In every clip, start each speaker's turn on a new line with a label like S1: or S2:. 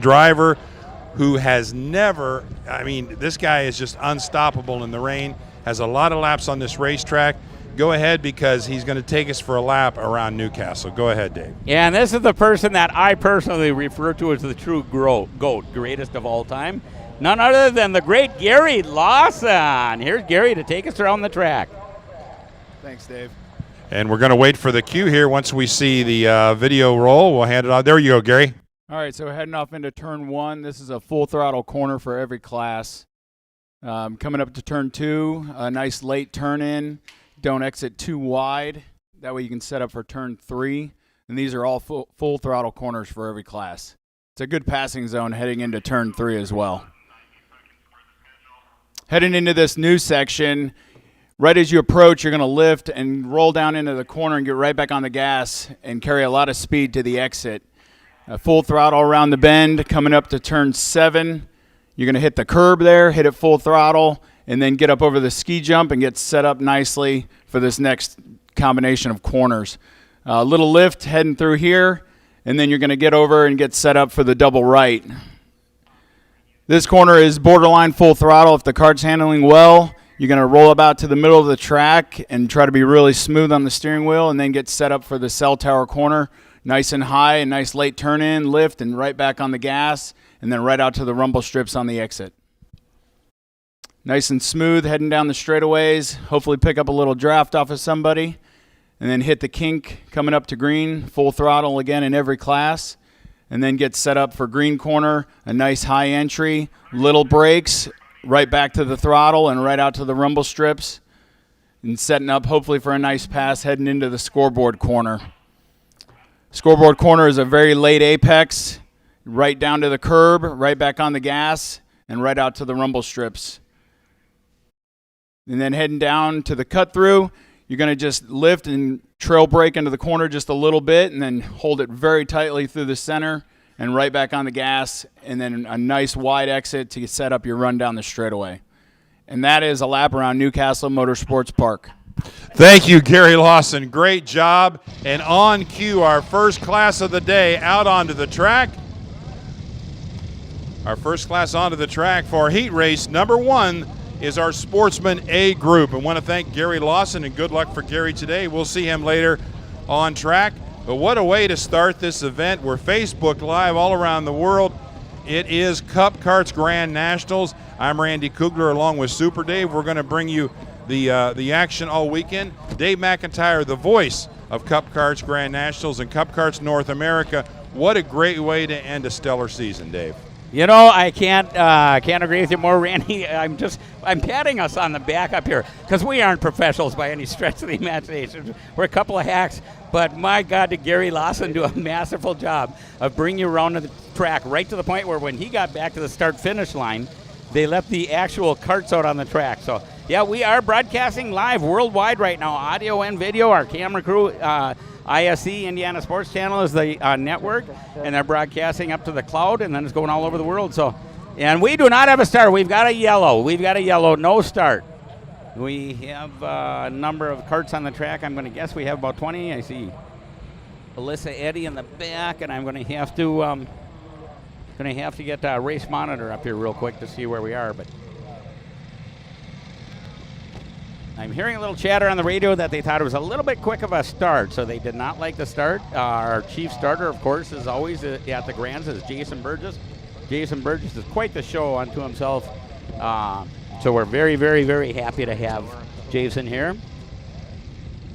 S1: driver who has never, this guy is just unstoppable in the rain, has a lot of laps on this racetrack. Go ahead, because he's going to take us for a lap around Newcastle. Go ahead, Dave.
S2: Yeah, and this is the person that I personally refer to as the true GOAT, greatest of all time. None other than the great Gary Lawson. Here's Gary to take us around the track.
S3: Thanks, Dave.
S1: And we're going to wait for the cue here. Once we see the video roll, we'll hand it on. There you go, Gary.
S3: All right, so we're heading off into turn 1. This is a full throttle corner for every class. Coming up to turn 2, a nice late turn in. Don't exit too wide. That way you can set up for turn 3. And these are all full throttle corners for every class. It's a good passing zone heading into turn 3 as well. Heading into this new section, right as you approach, you're going to lift and roll down into the corner and get right back on the gas and carry a lot of speed to the exit. Full throttle around the bend, coming up to turn 7. You're going to hit the curb there, hit it full throttle, and then get up over the ski jump and get set up nicely for this next combination of corners. A little lift heading through here, and then you're going to get over and get set up for the double right. This corner is borderline full throttle. If the kart's handling well, you're going to roll about to the middle of the track and try to be really smooth on the steering wheel, and then get set up for the cell tower corner. Nice and high, a nice late turn in, lift, and right back on the gas, and then right out to the rumble strips on the exit. Nice and smooth, heading down the straightaways, hopefully pick up a little draft off of somebody, and then hit the kink coming up to green, full throttle again in every class, and then get set up for green corner, a nice high entry, little brakes, right back to the throttle and right out to the rumble strips, and setting up hopefully for a nice pass heading into the scoreboard corner. Scoreboard corner is a very late apex, right down to the curb, right back on the gas, and right out to the rumble strips. And then heading down to the cut through, you're going to just lift and trail brake into the corner just a little bit, and then hold it very tightly through the center, and right back on the gas, and then a nice wide exit to set up your run down the straightaway. And that is a lap around Newcastle Motorsports Park.
S1: Thank you, Gary Lawson. Great job. And on cue, our first class of the day out onto the track. Our first class onto the track for heat race number 1 is our Sportsman A group. I want to thank Gary Lawson, and good luck for Gary today. We'll see him later on track. But what a way to start this event. We're Facebook Live all around the world. It is Cup Karts Grand Nationals. I'm Randy Kugler along with Super Dave. We're going to bring you the action all weekend. Dave McIntyre, the voice of Cup Karts Grand Nationals and Cup Karts North America. What a great way to end a stellar season, Dave.
S2: You know, I can't agree with you more, Randy. I'm patting us on the back up here because we aren't professionals by any stretch of the imagination. We're a couple of hacks, but my God, did Gary Lawson do a masterful job of bringing you around to the track right to the point where when he got back to the start-finish line, they left the actual karts out on the track. So, yeah, we are broadcasting live worldwide right now, audio and video. Our camera crew, ISE, Indiana Sports Channel, is the network, and they're broadcasting up to the cloud, and then it's going all over the world. So, and we do not have a start. We've got a yellow. No start. We have a number of karts on the track. I'm going to guess we have about 20. I see Alyssa Eddy in the back, and I'm going to have to get a race monitor up here real quick to see where we are. But I'm hearing a little chatter on the radio that they thought it was a little bit quick of a start, so they did not like the start. Our chief starter, of course, is always at the Grands, is Jason Burgess. Jason Burgess is quite the show unto himself. So we're very, very, very happy to have Jason here.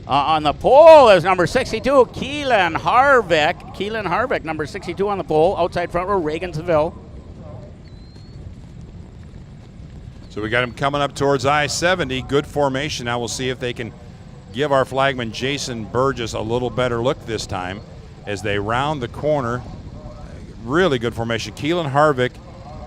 S2: On the pole is number 62, Keelan Harvick. Keelan Harvick, number 62 on the pole. Outside front row, Reagan Seville.
S1: So we got him coming up towards I-70. Good formation. Now we'll see if they can give our flagman Jason Burgess a little better look this time as they round the corner. Really good formation. Keelan Harvick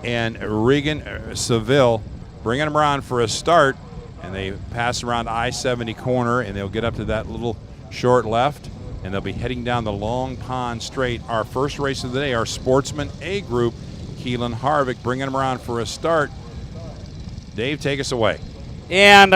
S1: and Regan Seville bringing them around for a start, and they pass around I-70 corner, and they'll get up to that little short left, and they'll be heading down the Long Pond Straight. Our first race of the day, our Sportsman A group, Keelan Harvick bringing them around for a start. Dave, take us away.
S2: And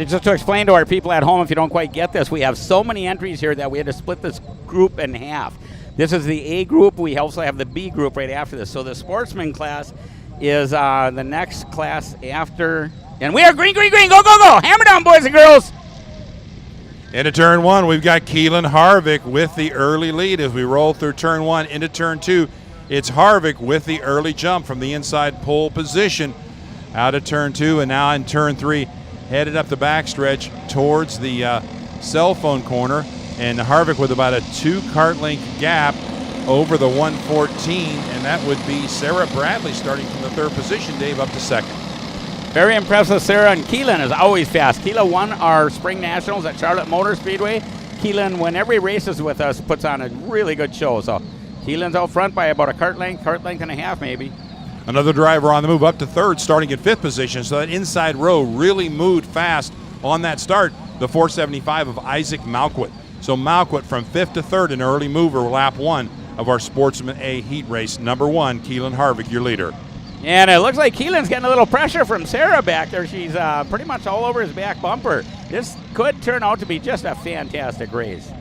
S2: just to explain to our people at home, if you don't quite get this, we have so many entries here that we had to split this group in half. This is the A group. We also have the B group right after this. So the Sportsman class is the next class after. And we are green, green, green. Go, go, go. Hammer down, boys and girls.
S1: Into turn one, we've got Keelan Harvick with the early lead as we roll through turn one into turn two. It's Harvick with the early jump from the inside pole position out of turn two, and now in turn three, headed up the backstretch towards the cell phone corner, and Harvick with about a 2 kart length gap over the 114, and that would be Sarah Bradley starting from the third position, Dave, up to second.
S2: Very impressive, Sarah, and Keelan is always fast. Keelan won our Spring Nationals at Charlotte Motor Speedway. Keelan, whenever he races with us, puts on a really good show. So Keelan's out front by about a kart length and a half maybe.
S1: Another driver on the move up to third, starting in fifth position, so that inside row really moved fast on that start, the 475 of Isaac Malquit. So Malquit from fifth to third, an early mover, lap one of our Sportsman A heat race. Number one, Keelan Harvick, your leader.
S2: And it looks like Keelan's getting a little pressure from Sarah back there. She's pretty much all over his back bumper. This could turn out to be just a fantastic race.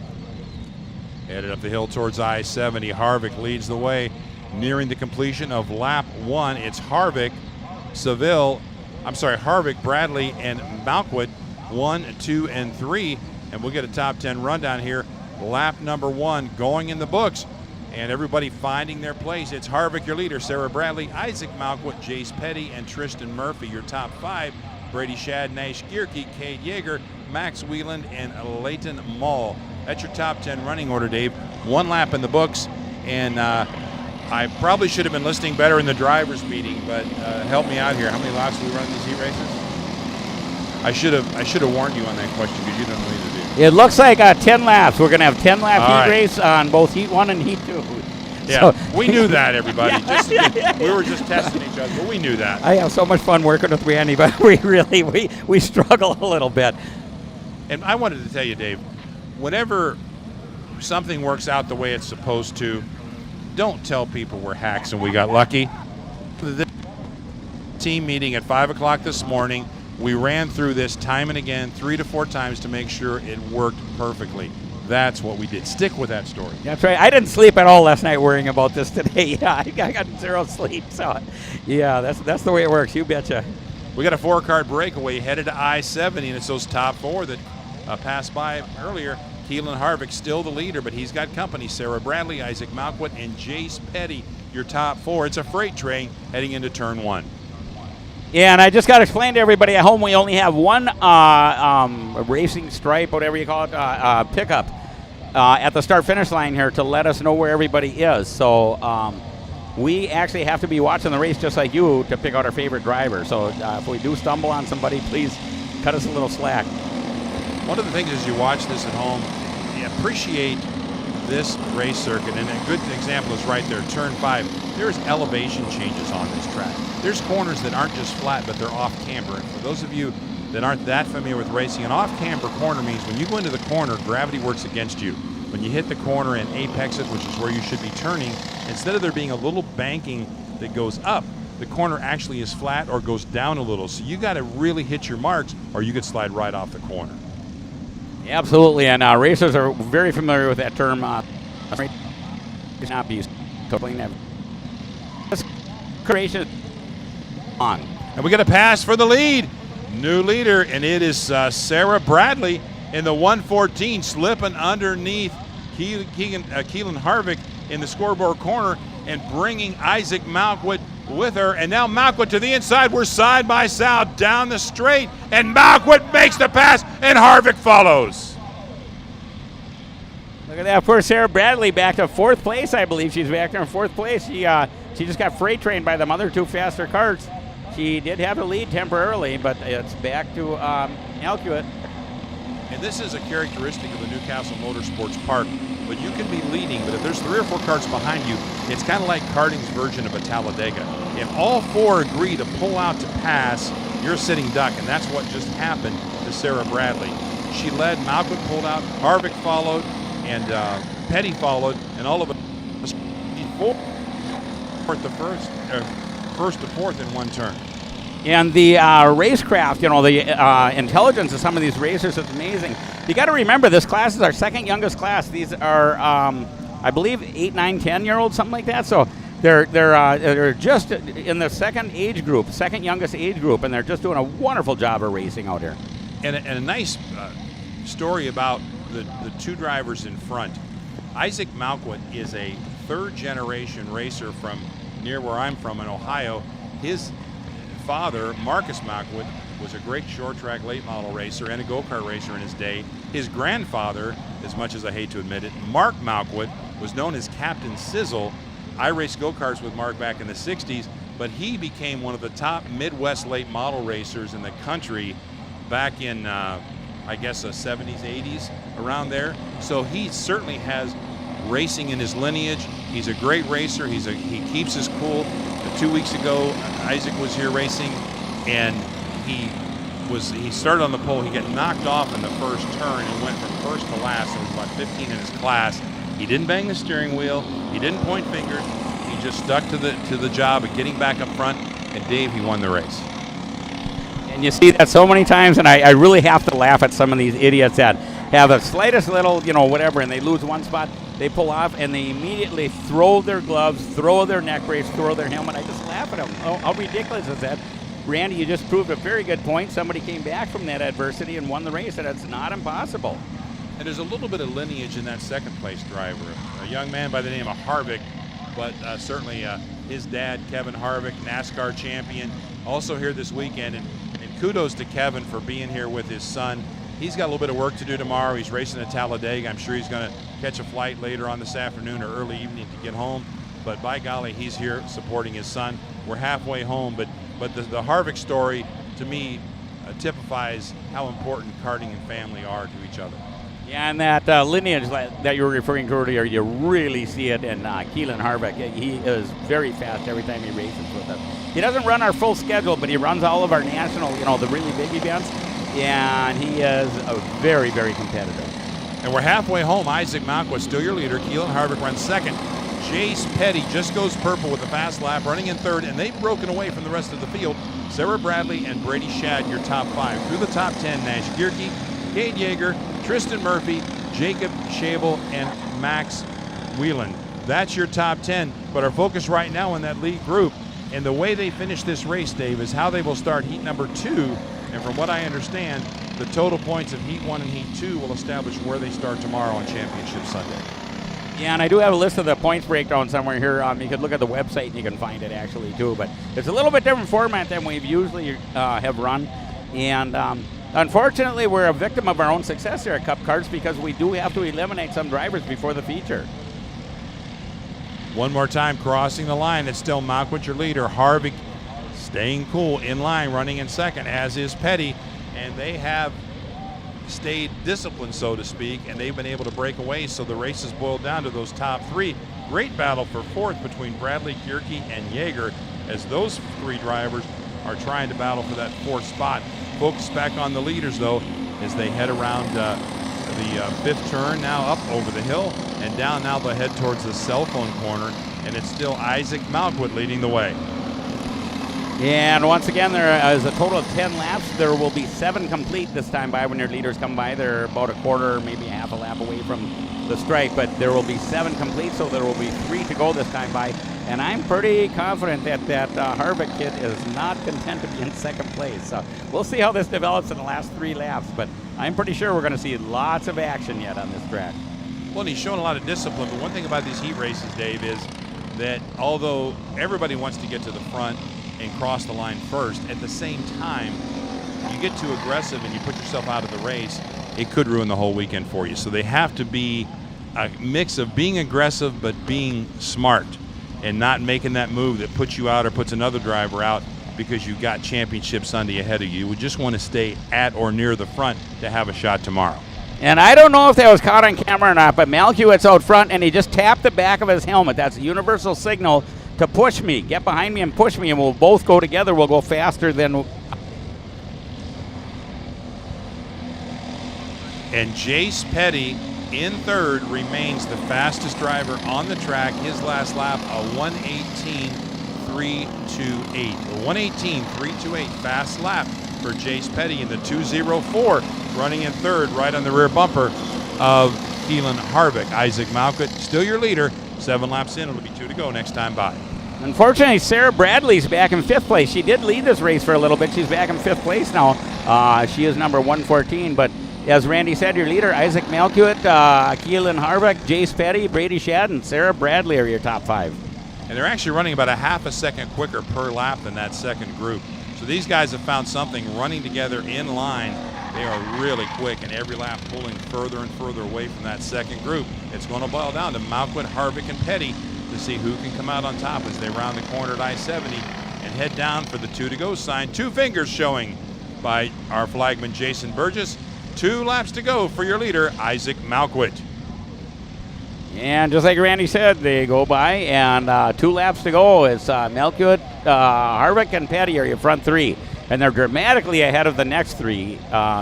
S1: Headed up the hill towards I-70, Harvick leads the way. Nearing the completion of lap one, it's Harvick, Bradley, and Malquit, 1, 2, and 3. And we'll get a top 10 rundown here. Lap number one going in the books. And everybody finding their place. It's Harvick, your leader, Sarah Bradley, Isaac Malquit, Jace Petty, and Tristan Murphy, your top 5. Brady Shad, Nash Gierke, Cade Yeager, Max Wieland, and Leighton Mall. That's your top 10 running order, Dave. One lap in the books, and I probably should have been listening better in the drivers' meeting, but help me out here. How many laps do we run in these heat races? I should have warned you on that question because you don't know either, do you?
S2: It looks like 10 laps. We're going to have 10 lap
S1: All
S2: heat
S1: right.
S2: race on both heat 1 and heat 2.
S1: Yeah,
S2: So,
S1: we knew that, everybody. We were just testing each other, but we knew that.
S2: I have so much fun working with Randy, but we struggle a little bit.
S1: And I wanted to tell you, Dave, whenever something works out the way it's supposed to, don't tell people we're hacks and we got lucky. The team meeting at 5 o'clock this morning, we ran through this time and again 3 to 4 times to make sure it worked perfectly. That's what we did. Stick with that story.
S2: That's right. I didn't sleep at all last night worrying about this today. Yeah, I got 0 sleep. So, yeah, that's the way it works. You betcha.
S1: We got a 4-kart breakaway headed to I-70, and it's those top 4 that passed by earlier. Keelan Harvick still the leader, but he's got company. Sarah Bradley, Isaac Malquit, and Jace Petty, your top 4. It's a freight train heading into turn 1.
S2: Yeah, and I just got to explain to everybody at home, we only have one racing stripe, whatever you call it, pickup at the start-finish line here to let us know where everybody is. So we actually have to be watching the race just like you to pick out our favorite driver. So if we do stumble on somebody, please cut us a little slack.
S1: One of the things as you watch this at home, you appreciate this race circuit, and a good example is right there, turn 5. There's elevation changes on this track. There's corners that aren't just flat, but they're off camber. And for those of you that aren't that familiar with racing, an off camber corner means when you go into the corner, gravity works against you. When you hit the corner and apex it, which is where you should be turning, instead of there being a little banking that goes up, the corner actually is flat or goes down a little. So you got to really hit your marks, or you could slide right off the corner.
S2: Absolutely, and racers are very familiar with that term. It's not be used to explain that. Creation on.
S1: And we got a pass for the lead. New leader, and it is Sarah Bradley in the 114, slipping underneath Keelan Harvick in the scoreboard corner and bringing Isaac Malquit with her. And now Malquit to the inside. We're side by side down the straight, and Malquit makes the pass, and Harvick follows.
S2: Look at that. Poor Sarah Bradley back to 4th place, I believe. She's back there in 4th place. She just got freight trained by the other 2 faster karts. She did have a lead temporarily, but it's back to Malquit.
S1: And this is a characteristic of the Newcastle Motorsports Park. But you can be leading, but if there's 3 or 4 karts behind you, it's kind of like karting's version of a Talladega. If all 4 agree to pull out to pass, you're a sitting duck, and that's what just happened to Sarah Bradley. She led, Malquit pulled out, Harvick followed, and Petty followed, and all of us first to fourth in one turn.
S2: And the racecraft, the intelligence of some of these racers is amazing. You got to remember, this class is our second youngest class. These are I believe 8, 9, 10-year-olds, something like that. So they're just in the second age group, second youngest age group, and they're just doing a wonderful job of racing out here.
S1: And a nice story about the two drivers in front. Isaac Malquit is a third-generation racer from near where I'm from in Ohio. His father, Marcus Malquit, was a great short-track late-model racer and a go-kart racer in his day. His grandfather, as much as I hate to admit it, Mark Malquit, was known as Captain Sizzle. I raced go-karts with Mark back in the 60s, but he became one of the top Midwest late-model racers in the country back in, I guess, the 70s, 80s, around there. So he certainly has racing in his lineage. He's a great racer. He keeps his cool. 2 weeks ago, Isaac was here racing, and he started on the pole. He got knocked off in the first turn and went from first to last. There was about 15 in his class. He didn't bang the steering wheel. He didn't point fingers. He just stuck to the job of getting back up front. And Dave, he won the race.
S2: And you see that so many times, and I really have to laugh at some of these idiots that have the slightest little, whatever, and they lose one spot, they pull off, and they immediately throw their gloves, throw their neck brace, throw their helmet. I just laugh at them. Oh, how ridiculous is that? Randy, you just proved a very good point. Somebody came back from that adversity and won the race, and it's not impossible.
S1: And there's a little bit of lineage in that second place driver. A young man by the name of Harvick, but certainly his dad, Kevin Harvick, NASCAR champion, also here this weekend. And kudos to Kevin for being here with his son. He's got a little bit of work to do tomorrow. He's racing at Talladega. I'm sure he's going to catch a flight later on this afternoon or early evening to get home. But by golly, he's here supporting his son. We're halfway home, but the Harvick story, to me, typifies how important karting and family are to each other.
S2: Yeah, and that lineage that you were referring to earlier, you really see it in Keelan Harvick. He is very fast every time he races with us. He doesn't run our full schedule, but he runs all of our national, the really big events, and he is a very, very competitive.
S1: And we're halfway home. Isaac Malquit still your leader. Keelan Harvick runs second. Jace Petty just goes purple with a fast lap, running in third, and they've broken away from the rest of the field. Sarah Bradley and Brady Shad, your top 5. Through the top 10, Nash Gierke, Cade Yeager, Tristan Murphy, Jacob Schabel, and Max Whelan. That's your top 10, but our focus right now in that lead group, and the way they finish this race, Dave, is how they will start heat number 2, and from what I understand, the total points of heat 1 and heat 2 will establish where they start tomorrow on Championship Sunday.
S2: Yeah, and I do have a list of the points breakdown somewhere here. You can look at the website and you can find it actually too. But it's a little bit different format than we've usually have run. And unfortunately, we're a victim of our own success here at Cup Karts because we do have to eliminate some drivers before the feature.
S1: One more time, crossing the line. It's still Malquit, your leader. Harvick staying cool, in line, running in second, as is Petty. And they have stayed disciplined, so to speak, and they've been able to break away, so the race has boiled down to those top 3. Great battle for fourth between Bradley, Gierke, and Yeager, as those 3 drivers are trying to battle for that 4th spot. Focus back on the leaders, though, as they head around the 5th turn, now up over the hill, and down now they'll head towards the cell phone corner, and it's still Isaac Malquit leading the way.
S2: And once again, there is a total of 10 laps. There will be 7 complete this time by when your leaders come by. They're about a quarter, maybe half a lap away from the strike, but there will be 7 complete, so there will be 3 to go this time by. And I'm pretty confident that Harvick kid is not content to be in second place. So we'll see how this develops in the last 3 laps, but I'm pretty sure we're going to see lots of action yet on this track.
S1: Well, and he's shown a lot of discipline, but one thing about these heat races, Dave, is that although everybody wants to get to the front and cross the line first, at the same time, you get too aggressive and you put yourself out of the race, it could ruin the whole weekend for you. So they have to be a mix of being aggressive but being smart and not making that move that puts you out or puts another driver out because you've got Championship Sunday ahead of you. You would just want to stay at or near the front to have a shot tomorrow.
S2: And I don't know if that was caught on camera or not, but Malquit's out front and he just tapped the back of his helmet. That's a universal signal to push me. Get behind me and push me, and we'll both go together. We'll go faster than...
S1: And Jace Petty in third remains the fastest driver on the track. His last lap, a 1:18.328. A 1:18.328 fast lap for Jace Petty in the 2:04, running in third right on the rear bumper of Keelan Harvick. Isaac Malkut, still your leader. 7 laps in, it'll be 2 to go next time by.
S2: Unfortunately, Sarah Bradley's back in 5th place. She did lead this race for a little bit. She's back in 5th place now. She is number 114, but as Randy said, your leader, Isaac Malkut, Keelan Harvick, Jace Petty, Brady Shad, and Sarah Bradley are your top 5.
S1: And they're actually running about a half a second quicker per lap than that second group. So these guys have found something running together in line. They are really quick, and every lap pulling further and further away from that second group. It's going to boil down to Malkut, Harvick, and Petty to see who can come out on top as they round the corner at I-70 and head down for the 2 to go sign. 2 fingers showing by our flagman Jason Burgess. 2 laps to go for your leader, Isaac Malkut.
S2: And just like Randy said, they go by, and 2 laps to go. It's Malkut, Harvick, and Petty are your front 3. And they're dramatically ahead of the next 3,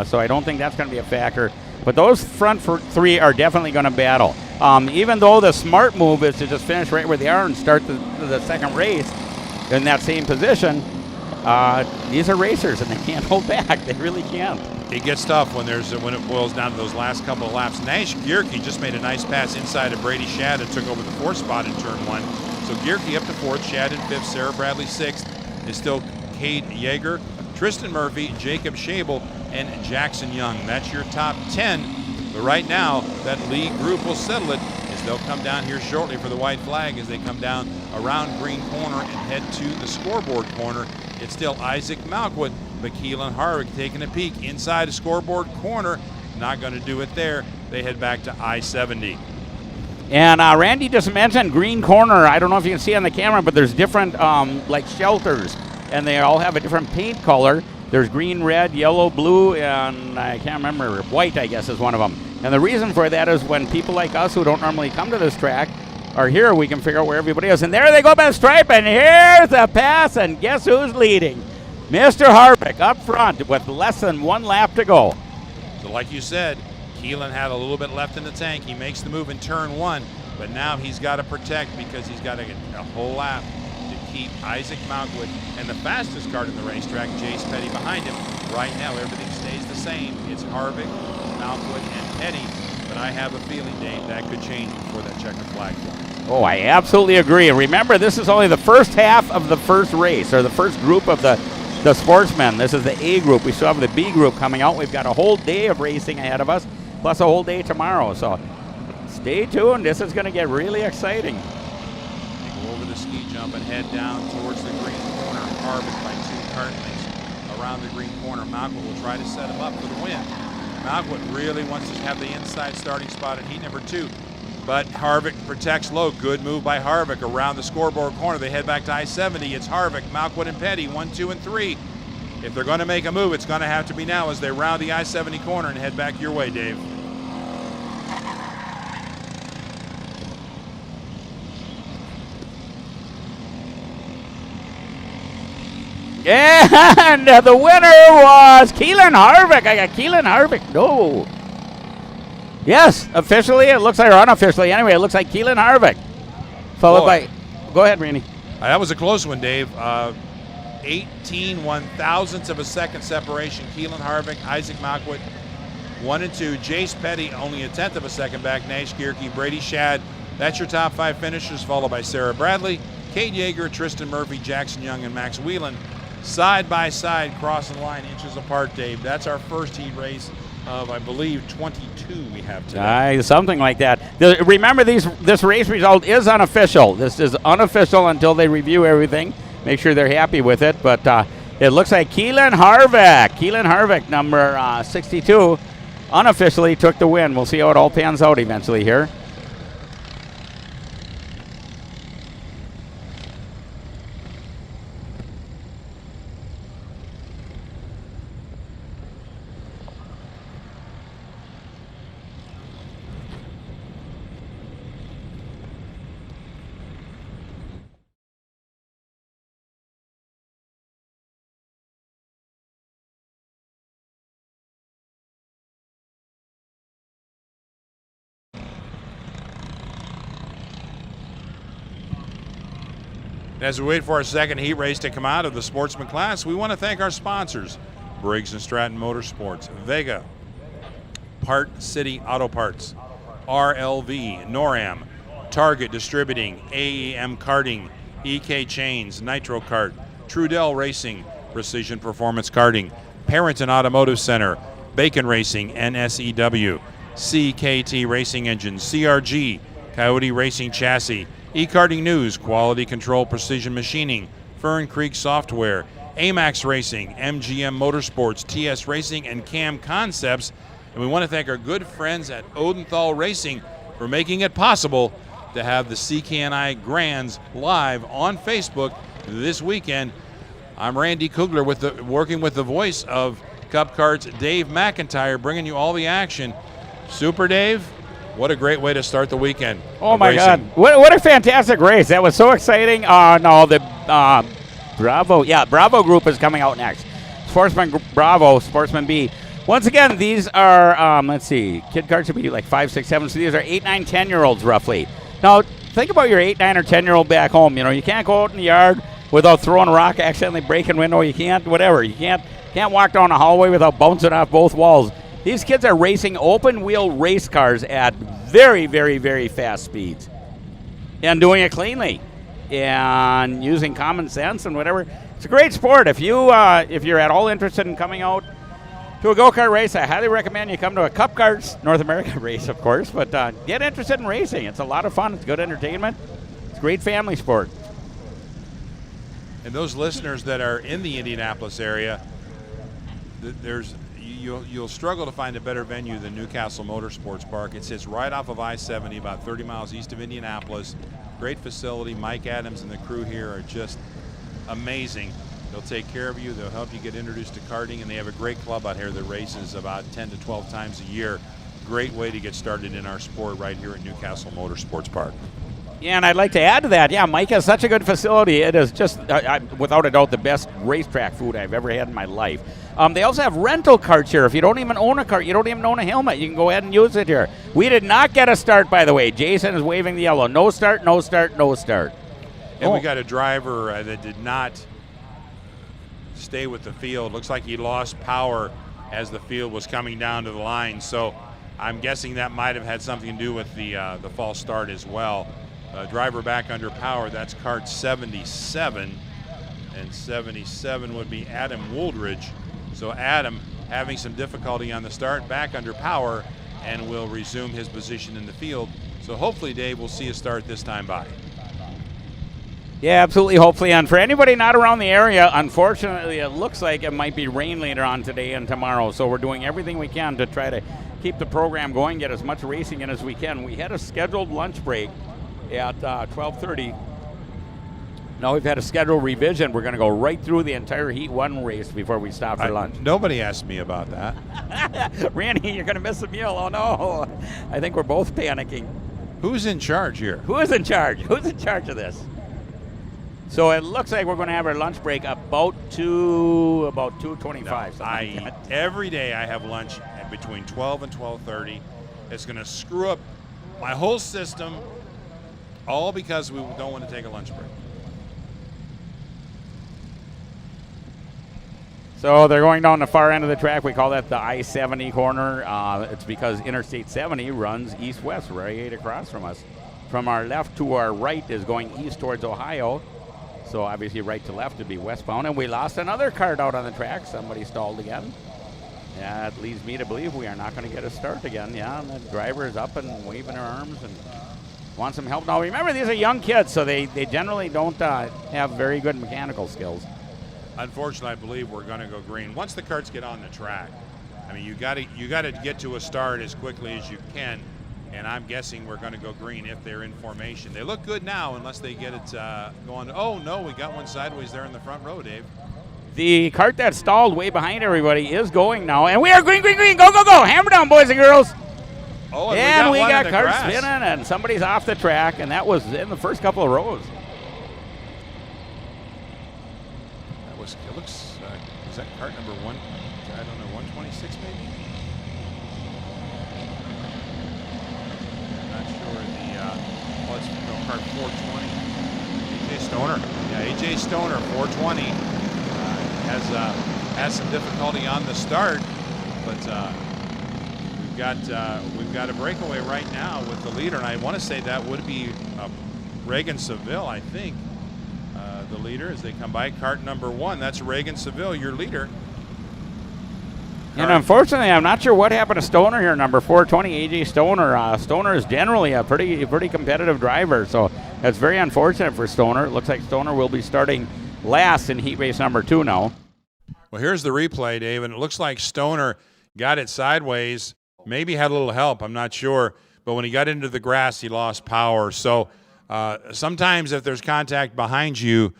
S2: so I don't think that's going to be a factor. But those front 3 are definitely going to battle. Even though the smart move is to just finish right where they are and start the second race in that same position, these are racers, and they can't hold back. They really can't.
S1: It gets tough when it boils down to those last couple of laps. Nash Gierke just made a nice pass inside of Brady Shad and took over the 4th spot in turn 1. So Gierke up to 4th, Shad in 5th, Sarah Bradley 6th. Is still Cade Yeager, Tristan Murphy, Jacob Schabel, and Jackson Young. That's your top 10. But right now, that lead group will settle it as they'll come down here shortly for the white flag as they come down around green corner and head to the scoreboard corner. It's still Isaac Malkut, but Keelan Harvick taking a peek inside the scoreboard corner. Not going to do it there. They head back to I-70.
S2: And Randy just mentioned green corner. I don't know if you can see on the camera, but there's different like shelters, and they all have a different paint color. There's green, red, yellow, blue, and I can't remember, white, I guess, is one of them. And the reason for that is when people like us who don't normally come to this track are here, we can figure out where everybody is. And there they go by the stripe, and here's the pass, and guess who's leading? Mr. Harvick up front with less than 1 lap to go.
S1: So like you said, Keelan had a little bit left in the tank. He makes the move in turn 1, but now he's got to protect because he's got to get a whole lap to keep Isaac Malkut and the fastest car in the racetrack, Jace Petty, behind him. Right now, everything stays the same. It's Harvick, Malkut, and Petty, but I have a feeling, Dave, that could change before that checkered flag flies.
S2: Oh, I absolutely agree. And remember, this is only the first half of the first race, or the first group of the Sportsmen. This is the A group. We still have the B group coming out. We've got a whole day of racing ahead of us, plus a whole day tomorrow. So stay tuned. This is going to get really exciting.
S1: They go over the ski jump and head down towards the green corner. Harvick by 2 kart lengths around the green corner. Malkut will try to set him up for the win. Malkut really wants to have the inside starting spot in heat number 2. But Harvick protects low. Good move by Harvick around the scoreboard corner. They head back to I-70. It's Harvick, Malkut, and Petty, 1, 2, and 3. If they're going to make a move, it's going to have to be now as they round the I-70 corner and head back your way, Dave.
S2: And the winner was Keelan Harvick. I got Keelan Harvick. No. Yes, officially, it looks like, or unofficially, anyway, it looks like Keelan Harvick. Followed by, go ahead, Randy.
S1: That was a close one, Dave. 18 one-thousandths of a second separation. Keelan Harvick, Isaac Malkut, 1 and 2. Jace Petty, only a 1/10 of a second back. Nash Gierke, Brady Shad. That's your top 5 finishers, followed by Sarah Bradley, Cade Yeager, Tristan Murphy, Jackson Young, and Max Whelan. Side by side, crossing the line, inches apart, Dave. That's our first heat race of, I believe, 22 we have today.
S2: Something like that. Remember, this race result is unofficial. This is unofficial until they review everything, make sure they're happy with it. But it looks like Keelan Harvick, number 62, unofficially took the win. We'll see how it all pans out eventually here.
S1: As we wait for our second heat race to come out of the Sportsman class, we want to thank our sponsors, Briggs & Stratton Motorsports, Vega, Part City Auto Parts, RLV, NORAM, Target Distributing, AEM Karting, EK Chains, Nitro Kart, Trudell Racing, Precision Performance Karting, Parrington Automotive Center, Bacon Racing, NSEW, CKT Racing Engines, CRG, Coyote Racing Chassis, eKarting News, Quality Control Precision Machining, Fern Creek Software, AMAX Racing, MGM Motorsports, TS Racing, and CAM Concepts. And we want to thank our good friends at Odenthal Racing for making it possible to have the CKNI Grands live on Facebook this weekend. I'm Randy Kugler working with the voice of Cup Karts, Dave McIntyre, bringing you all the action. Super Dave, what a great way to start the weekend.
S2: Oh my
S1: racing.
S2: God, what a fantastic race. That was so exciting. No, the Bravo group is coming out next. Sportsman Bravo, Sportsman B. Once again, these are, let's see, kid karts would be like 5, 6, 7. So these are 8, 9, 10-year-olds roughly. Now, think about your 8, 9, or 10-year-old back home. You know, you can't go out in the yard without throwing a rock, accidentally breaking a window. You can't, whatever. You can't walk down a hallway without bouncing off both walls. These kids are racing open-wheel race cars at very, very, very fast speeds and doing it cleanly and using common sense and whatever. It's a great sport. If you're at all interested in coming out to a go-kart race, I highly recommend you come to a Cup Karts North America race, of course, but get interested in racing. It's a lot of fun. It's good entertainment. It's a great family sport.
S1: And those listeners that are in the Indianapolis area, you'll struggle to find a better venue than Newcastle Motorsports Park. It sits right off of I-70, about 30 miles east of Indianapolis. Great facility. Mike Adams and the crew here are just amazing. They'll take care of you. They'll help you get introduced to karting, and they have a great club out here that races about 10 to 12 times a year. Great way to get started in our sport right here at Newcastle Motorsports Park.
S2: Yeah, and I'd like to add to that, Mike has such a good facility. It is just, without a doubt, the best racetrack food I've ever had in my life. They also have rental karts here. If you don't even own a kart, you don't even own a helmet, you can go ahead and use it here. We did not get a start, by the way. Jason is waving the yellow. No start, no start, no start.
S1: And we got a driver that did not stay with the field. Looks like he lost power as the field was coming down to the line. So I'm guessing that might have had something to do with the false start as well. Driver back under power, that's kart 77, and 77 would be Adam Wooldridge. So Adam having some difficulty on the start, back under power, and will resume his position in the field. So hopefully, Dave, we'll see a start this time by.
S2: Yeah, absolutely, hopefully. And for anybody not around the area, unfortunately, it looks like it might be rain later on today and tomorrow. So we're doing everything we can to try to keep the program going, get as much racing in as we can. We had a scheduled lunch break at 12:30. Now we've had a scheduled revision. We're going to go right through the entire Heat 1 race before we stop for lunch.
S1: Nobody asked me about that.
S2: Randy, you're going to miss a meal. Oh, no. I think we're both panicking.
S1: Who's in charge here?
S2: Who is in charge? Who's in charge of this? So it looks like we're going to have our lunch break about 2:25.
S1: Every day I have lunch at between 12 and 12:30. It's going to screw up my whole system, all because we don't want to take a lunch break.
S2: So they're going down the far end of the track. We call that the I-70 corner. It's because Interstate 70 runs east-west, right across from us. From our left to our right is going east towards Ohio. So obviously right to left would be westbound. And we lost another kart out on the track. Somebody stalled again. Yeah, it leads me to believe we are not going to get a start again. Yeah, and the driver is up and waving her arms and wants some help. Now remember, these are young kids, so they generally don't have very good mechanical skills.
S1: Unfortunately, I believe we're going to go green. Once the karts get on the track, I mean, you got to get to a start as quickly as you can, and I'm guessing we're going to go green if they're in formation. They look good now unless they get it going. Oh, no, we got one sideways there in the front row, Dave.
S2: The kart that stalled way behind everybody is going now, and we are green, green, green. Go, go, go. Hammer down, boys and girls.
S1: Oh,
S2: and we got karts
S1: grass
S2: spinning, and somebody's off the track, and that was in the first couple of rows.
S1: It looks, is that kart number 1? I don't know, 126 maybe? I'm not sure. It's kart 420. AJ Stoner. Yeah, AJ Stoner, 420. Has some difficulty on the start, but we've got a breakaway right now with the leader, and I want to say that would be Reagan Seville, I think, the leader as they come by. Cart number 1, that's Reagan Seville, your leader.
S2: And unfortunately, I'm not sure what happened to Stoner here, number 420, AJ Stoner. Stoner is generally a pretty competitive driver, so that's very unfortunate for Stoner. It looks like Stoner will be starting last in heat race number 2 now.
S1: Well, here's the replay, Dave, and it looks like Stoner got it sideways, maybe had a little help, I'm not sure, but when he got into the grass, he lost power. So sometimes if there's contact behind you,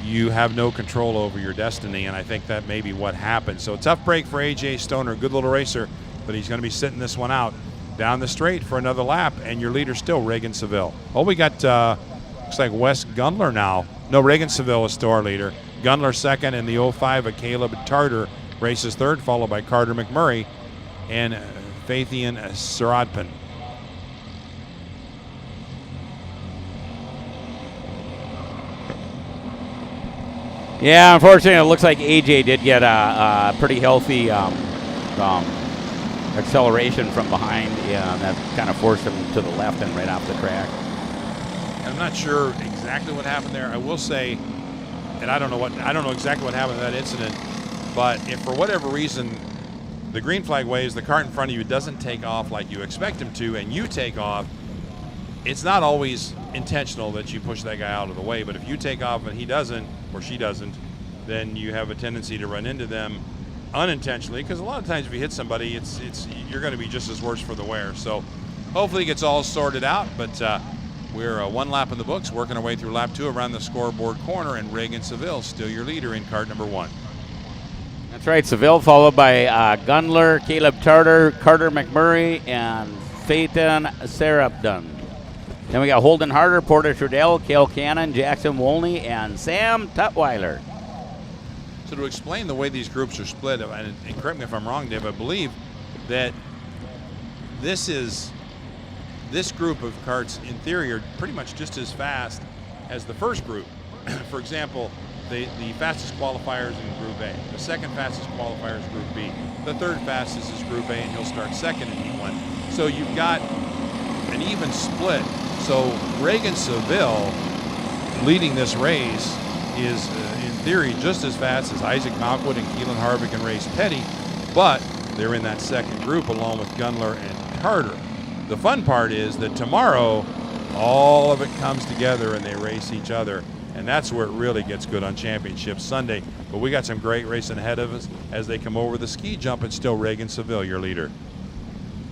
S1: you have no control over your destiny, and I think that may be what happened. So tough break for A.J. Stoner, good little racer, but he's going to be sitting this one out down the straight for another lap, and your leader still Reagan Seville. Oh, we got, looks like Wes Gundler now. No, Reagan Seville is still our leader. Gundler second, and the 05 of Caleb Tarter races third, followed by Carter McMurray and Fathian Saradpin.
S2: Yeah, unfortunately, it looks like AJ did get a pretty healthy acceleration from behind, and that kind of forced him to the left and right off the track.
S1: I'm not sure exactly what happened there. I will say, and I don't know exactly what happened in that incident, but if for whatever reason the green flag waves, the cart in front of you doesn't take off like you expect him to, and you take off, it's not always intentional that you push that guy out of the way, but if you take off and he doesn't, or she doesn't, then you have a tendency to run into them unintentionally, because a lot of times if you hit somebody, you're going to be just as worse for the wear. So hopefully it gets all sorted out, but we're 1 lap in the books, working our way through lap 2 around the scoreboard corner, and Reagan Seville still your leader in cart number 1.
S2: That's right, Seville followed by Gundler, Caleb Tarter, Carter McMurray, and Phaeton Sarabdun. Then we got Holden Harder, Porter Trudell, Cale Cannon, Jackson Wolney, and Sam Tutwiler.
S1: So to explain the way these groups are split, and correct me if I'm wrong, Dave, I believe that this group of carts, in theory, are pretty much just as fast as the first group. For example, the fastest qualifiers in Group A. The second fastest qualifier is Group B. The third fastest is Group A, and he'll start second in Heat 1. So you've got an even split. So Reagan Seville leading this race is, in theory, just as fast as Isaac Malkwood and Keelan Harvick and Race Petty, but they're in that second group along with Gundler and Carter. The fun part is that tomorrow, all of it comes together and they race each other, and that's where it really gets good on Championship Sunday. But we got some great racing ahead of us as they come over the ski jump, and still Reagan Seville, your leader.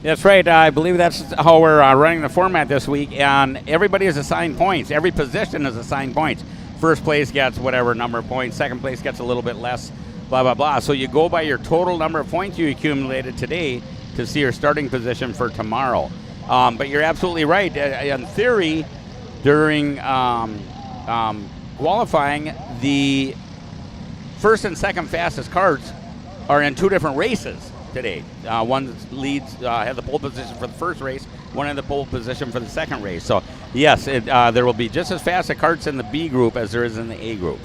S2: That's right. I believe that's how we're running the format this week, and everybody is assigned points. Every position is assigned points. First place gets whatever number of points. Second place gets a little bit less, blah, blah, blah. So you go by your total number of points you accumulated today to see your starting position for tomorrow. But you're absolutely right. In theory, during qualifying, the first and second fastest carts are in 2 different races today. One leads, had the pole position for the first race, one in the pole position for the second race. So yes, there will be just as fast carts in the B group as there is in the A group.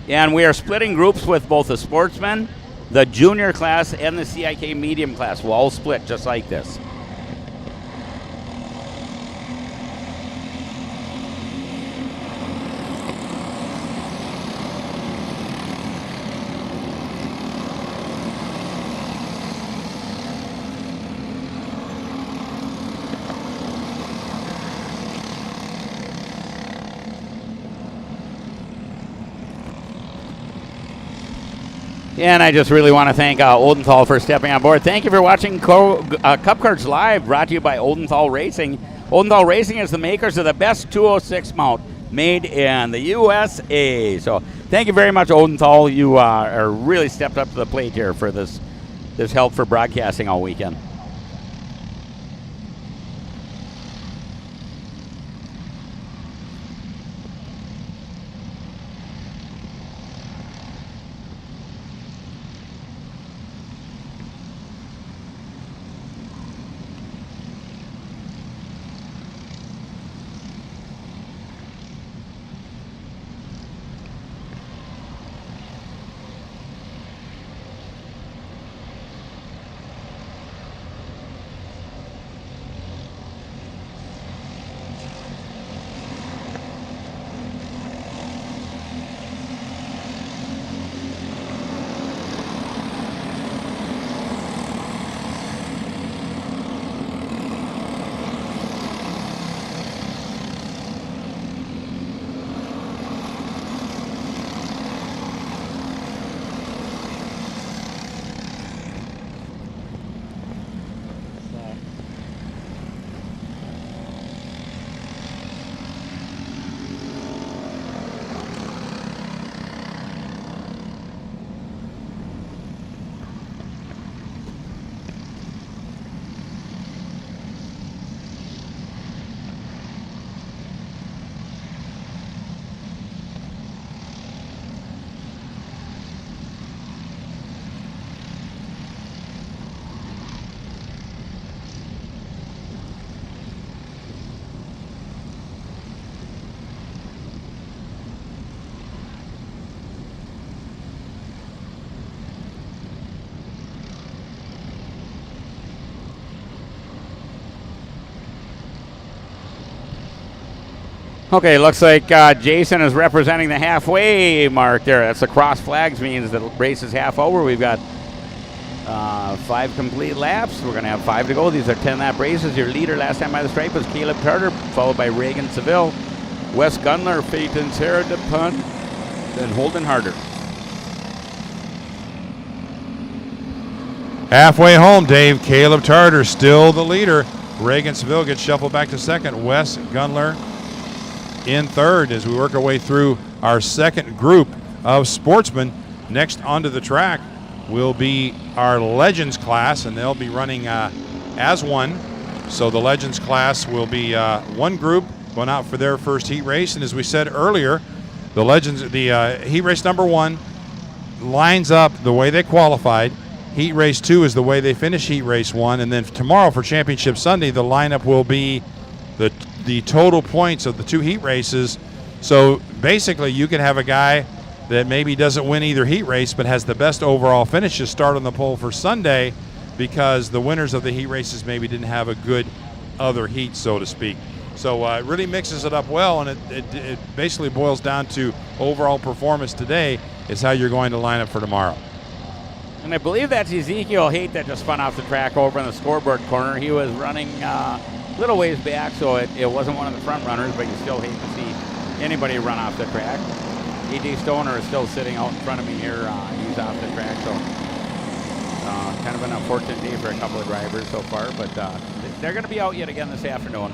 S2: And we are splitting groups with both the Sportsman, the Junior class, and the CIK Medium class. We'll all split just like this. And I just really want to thank Oldenthal for stepping on board. Thank you for watching Cup Cards Live, brought to you by Oldenthal Racing. Oldenthal Racing is the makers of the best 206 mount made in the USA. So thank you very much, Oldenthal. You are really stepped up to the plate here for this help for broadcasting all weekend. Okay, looks like Jason is representing the halfway mark there. That's the cross flags, means the race is half over. We've got 5 complete laps. We're going to have 5 to go. These are 10-lap races. Your leader last time by the stripe was Caleb Tarter, followed by Reagan Seville, Wes Gunler, Peyton Sarah DePunt, then Holden Harder.
S1: Halfway home, Dave. Caleb Tarter still the leader. Reagan Seville gets shuffled back to second. Wes Gunler in third as we work our way through our second group of sportsmen. Next onto the track will be our Legends class, and they'll be running as one. So the Legends class will be one group going out for their first heat race. And as we said earlier, the Legends, the heat race number 1 lines up the way they qualified. Heat race 2 is the way they finish heat race 1. And then tomorrow for Championship Sunday, the lineup will be the total points of the 2 heat races. So basically you can have a guy that maybe doesn't win either heat race but has the best overall finish to start on the pole for Sunday because the winners of the heat races maybe didn't have a good other heat, so to speak. So it really mixes it up well, and it basically boils down to overall performance today is how you're going to line up for tomorrow.
S2: And I believe that's Ezekiel Haight that just spun off the track over in the scoreboard corner. He was running little ways back, so it wasn't one of the front runners, but you still hate to see anybody run off the track. A.J. Stoner is still sitting out in front of me here. He's off the track, so kind of an unfortunate day for a couple of drivers so far, but they're going to be out yet again this afternoon.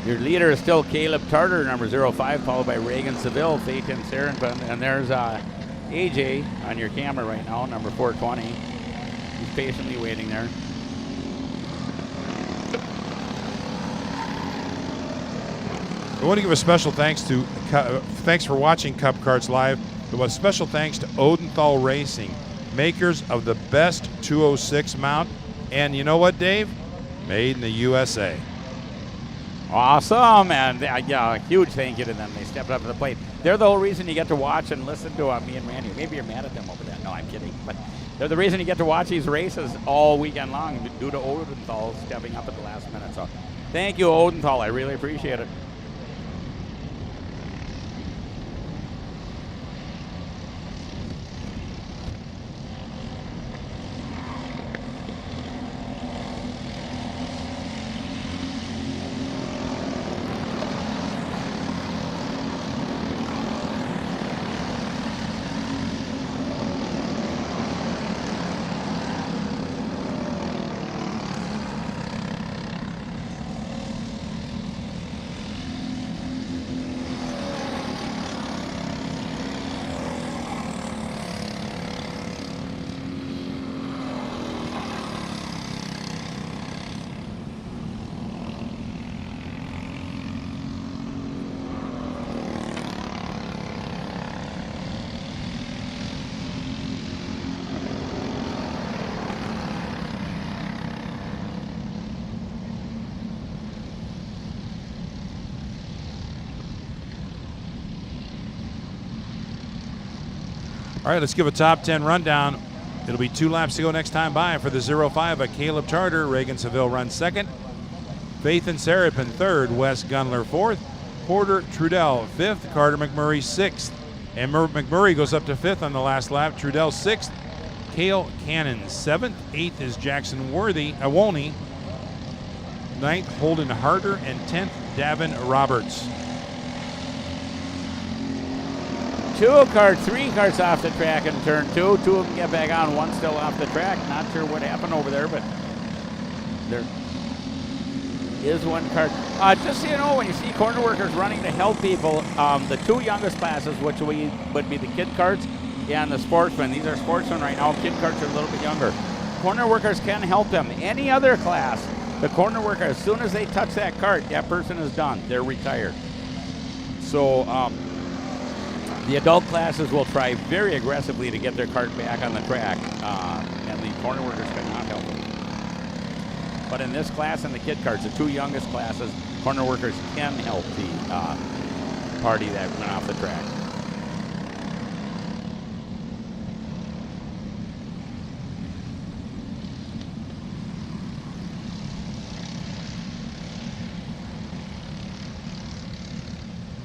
S2: Your leader is still Caleb Tarter, number 05, followed by Reagan Seville, Peyton Sarah, and there's AJ on your camera right now, number 420. He's patiently waiting there.
S1: I want to give a special thanks to, thanks for watching Cup Karts Live. But a special thanks to Odenthal Racing, makers of the best 206 mount. And you know what, Dave? Made in the USA.
S2: Awesome, and yeah, a huge thank you to them. They stepped up to the plate. They're the whole reason you get to watch and listen to me and Randy. Maybe you're mad at them over that. No, I'm kidding. But they're the reason you get to watch these races all weekend long due to Odenthal stepping up at the last minute. So thank you, Odenthal. I really appreciate it.
S1: All right, let's give a top 10 rundown. It'll be 2 laps to go next time by for the 05. Caleb Tarter, Reagan Seville runs second. Faith and Sarapin third. Wes Gunler fourth. Porter Trudell fifth. Carter McMurray sixth. And McMurray goes up to fifth on the last lap. Trudell sixth. Cale Cannon seventh. Eighth is Jackson Wolney. Ninth, Holden Harder. And 10th, Davin Roberts.
S2: 3 carts off the track in turn 2. 2 of them get back on, one still off the track. Not sure what happened over there, but there is one cart. Just so you know, when you see corner workers running to help people, the 2 youngest classes, which would be the kid carts and the sportsmen. These are sportsmen right now. Kid carts are a little bit younger. Corner workers can help them. Any other class, the corner worker, as soon as they touch that cart, that person is done. They're retired. So, the adult classes will try very aggressively to get their cart back on the track, and the corner workers cannot help them. But in this class and the kid carts, the 2 youngest classes, corner workers can help the party that went off the track.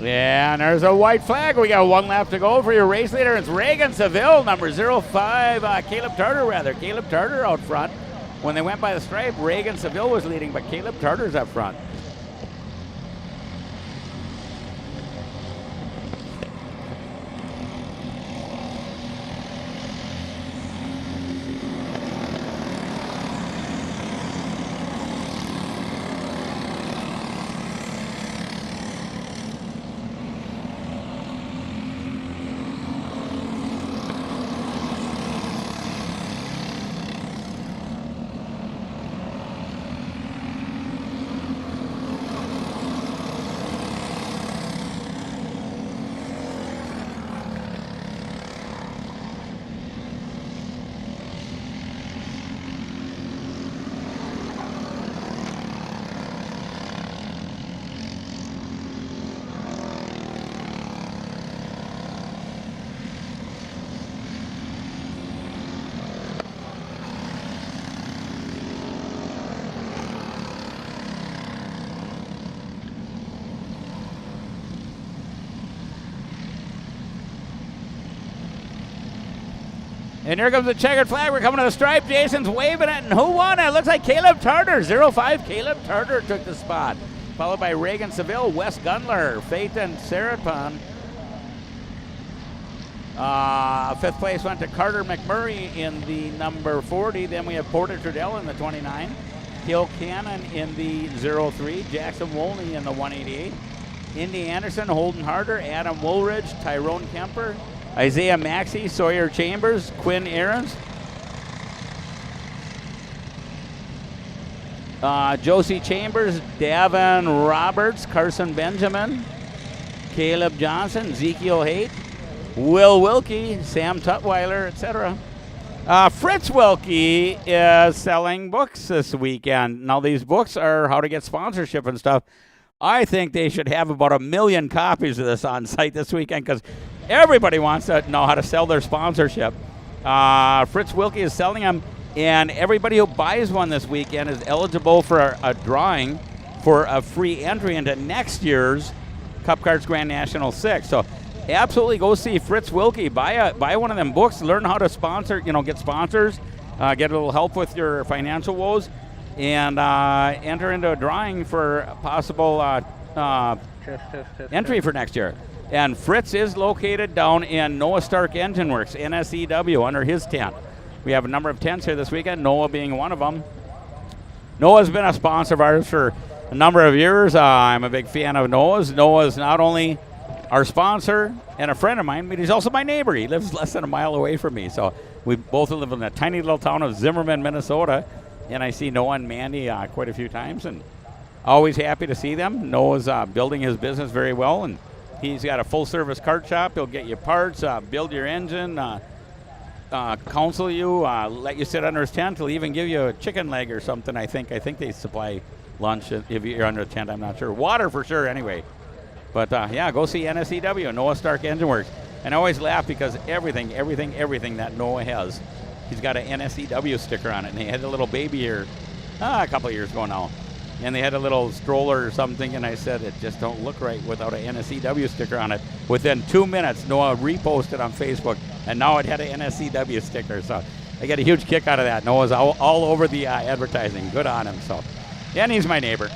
S2: Yeah, and there's a white flag. We got 1 lap to go for your race leader. It's Reagan Seville, number 05, Caleb Tartar, rather. Caleb Tartar out front. When they went by the stripe, Reagan Seville was leading, but Caleb Tartar's up front. And here comes the checkered flag. We're coming to the stripe. Jason's waving it, and who won it? Looks like Caleb Tartar. 05, Caleb Tartar took the spot. Followed by Reagan Seville, Wes Gundler, Phaeton Sarapan. 5th place went to Carter McMurray in the number 40. Then we have Porter Trudell in the 29. Hill Cannon in the 03. Jackson Wolney in the 188. Indy Anderson, Holden Harder, Adam Woolridge, Tyrone Kemper, Isaiah Maxey, Sawyer Chambers, Quinn Aarons, Josie Chambers, Davin Roberts, Carson Benjamin, Caleb Johnson, Ezekiel Haight, Will Wilkie, Sam Tutwiler, etc. Fritz Wilkie is selling books this weekend. Now, these books are how to get sponsorship and stuff. I think they should have about 1 million copies of this on site this weekend because everybody wants to know how to sell their sponsorship. Fritz Wilkie is selling them, and everybody who buys one this weekend is eligible for a drawing for a free entry into next year's Cup Karts Grand National 6. So absolutely go see Fritz Wilkie. Buy one of them books. Learn how to sponsor, get sponsors. Get a little help with your financial woes. And enter into a drawing for a possible entry for next year. And Fritz is located down in Noah Stark Engine Works, NSEW, under his tent. We have a number of tents here this weekend, Noah being one of them. Noah's been a sponsor of ours for a number of years. I'm a big fan of Noah's. Noah's not only our sponsor and a friend of mine, but he's also my neighbor. He lives less than a mile away from me. So we both live in the tiny little town of Zimmerman, Minnesota. And I see Noah and Mandy quite a few times, and always happy to see them. Noah's building his business very well, and he's got a full-service kart shop. He'll get you parts, build your engine, counsel you, let you sit under his tent. He'll even give you a chicken leg or something, I think. I think they supply lunch if you're under a tent. I'm not sure. Water for sure, anyway. But, yeah, go see NSEW, Noah Stark Engine Works. And I always laugh because everything that Noah has, he's got an NSEW sticker on it, and they had a little baby here a couple of years ago now. And they had a little stroller or something, and I said, it just don't look right without an NSEW sticker on it. Within 2 minutes, Noah reposted on Facebook, and now it had an NSEW sticker. So I get a huge kick out of that. Noah's all over the advertising. Good on him. So, yeah, and he's my neighbor.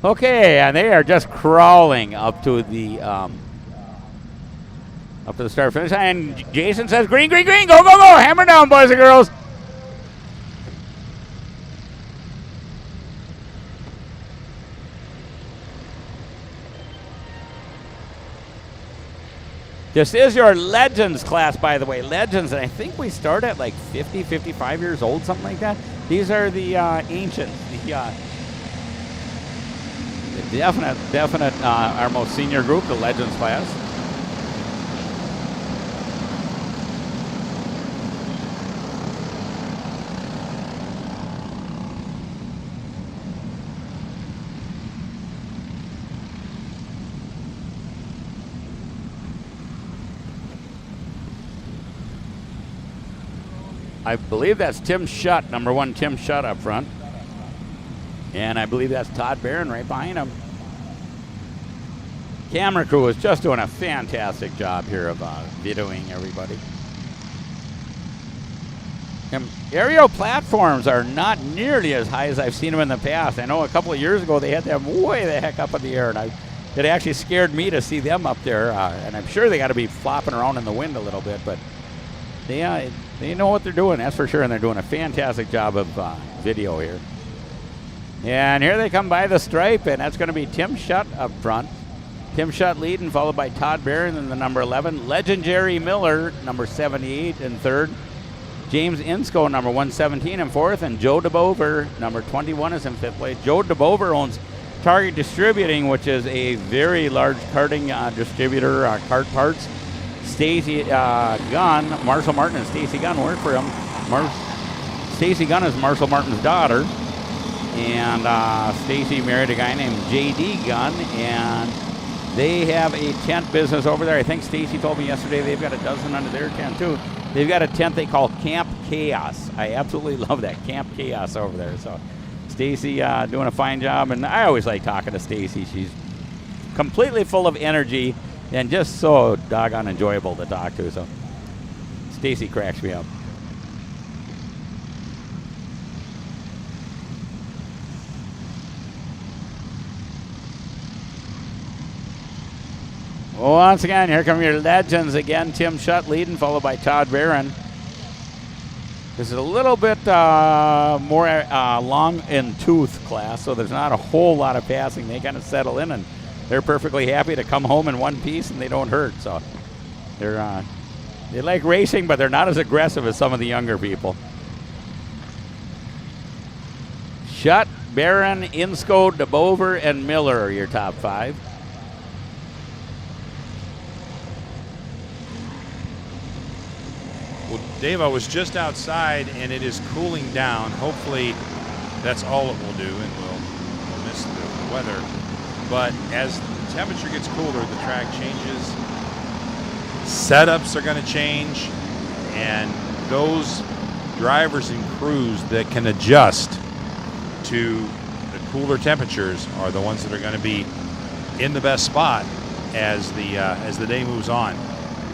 S2: Okay, and they are just crawling up to the start finish line. And Jason says, "Green, green, green! Go, go, go! Hammer down, boys and girls!" This is your Legends class, by the way. Legends, and I think we start at like 50, 55 years old, something like that. These are the ancients, the definite, our most senior group, the Legends class. I believe that's Tim Schutt, number 1 Tim Schutt up front. And I believe that's Todd Barron right behind him. Camera crew is just doing a fantastic job here of videoing everybody. Aerial platforms are not nearly as high as I've seen them in the past. I know a couple of years ago they had them way the heck up in the air, and it actually scared me to see them up there. And I'm sure they got to be flopping around in the wind a little bit, but they know what they're doing, that's for sure, and they're doing a fantastic job of video here. And here they come by the stripe, and that's going to be Tim Schutt up front. Tim Schutt leading, followed by Todd Barron in the number 11. Legendary Miller, number 78 in third. James Insco, number 117 in fourth. And Joe DeBover, number 21 is in fifth place. Joe DeBover owns Target Distributing, which is a very large karting distributor, Kart Parts. Stacy Gunn, Marshall Martin and Stacy Gunn work for him. Stacy Gunn is Marshall Martin's daughter. And Stacy married a guy named J.D. Gunn, and they have a tent business over there. I think Stacy told me yesterday they've got a dozen under their tent too. They've got a tent they call Camp Chaos. I absolutely love that, Camp Chaos over there. So Stacy doing a fine job, and I always like talking to Stacy. She's completely full of energy and just so doggone enjoyable to talk to. So Stacy cracks me up. Once again, here come your Legends again. Tim Schutt leading, followed by Todd Barron. This is a little bit more long in tooth class, so there's not a whole lot of passing. They kind of settle in, and they're perfectly happy to come home in one piece, and they don't hurt. So they like racing, but they're not as aggressive as some of the younger people. Schutt, Barron, Insco, DeBover, and Miller are your top 5.
S1: Well, Dave, I was just outside, and it is cooling down. Hopefully that's all it will do, and we'll miss the weather. But as the temperature gets cooler, the track changes. Setups are going to change, and those drivers and crews that can adjust to the cooler temperatures are the ones that are going to be in the best spot as the day moves on.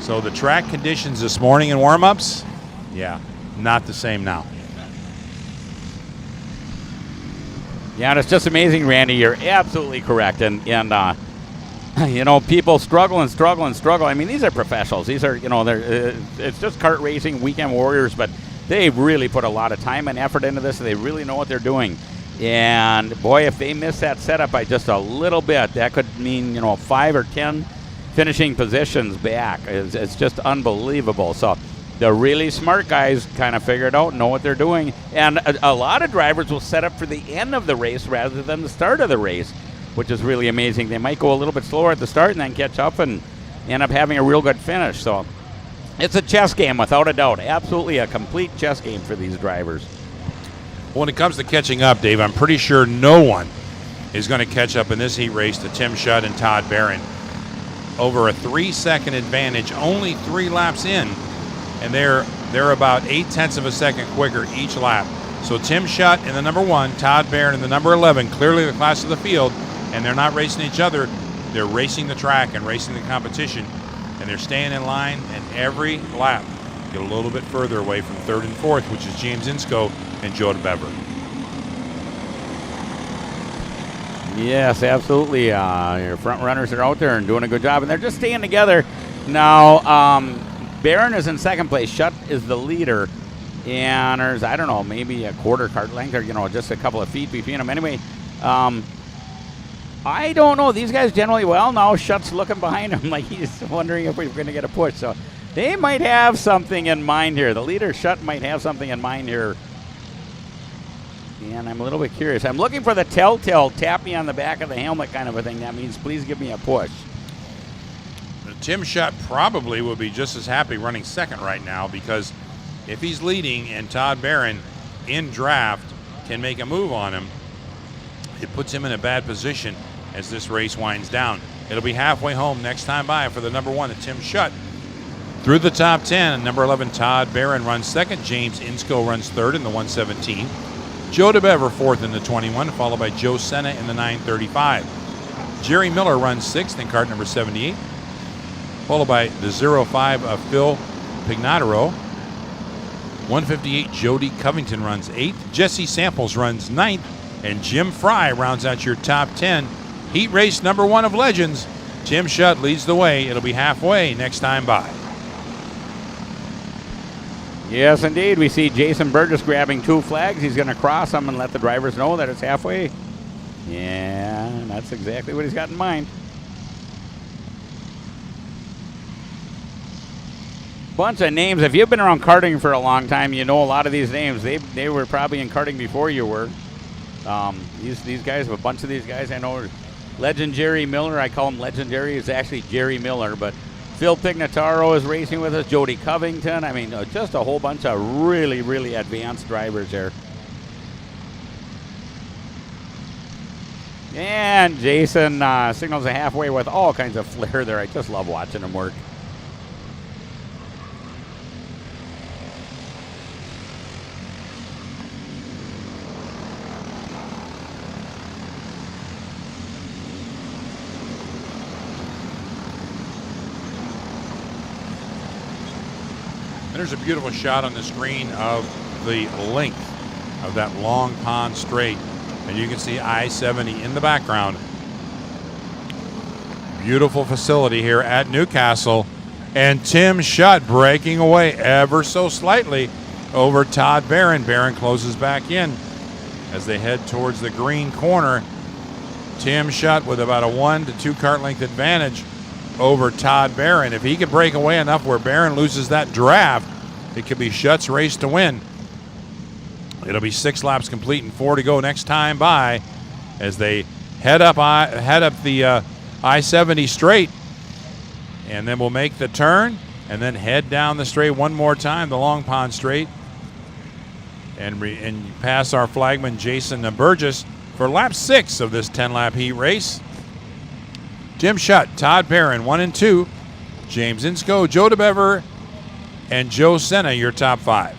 S1: So the track conditions this morning in warm-ups, yeah, not the same now.
S2: Yeah, and it's just amazing, Randy. You're absolutely correct. And you know, people struggle. I mean, these are professionals. These are, you know, it's just kart racing, weekend warriors, but they really put a lot of time and effort into this. They really know what they're doing. And, boy, if they miss that setup by just a little bit, that could mean, you know, 5 or 10 finishing positions back. It's just unbelievable. So the really smart guys kind of figure it out, know what they're doing. And a lot of drivers will set up for the end of the race rather than the start of the race, which is really amazing. They might go a little bit slower at the start and then catch up and end up having a real good finish. So it's a chess game without a doubt. Absolutely a complete chess game for these drivers.
S1: When it comes to catching up, Dave, I'm pretty sure no one is going to catch up in this heat race to Tim Schutt and Todd Barron. Over a 3-second advantage, only 3 laps in, and they're about 0.8 of a second quicker each lap. So Tim Schutt in the number 1, Todd Barron in the number 11, clearly the class of the field, and they're not racing each other. They're racing the track and racing the competition, and they're staying in line, and every lap get a little bit further away from 3rd and 4th, which is James Insco and Joe DeBever.
S2: Yes, absolutely. Your front runners are out there and doing a good job, and they're just staying together. Now, Barron is in second place. Shutt is the leader. And there's, I don't know, maybe a quarter cart length or, just a couple of feet between them. Anyway, I don't know. These guys generally, now Shutt's looking behind him like he's wondering if we're going to get a push. So they might have something in mind here. The leader, Shutt, might have something in mind here. And I'm a little bit curious. I'm looking for the telltale tap me on the back of the helmet kind of a thing. That means please give me a push.
S1: Tim Shutt probably will be just as happy running second right now, because if he's leading and Todd Barron in draft can make a move on him, it puts him in a bad position as this race winds down. It'll be halfway home next time by for the number 1, Tim Shutt. Through the top 10, number 11, Todd Barron runs second. James Insko runs third in the 117. Joe DeBever fourth in the 21, followed by Joe Senna in the 935. Jerry Miller runs sixth in cart number 78, followed by the 05 of Phil Pignataro. 158, Jody Covington runs 8th. Jesse Samples runs 9th. And Jim Fry rounds out your top 10. Heat race number 1 of Legends. Tim Shutt leads the way. It'll be halfway next time by.
S2: Yes, indeed. We see Jason Burgess grabbing 2 flags. He's going to cross them and let the drivers know that it's halfway. Yeah, that's exactly what he's got in mind. Bunch of names. If you've been around karting for a long time, you know a lot of these names. They were probably in karting before you were. These guys, a bunch of these guys I know. Legend Jerry Miller, I call him legendary. It's actually Jerry Miller, but Phil Pignataro is racing with us. Jody Covington. I mean, just a whole bunch of really, really advanced drivers there. And Jason signals a halfway with all kinds of flair there. I just love watching him work.
S1: And there's a beautiful shot on the screen of the length of that long pond straight. And you can see I-70 in the background. Beautiful facility here at Newcastle. And Tim Shutt breaking away ever so slightly over Todd Barron. Barron closes back in as they head towards the green corner. Tim Shutt with about a 1 to 2 cart length advantage over Todd Barron. If he can break away enough where Barron loses that draft, it could be Shutt's race to win. It'll be 6 laps complete and 4 to go next time by as they head up the I-70 straight, and then we'll make the turn and then head down the straight one more time, the Long Pond straight, and pass our flagman Jason Burgess for lap 6 of this 10-lap heat race. Tim Shutt, Todd Barron, 1 and 2. James Insko, Joe DeBever, and Joe Senna, your top 5.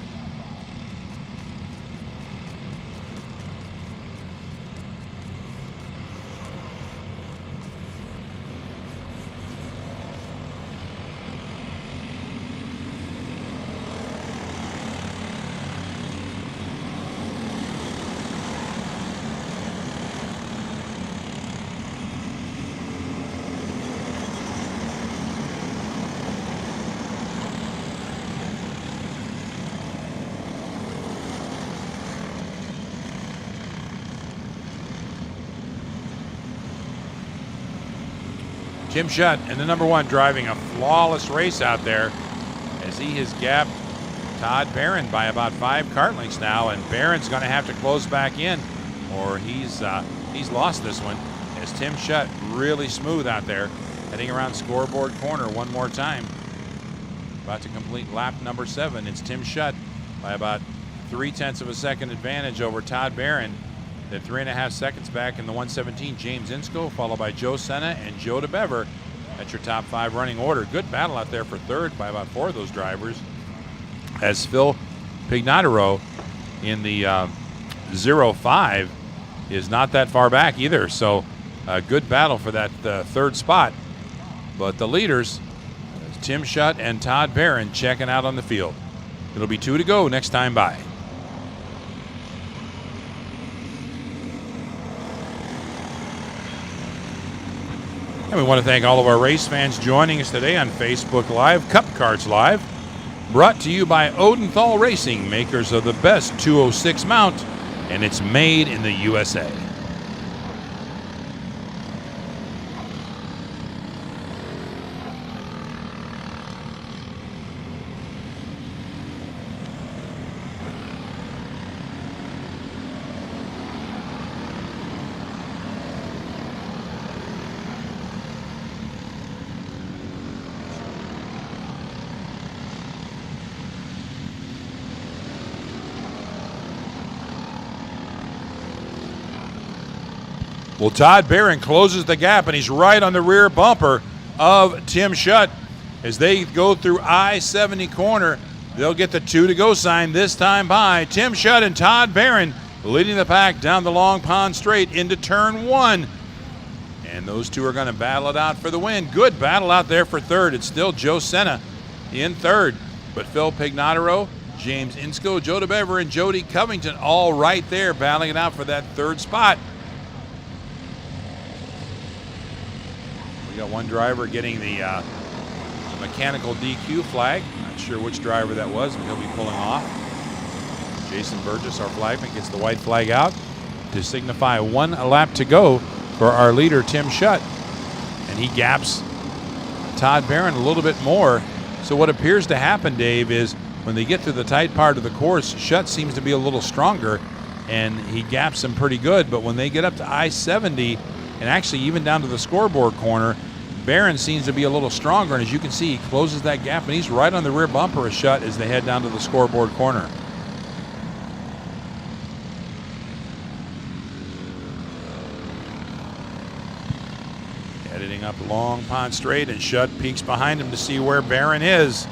S1: Tim Shutt and the number 1 driving a flawless race out there as he has gapped Todd Barron by about 5 cart lengths now, and Barron's going to have to close back in or he's lost this one as Tim Shutt really smooth out there heading around scoreboard corner one more time. About to complete lap number 7. It's Tim Shutt by about 0.3 of a second advantage over Todd Barron. Then 3.5 seconds back in the 117, James Insko, followed by Joe Senna and Joe DeBever. That's your top 5 running order. Good battle out there for third by about 4 of those drivers. As Phil Pignataro in the 05 is not that far back either. So a good battle for that third spot. But the leaders, Tim Shutt and Todd Barron, checking out on the field. It'll be 2 to go next time by. And we want to thank all of our race fans joining us today on Facebook Live, Cup Karts Live, brought to you by Odenthal Racing, makers of the best 206 mount, and it's made in the USA. Well, Todd Barron closes the gap, and he's right on the rear bumper of Tim Schutt. As they go through I-70 corner, they'll get the 2-to-go sign this time by Tim Schutt and Todd Barron leading the pack down the Long Pond Straight into turn 1. And those two are going to battle it out for the win. Good battle out there for third. It's still Joe Senna in third. But Phil Pignataro, James Insko, Joe DeBever, and Jody Covington all right there battling it out for that third spot. We got one driver getting the mechanical DQ flag. Not sure which driver that was, but he'll be pulling off. Jason Burgess, our flagman, gets the white flag out to signify 1 lap to go for our leader, Tim Schutt. And he gaps Todd Barron a little bit more. So what appears to happen, Dave, is when they get to the tight part of the course, Schutt seems to be a little stronger, and he gaps him pretty good. But when they get up to I-70, and actually even down to the scoreboard corner, Barron seems to be a little stronger, and as you can see, he closes that gap, and he's right on the rear bumper of Schutt as they head down to the scoreboard corner. Heading up Long Pond Straight, and Schutt peeks behind him to see where Barron is.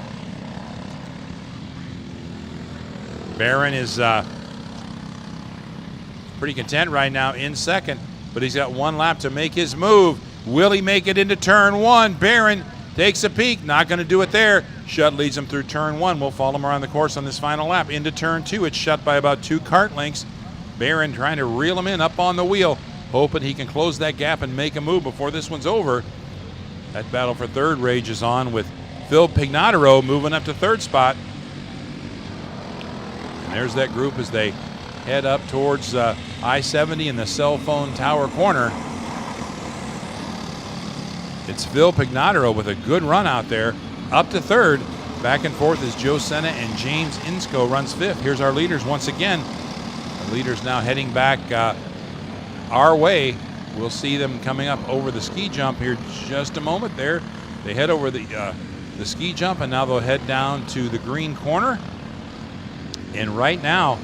S1: Barron is pretty content right now in second, but he's got 1 lap to make his move. Will he make it into turn 1? Barron takes a peek, not going to do it there. Schutt leads him through turn 1. We'll follow him around the course on this final lap. Into turn 2, it's Schutt by about 2 kart lengths. Barron trying to reel him in up on the wheel, hoping he can close that gap and make a move before this one's over. That battle for third rages on with Phil Pignataro moving up to third spot. And there's that group as they head up towards I-70 in the cell phone tower corner. It's Phil Pignataro with a good run out there, up to third. Back and forth as Joe Senna and James Insko runs fifth. Here's our leaders once again. The leaders now heading back our way. We'll see them coming up over the ski jump here just a moment there. They head over the ski jump, and now they'll head down to the green corner. And right now,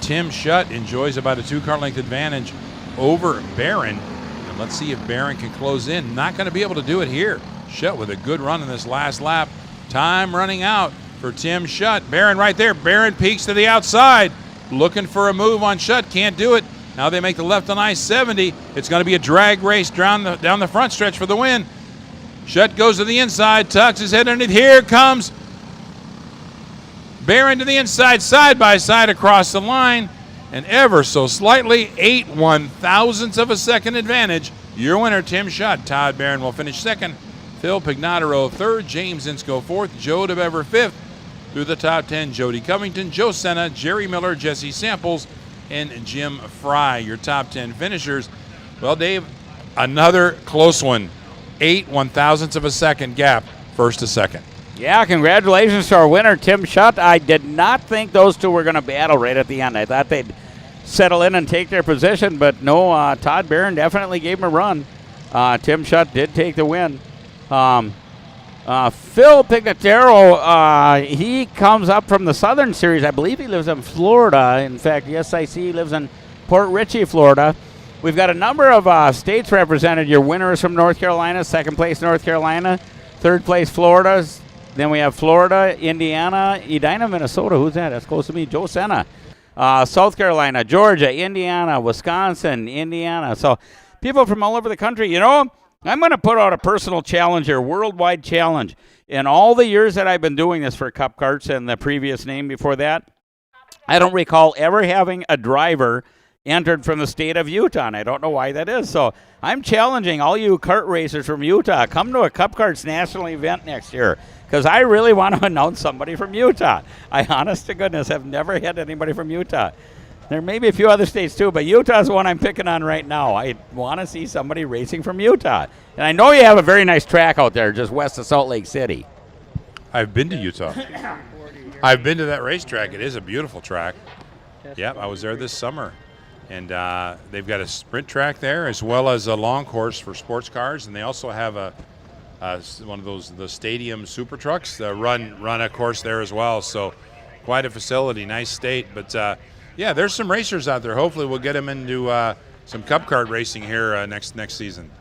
S1: Tim Schutt enjoys about a 2 kart length advantage over Barron. And let's see if Barron can close in. Not going to be able to do it here. Schutt with a good run in this last lap. Time running out for Tim Schutt. Barron right there. Barron peeks to the outside, looking for a move on Schutt. Can't do it. Now they make the left on I-70. It's going to be a drag race down the front stretch for the win. Schutt goes to the inside, tucks his head underneath. Here comes Barron to the inside, side by side across the line, and ever so slightly, 8 1/1000ths of a second advantage. Your winner, Tim Schutt. Todd Barron will finish second. Phil Pignataro third. James Insko fourth. Joe DeBever fifth. Through the top 10, Jody Covington, Joe Senna, Jerry Miller, Jesse Samples, and Jim Fry, your top 10 finishers. Well, Dave, another close one. 8 1/1000ths of a second gap, first to second.
S2: Yeah, congratulations to our winner, Tim Schutt. I did not think those two were going to battle right at the end. I thought they'd settle in and take their position, but no, Todd Barron definitely gave him a run. Tim Schutt did take the win. Phil Pignataro, he comes up from the Southern Series. I believe he lives in Florida. In fact, yes, I see he lives in Port Richey, Florida. We've got a number of states represented. Your winner is from North Carolina, second place North Carolina, third place Florida. Then we have Florida, Indiana, Edina, Minnesota. Who's that? That's close to me. Joe Senna. South Carolina, Georgia, Indiana, Wisconsin, Indiana. So people from all over the country. You know, I'm going to put out a personal challenge here, worldwide challenge. In all the years that I've been doing this for Cup Karts and the previous name before that, I don't recall ever having a driver entered from the state of Utah, and I don't know why that is. So I'm challenging all you kart racers from Utah, come to a Cup Karts national event next year, because I really want to announce somebody from Utah. I, honest to goodness, have never had anybody from Utah. There may be a few other states too, but Utah's the one I'm picking on right now. I want to see somebody racing from Utah. And I know you have a very nice track out there just west of Salt Lake City.
S1: I've been to Utah. I've been to that racetrack. It is a beautiful track. Yep, I was there this summer. And they've got a sprint track there as well as a long course for sports cars. And they also have one of the stadium super trucks that run a course there as well. So quite a facility, nice state. But yeah, there's some racers out there. Hopefully we'll get them into some Cup Kart racing here next season.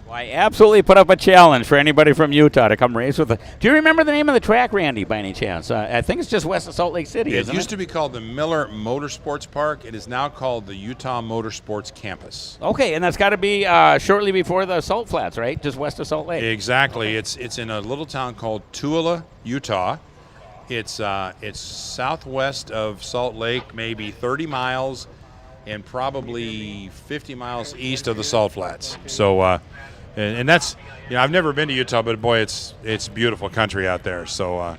S2: Well, I absolutely put up a challenge for anybody from Utah to come race with us. Do you remember the name of the track, Randy, by any chance? I think it's just west of Salt Lake City,
S1: It
S2: isn't
S1: used to be called the Miller Motorsports Park. It is now called the Utah Motorsports Campus.
S2: Okay, and that's got to be shortly before the Salt Flats, right? Just west of Salt Lake.
S1: Exactly. It's in a little town called Tooele, Utah. It's southwest of Salt Lake, maybe 30 miles, and probably 50 miles east of the Salt Flats. So, and that's, I've never been to Utah, but boy, it's beautiful country out there. So, I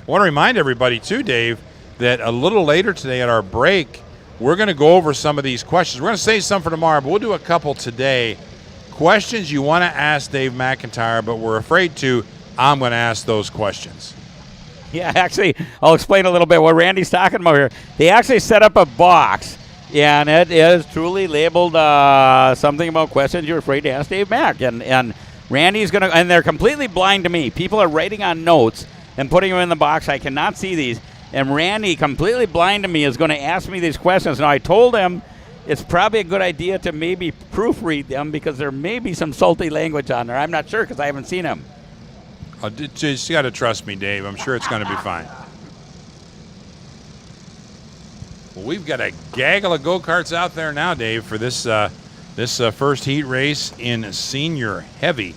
S1: want to remind everybody too, Dave, that a little later today at our break, we're going to go over some of these questions. We're going to save some for tomorrow, but we'll do a couple today. Questions you want to ask Dave McIntyre, but we're afraid to. I'm going to ask those questions.
S2: Yeah, actually, I'll explain a little bit what Randy's talking about here. They actually set up a box, and it is truly labeled something about questions you're afraid to ask Dave Mack. And Randy's going to, and they're completely blind to me. People are writing on notes and putting them in the box. I cannot see these. And Randy, completely blind to me, is going to ask me these questions. Now, I told him it's probably a good idea to maybe proofread them because there may be some salty language on there. I'm not sure because I haven't seen them.
S1: Just got to trust me, Dave. I'm sure it's going to be fine. Well, we've got a gaggle of go-karts out there now, Dave, for this first heat race in senior heavy.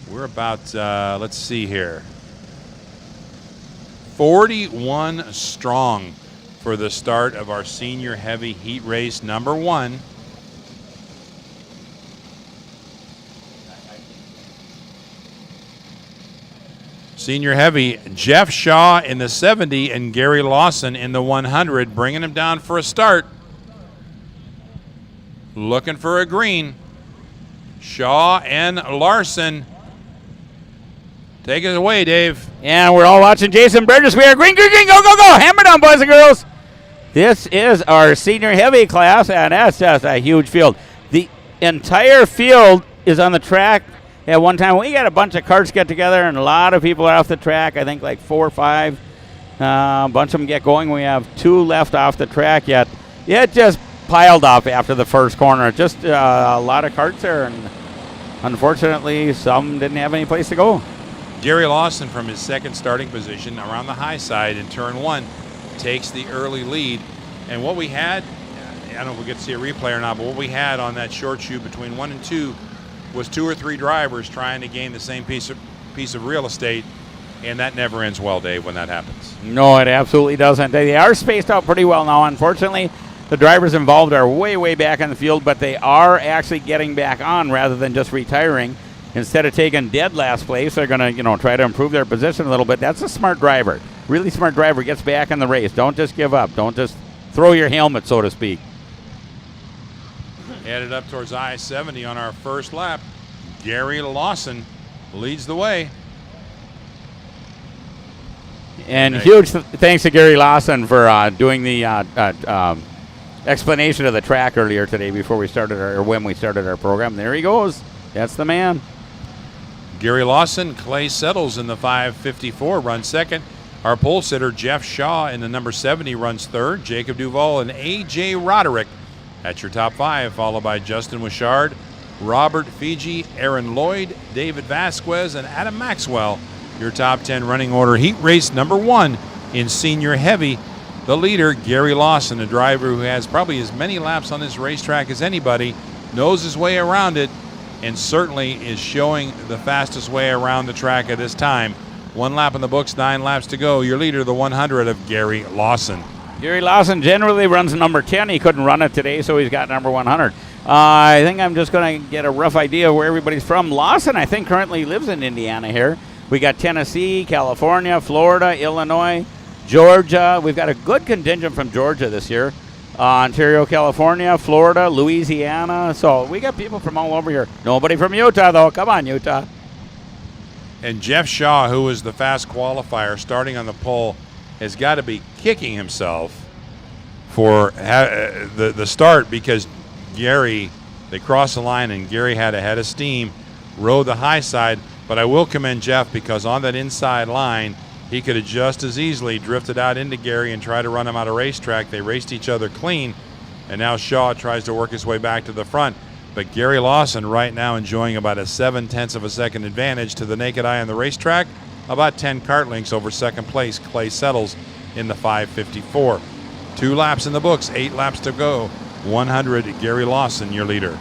S1: We're about, let's see here, 41 strong for the start of our senior heavy heat race number 1. Senior heavy, Jeff Shaw in the 70 and Gary Lawson in the 100, bringing him down for a start. Looking for a green. Shaw and Larson. Take it away, Dave.
S2: And we're all watching Jason Burgess. We are green, green, green, go, go, go. Hammer down, boys and girls. This is our senior heavy class, and that's just a huge field. The entire field is on the track. At one time, we got a bunch of karts get together, and a lot of people are off the track. I think like 4 or 5. A bunch of them get going. We have 2 left off the track yet. It just piled up after the first corner. Just a lot of karts there, and unfortunately, some didn't have any place to go.
S1: Gary Lawson from his second starting position around the high side in turn 1 takes the early lead. And what we had, I don't know if we get to see a replay or not, but what we had on that short chute between 1 and 2 was 2 or 3 drivers trying to gain the same piece of real estate, and that never ends well, Dave, when that happens.
S2: No, it absolutely doesn't. They are spaced out pretty well now. Unfortunately, the drivers involved are way, way back in the field, but they are actually getting back on rather than just retiring. Instead of taking dead last place, they're going to, try to improve their position a little bit. That's a smart driver. Really smart driver gets back in the race. Don't just give up. Don't just throw your helmet, so to speak.
S1: Headed up towards I-70 on our first lap. Gary Lawson leads the way.
S2: And huge thanks to Gary Lawson for doing the explanation of the track earlier today before we started when we started our program. There he goes. That's the man.
S1: Gary Lawson, Clay Settles in the 554 runs second. Our pole sitter, Jeff Shaw, in the number 70 runs third. Jacob Duvall and A.J. Roderick. That's your top 5, followed by Justin Wishard, Robert Fiji, Aaron Lloyd, David Vasquez, and Adam Maxwell. Your top 10 running order. Heat race number 1 in senior heavy. The leader, Gary Lawson, a driver who has probably as many laps on this racetrack as anybody, knows his way around it, and certainly is showing the fastest way around the track at this time. 1 lap in the books, 9 laps to go. Your leader, the 100 of Gary Lawson.
S2: Gary Lawson generally runs number 10. He couldn't run it today, so he's got number 100. I think I'm just going to get a rough idea of where everybody's from. Lawson, I think, currently lives in Indiana here. We got Tennessee, California, Florida, Illinois, Georgia. We've got a good contingent from Georgia this year. Ontario, California, Florida, Louisiana. So we got people from all over here. Nobody from Utah, though. Come on, Utah.
S1: And Jeff Shaw, who was the fast qualifier starting on the pole, has got to be kicking himself for the start, because Gary, they crossed the line and Gary had a head of steam, rode the high side. But I will commend Jeff, because on that inside line, he could have just as easily drifted out into Gary and tried to run him out of racetrack. They raced each other clean, and now Shaw tries to work his way back to the front. But Gary Lawson right now enjoying about a 0.7 of a second advantage to the naked eye on the racetrack, about 10 kart lengths over second place. Clay Settles in the 5:54. 2 laps in the books, 8 laps to go. 100, Gary Lawson, your leader.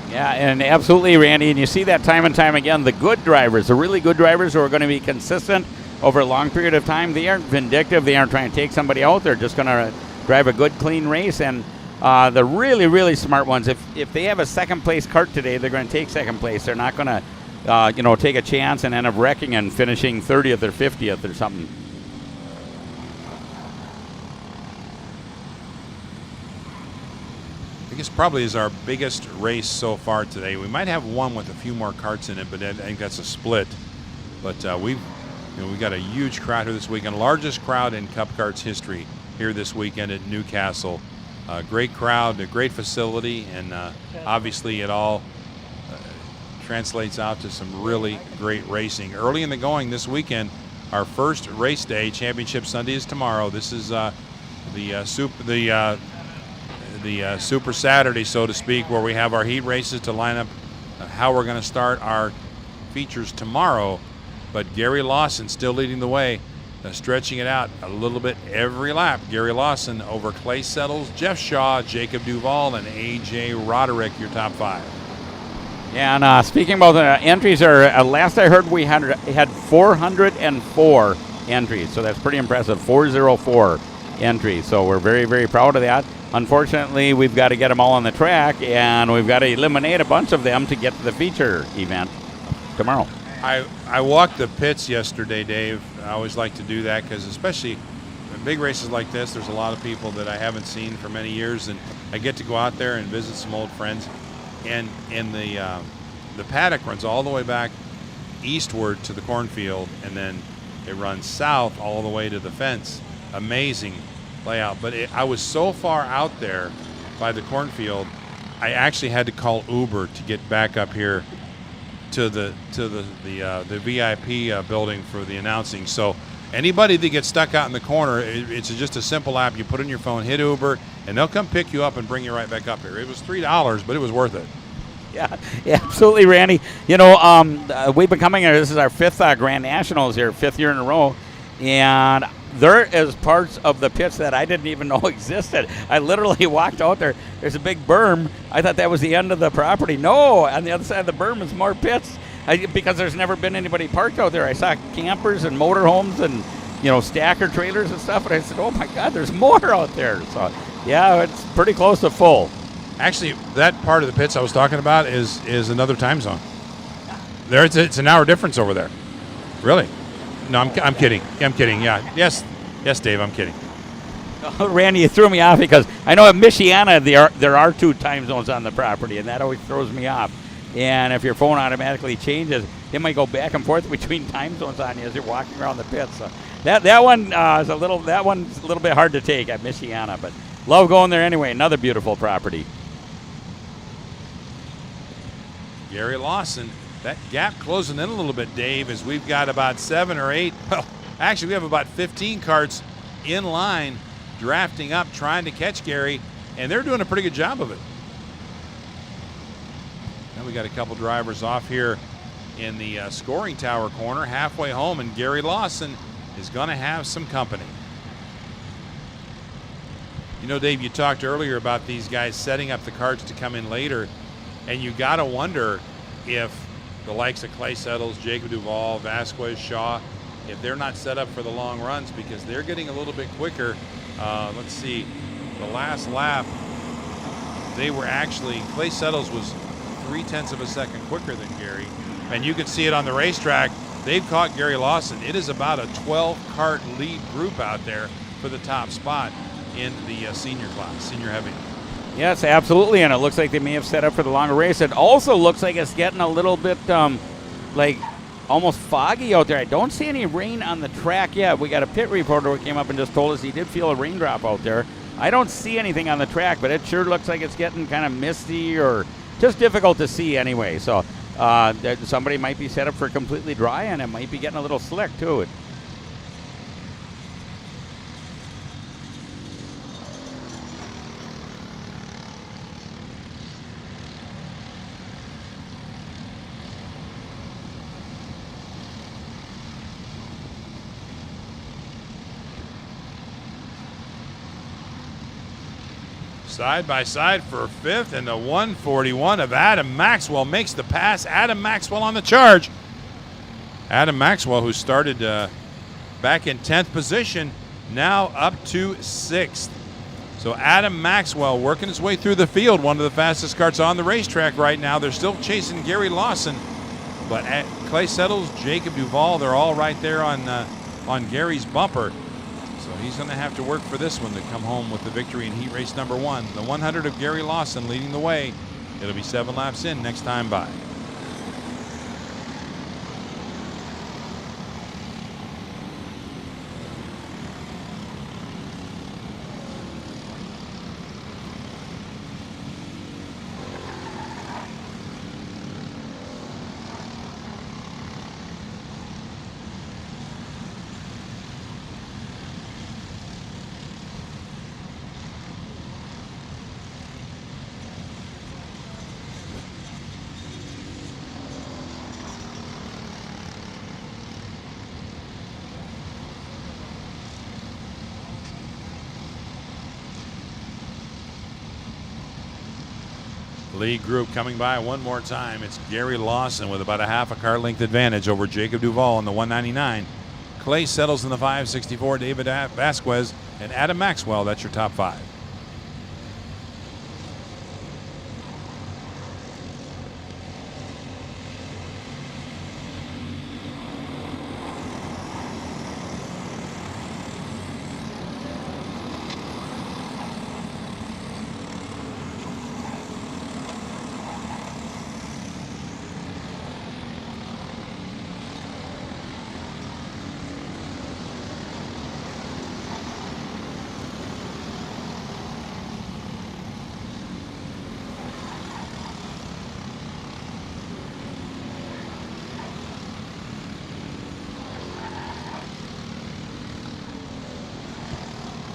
S2: Yeah, and absolutely, Randy, and you see that time and time again. The good drivers, the really good drivers who are going to be consistent over a long period of time, they aren't vindictive. They aren't trying to take somebody out. They're just going to drive a good, clean race. And the really, really smart ones, if they have a second-place kart today, they're going to take second place. They're not going to take a chance and end up wrecking and finishing 30th or 50th or something.
S1: I guess probably is our biggest race so far today. We might have one with a few more karts in it, but I think that's a split. But we've got a huge crowd here this weekend, largest crowd in Cup Karts history here this weekend at Newcastle. Great crowd, a great facility, and obviously it all translates out to some really great racing. Early in the going this weekend, our first race day, Championship Sunday, is tomorrow. This is the Super Saturday, so to speak, where we have our heat races to line up how we're going to start our features tomorrow. But Gary Lawson still leading the way, stretching it out a little bit every lap. Gary Lawson over Clay Settles, Jeff Shaw, Jacob Duvall, and A.J. Roderick, your top 5.
S2: Yeah, and speaking about the entries, last I heard we had 404 entries, so that's pretty impressive, 404 entries. So we're very, very proud of that. Unfortunately, we've got to get them all on the track, and we've got to eliminate a bunch of them to get to the feature event tomorrow.
S1: I walked the pits yesterday, Dave. I always like to do that because especially in big races like this, there's a lot of people that I haven't seen for many years, and I get to go out there and visit some old friends. And the paddock runs all the way back eastward to the cornfield, and then it runs south all the way to the fence. Amazing layout. But I was so far out there by the cornfield, I actually had to call Uber to get back up here to the VIP building for the announcing. So anybody that gets stuck out in the corner, it's just a simple app. You put in your phone, hit Uber, and they'll come pick you up and bring you right back up here. It was $3, but it was worth it.
S2: Yeah, absolutely, Randy. You know, we've been coming here. This is our 5th Grand Nationals here, 5th year in a row, and there is parts of the pits that I didn't even know existed. I literally walked out there. There's a big berm. I thought that was the end of the property. No, on the other side of the berm is more pits because there's never been anybody parked out there. I saw campers and motorhomes and, stacker trailers and stuff, and I said, oh, my God, there's more out there. So, yeah, it's pretty close to full.
S1: Actually, that part of the pits I was talking about is another time zone. It's an hour difference over there. Really? No, I'm kidding. I'm kidding. Yeah. Yes, Dave. I'm kidding.
S2: Oh, Randy, you threw me off because I know at Michiana there are 2 time zones on the property, and that always throws me off. And if your phone automatically changes, it might go back and forth between time zones on you as you're walking around the pits. So that one's a little bit hard to take at Michiana, but love going there anyway. Another beautiful property.
S1: Gary Lawson. That gap closing in a little bit, Dave, as we've got about 7 or 8. Well, actually, we have about 15 karts in line, drafting up, trying to catch Gary, and they're doing a pretty good job of it. Now we got a couple drivers off here in the scoring tower corner, halfway home, and Gary Lawson is going to have some company. You know, Dave, you talked earlier about these guys setting up the karts to come in later, and you got to wonder if the likes of Clay Settles, Jacob Duvall, Vasquez, Shaw, if they're not set up for the long runs, because they're getting a little bit quicker let's see, the last lap, they were actually, Clay Settles was 0.3 of a second quicker than Gary. And you can see it on the racetrack. They've caught Gary Lawson. It is about a 12-cart lead group out there for the top spot in the senior class, senior heavy.
S2: Yes, absolutely, and it looks like they may have set up for the longer race. It also looks like it's getting a little bit like almost foggy out there. I don't see any rain on the track yet. We got a pit reporter who came up and just told us he did feel a raindrop out there. I don't see anything on the track, but it sure looks like it's getting kind of misty or just difficult to see anyway. So somebody might be set up for completely dry, and it might be getting a little slick too.
S1: Side by side for fifth, and the 141 of Adam Maxwell makes the pass. Adam Maxwell on the charge. Adam Maxwell, who started back in 10th position, now up to 6th. So Adam Maxwell working his way through the field, one of the fastest karts on the racetrack right now. They're still chasing Gary Lawson, but Clay Settles, Jacob Duvall, they're all right there on Gary's bumper. So he's going to have to work for this one to come home with the victory in heat race number 1. The 100 of Gary Lawson leading the way. It'll be 7 laps in next time by. Lead group coming by one more time. It's Gary Lawson with about a half a car length advantage over Jacob Duvall in the 199. Clay Settles in the 564, David Vasquez, and Adam Maxwell. That's your top 5.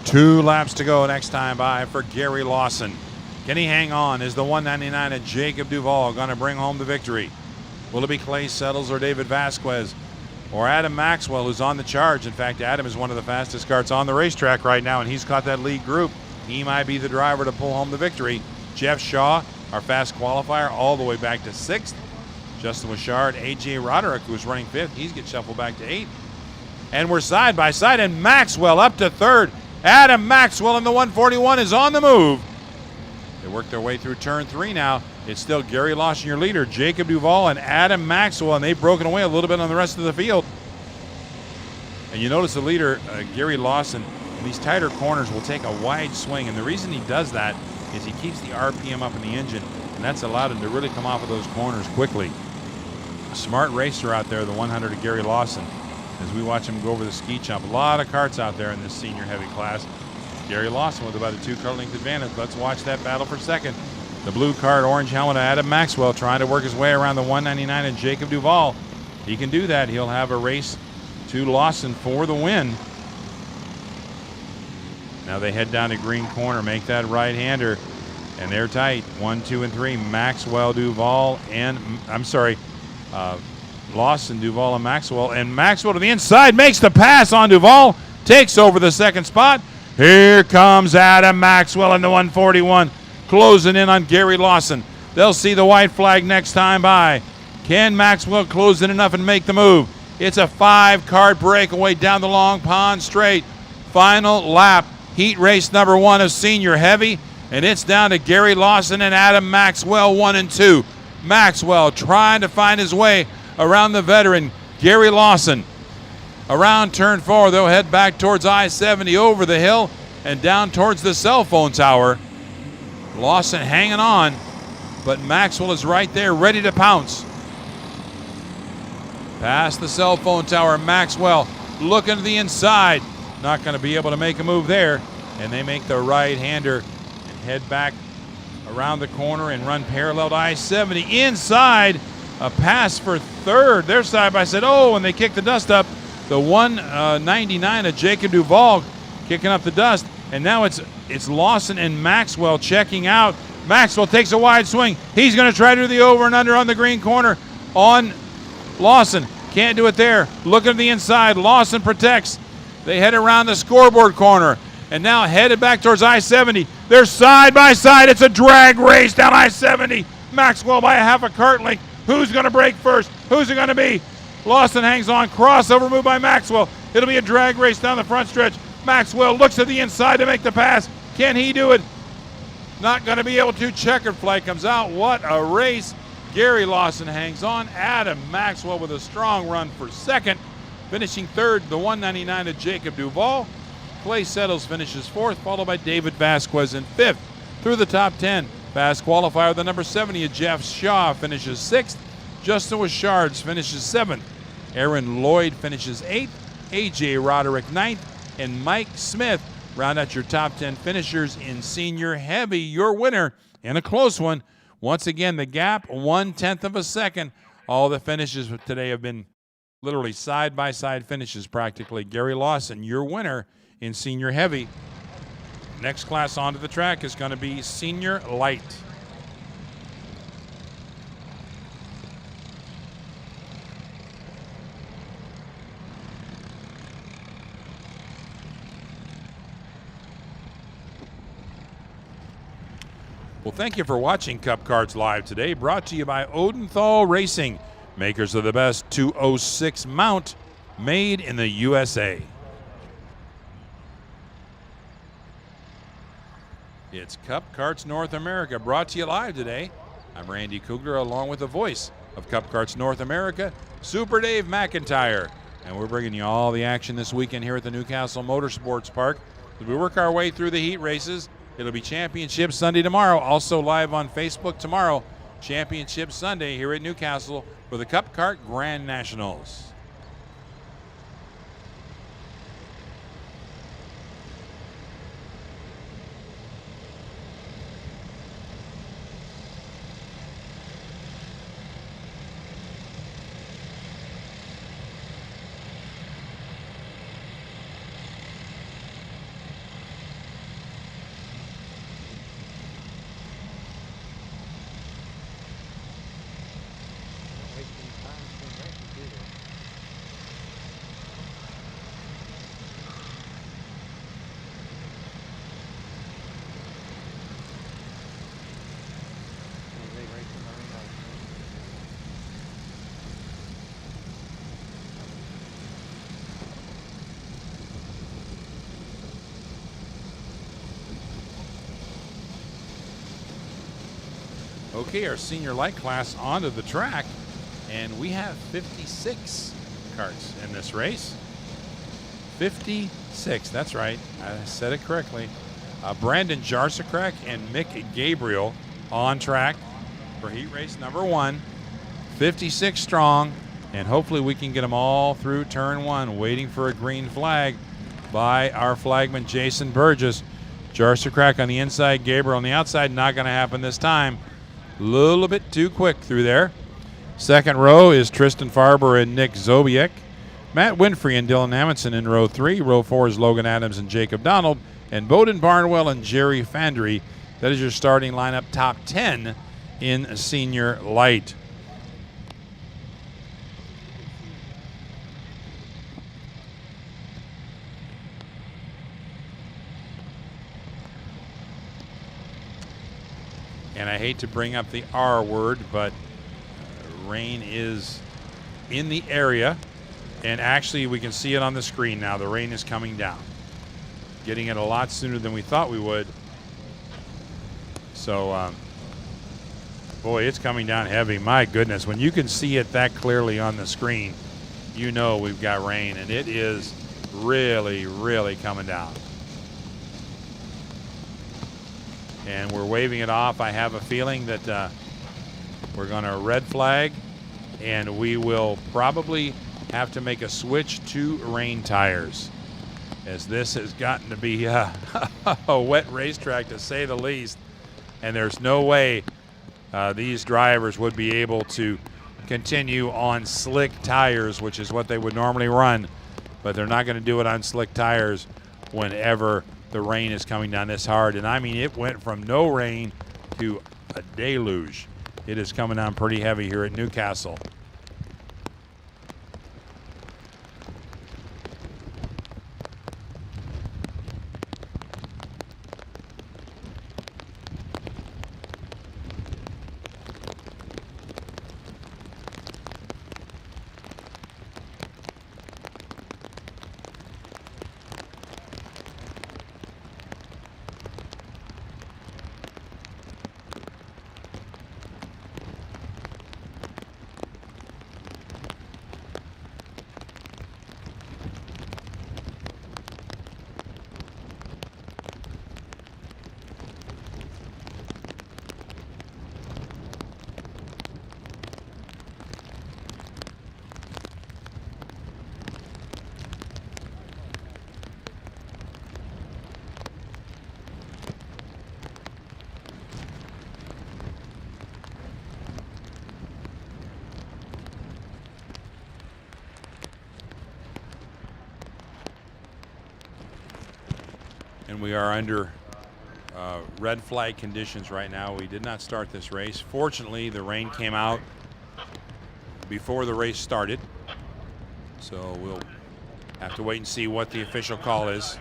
S1: Two laps to go next time by for Gary Lawson. Can he hang on? Is the 199 of Jacob Duvall going to bring home the victory? Will it be Clay Settles or David Vasquez or Adam Maxwell, who's on the charge? In fact, Adam is one of the fastest karts on the racetrack right now, and he's caught that lead group. He might be the driver to pull home the victory. Jeff Shaw, our fast qualifier, all the way back to 6th. Justin Wishard, A.J. Roderick, who was running 5th, he's get shuffled back to 8th. And we're side by side, and Maxwell up to 3rd. Adam Maxwell in the 141 is on the move. They work their way through turn 3 now. It's still Gary Lawson, your leader, Jacob Duvall, and Adam Maxwell, and they've broken away a little bit on the rest of the field. And you notice the leader, Gary Lawson, in these tighter corners will take a wide swing, and the reason he does that is he keeps the RPM up in the engine, and that's allowed him to really come off of those corners quickly. A smart racer out there, the 100 of Gary Lawson, as we watch him go over the ski jump. A lot of karts out there in this senior heavy class. Gary Lawson with about a 2-car length advantage. Let's watch that battle for second. The blue card, orange helmet, Adam Maxwell trying to work his way around the 199 and Jacob Duvall. He can do that. He'll have a race to Lawson for the win. Now they head down to green corner, make that right-hander, and they're tight. 1, 2, and 3. Maxwell, Duvall, and Lawson, Duvall, and Maxwell to the inside, makes the pass on Duvall, takes over the second spot. Here comes Adam Maxwell in the 141, closing in on Gary Lawson. They'll see the white flag next time by. Can Maxwell close in enough and make the move? It's a 5-car breakaway down the Long Pond Straight. Final lap heat race number 1 of senior heavy, and it's down to Gary Lawson and Adam Maxwell, 1 and 2. Maxwell trying to find his way around the veteran Gary Lawson. Around turn 4, they'll head back towards I-70 over the hill and down towards the cell phone tower. Lawson hanging on, but Maxwell is right there, ready to pounce. Past the cell phone tower, Maxwell looking to the inside. Not going to be able to make a move there, and they make the right-hander and head back around the corner and run parallel to I-70. Inside, a pass for third. They're side by side. Oh, and they kick the dust up. The 199 of Jacob Duvall kicking up the dust, and now it's Lawson and Maxwell checking out. Maxwell takes a wide swing. He's going to try to do the over and under on the green corner on Lawson. Can't do it there. Looking at the inside. Lawson protects. They head around the scoreboard corner and now headed back towards I-70. They're side by side. It's a drag race down I-70. Maxwell by a half a cart length. Who's going to break first? Who's it going to be? Lawson hangs on. Crossover move by Maxwell. It'll be a drag race down the front stretch. Maxwell looks to the inside to make the pass. Can he do it? Not going to be able to. Checkered flag comes out. What a race. Gary Lawson hangs on. Adam Maxwell with a strong run for second. Finishing third, the 199 of Jacob Duvall. Clay Settles finishes fourth, followed by David Vasquez in fifth. Through the top 10, fast qualifier, the number 70 of Jeff Shaw finishes sixth. Justin Wishards finishes seventh. Aaron Lloyd finishes eighth. A.J. Roderick ninth. And Mike Smith round out your top 10 finishers in senior heavy. Your winner in a close one. Once again, the gap, 1/10 of a second. All the finishes today have been literally side-by-side finishes practically. Gary Lawson, your winner in senior heavy. Next class onto the track is going to be senior light. Well, thank you for watching Cup Karts Live today, brought to you by Odenthal Racing, makers of the best 206 mount made in the USA. It's Cup Karts North America, brought to you live today. I'm Randy Kugler, along with the voice of Cup Karts North America, Super Dave McIntyre. And we're bringing you all the action this weekend here at the Newcastle Motorsports Park. As we work our way through the heat races, it'll be Championship Sunday tomorrow. Also live on Facebook tomorrow, Championship Sunday here at Newcastle for the Cup Kart Grand Nationals. Okay, our senior light class onto the track, and we have 56 karts in this race. 56, that's right, I said it correctly. Brandon Jarsacek and Mick Gabriel on track for heat race number 1. 56 strong, and hopefully we can get them all through turn 1, waiting for a green flag by our flagman Jason Burgess. Jarsacek on the inside, Gabriel on the outside. Not going to happen this time. A little bit too quick through there. Second row is Tristan Farber and Nick Zobiek. Matt Winfrey and Dylan Amundsen in row 3. Row 4 is Logan Adams and Jacob Donald. And Bowden Barnwell and Jerry Fandry. That is your starting lineup, top 10 in senior light. And I hate to bring up the R word, but rain is in the area. And actually, we can see it on the screen now. The rain is coming down. getting it a lot sooner than we thought we would. So, boy, it's coming down heavy. My goodness, when you can see it that clearly on the screen, you know we've got rain, and it is really, really coming down. And we're waving it off. I have a feeling that we're going to red flag, and we will probably have to make a switch to rain tires, as this has gotten to be a wet racetrack, to say the least. And there's no way these drivers would be able to continue on slick tires, which is what they would normally run, but they're not going to do it on slick tires whenever the rain is coming down this hard. And I mean, it went from no rain to a deluge. It is coming down pretty heavy here at Newcastle. And we are under red flag conditions right now. We did not start this race. Fortunately, the rain came out before the race started, so we'll have to wait and see what the official call is.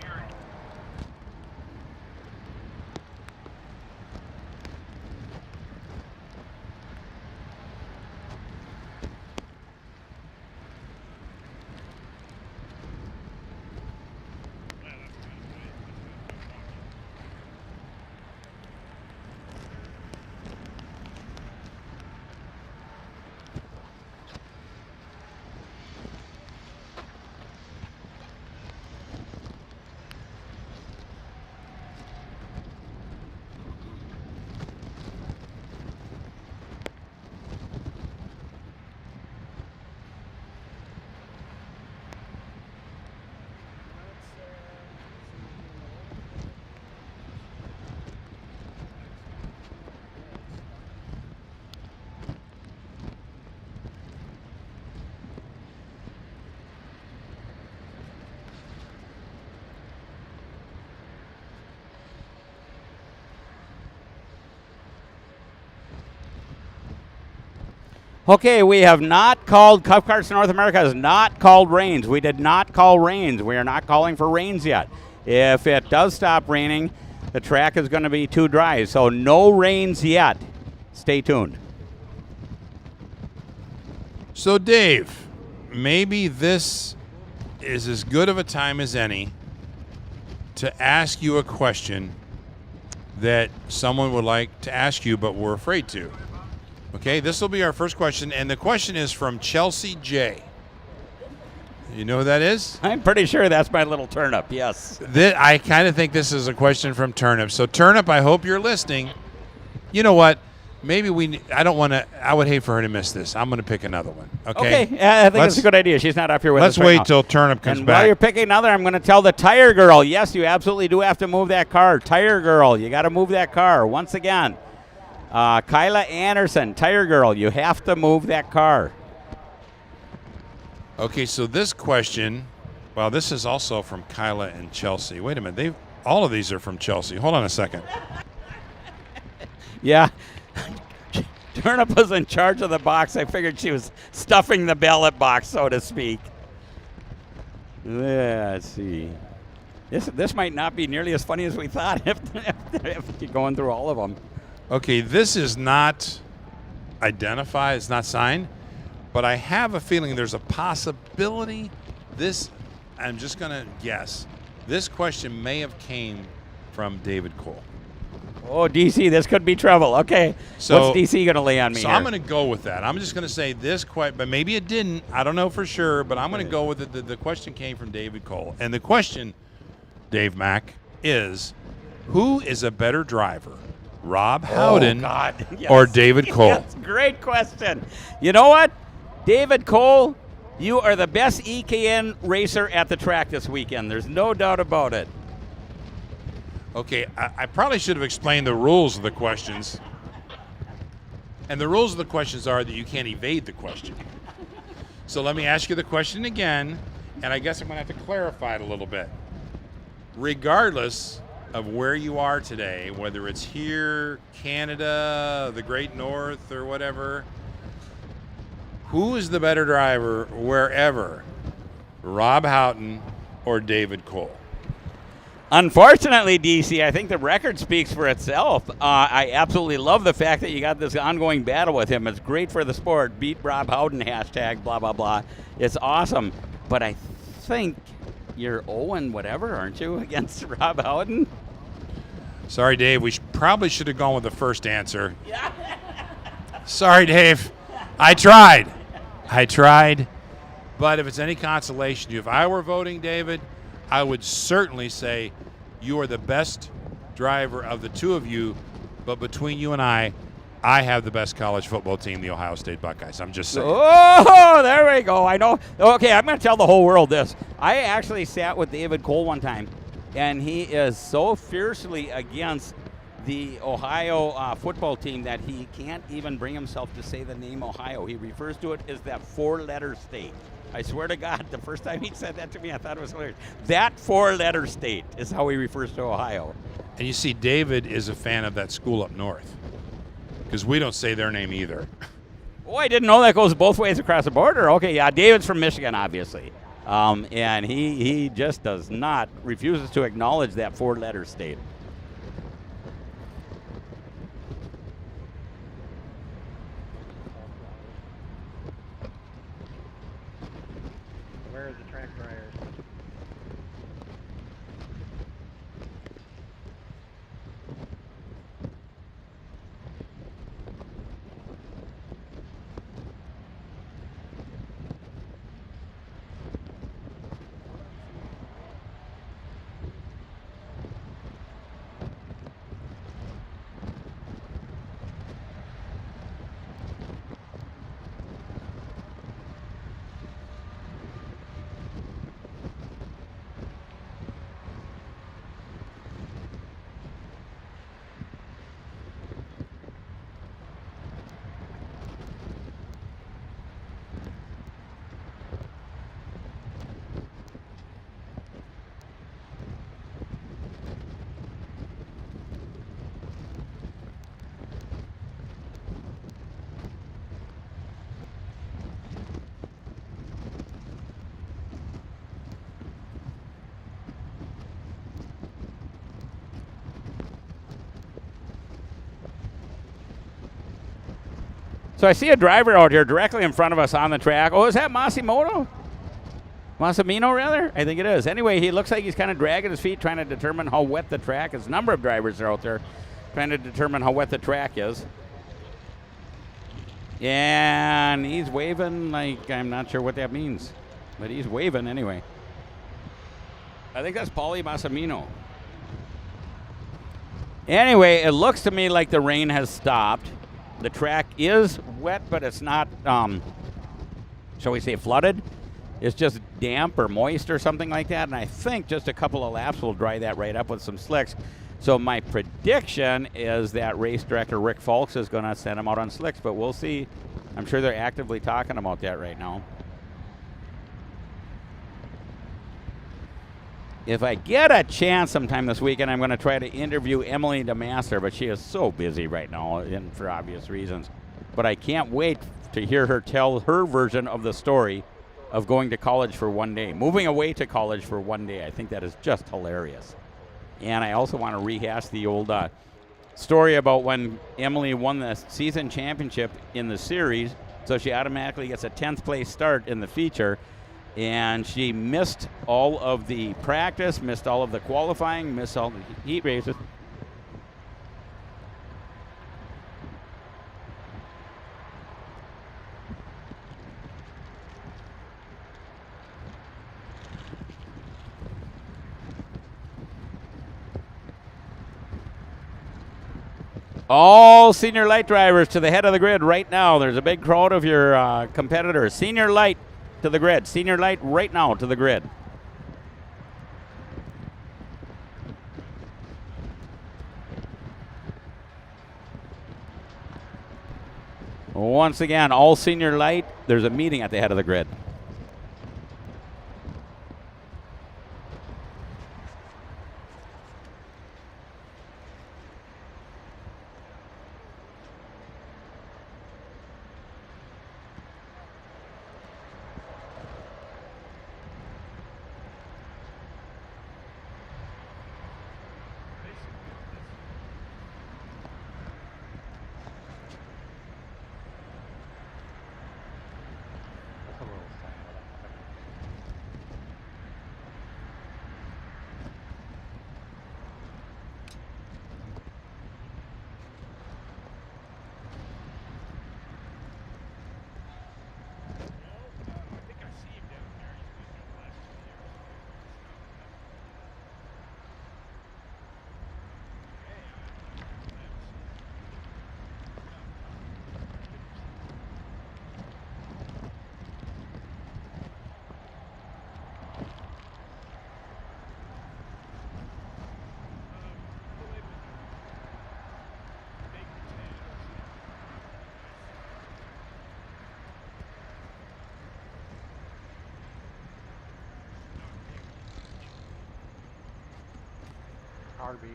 S2: Okay, we have not called, Cup Karts North America has not called rains. We did not call rains. We are not calling for rains yet. If it does stop raining, the track is going to be too dry. So no rains yet. Stay tuned.
S1: So Dave, maybe this is as good of a time as any to ask you a question that someone would like to ask you, but we're afraid to. Okay, this will be our first question, and the question is from Chelsea J. You know who that is?
S2: I'm pretty sure that's my little turnip, yes.
S1: I kind of think this is a question from Turnip. So Turnip, I hope you're listening. You know what? Maybe I don't want to, I would hate for her to miss this. I'm going to pick another one. Okay?
S2: I think it's a good idea. She's not up here with us
S1: Let's wait till Turnip comes
S2: and
S1: back.
S2: while you're picking another, I'm going to tell the Tire Girl, yes, you absolutely do have to move that car. Tire Girl, you got to move that car. Once again, Kyla Anderson, Tire Girl, you have to move that car.
S1: Okay, so this question, well, this is also from Kyla and Chelsea. Wait a minute, all of these are from Chelsea. Hold on a second.
S2: Yeah. Turnip was in charge of the box. I figured she was stuffing the ballot box, so to speak. Let's see. This might not be nearly as funny as we thought if you're going through all of them.
S1: Okay, this is not identified. It's not signed. But I have a feeling there's a possibility I'm just going to guess, This question may have came from David Cole.
S2: Oh, DC, this could be trouble. Okay,
S1: So-
S2: what's DC going to lay on me
S1: So
S2: here?
S1: I'm going to go with that. I'm just going to say this question, but maybe it didn't. I don't know for sure, but I'm going to go with it. The question came from David Cole. And the question, Dave Mack, is who is a better driver, Rob Howden
S2: God. Yes.
S1: or David Cole?
S2: Yes, great question. You know what? David Cole, you are the best EKN racer at the track this weekend. There's no doubt about it.
S1: Okay, I probably should have explained the rules of the questions. And the rules of the questions are that you can't evade the question. So let me ask you the question again, and I guess I'm going to have to clarify it a little bit. Regardless of where you are today, whether it's here, Canada, the Great North, or whatever, who is the better driver wherever? Rob Houghton or David Cole?
S2: Unfortunately, DC, I think the record speaks for itself. I absolutely love the fact that you got this ongoing battle with him. It's great for the sport. Beat Rob Howden, hashtag, blah, blah, blah. It's awesome. But I think you're 0 whatever, aren't you, against Rob Howden?
S1: Sorry, Dave. We probably should have gone with the first answer. Sorry, Dave. I tried. But if it's any consolation, if I were voting David, I would certainly say you are the best driver of the two of you, but between you and I have the best college football team, the Ohio State Buckeyes. I'm just saying.
S2: Oh, there we go. I know. Okay, I'm going to tell the whole world this. I actually sat with David Cole one time, and he is so fiercely against the Ohio football team that he can't even bring himself to say the name Ohio. He refers to it as that 4-letter state. I swear to God, the first time he said that to me, I thought it was hilarious. That 4-letter state is how he refers to Ohio.
S1: And you see, David is a fan of that school up north because we don't say their name either.
S2: Oh, I didn't know that goes both ways across the border. Okay, yeah, David's from Michigan, obviously. And he just refuses to acknowledge that 4-letter state.
S4: Where are the track dryers?
S2: So I see a driver out here directly in front of us on the track. Oh, is that Massimino, rather? I think it is. Anyway, he looks like he's kind of dragging his feet, trying to determine how wet the track is. A number of drivers are out there trying to determine how wet the track is. And he's waving like I'm not sure what that means, but he's waving anyway. I think that's Paulie Massimino. Anyway, it looks to me like the rain has stopped. The track is wet, but it's not, shall we say, flooded. It's just damp or moist or something like that. And I think just a couple of laps will dry that right up with some slicks. So my prediction is that race director Rick Fulks is going to send him out on slicks, but we'll see. I'm sure they're actively talking about that right now. If I get a chance sometime this weekend, I'm going to try to interview Emily DeMaster, but she is so busy right now, and for obvious reasons. But I can't wait to hear her tell her version of the story of going to college for one day, moving away to college for one day. I think that is just hilarious. And I also want to rehash the old story about when Emily won the season championship in the series, so she automatically gets a 10th place start in the feature. And she missed all of the practice, missed all of the qualifying, missed all the heat races. All senior light drivers to the head of the grid right now. There's a big crowd of your competitors. Senior light to the grid. Senior light right now to the grid. Once again, all senior light. There's a meeting at the head of the grid.
S4: Arby's.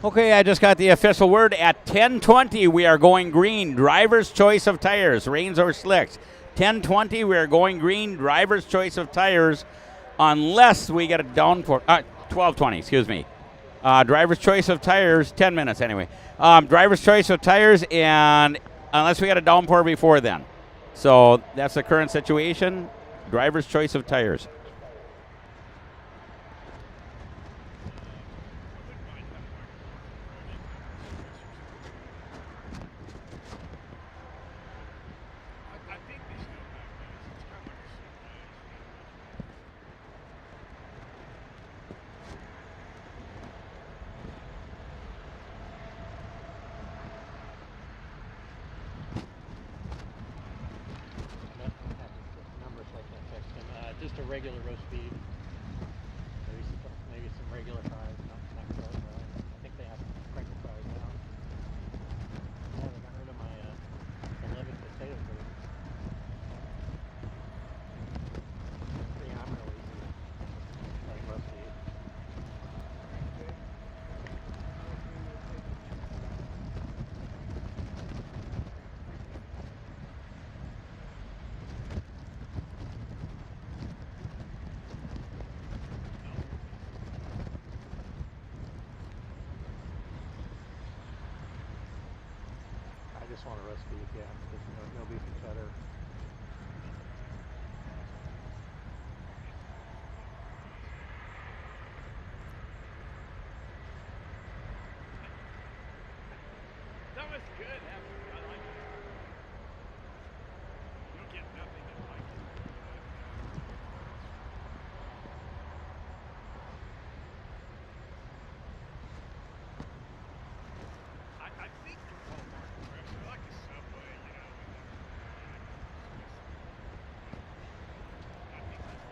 S2: Okay, I just got the official word. At 10:20, we are going green. Driver's choice of tires, rains or slicks. 10:20, we are going green. Driver's choice of tires, unless we get a downpour. 12:20, excuse me. Driver's choice of tires, 10 minutes anyway. Driver's choice of tires, and unless we get a downpour before then. So that's the current situation. Driver's choice of tires.
S4: Just a regular roast beef. Maybe some regular fries. Not grilled fries. I think they have cracker fries now. Yeah, they got rid of my 11 potato food. Yeah, I'm really easy. Like roast beef. I just want a roast beef, yeah. Just no beef and cheddar.
S1: That was good. I like it. You'll get nothing like it. I think the Walmart fresh. I like the Subway, you know. I think that's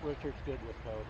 S4: Richard's good with code.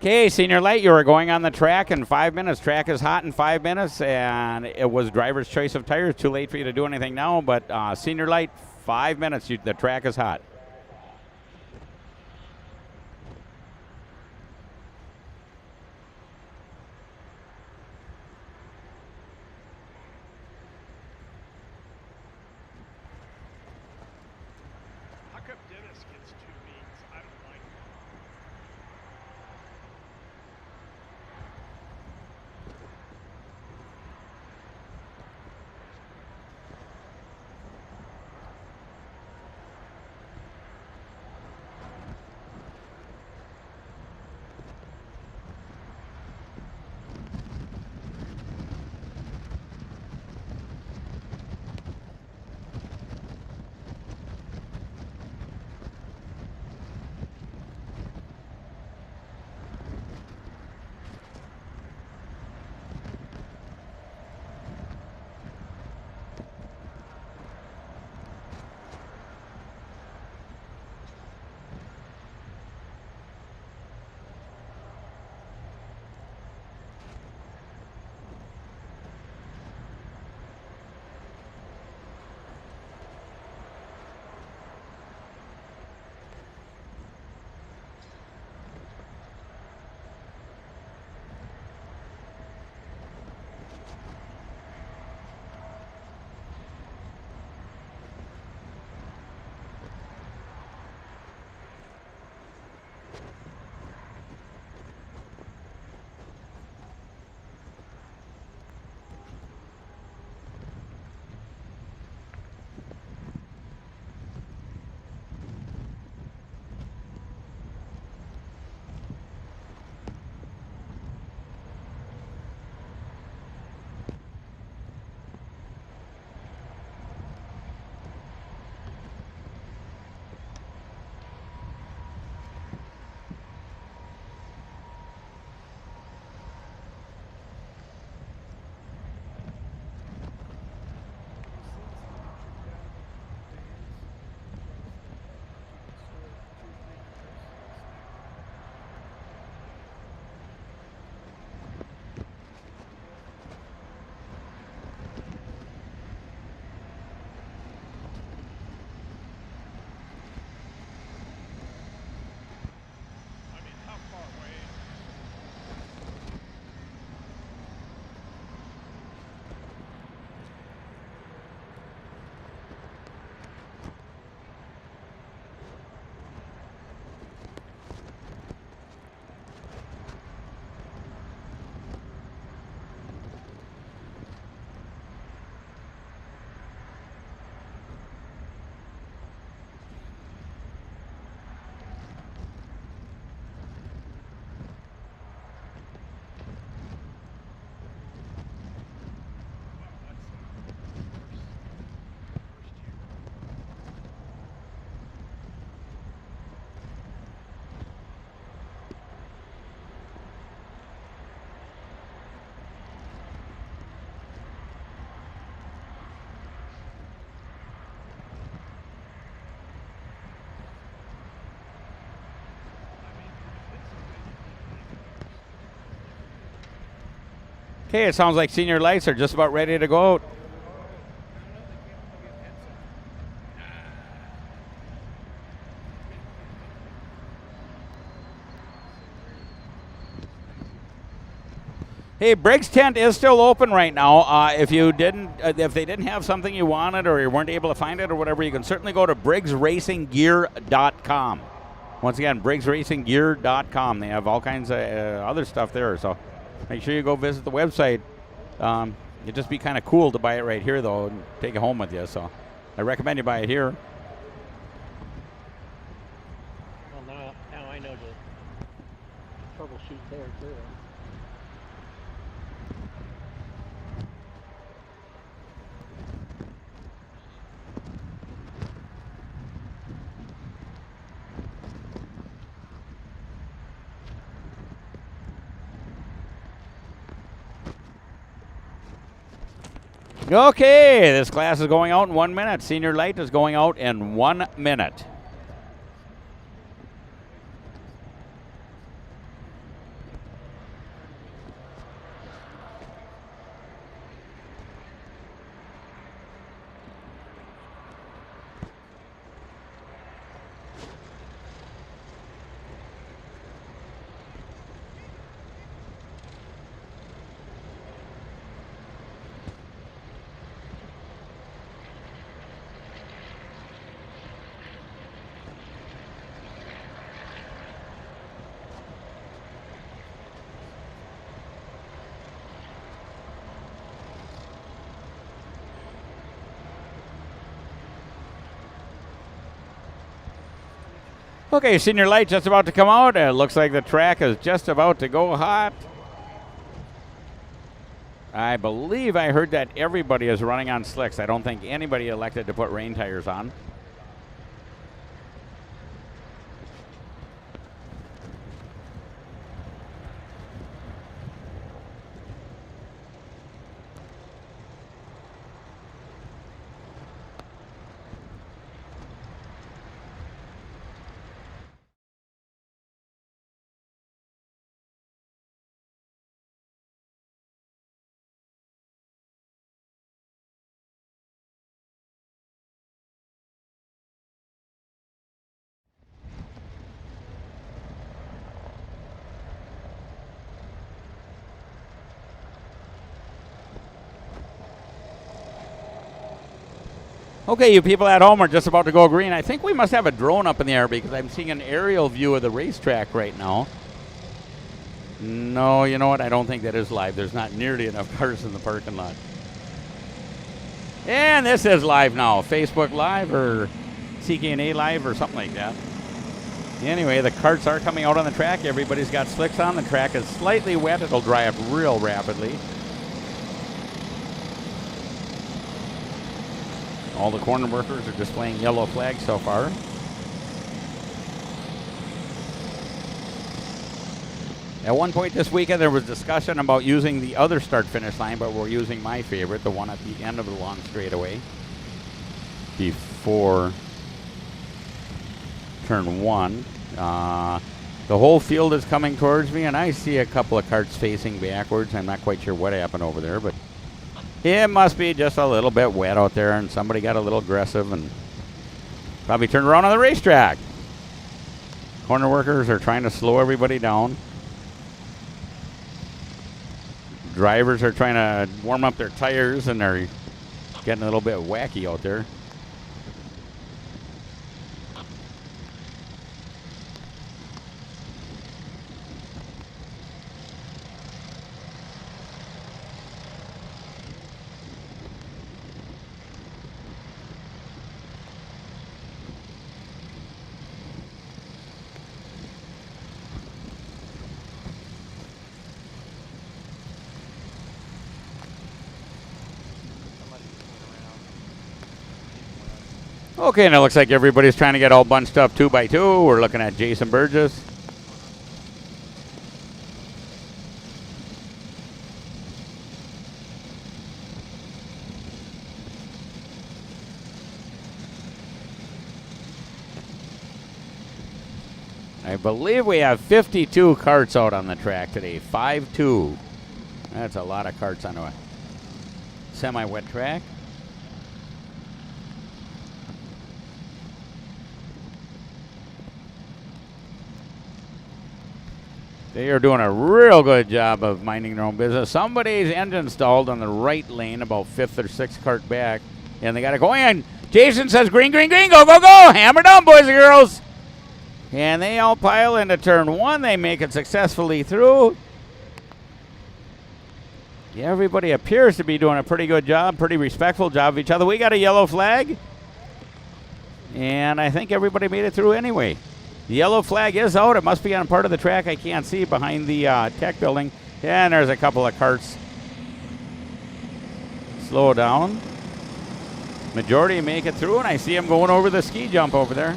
S2: Okay, senior light, you are going on the track in 5 minutes. Track is hot in 5 minutes, and it was driver's choice of tires. Too late for you to do anything now, but senior light, 5 minutes. The track is hot.
S5: How come Dennis gets 2 beats? I don't like it. I mean, how far away?
S2: Okay, it sounds like senior lights are just about ready to go out. Hey, Briggs tent is still open right now. If they didn't have something you wanted or you weren't able to find it or whatever, you can certainly go to briggsracinggear.com. Once again, briggsracinggear.com. They have all kinds of other stuff there, so make sure you go visit the website. It'd just be kind of cool to buy it right here, though, and take it home with you. So I recommend you buy it here.
S4: Well, now I know to troubleshoot there too.
S2: Okay, this class is going out in 1 minute. Senior light is going out in 1 minute. Okay, senior light just about to come out. It looks like the track is just about to go hot. I believe I heard that everybody is running on slicks. I don't think anybody elected to put rain tires on. Okay, you people at home are just about to go green. I think we must have a drone up in the air because I'm seeing an aerial view of the racetrack right now. No, you know what? I don't think that is live. There's not nearly enough cars in the parking lot. And this is live now. Facebook Live or CK&A Live or something like that. Anyway, the carts are coming out on the track. Everybody's got slicks on. The track is slightly wet. It'll dry up real rapidly. All the corner workers are displaying yellow flags so far. At one point this weekend, there was discussion about using the other start-finish line, but we're using my favorite, the one at the end of the long straightaway before turn 1. The whole field is coming towards me, and I see a couple of carts facing backwards. I'm not quite sure what happened over there, but it must be just a little bit wet out there, and somebody got a little aggressive and probably turned around on the racetrack. Corner workers are trying to slow everybody down. Drivers are trying to warm up their tires, and they're getting a little bit wacky out there. Okay, and it looks like everybody's trying to get all bunched up 2 by 2. We're looking at Jason Burgess. I believe we have 52 carts out on the track today. 5-2. That's a lot of carts on a semi-wet track. They are doing a real good job of minding their own business. Somebody's engine stalled on the right lane, about 5th or 6th cart back, and they got it going. And Jason says, green, green, green, go, go, go. Hammer down, boys and girls. And they all pile into turn 1. They make it successfully through. Yeah, everybody appears to be doing a pretty good job, pretty respectful job of each other. We got a yellow flag, and I think everybody made it through anyway. The yellow flag is out. It must be on part of the track I can't see behind the tech building. And there's a couple of carts. Slow down. Majority make it through, and I see them going over the ski jump over there.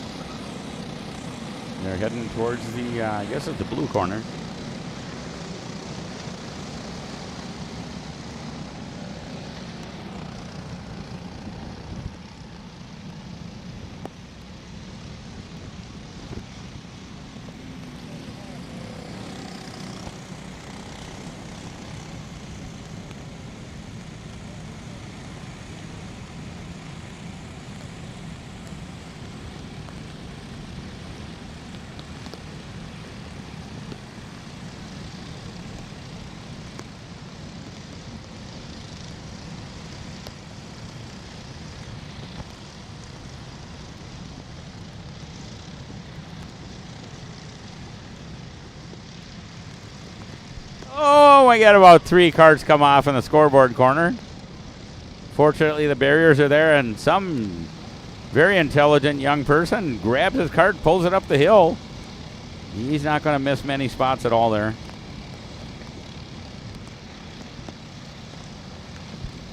S2: They're heading towards the, I guess it's the blue corner. Oh, we got about 3 carts come off in the scoreboard corner. Fortunately, the barriers are there, and some Very intelligent young person. Grabs his cart, pulls it up the hill. He's not going to miss many spots at all there.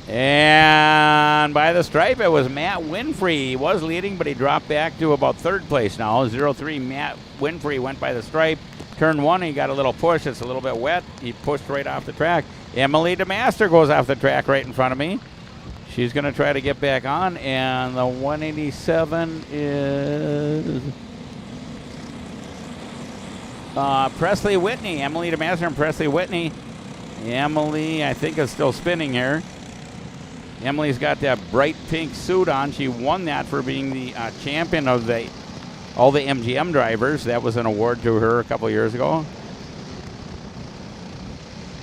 S2: And by the stripe, it was Matt Winfrey. He was leading, but he dropped back to about third place now. 0-3, Matt Winfrey went by the stripe. Turn 1, he got a little push. It's a little bit wet. He pushed right off the track. Emily DeMaster goes off the track right in front of me. She's going to try to get back on, and the 187 is Presley Whitney. Emily DeMaster and Presley Whitney. Emily, I think, is still spinning here. Emily's got that bright pink suit on. She won that for being the champion of all the MGM drivers. That was an award to her a couple years ago.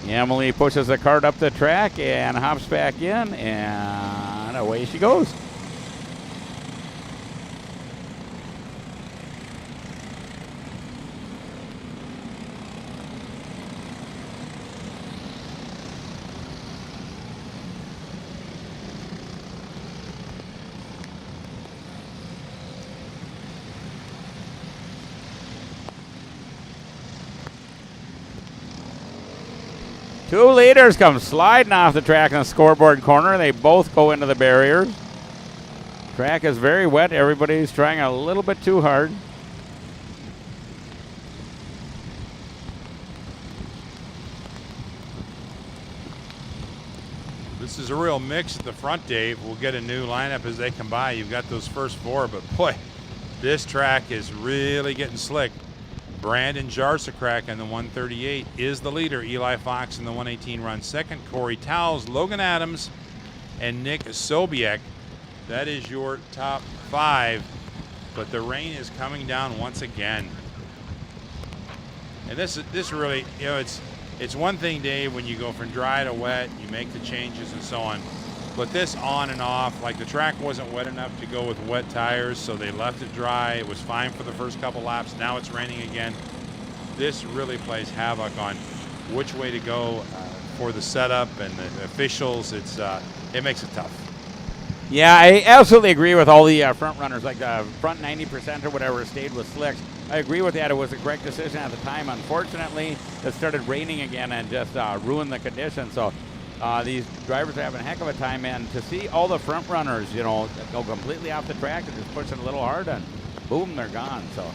S2: Emily pushes the cart up the track and hops back in, and away she goes. Two leaders come sliding off the track in the scoreboard corner. They both go into the barriers. Track is very wet. Everybody's trying a little bit too hard.
S1: This is a real mix at the front, Dave. We'll get a new lineup as they come by. You've got those first four, but boy, this track is really getting slick. Brandon Jarsacrack in the 138 is the leader. Eli Fox in the 118 runs second. Corey Towles, Logan Adams, and Nick Sobiek. That is your top five. But the rain is coming down once again. And this really, you know, it's one thing, Dave, when you go from dry to wet, you make the changes and so on. But this on and off, like the track wasn't wet enough to go with wet tires, so they left it dry. It was fine for the first couple laps. Now it's raining again. This really plays havoc on which way to go for the setup and the officials. It makes it tough.
S2: Yeah, I absolutely agree with all the front runners, like the front 90% or whatever stayed with slicks. I agree with that. It was a correct decision at the time. Unfortunately, it started raining again and just ruined the conditions. So these drivers are having a heck of a time, and to see all the front runners, you know, go completely off the track and just pushing a little hard, and boom, they're gone. So.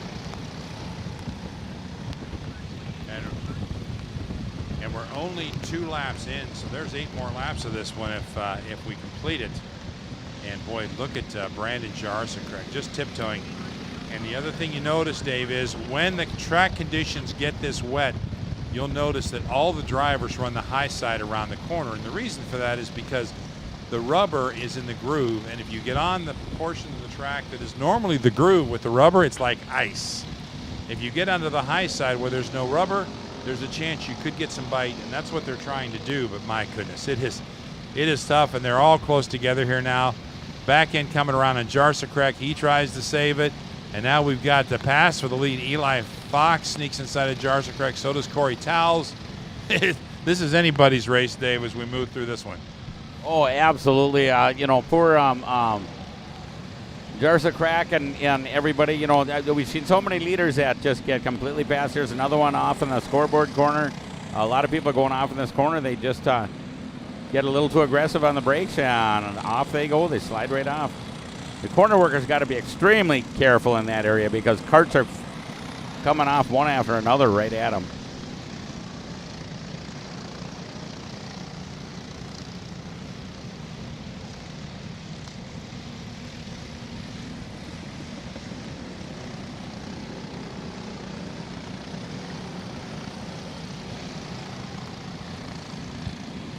S1: And we're only 2 laps in, so there's 8 more laps of this one if we complete it. And boy, look at Brandon Jarsacrack just tiptoeing. And the other thing you notice, Dave, is when the track conditions get this wet, you'll notice that all the drivers run the high side around the corner. And the reason for that is because the rubber is in the groove. And if you get on the portion of the track that is normally the groove with the rubber, it's like ice. If you get onto the high side where there's no rubber, there's a chance you could get some bite. And that's what they're trying to do. But my goodness, it is tough. And they're all close together here now. Back end coming around on Jarsacrack. He tries to save it. And now we've got the pass for the lead. Eli Fox sneaks inside of Jarsacrack. So does Corey Towles. This is anybody's race, Dave, as we move through this one.
S2: Oh, absolutely. You know, poor Jarsacrack and everybody, you know, we've seen so many leaders that just get completely past. There's another one off in the scoreboard corner. A lot of people going off in this corner. They just get a little too aggressive on the brakes, and off they go. They slide right off. The corner workers got to be extremely careful in that area because carts are coming off one after another right at them.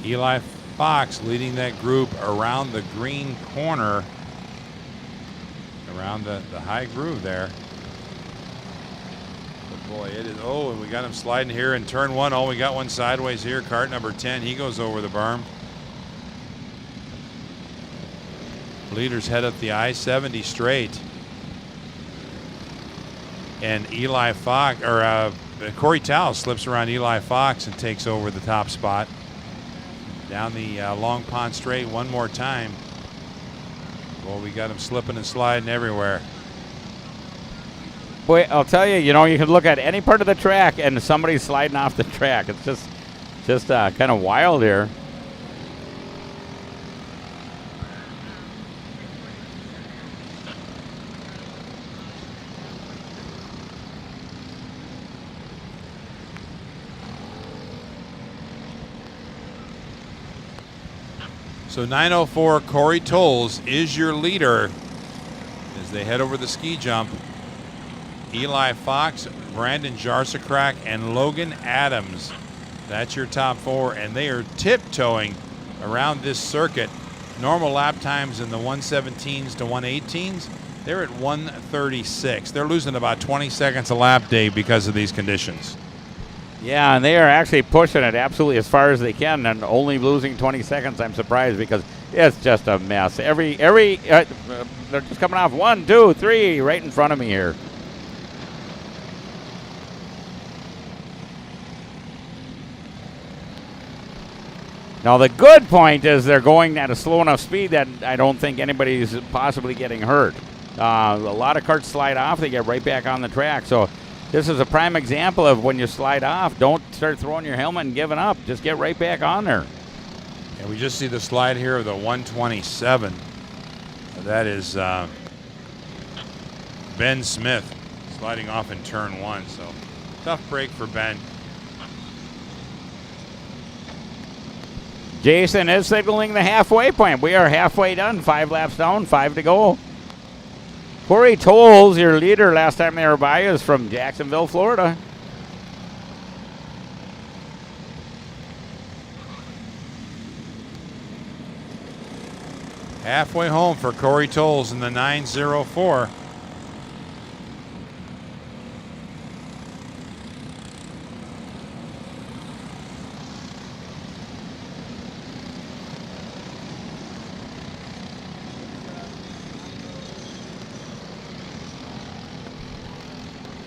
S1: Eli Fox leading that group around the green corner, around the high groove there. But boy, it is, oh, and we got him sliding here in turn 1. Oh, we got one sideways here. Cart number 10, he goes over the berm. Leaders head up the I-70 straight. And Eli Fox, or Corey Towles slips around Eli Fox and takes over the top spot. Down the Long Pond Straight one more time. Well, we got him slipping and sliding everywhere.
S2: Boy, I'll tell you, you know, you can look at any part of the track and somebody's sliding off the track. It's just kind of wild here.
S1: So 904 Corey Tolles is your leader as they head over the ski jump. Eli Fox, Brandon Jarsakrak, and Logan Adams. That's your top four, and they are tiptoeing around this circuit. Normal lap times in the 117s to 118s. They're at 136. They're losing about 20 seconds a lap, Dave, because of these conditions.
S2: Yeah, and they are actually pushing it absolutely as far as they can, and only losing 20 seconds. I'm surprised because it's just a mess. They're just coming off 1, 2, 3 right in front of me here. Now the good point is they're going at a slow enough speed that I don't think anybody's possibly getting hurt. A lot of karts slide off, they get right back on the track. So this is a prime example of when you slide off, don't start throwing your helmet and giving up. Just get right back on there.
S1: And we just see the slide here of the 127. That is Ben Smith sliding off in turn 1. So tough break for Ben.
S2: Jason is signaling the halfway point. We are halfway done. 5 laps down, 5 to go. Corey Tolles, your leader last time they were by, is from Jacksonville, Florida.
S1: Halfway home for Corey Tolles in the 904.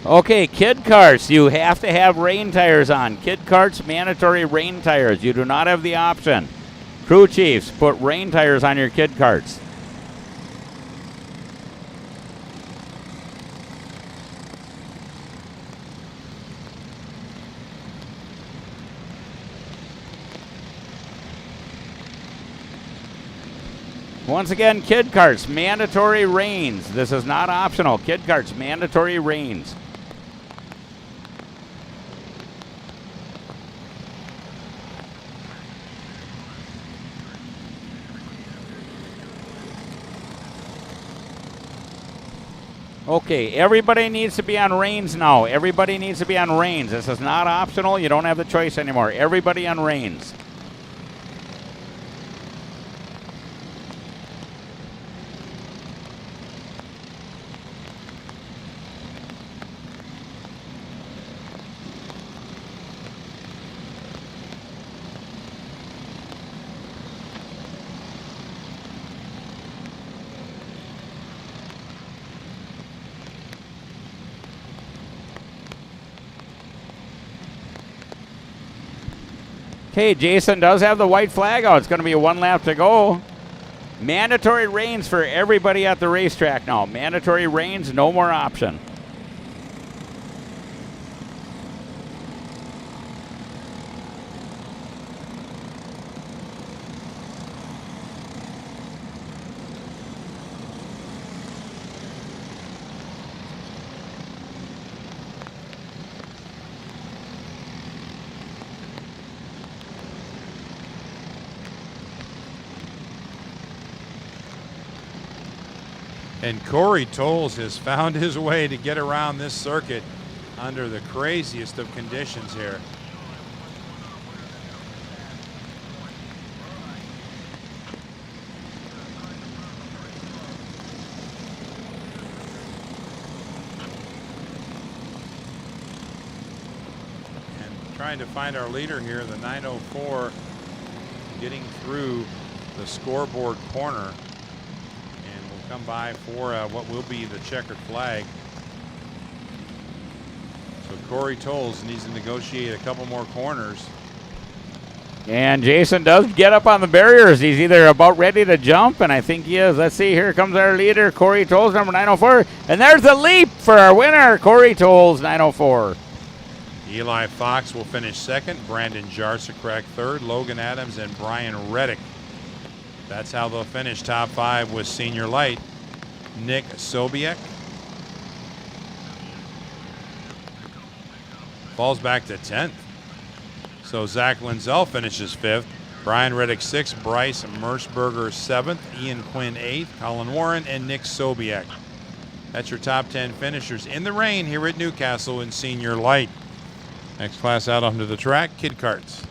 S2: Okay, kid karts, you have to have rain tires on. Kid karts, mandatory rain tires. You do not have the option. Crew chiefs, put rain tires on your kid karts. Once again, kid karts, mandatory rains. This is not optional. Kid karts, mandatory rains. Okay, everybody needs to be on reins now. Everybody needs to be on reins. This is not optional. You don't have the choice anymore. Everybody on reins. Okay, Jason does have the white flag out. It's going to be a 1 lap to go. Mandatory reins for everybody at the racetrack now. Mandatory reins, no more option.
S1: And Corey Tolles has found his way to get around this circuit under the craziest of conditions here. And trying to find our leader here, the 904, getting through the scoreboard corner. Come by for what will be the checkered flag. So Corey Tolles needs to negotiate a couple more corners.
S2: And Jason does get up on the barriers. He's either about ready to jump, and I think he is. Let's see, here comes our leader, Corey Tolles, number 904. And there's the leap for our winner, Corey Tolles, 904.
S1: Eli Fox will finish second. Brandon Jarsacrack third. Logan Adams and Brian Reddick. That's how they'll finish top 5 with senior light. Nick Sobiek falls back to 10th. So Zach Linzel finishes 5th. Brian Reddick 6th. Bryce Merschberger 7th. Ian Quinn 8th. Colin Warren and Nick Sobiek. That's your top 10 finishers in the rain here at Newcastle in senior light. Next class out onto the track, Kid Karts.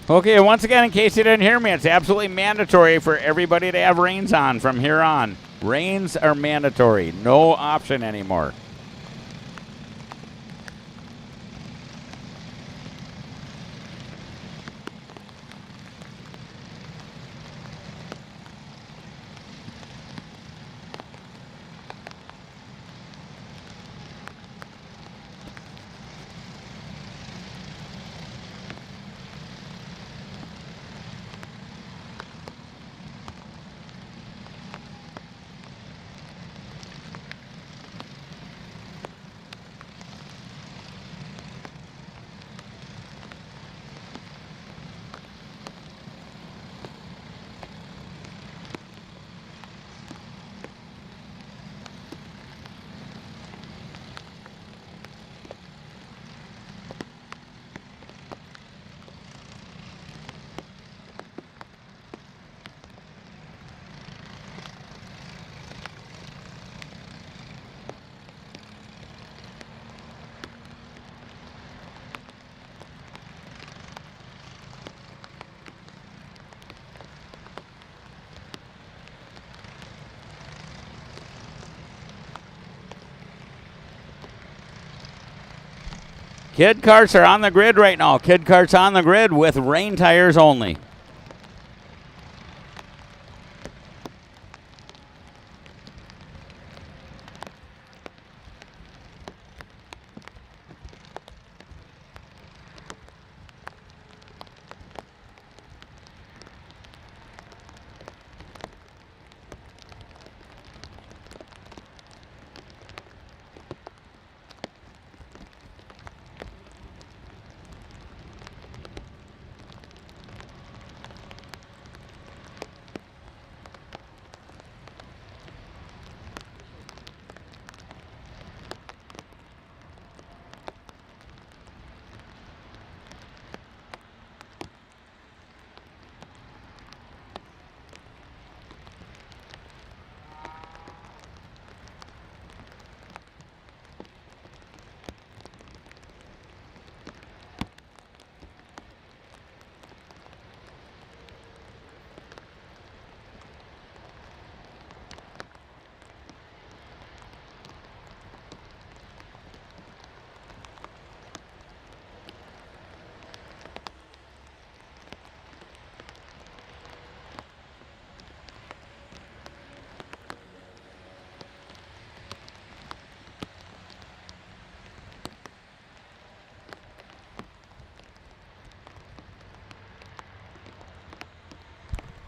S2: Okay, once again, in case you didn't hear me, it's absolutely mandatory for everybody to have reins on from here on. Reins are mandatory. No option anymore. Kid Karts are on the grid right now. Kid Karts on the grid with rain tires only.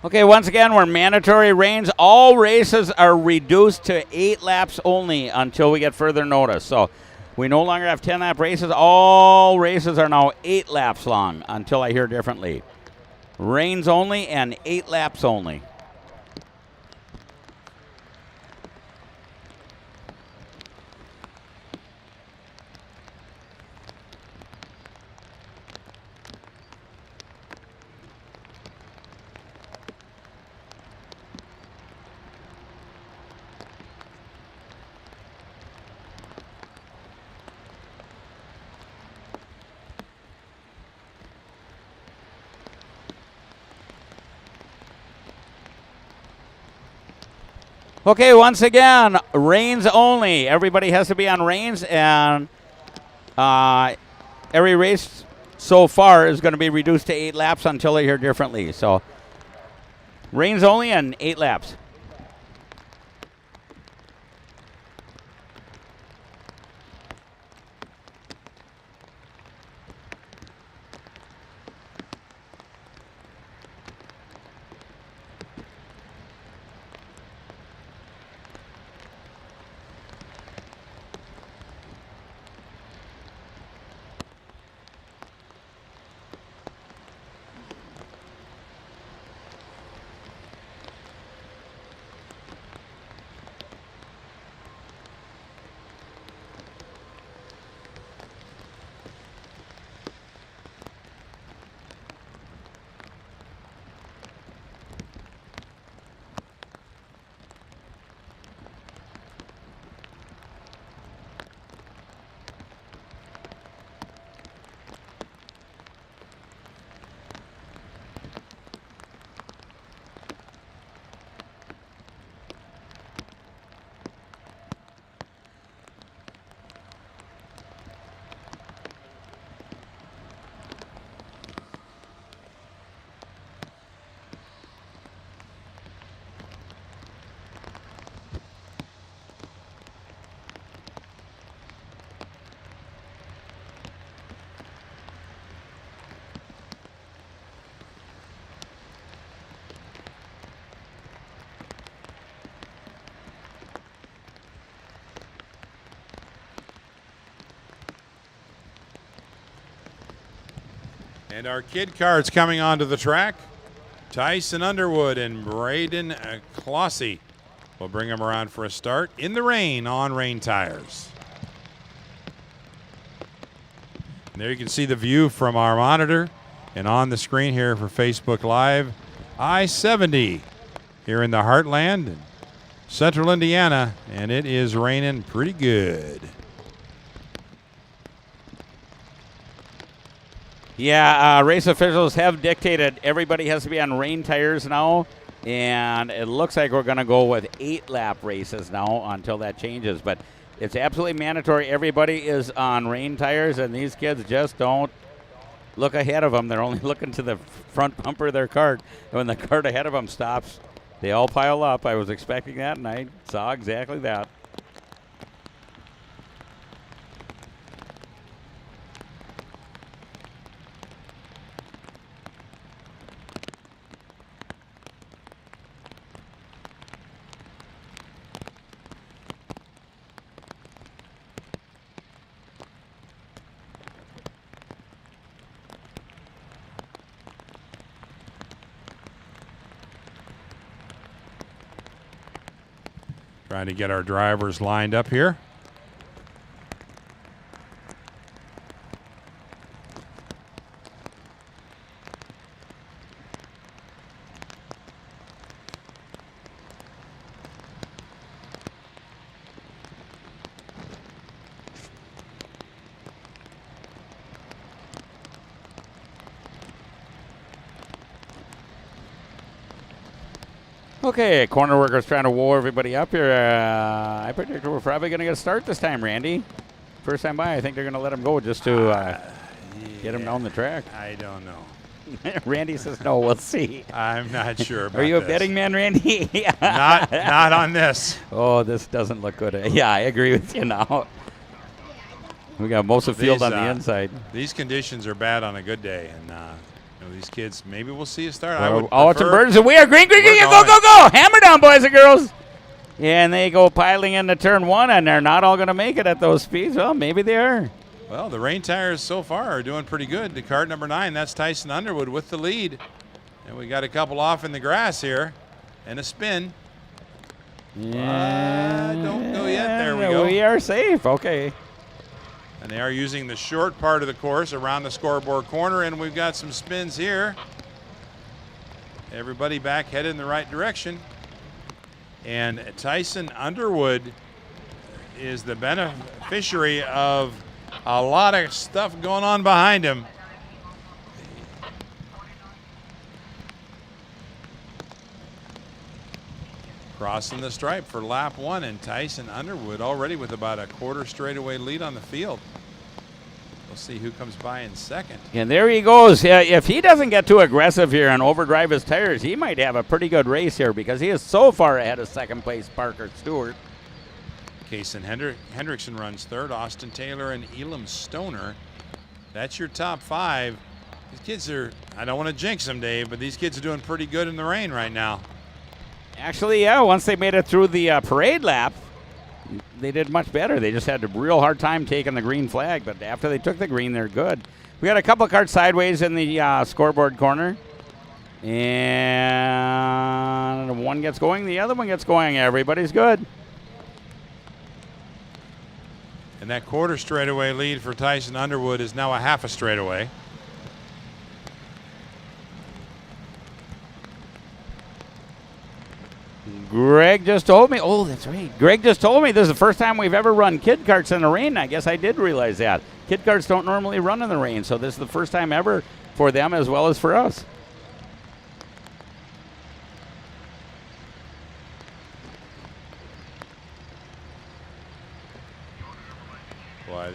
S2: Okay, once again, we're mandatory reins. All races are reduced to 8 laps only until we get further notice. So we no longer have 10-lap races. All races are now 8 laps long until I hear differently. Reins only and 8 laps only. Okay, once again, reins only. Everybody has to be on reins, and every race so far is going to be reduced to 8 laps until I hear differently. So, reins only and 8 laps.
S1: And our kid karts coming onto the track. Tyson Underwood and Braden Clossy will bring them around for a start in the rain on rain tires. And there you can see the view from our monitor and on the screen here for Facebook Live. I-70 here in the heartland in central Indiana, and it is raining pretty good.
S2: Yeah, race officials have dictated everybody has to be on rain tires now, and it looks like we're going to go with 8-lap races now until that changes. But it's absolutely mandatory. Everybody is on rain tires, and these kids just don't look ahead of them. They're only looking to the front bumper of their cart. And when the cart ahead of them stops, they all pile up. I was expecting that, and I saw exactly that.
S1: Trying to get our drivers lined up here.
S2: Okay, corner workers trying to woo everybody up here. I predict we're probably going to get a start this time, Randy. First time by, I think they're going to let him go just to get him down the track.
S1: I don't know.
S2: Randy says no. We'll see.
S1: I'm not sure about
S2: Are you a
S1: this.
S2: betting man, Randy?
S1: Not on this.
S2: Oh, this doesn't look good. Yeah, I agree with you now. We got most of the field on the inside.
S1: These conditions are bad on a good day, and these kids, maybe we'll see a start.
S2: Oh, it's a birds, and we are green. Go. Hammer down, boys and girls. And they go piling into turn one, and they're not all going to make it at those speeds. Well, maybe they are.
S1: Well, the rain tires so far are doing pretty good. The cart number 9, that's Tyson Underwood with the lead. And we got a couple off in the grass here, and a spin. Don't go yet. There we go.
S2: We are safe. Okay.
S1: And they are using the short part of the course around the scoreboard corner, and we've got some spins here. Everybody back headed in the right direction. And Tyson Underwood is the beneficiary of a lot of stuff going on behind him. Crossing the stripe for lap 1, and Tyson Underwood already with about a quarter straightaway lead on the field. We'll see who comes by in second.
S2: And there he goes. If he doesn't get too aggressive here and overdrive his tires, he might have a pretty good race here because he is so far ahead of second place Parker Stewart.
S1: Kason Hendrickson runs third. Austin Taylor and Elam Stoner. That's your top 5. These kids are, I don't want to jinx them, Dave, but these kids are doing pretty good in the rain right now.
S2: Actually, yeah, once they made it through the parade lap, they did much better. They just had a real hard time taking the green flag, but after they took the green, they're good. We got a couple of carts sideways in the scoreboard corner, and one gets going, the other one gets going. Everybody's good.
S1: And that quarter straightaway lead for Tyson Underwood is now a half a straightaway.
S2: Greg just told me. Oh, that's right. Greg just told me this is the first time we've ever run kid karts in the rain. I guess I did realize that. Kid karts don't normally run in the rain, so this is the first time ever for them as well as for us.
S1: Boy,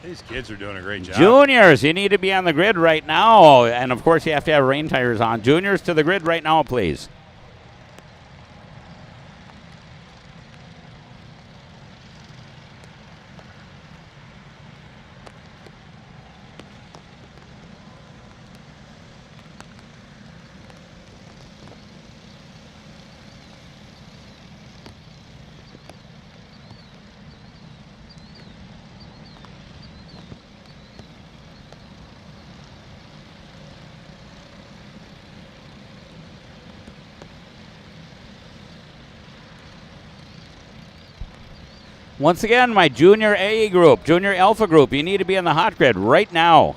S1: these kids are doing a great job.
S2: Juniors, you need to be on the grid right now. And, of course, you have to have rain tires on. Juniors to the grid right now, please. Once again, my Junior A group, Junior Alpha group, you need to be in the hot grid right now.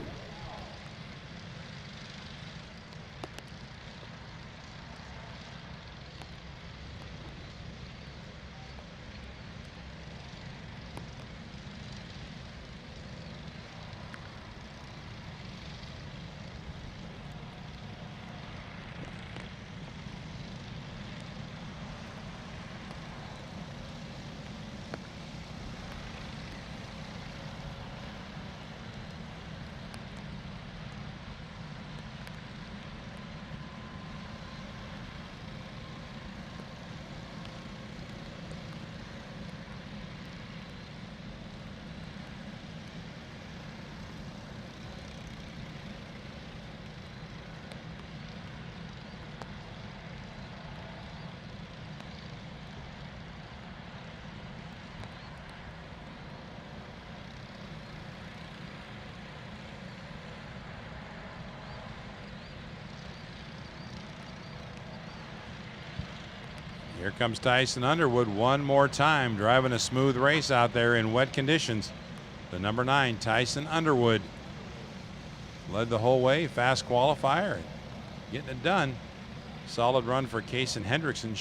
S1: Here comes Tyson Underwood one more time, driving a smooth race out there in wet conditions. The number 9, Tyson Underwood, led the whole way, fast qualifier, getting it done. Solid run for Kaysen Hendrickson.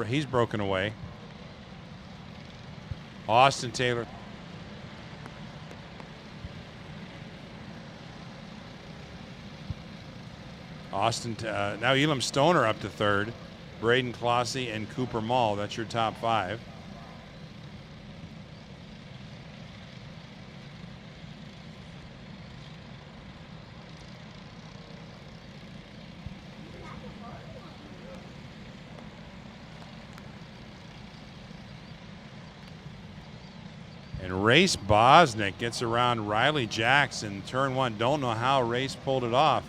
S1: He's broken away. Austin Taylor. Now Elam Stoner up to 3rd. Braden Clossy and Cooper Mall. That's your top 5. And Race Bosnick gets around Riley Jackson, turn 1. Don't know how Race pulled it off,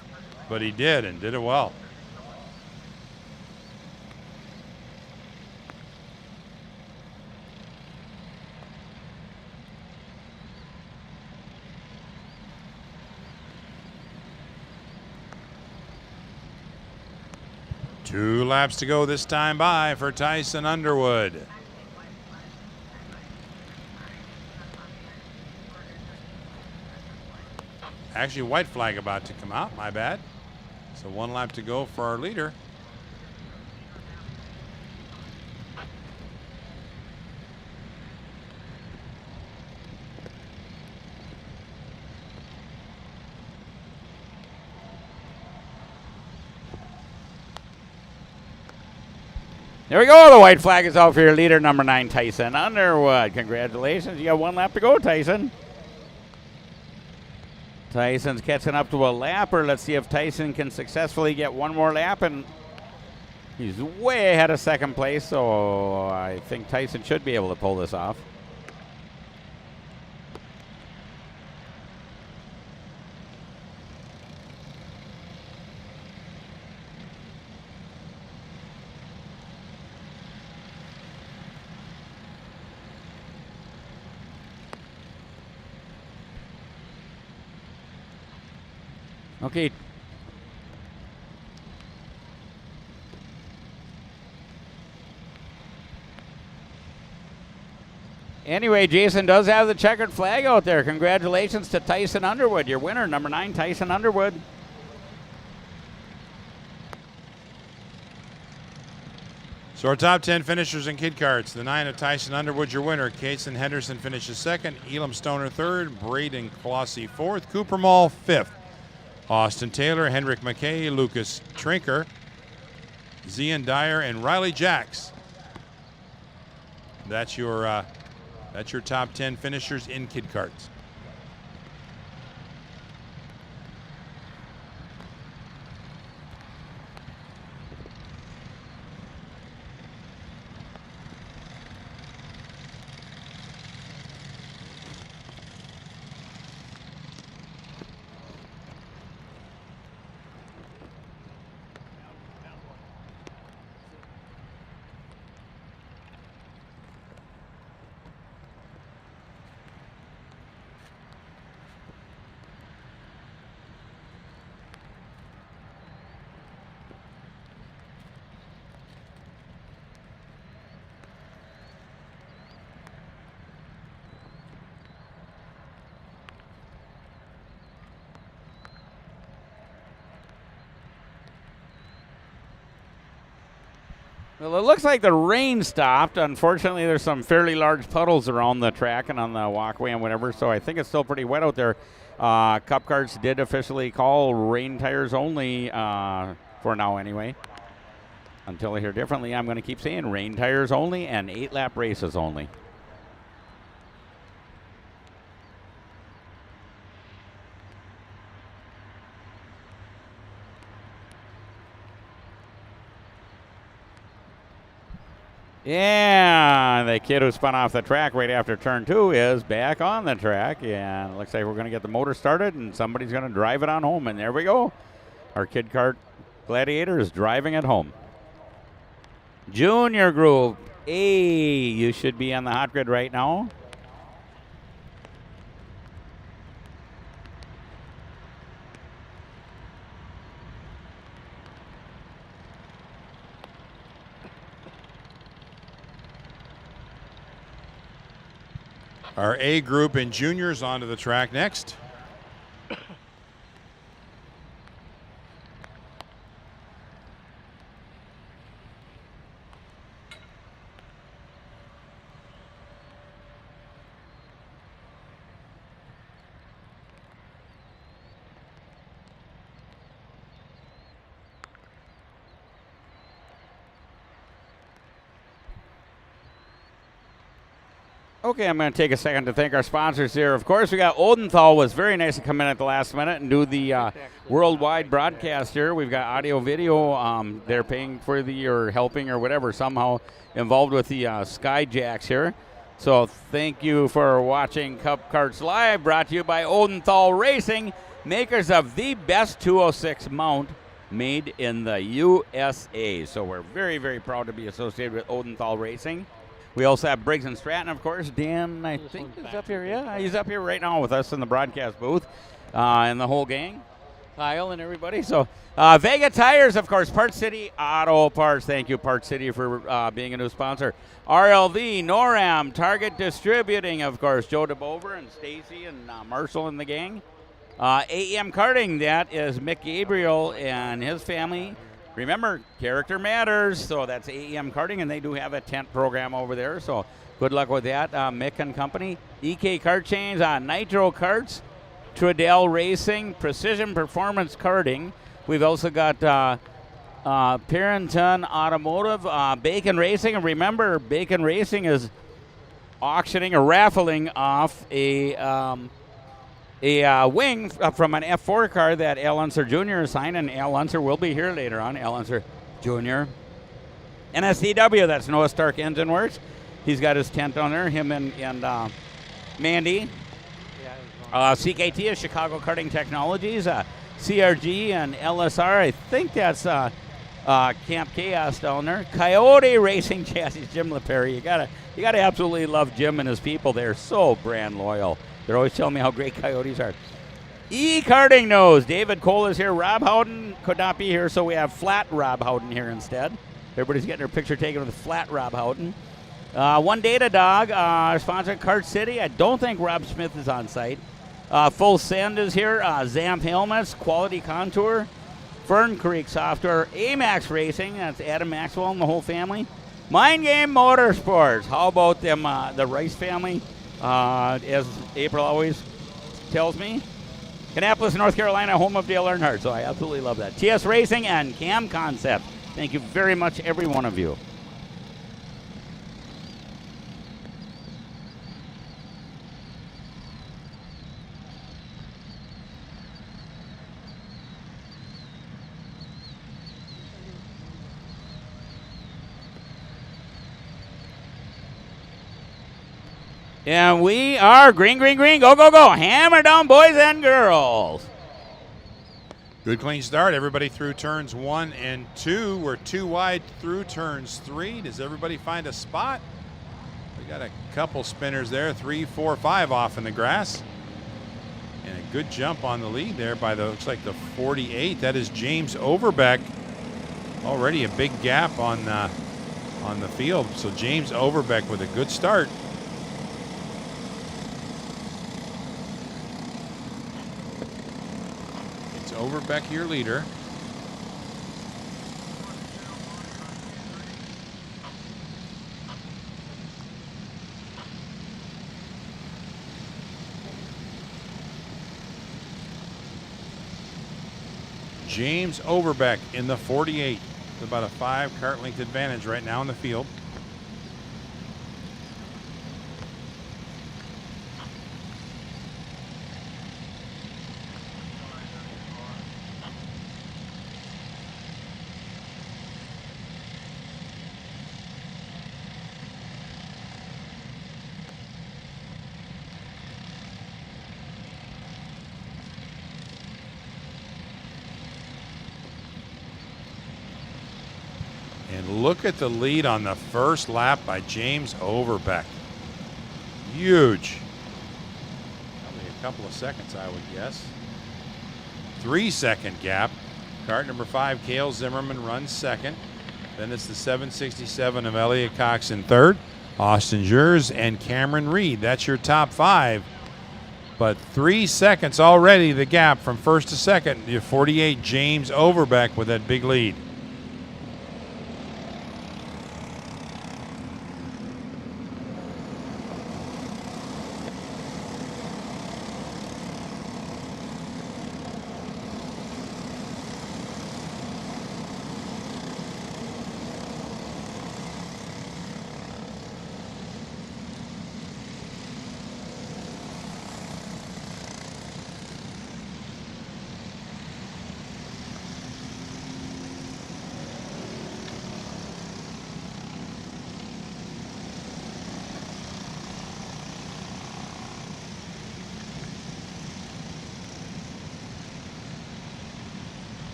S1: but he did, and did it well. Two laps to go this time by for Tyson Underwood. Actually, white flag about to come out, my bad. So 1 lap to go for our leader.
S2: There we go. The white flag is out for your leader, number 9, Tyson Underwood. Congratulations. You got 1 lap to go, Tyson. Tyson's catching up to a lapper. Let's see if Tyson can successfully get 1 more lap, and he's way ahead of 2nd place, so I think Tyson should be able to pull this off. Okay. Anyway, Jason does have the checkered flag out there. Congratulations to Tyson Underwood, your winner, number 9, Tyson Underwood.
S1: So our top 10 finishers in Kid Karts. The 9 of Tyson Underwood, your winner. Kaysen Henderson finishes 2nd. Elam Stoner 3rd. Braden Clossy 4th. Cooper Mall 5th. Austin Taylor, Hendrick McKay, Lucas Trinker, Zian Dyer, and Riley Jacks. That's your top 10 finishers in Kid Karts.
S2: Well, it looks like the rain stopped. Unfortunately, there's some fairly large puddles around the track and on the walkway and whatever, so I think it's still pretty wet out there. Cup Karts did officially call rain tires only for now anyway. Until I hear differently, I'm going to keep saying rain tires only and 8-lap races only. Yeah, the kid who spun off the track right after turn 2 is back on the track, and it looks like we're going to get the motor started, and somebody's going to drive it on home, and there we go. Our Kid Kart Gladiator is driving it home. Junior Group A, you should be on the hot grid right now.
S1: Our A group and juniors onto the track next.
S2: Okay, I'm going to take a second to thank our sponsors here. Of course, we got Odenthal. Was very nice to come in at the last minute and do the worldwide broadcast here. We've got audio, video. They're paying for the or helping or whatever, somehow involved with the Skyjacks here. So thank you for watching Cup Karts Live, brought to you by Odenthal Racing, makers of the best 206 mount made in the USA. So we're very, very proud to be associated with Odenthal Racing. We also have Briggs and Stratton, of course. Dan, I think, is up here. Yeah, he's up here right now with us in the broadcast booth and the whole gang, Kyle and everybody. So Vega Tires, of course, Part City Auto Parts. Thank you, Part City, for being a new sponsor. RLV, NORAM, Target Distributing, of course, Joe DeBover and Stacy and Marshall and the gang. AEM Karting, that is Mick Gabriel and his family. Remember, character matters, so that's AEM Karting, and they do have a tent program over there, so good luck with that, Mick and company. EK Kart Chains, Nitro Karts, Tridell Racing, Precision Performance Karting. We've also got Parenton Automotive, Bacon Racing, and remember, Bacon Racing is auctioning or raffling off a wing from an F4 car that Al Unser Jr. assigned, and Al Unser will be here later on, Al Unser Jr. NSCW, that's Noah Stark Engine Works. He's got his tent on there, him and Mandy. CKT is Chicago Karting Technologies. CRG and LSR, I think that's Camp Chaos down there. Coyote Racing Chassis, Jim LePerry. You gotta absolutely love Jim and his people. They're so brand loyal. They're always telling me how great Coyotes are. E-Karting knows. David Cole is here. Rob Howden could not be here, so we have Flat Rob Howden here instead. Everybody's getting their picture taken with Flat Rob Howden. One Data Dog, our sponsor, Kart City. I don't think Rob Smith is on site. Full Send is here. Zamp Helmets, Quality Contour, Fern Creek Software, AMAX Racing. That's Adam Maxwell and the whole family. Mind Game Motorsports. How about them, the Rice family? As April always tells me. Kannapolis, North Carolina, home of Dale Earnhardt, so I absolutely love that. TS Racing and Cam Concept. Thank you very much, every one of you. And we are green, green, green. Go, go, go. Hammer down, boys and girls.
S1: Good clean start. Everybody through turns 1 and 2. We're 2 wide through turns 3. Does everybody find a spot? We got a couple spinners there. 3, 4, 5 off in the grass. And a good jump on the lead there by the, looks like the 48. That is James Overbeck. Already a big gap on the field. So James Overbeck with a good start. Overbeck, your leader. James Overbeck in the 48. It's about a 5 kart length advantage right now in the field. And look at the lead on the first lap by James Overbeck. Huge. Probably a couple of seconds, I would guess. 3-second gap. Kart number 5, Cale Zimmerman runs second. Then it's the 767 of Elliot Cox in third. Austin Jers and Cameron Reed. That's your top 5. But 3 seconds already the gap from first to second. Your 48, James Overbeck with that big lead.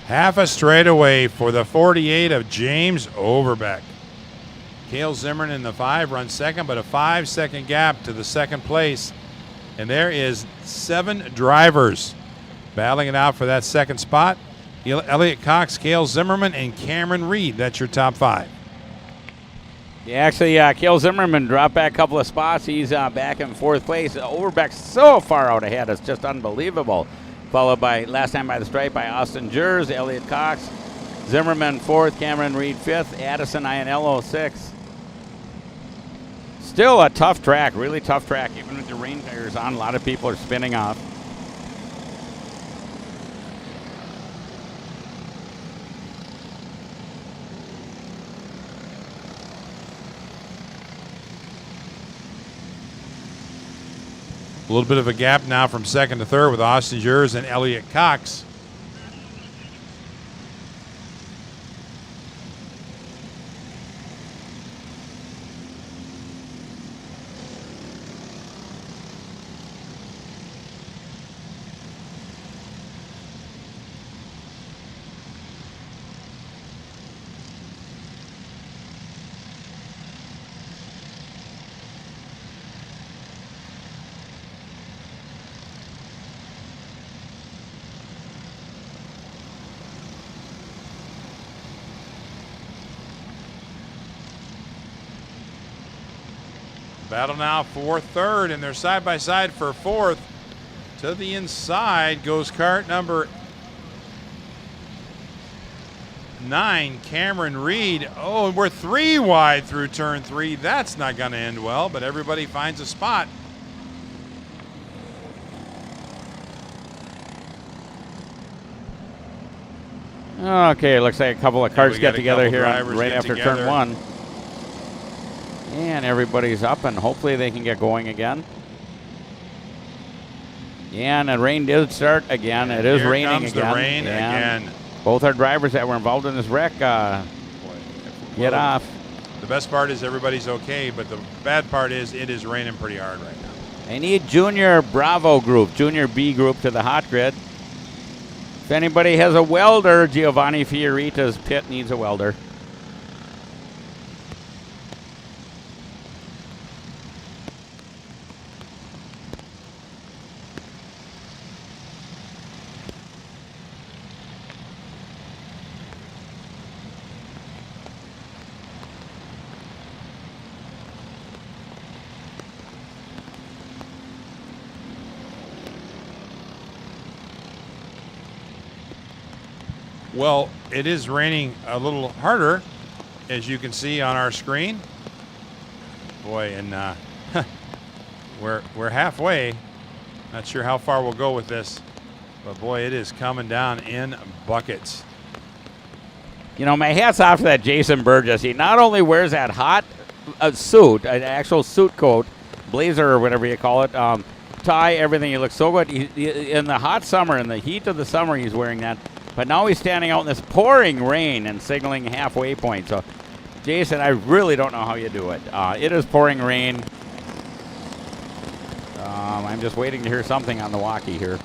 S1: Half a straightaway for the 48 of James Overbeck. Cale Zimmerman in the 5 runs second, but a 5-second gap to the second place. And there is 7 drivers battling it out for that second spot. Elliot Cox, Cale Zimmerman, and Cameron Reed. That's your top 5.
S2: Yeah, actually, Cale Zimmerman dropped back a couple of spots. He's back in 4th place. Overbeck so far out ahead. It's just unbelievable. Followed by, last time by the stripe, by Austin Jers, Elliot Cox, Zimmerman 4th, Cameron Reed 5th, Addison Ianello 6th. Still a tough track, really tough track. Even with the rain tires on, a lot of people are spinning off.
S1: A little bit of a gap now from second to third with Austin Jers and Elliot Cox. Battle now for third, and they're side by side for 4th. To the inside goes kart number 9, Cameron Reed. Oh, and we're 3 wide through turn 3. That's not going to end well, but everybody finds a spot.
S2: Okay, looks like a couple of cars get together here right after
S1: together.
S2: turn 1. And everybody's up, and hopefully they can get going again. Yeah, and the rain did start again. It is raining again.
S1: Here comes the rain again.
S2: Both our drivers that were involved in this wreck get off.
S1: The best part is everybody's okay, but the bad part is it is raining pretty hard right now.
S2: They need Junior Bravo group, Junior B group to the hot grid. If anybody has a welder, Giovanni Fiorita's pit needs a welder.
S1: Well, it is raining a little harder, as you can see on our screen. Boy, and we're halfway. Not sure how far we'll go with this, but boy, it is coming down in buckets.
S2: You know, my hat's off to that Jason Burgess. He not only wears that hot suit, an actual suit coat, blazer or whatever you call it, tie, everything. He looks so good. He, in the hot summer, in the heat of the summer, he's wearing that. But now he's standing out in this pouring rain and signaling halfway point. So, Jason, I really don't know how you do it. It is pouring rain. I'm just waiting to hear something on the walkie here.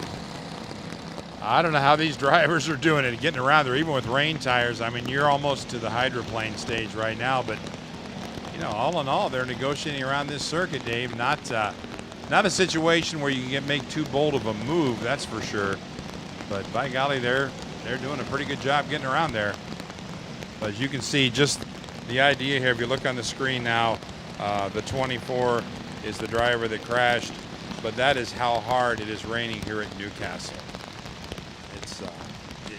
S1: I don't know how these drivers are doing it, getting around there, even with rain tires. I mean, you're almost to the hydroplane stage right now, but you know, all in all, they're negotiating around this circuit, Dave. Not a situation where you can make too bold of a move, that's for sure. But by golly, they're doing a pretty good job getting around there. But as you can see, just the idea here, if you look on the screen now, the 24 is the driver that crashed, but that is how hard it is raining here at Newcastle.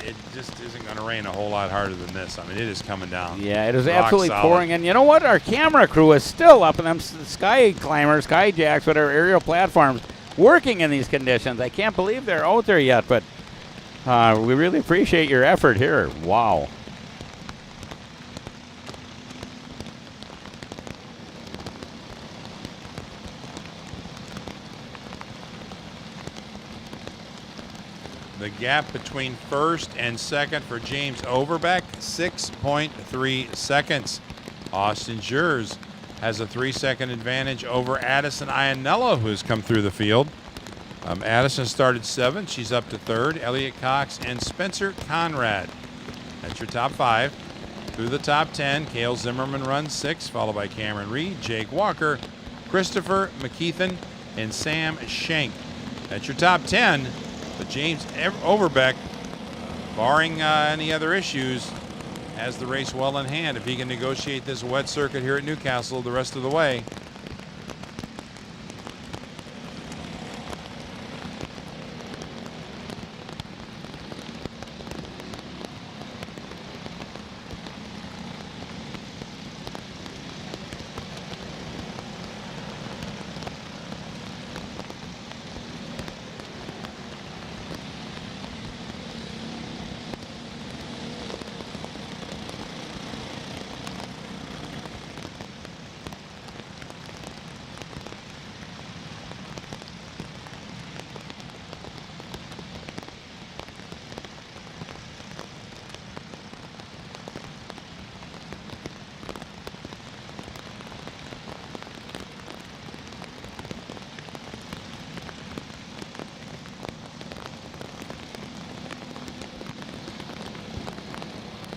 S1: It just isn't going to rain a whole lot harder than this. I mean, it is coming down.
S2: Yeah, it is
S1: rock
S2: absolutely
S1: solid.
S2: pouring. And you know what? Our camera crew is still up in them sky climbers, sky jacks, whatever, aerial platforms, working in these conditions. I can't believe they're out there yet, but we really appreciate your effort here. Wow.
S1: The gap between first and second for James Overbeck, 6.3 seconds. Austin Jers has a 3-second advantage over Addison Iannello, who's come through the field. Addison started 7th. She's up to 3rd. Elliott Cox and Spencer Conrad. That's your top 5. Through the top 10, Cale Zimmerman runs 6th, followed by Cameron Reed, Jake Walker, Christopher McKeithen, and Sam Schenk. That's your top 10. But James Overbeck, barring any other issues, has the race well in hand if he can negotiate this wet circuit here at Newcastle the rest of the way.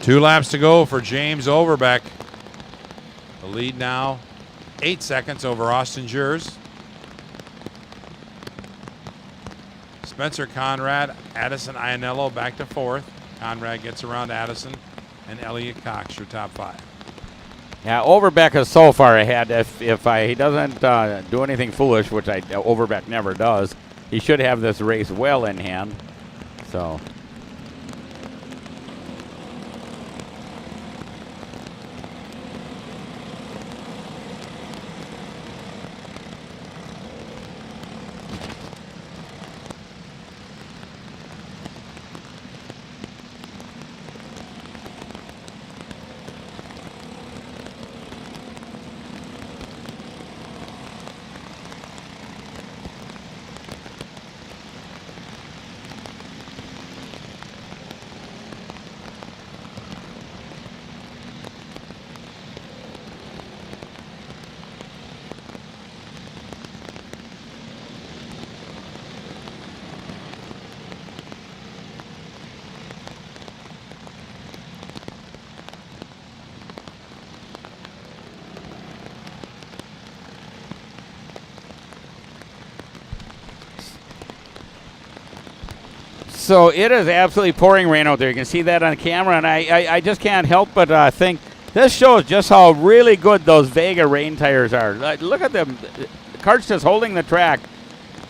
S1: Two laps to go for James Overbeck. The lead now, 8 seconds over Austin Jers. Spencer Conrad, Addison Iannello back to 4th. Conrad gets around Addison and Elliott Cox, your top 5.
S2: Yeah, Overbeck is so far ahead. If he doesn't do anything foolish, which Overbeck never does, he should have this race well in hand. So. So it is absolutely pouring rain out there. You can see that on camera, and I just can't help but think this shows just how really good those Vega rain tires are. Look at them. Karts just holding the track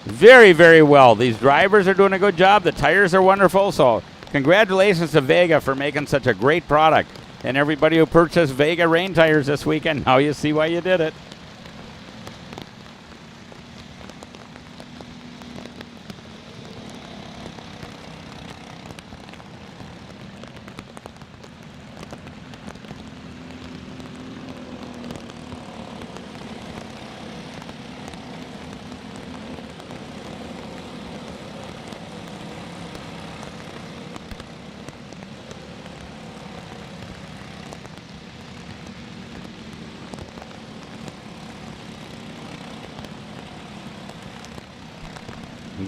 S2: very, very well. These drivers are doing a good job. The tires are wonderful. So Congratulations to Vega for making such a great product. And everybody who purchased Vega rain tires this weekend, now you see why you did it.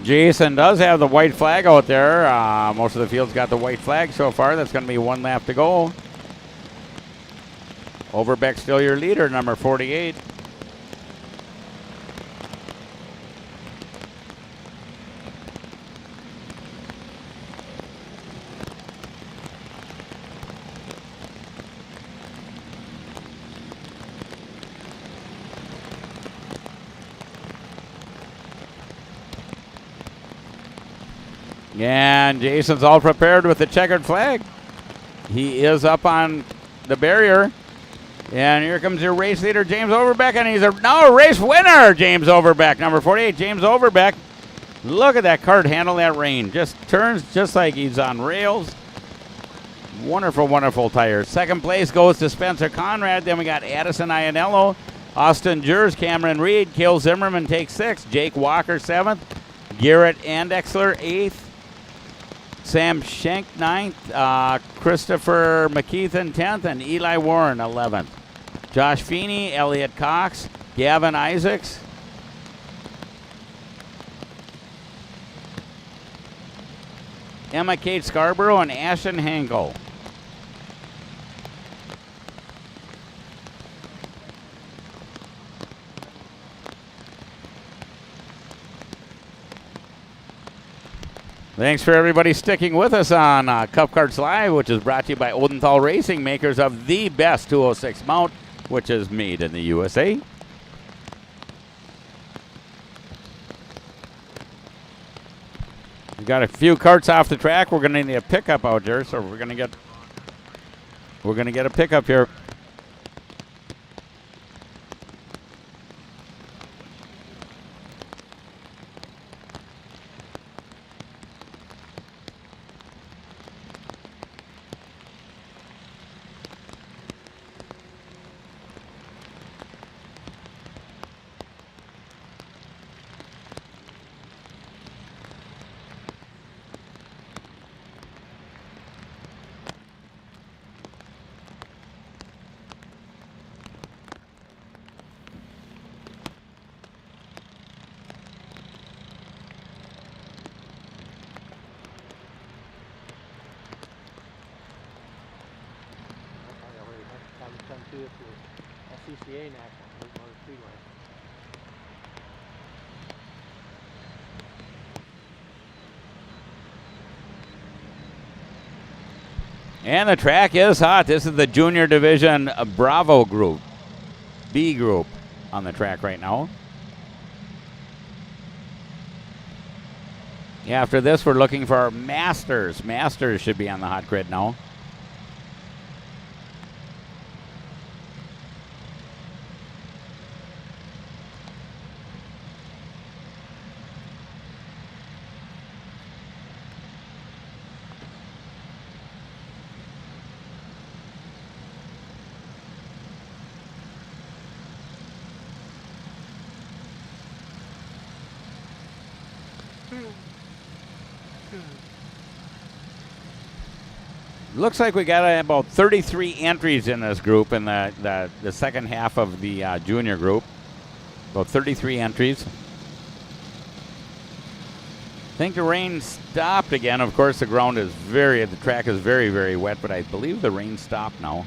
S2: Jason does have the white flag out there. Most of the field's got the white flag so far. That's going to be 1 lap to go. Overbeck still your leader, number 48. And Jason's all prepared with the checkered flag. He is up on the barrier. And here comes your race leader, James Overbeck, and he's now a race winner, James Overbeck, number 48, James Overbeck. Look at that cart handle that rain. Just turns just like he's on rails. Wonderful, wonderful tires. Second place goes to Spencer Conrad. Then we got Addison Ianello, Austin Jers, Cameron Reed, Kill Zimmerman takes 6th, Jake Walker 7th, Garrett Andexler 8th, Sam Schenk 9th, Christopher McKeithen 10th, and Eli Warren 11th. Josh Feeney, Elliot Cox, Gavin Isaacs, Emma Kate Scarborough, and Ashton Hankel. Thanks for everybody sticking with us on Cup Karts Live, which is brought to you by Odenthal Racing, makers of the best 206 mount, which is made in the USA. We've got a few carts off the track. We're going to need a pickup out there, so we're going to get a pickup here.
S4: CCA National Motor Speedway.
S2: And the track is hot. This is the Junior Division Bravo Group, B Group on the track right now. After this, we're looking for our Masters. Masters should be on the hot grid now. Looks like we got about 33 entries in this group in the second half of the junior group. About 33 entries. I think the rain stopped again. Of course, the track is very, very wet, but I believe the rain stopped now.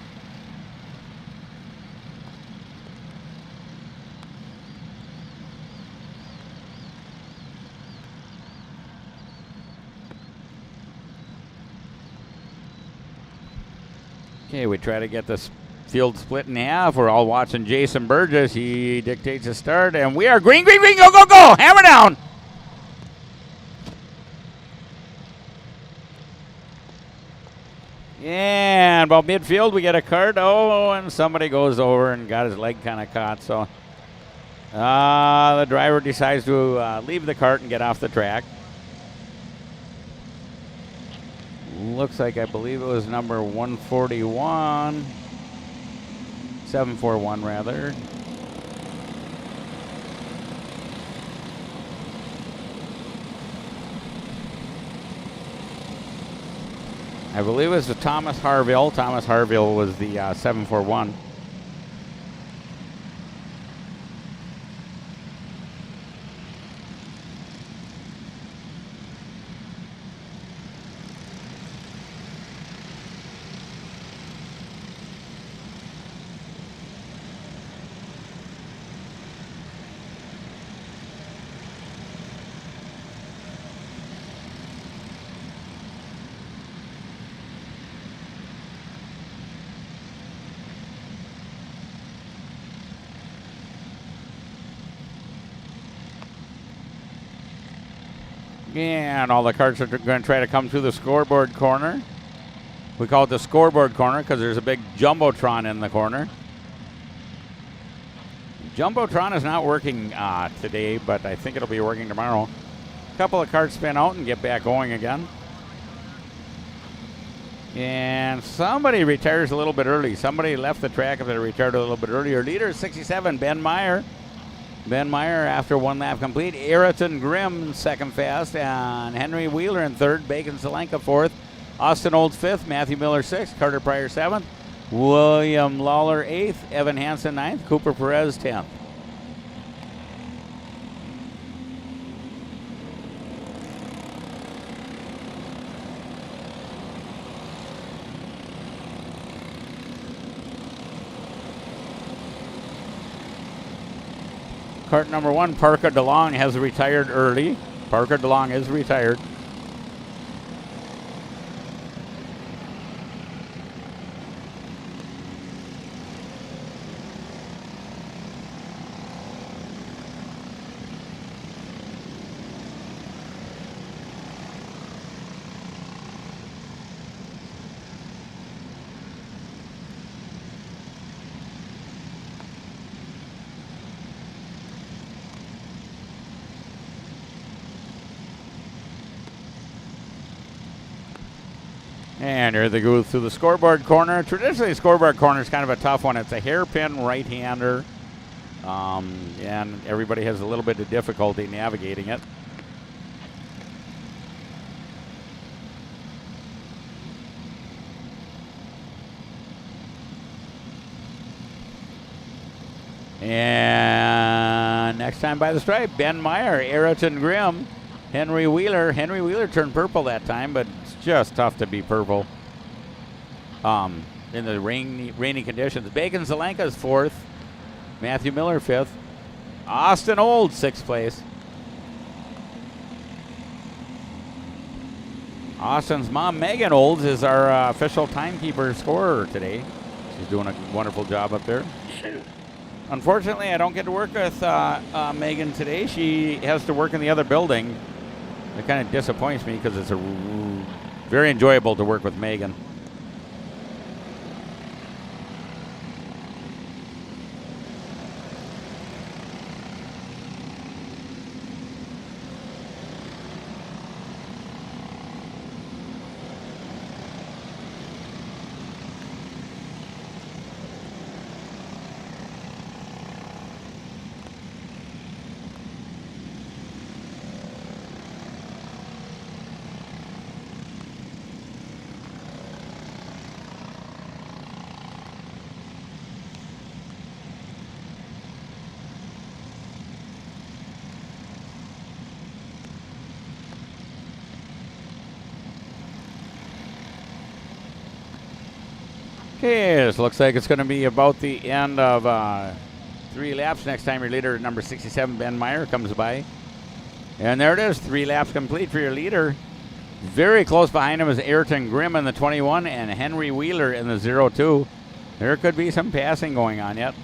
S2: Okay, we try to get this field split in half. We're all watching Jason Burgess. He dictates the start, and we are green, green, green, go, go, go! Hammer down! And about midfield, we get a cart. Oh, and somebody goes over and got his leg kind of caught. So the driver decides to leave the cart and get off the track. Looks like, I believe it was number 141. 741, rather. I believe it was Thomas Harville. Thomas Harville was the 741. And all the carts are going to try to come through the scoreboard corner. We call it the scoreboard corner because there's a big Jumbotron in the corner. Jumbotron is not working today, but I think it'll be working tomorrow. A couple of carts spin out and get back going again. And somebody retires a little bit early. Somebody left the track if they retired a little bit earlier. Leader is 67, Ben Meyer. Ben Meyer after one lap complete. Ayrton Grimm second fast, and Henry Wheeler in third. Bacon Zelenka fourth. Austin Olds fifth. Matthew Miller sixth. Carter Pryor seventh. William Lawler eighth. Evan Hansen ninth. Cooper Perez 10th. Cart number one, Parker DeLong, has retired early. Parker DeLong is retired. And here they go through the scoreboard corner. Traditionally, the scoreboard corner is kind of a tough one. It's a hairpin right-hander, and everybody has a little bit of difficulty navigating it. And next time by the stripe, Ben Meyer, Ayrton Grimm, Henry Wheeler. Henry Wheeler turned purple that time, but it's just tough to be purple in the rainy conditions. Bacon Zelenka is fourth. Matthew Miller fifth. Austin Olds sixth place. Austin's mom, Megan Olds, is our official timekeeper scorer today. She's doing a wonderful job up there. Unfortunately, I don't get to work with Megan today. She has to work in the other building. It kind of disappoints me because it's very enjoyable to work with Megan. Okay, this looks like it's going to be about the end of 3 laps. Next time your leader, number 67, Ben Meyer, comes by. And there it is, 3 laps complete for your leader. Very close behind him is Ayrton Grimm in the 21 and Henry Wheeler in the 02. There could be some passing going on yet.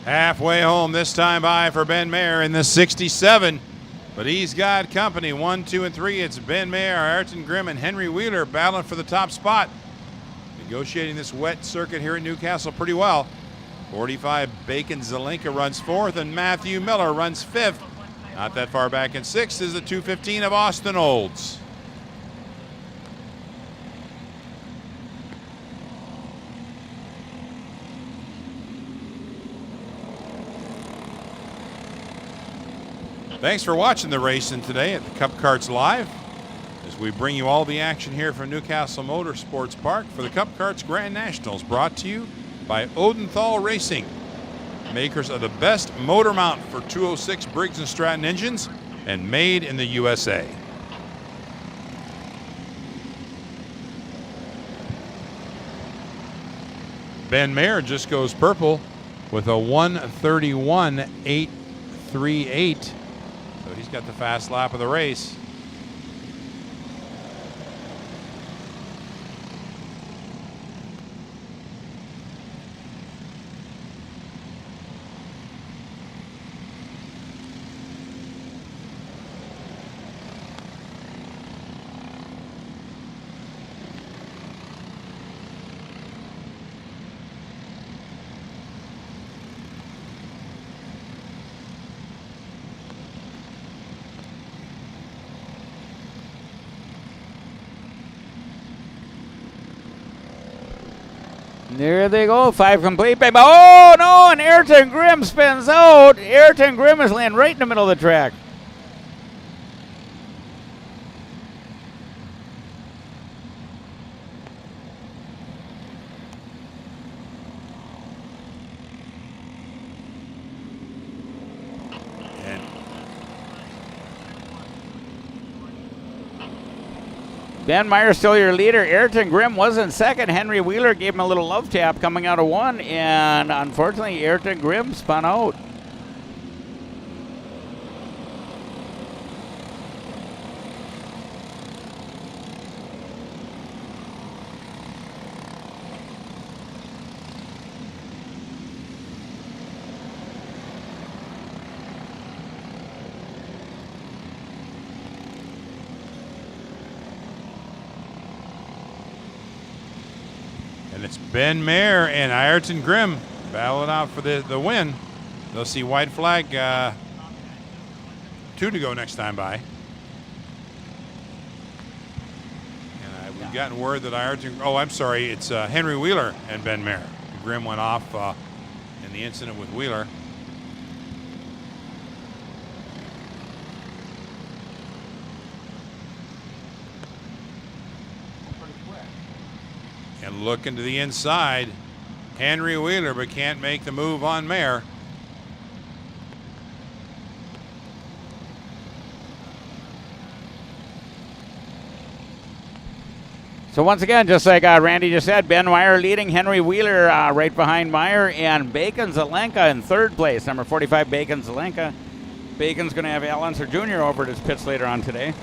S1: Halfway home this time by for Ben Mayer in the 67. But he's got company. 1, 2, and 3. It's Ben Mayer, Ayrton Grimm, and Henry Wheeler battling for the top spot. Negotiating this wet circuit here in Newcastle pretty well. 45 Bacon Zelenka runs 4th, and Matthew Miller runs 5th. Not that far back in 6th is the 215 of Austin Olds. Thanks for watching the racing today at the Cup Karts Live as we bring you all the action here from Newcastle Motorsports Park for the Cup Karts Grand Nationals, brought to you by Odenthal Racing, makers of the best motor mount for 206 Briggs & Stratton engines, and made in the USA. Ben Mayer just goes purple with a 1:31.838. So he's got the fast lap of the race.
S2: There they go, 5 complete. Oh no, and Ayrton Grimm spins out. Ayrton Grimm is laying right in the middle of the track. Ben Mayer still your leader. Ayrton Grimm was in second. Henry Wheeler gave him a little love tap coming out of 1, and unfortunately Ayrton Grimm spun out.
S1: And it's Ben Mayer and Ayrton Grimm battling out for the win. They'll see white flag, 2 to go next time by. And we've gotten word that Ayrton, it's Henry Wheeler and Ben Mayer. Grimm went off in the incident with Wheeler. And looking to the inside, Henry Wheeler, but can't make the move on Mayer.
S2: So once again, just like Randy just said, Ben Mayer leading, Henry Wheeler right behind Mayer, and Bacon Zelenka in 3rd place. Number 45, Bacon Zelenka. Bacon's going to have Al Unser Jr. over at his pits later on today.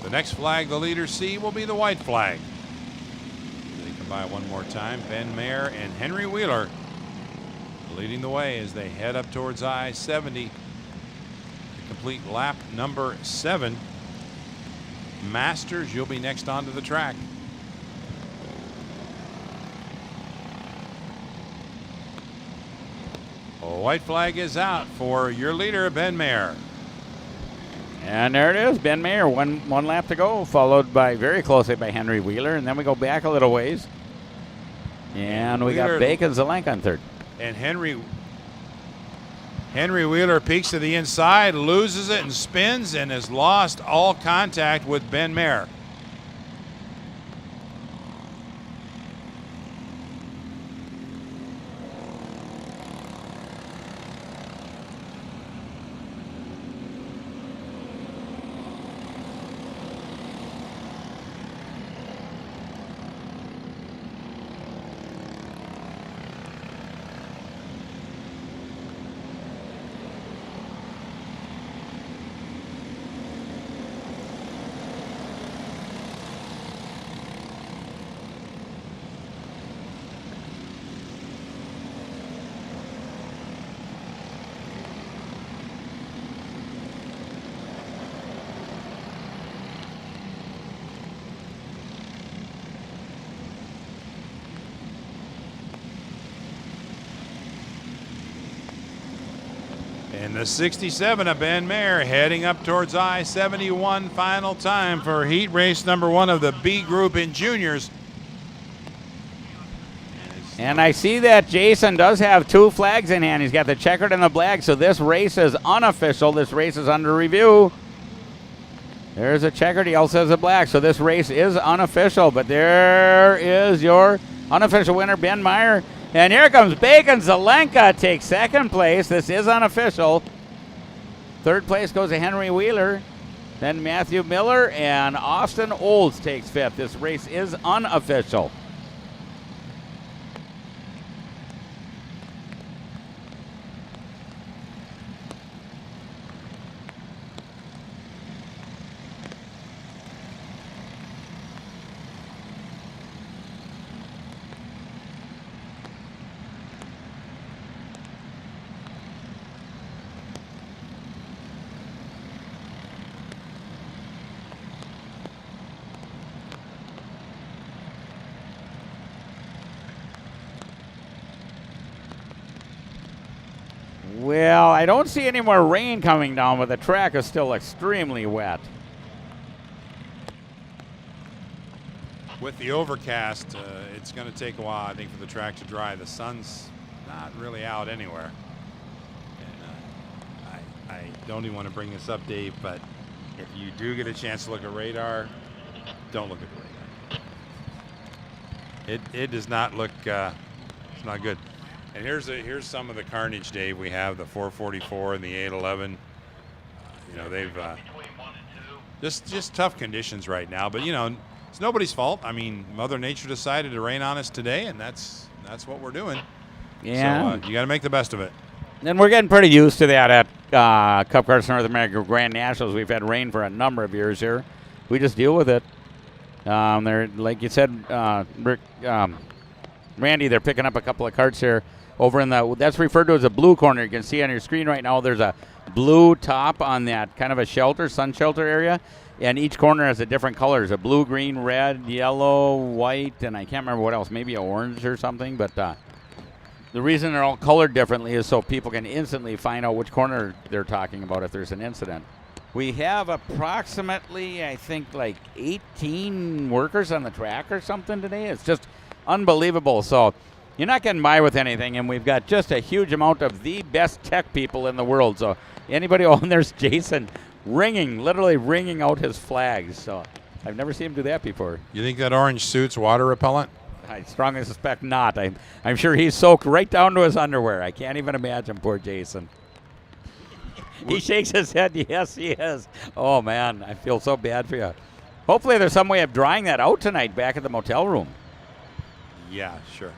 S1: The next flag the leaders see will be the white flag. They come by one more time. Ben Mayer and Henry Wheeler leading the way as they head up towards I-70 to complete lap number 7. Masters, you'll be next onto the track. White flag is out for your leader, Ben Mayer.
S2: And there it is, Ben Mayer, one lap to go, followed by very closely by Henry Wheeler, and then we go back a little ways. And we got Bacon Zelenka on 3rd.
S1: And Henry Wheeler peeks to the inside, loses it and spins, and has lost all contact with Ben Mayer. And the 67 of Ben Mayer heading up towards I-71, final time for heat race number 1 of the B group in juniors.
S2: And I see that Jason does have 2 flags in hand. He's got the checkered and the black, so this race is unofficial. This race is under review. There's a checkered, he also has a black, so this race is unofficial. But there is your unofficial winner, Ben Mayer. And here comes Bacon Zelenka, takes 2nd place. This is unofficial. 3rd place goes to Henry Wheeler. Then Matthew Miller and Austin Olds takes 5th. This race is unofficial. Well, I don't see any more rain coming down, but the track is still extremely wet.
S1: With the overcast, it's going to take a while, I think, for the track to dry. The sun's not really out anywhere. And I don't even want to bring this up, Dave, but if you do get a chance to look at radar, don't look at the radar. It does not look, it's not good. And here's some of the carnage, Dave. We have the 444 and the 811. You know, they've just tough conditions right now. But you know, it's nobody's fault. I mean, Mother Nature decided to rain on us today, and that's what we're doing.
S2: Yeah.
S1: So you got to make the best of it.
S2: And we're getting pretty used to that at Cup Karts North America Grand Nationals. We've had rain for a number of years here. We just deal with it. They're, like you said, Rick, Randy, they're picking up a couple of carts here. Over in that's referred to as a blue corner. You can see on your screen right now there's a blue top on that kind of a shelter, sun shelter area. And each corner has a different color. There's a blue, green, red, yellow, white, and I can't remember what else, maybe orange or something. But the reason they're all colored differently is so people can instantly find out which corner they're talking about if there's an incident. We have approximately, I think, like 18 workers on the track or something today. It's just unbelievable. So you're not getting by with anything, and we've got just a huge amount of the best tech people in the world. So anybody on there's Jason literally ringing out his flags. So I've never seen him do that before.
S1: You think that orange suit's water repellent?
S2: I strongly suspect not. I'm sure he's soaked right down to his underwear. I can't even imagine poor Jason. He shakes his head. Yes, he is. Oh, man, I feel so bad for you. Hopefully there's some way of drying that out tonight back at the motel room.
S1: Yeah, sure.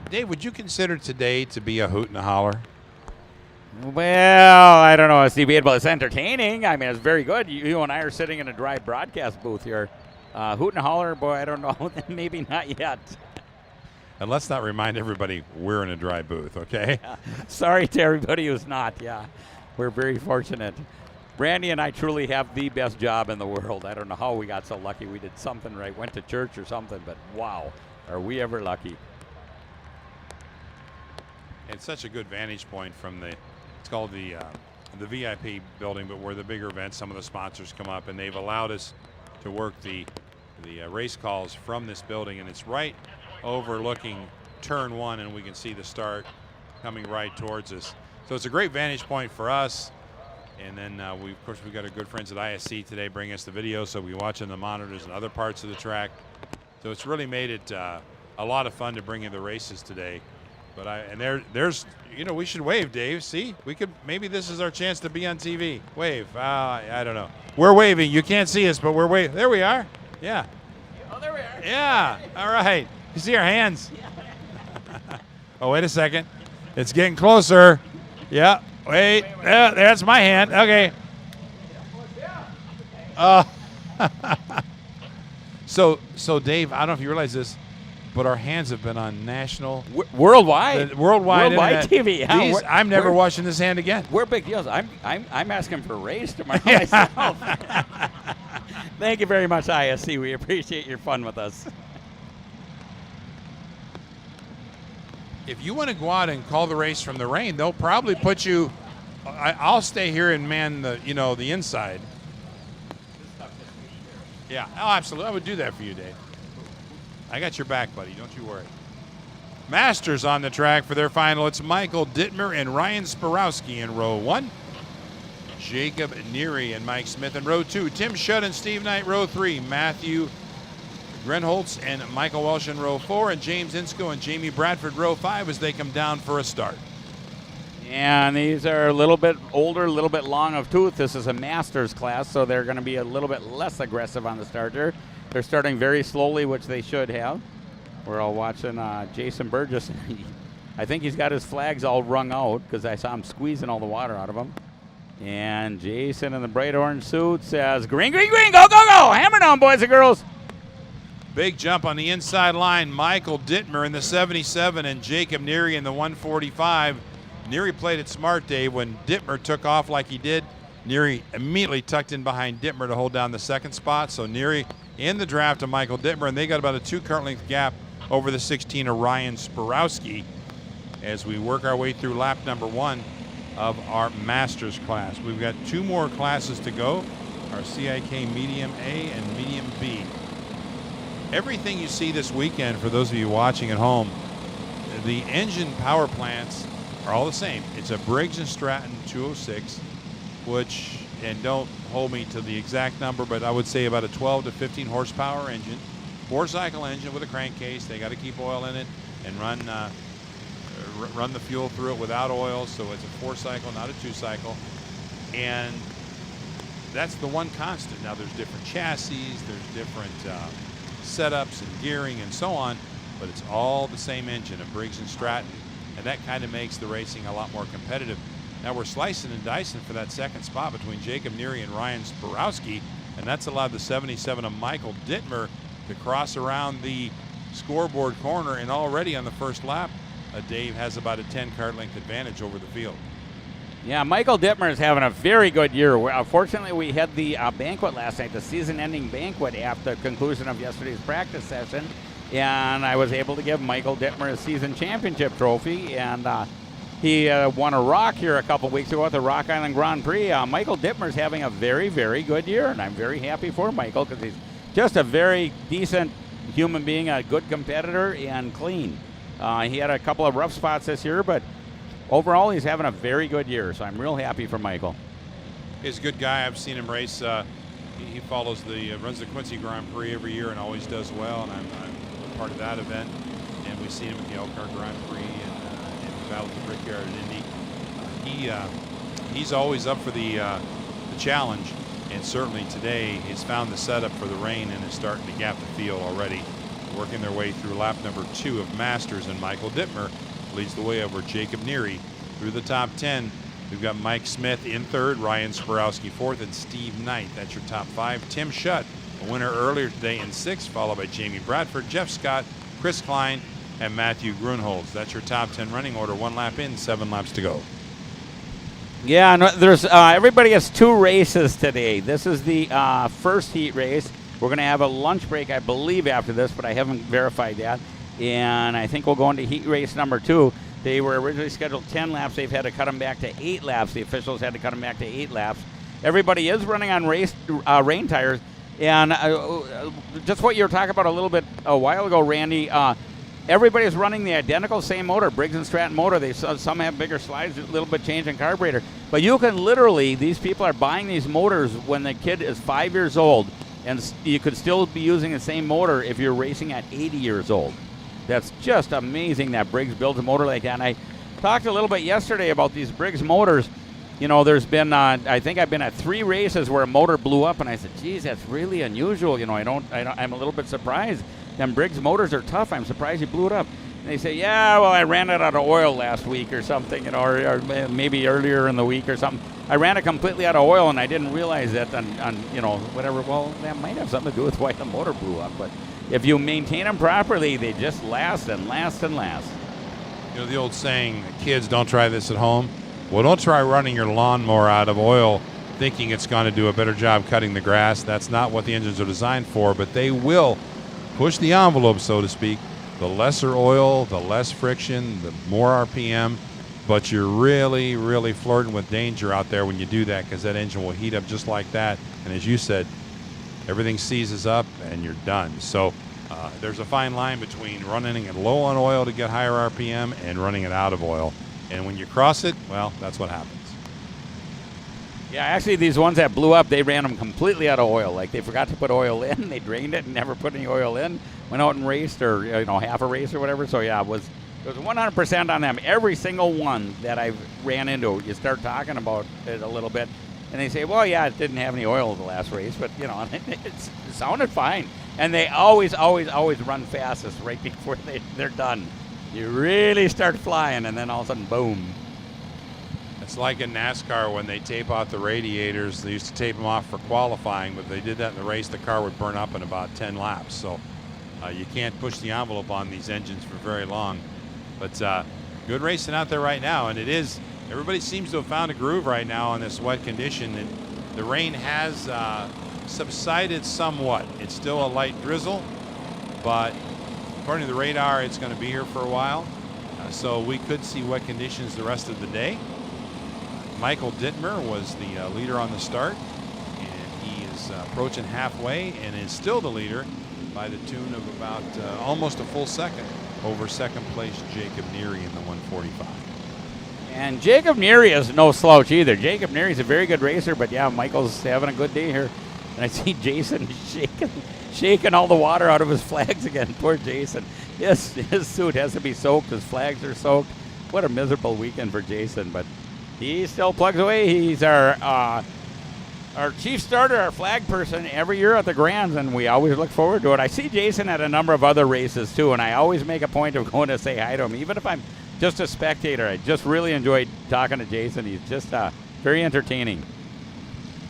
S1: Dave, would you consider today to be a hoot and a holler?
S2: Well, I don't know. It's debatable. It's entertaining. I mean, it's very good. You and I are sitting in a dry broadcast booth here. Hoot and holler, boy, I don't know. Maybe not yet.
S1: And let's not remind everybody we're in a dry booth, okay?
S2: Yeah. Sorry to everybody who's not. Yeah, we're very fortunate. Brandy and I truly have the best job in the world. I don't know how we got so lucky. We did something right, went to church or something, but wow, are we ever lucky.
S1: It's such a good vantage point from it's called the VIP building, but where the bigger events, some of the sponsors come up, and they've allowed us to work the race calls from this building, and it's right overlooking turn 1, and we can see the start coming right towards us. So it's a great vantage point for us. And then we've got our good friends at ISC today bringing us the video, so we watch on the monitors and other parts of the track. So it's really made it a lot of fun to bring in the races today. But there's we should wave, Dave. See, maybe this is our chance to be on TV. Wave. I don't know. We're waving. You can't see us, but we're waving. There we are. Yeah.
S2: Oh, there we are.
S1: Yeah. All right. You see our hands? Oh, wait a second. It's getting closer. Yeah. Wait. That's my hand. Okay. So Dave, I don't know if you realize this, but our hands have been on national,
S2: worldwide
S1: internet.
S2: TV. Yeah,
S1: I'm never washing this hand again.
S2: We're big deals. I'm asking for a raise tomorrow myself. Thank you very much, ISC. We appreciate your fun with us.
S1: if you want to go out and call the race from the rain, they'll probably put you. I'll stay here and man the inside. Yeah, oh, absolutely. I would do that for you, Dave. I got your back, buddy. Don't you worry. Masters on the track for their final. It's Michael Dittmer and Ryan Sporowski in row 1. Jacob Neary and Mike Smith in row 2. Tim Shutt and Steve Knight, row 3. Matthew Grenholtz and Michael Welsh in row 4. And James Insko and Jamie Bradford, row 5, as they come down for a start.
S2: And these are a little bit older, a little bit long of tooth. This is a Masters class, so they're going to be a little bit less aggressive on the starter. They're starting very slowly, which they should have. We're all watching Jason Burgess. I think he's got his flags all wrung out because I saw him squeezing all the water out of them. And Jason in the bright orange suit says, green, green, green, go, go, go. Hammer down, boys and girls.
S1: Big jump on the inside line. Michael Dittmer in the 77 and Jacob Neary in the 145. Neary played it smart, Dave. When Dittmer took off like he did, Neary immediately tucked in behind Dittmer to hold down the second spot. So Neary in the draft to Michael Dittmer, and they got about a 2 kart length gap over the 16 of Ryan Sporowski as we work our way through lap number 1 of our Masters class. We've got 2 more classes to go, our CIK Medium A and Medium B. Everything you see this weekend, for those of you watching at home, the engine power plants are all the same. It's a Briggs & Stratton 206, which, and don't hold me to the exact number, but I would say about a 12 to 15 horsepower engine, 4-cycle engine with a crankcase. They got to keep oil in it and run the fuel through it without oil, so it's a 4-cycle, not a 2-cycle. And that's the one constant. Now there's different chassis, there's different setups and gearing and so on, but it's all the same engine, a Briggs & Stratton, and that kind of makes the racing a lot more competitive. Now we're slicing and dicing for that second spot between Jacob Neary and Ryan Sporowski, and that's allowed the 77 of Michael Dittmer to cross around the scoreboard corner, and already on the first lap, Dave has about a 10 kart length advantage over the field.
S2: Yeah, Michael Dittmer is having a very good year. Fortunately, we had the banquet last night, the season-ending banquet after the conclusion of yesterday's practice session, and I was able to give Michael Dittmer a season championship trophy, and he won a rock here a couple weeks ago at the Rock Island Grand Prix. Michael Dittmer is having a very, very good year, and I'm very happy for Michael because he's just a very decent human being, a good competitor, and clean. He had a couple of rough spots this year, but overall he's having a very good year, so I'm real happy for Michael.
S1: He's a good guy. I've seen him race. He follows runs the Quincy Grand Prix every year and always does well, and I'm part of that event. And we've seen him at the Elkhart Grand Prix and Battle of the Brickyard at Indy. He's always up for the challenge, and certainly today he's found the setup for the rain and is starting to gap the field already, working their way through lap number 2 of Masters, and Michael Dittmer leads the way over Jacob Neary through the top 10. We've got Mike Smith in 3rd, Ryan Sporowski 4th, and Steve Knight. That's your top 5. Tim Shutt, a winner earlier today, in 6th, followed by Jamie Bradford, Jeff Scott, Chris Klein, and Matthew Grunholz. That's your top 10 running order. 1 lap in, 7 laps to go.
S2: Yeah, no, there's everybody has 2 races today. This is the first heat race. We're going to have a lunch break, I believe, after this, but I haven't verified that. And I think we'll go into heat race number 2. They were originally scheduled 10 laps. They've had to cut them back to 8 laps. The officials had to cut them back to 8 laps. Everybody is running on rain tires. And just what you were talking about a little bit a while ago, Randy, everybody's running the identical same motor, Briggs & Stratton motor. Some have bigger slides, a little bit change in carburetor. But you can literally, these people are buying these motors when the kid is 5 years old, and you could still be using the same motor if you're racing at 80 years old. That's just amazing that Briggs builds a motor like that. And I talked a little bit yesterday about these Briggs motors. You know, there's been, I think I've been at 3 races where a motor blew up, and I said, geez, that's really unusual. You know, I'm a little bit surprised. Them Briggs motors are tough. I'm surprised he blew it up. And they say, yeah, well, I ran it out of oil last week or something, you know, or maybe earlier in the week or something. I ran it completely out of oil, and I didn't realize that on you know, whatever. Well, that might have something to do with why the motor blew up. But if you maintain them properly, they just last and last and last.
S1: You know, the old saying, kids, don't try this at home. Well, don't try running your lawnmower out of oil thinking it's going to do a better job cutting the grass. That's not what the engines are designed for, but they will push the envelope, so to speak, The lesser oil, the less friction, the more RPM, but you're really, really flirting with danger out there when you do that, because that engine will heat up just like that. And as you said, everything seizes up and you're done. So there's a fine line between running it low on oil to get higher RPM and running it out of oil. And when you cross it, well, that's what happens.
S2: Yeah, actually, these ones that blew up, they ran them completely out of oil. Like, they forgot to put oil in. They drained it and never put any oil in. Went out and raced, or half a race or whatever. So yeah, it was 100% on them. Every single one that I ran into, you start talking about it a little bit, and they say, well, yeah, it didn't have any oil in the last race, but it sounded fine. And they always run fastest right before they're done. You really start flying, and then all of a sudden, boom.
S1: It's like in NASCAR when they tape off the radiators. They used to tape them off for qualifying, but if they did that in the race, the car would burn up in about 10 laps. So you can't push the envelope on these engines for very long. But good racing out there right now, and it is. Everybody seems to have found a groove right now in this wet condition. And the rain has subsided somewhat. It's still a light drizzle, but according to the radar, it's going to be here for a while. So we could see wet conditions the rest of the day. Michael Dittmer was the leader on the start, and he is approaching halfway and is still the leader by the tune of about almost a full second over second place Jacob Neary in the 145.
S2: And Jacob Neary is no slouch either. Jacob Neary's a very good racer, but yeah, Michael's having a good day here. And I see Jason shaking all the water out of his flags again. Poor Jason. His suit has to be soaked. His flags are soaked. What a miserable weekend for Jason, but he still plugs away. He's our chief starter, our flag person every year at the Grands, and we always look forward to it. I see Jason at a number of other races, too, and I always make a point of going to say hi to him, even if I'm just a spectator. I just really enjoyed talking to Jason. He's just very entertaining.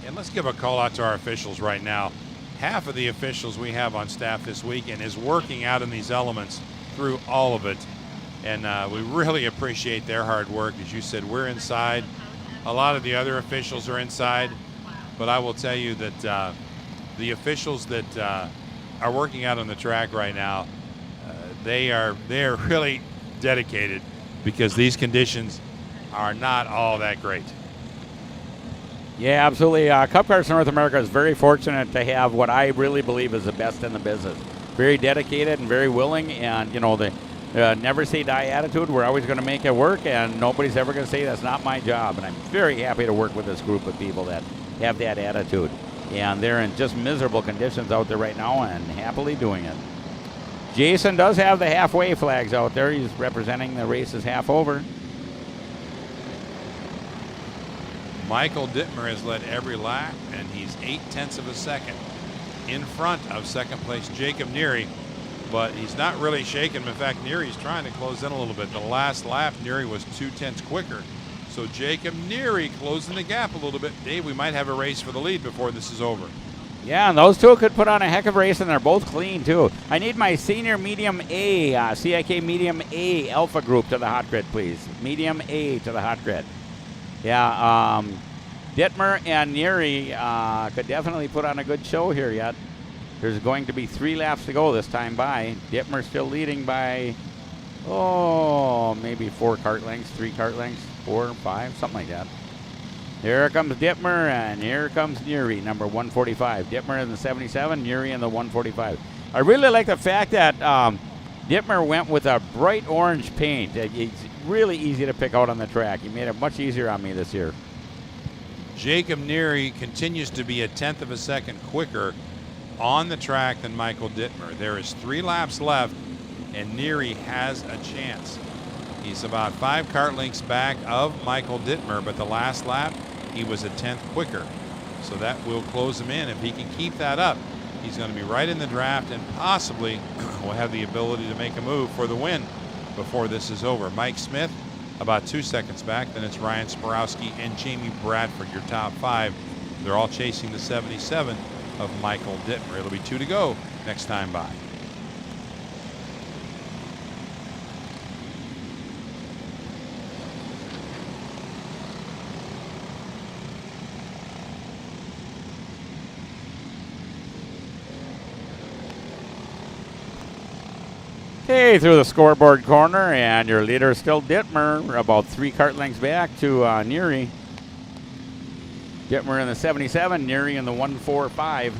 S1: And let's give a call out to our officials right now. Half of the officials we have on staff this weekend is working out in these elements through all of it. And we really appreciate their hard work. As you said, we're inside. A lot of the other officials are inside. But I will tell you that the officials that are working out on the track right now, they are really dedicated, because these conditions are not all that great.
S2: Yeah, absolutely. Cup Karts North America is very fortunate to have what I really believe is the best in the business. Very dedicated and very willing, and the never say die attitude. We're always going to make it work, and nobody's ever going to say that's not my job. And I'm very happy to work with this group of people that have that attitude. And they're in just miserable conditions out there right now and happily doing it. Jason does have the halfway flags out there. He's representing the races half over.
S1: Michael Dittmer has led every lap, and he's 0.8 of a second in front of second place Jacob Neary. But he's not really shaking. In fact, Neary's trying to close in a little bit. The last lap, Neary was 0.2 quicker. So Jacob Neary closing the gap a little bit. Dave, we might have a race for the lead before this is over.
S2: Yeah, and those two could put on a heck of a race, and they're both clean, too. I need my senior medium A, CIK medium A alpha group to the hot grid, please. Medium A to the hot grid. Yeah, Dittmer and Neary could definitely put on a good show here yet. There's going to be 3 laps to go this time by. Dittmer still leading by, maybe 4 kart lengths, 3 kart lengths, 4 or 5, something like that. Here comes Dittmer, and here comes Neary, number 145. Dittmer in the 77, Neary in the 145. I really like the fact that Dittmer went with a bright orange paint. It's really easy to pick out on the track. He made it much easier on me this year.
S1: Jacob Neary continues to be 0.1 of a second quicker on the track than Michael Dittmer. There is 3 laps left, and Neary has a chance. He's about 5 kart lengths back of Michael Dittmer, but the last lap, he was 1/10 quicker. So that will close him in. If he can keep that up, he's going to be right in the draft and possibly will have the ability to make a move for the win before this is over. Mike Smith, about 2 seconds back. Then it's Ryan Sporowski and Jamie Bradford, your top 5. They're all chasing the 77 of Michael Dittmer. It'll be 2 to go next time by.
S2: Hey, through the scoreboard corner, and your leader is still Dittmer. We're about 3 kart lengths back to Neary. Dittmer in the 77, Neary in the 145.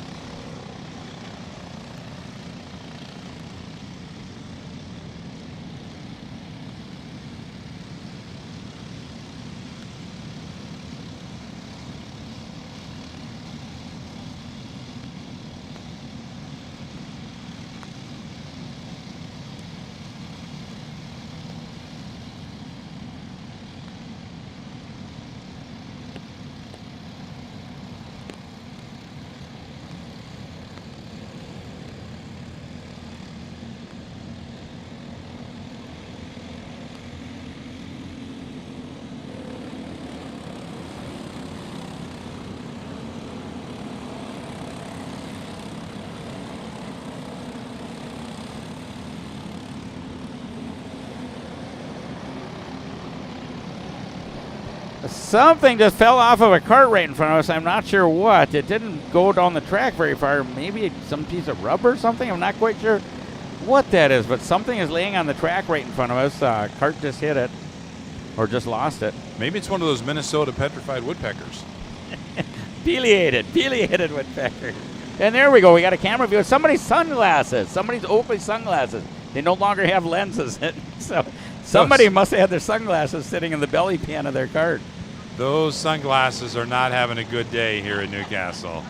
S2: Something just fell off of a cart right in front of us. I'm not sure what. It didn't go down the track very far. Maybe some piece of rubber or something. I'm not quite sure what that is, but something is laying on the track right in front of us. Cart just hit it or just lost it.
S1: Maybe it's one of those Minnesota petrified woodpeckers.
S2: Pileated woodpecker. And there we go. We got a camera view of somebody's sunglasses. Somebody's Oakley sunglasses. They no longer have lenses. So somebody must have had their sunglasses sitting in the belly pan of their cart.
S1: Those sunglasses are not having a good day here in Newcastle.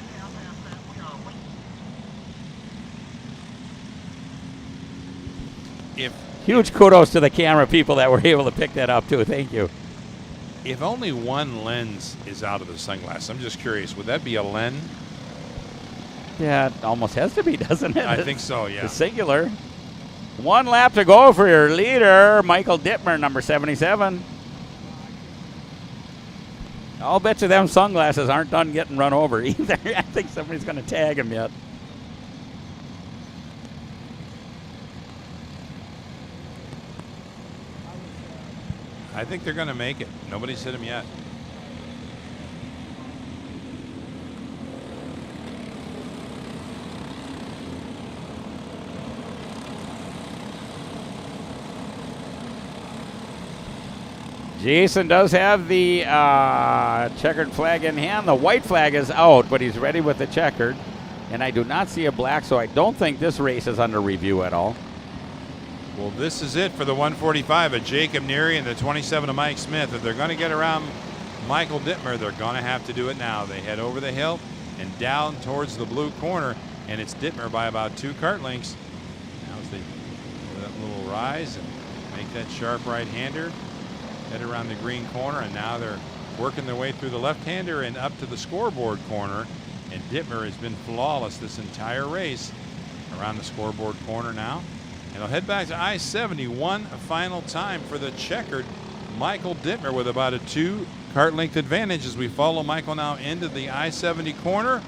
S2: Huge kudos to the camera people that were able to pick that up, too. Thank you.
S1: If only one lens is out of the sunglasses, I'm just curious, would that be a lens?
S2: Yeah, it almost has to be, doesn't it?
S1: I think so, yeah.
S2: It's singular. 1 lap to go for your leader, Michael Dittmer, number 77. I'll bet you them sunglasses aren't done getting run over either. I think somebody's going to tag him yet.
S1: I think they're going to make it. Nobody's hit him yet.
S2: Jason does have the checkered flag in hand. The white flag is out, but he's ready with the checkered. And I do not see a black, so I don't think this race is under review at all.
S1: Well, this is it for the 145 of Jacob Neary and the 27 of Mike Smith. If they're going to get around Michael Dittmer, they're going to have to do it now. They head over the hill and down towards the blue corner, and it's Dittmer by about 2 kart lengths. Now as they do that little rise and make that sharp right-hander, head around the green corner, and now they're working their way through the left-hander and up to the scoreboard corner. And Dittmer has been flawless this entire race around the scoreboard corner now. And they'll head back to I-70 one final time for the checkered Michael Dittmer with about a 2 kart length advantage as we follow Michael now into the I-70 corner.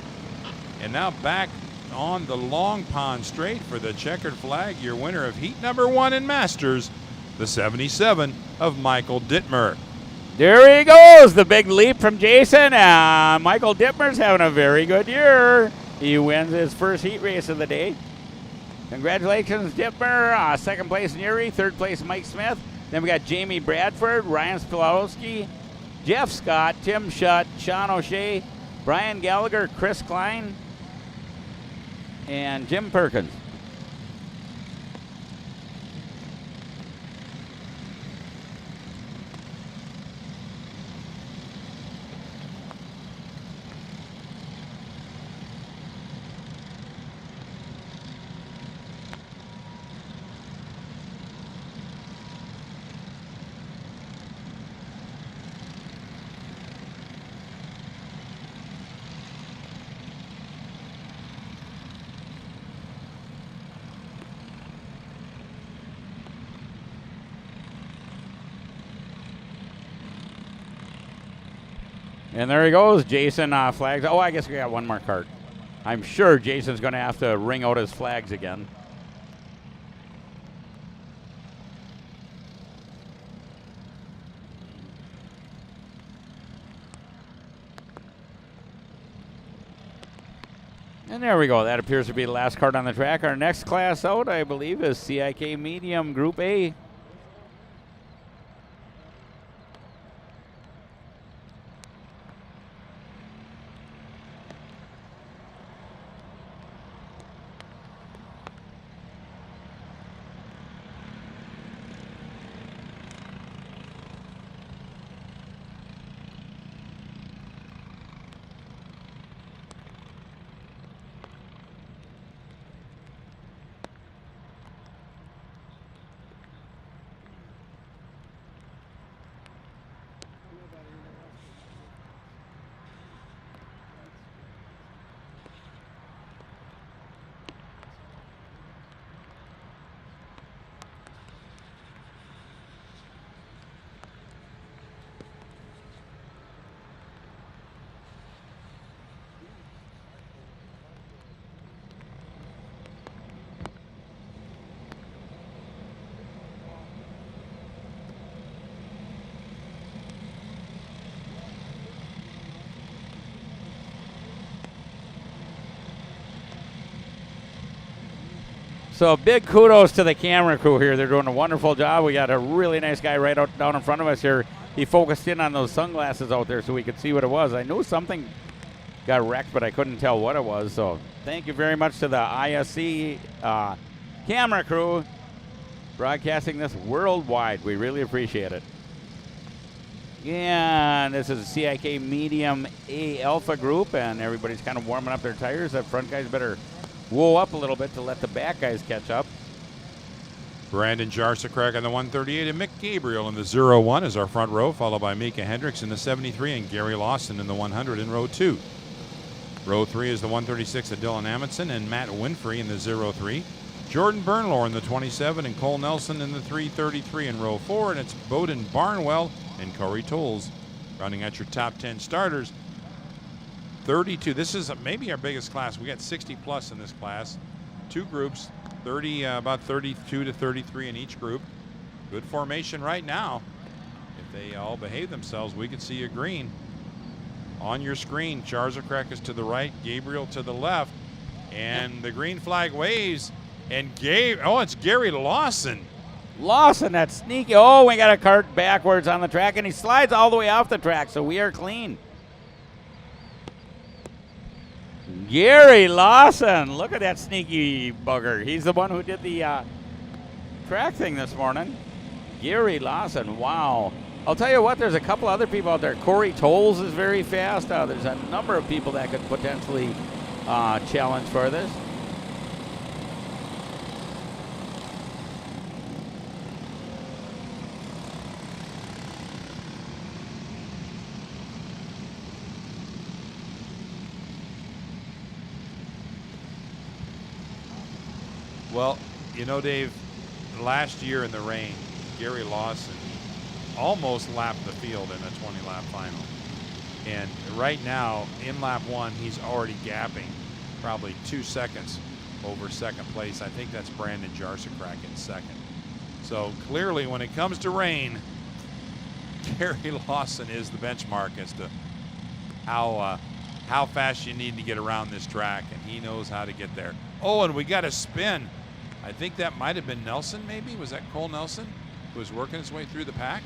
S1: And now back on the Long Pond Straight for the checkered flag, your winner of heat number 1 in Masters, the 77 of Michael Dittmer.
S2: There he goes, the big leap from Jason. Michael Dittmer's having a very good year. He wins his first heat race of the day. Congratulations, Dittmer. Second place, Neary. Third place, Mike Smith. Then we got Jamie Bradford, Ryan Spilowski, Jeff Scott, Tim Schutt, Sean O'Shea, Brian Gallagher, Chris Klein, and Jim Perkins. And there he goes, Jason flags. Oh, I guess we got one more cart. I'm sure Jason's going to have to ring out his flags again. And there we go. That appears to be the last cart on the track. Our next class out, I believe, is CIK Medium Group A. So big kudos to the camera crew here. They're doing a wonderful job. We got a really nice guy right out down in front of us here. He focused in on those sunglasses out there so we could see what it was. I knew something got wrecked, but I couldn't tell what it was. So thank you very much to the ISC camera crew broadcasting this worldwide. We really appreciate it. And this is a CIK Medium A Alpha group, and everybody's kind of warming up their tires. The front guys better whoa up a little bit to let the back guys catch up.
S1: Brandon Jarsacrack on the 138 and Mick Gabriel in the 01 is our front row, followed by Mika Hendricks in the 73 and Gary Lawson in the 100 in row 2. Row 3 is the 136 of Dylan Amundsen and Matt Winfrey in the 03. Jordan Bernlohr in the 27 and Cole Nelson in the 333 in row 4, and it's Bowden Barnwell and Corey Tolles running at your top 10 starters. 32. This is maybe our biggest class. We got 60 plus in this class. Two groups, 30, about 32 to 33 in each group. Good formation right now. If they all behave themselves, we could see a green on your screen. Jarsacrack is to the right, Gabriel to the left, and the green flag waves. And it's Gary Lawson.
S2: Lawson, that's sneaky. Oh, we got a cart backwards on the track, and he slides all the way off the track, so we are clean. Gary Lawson, look at that sneaky bugger. He's the one who did the track thing this morning. Gary Lawson, wow. I'll tell you what, there's a couple other people out there. Corey Tolles is very fast. There's a number of people that could potentially challenge for this.
S1: Well, you know, Dave, last year in the rain, Gary Lawson almost lapped the field in a 20-lap final. And right now, in lap 1, he's already gapping probably 2 seconds over second place. I think that's Brandon Jarsacrack in second. So clearly, when it comes to rain, Gary Lawson is the benchmark as to how fast you need to get around this track, and he knows how to get there. Oh, and we got a spin. I think that might have been Nelson, maybe. Was that Cole Nelson who was working his way through the pack?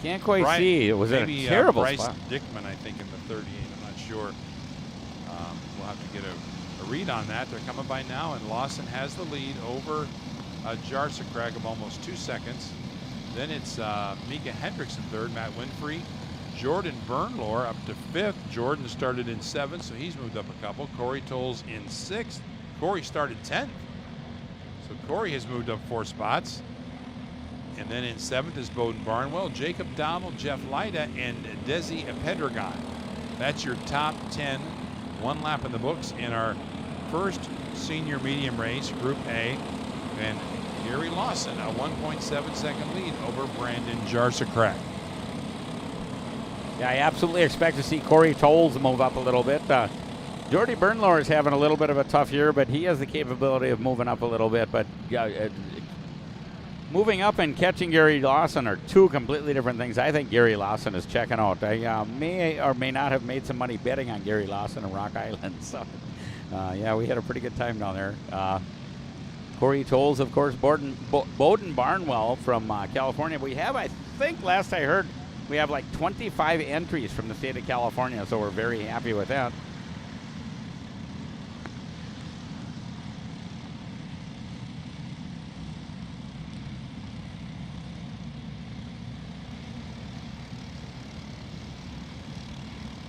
S2: Can't quite see. It was
S1: maybe
S2: a terrible
S1: Bryce
S2: spot.
S1: Dickman, I think, in the 38. I'm not sure. We'll have to get a read on that. They're coming by now, and Lawson has the lead over Jarsacrack of almost 2 seconds. Then it's Mika Hendricks in third, Matt Winfrey. Jordan Bernlohr up to fifth. Jordan started in seventh, so he's moved up a couple. Corey Tolles in sixth. Corey started 10th. So Corey has moved up 4 spots. And then in seventh is Bowden Barnwell, Jacob Donald, Jeff Lyda, and Desi Pedragon. That's your top 10, 1 lap in the books in our first senior medium race, Group A. And Gary Lawson, a 1.7 second lead over Brandon Jarsacrack.
S2: Yeah, I absolutely expect to see Corey Tolles move up a little bit. Jordy Bernlohr is having a little bit of a tough year, but he has the capability of moving up a little bit. But moving up and catching Gary Lawson are 2 completely different things. I think Gary Lawson is checking out. I may or may not have made some money betting on Gary Lawson and Rock Island. So Yeah, we had a pretty good time down there. Corey Tolles, of course, Bowden Barnwell from California. We have, I think, last I heard, we have like 25 entries from the state of California, so we're very happy with that.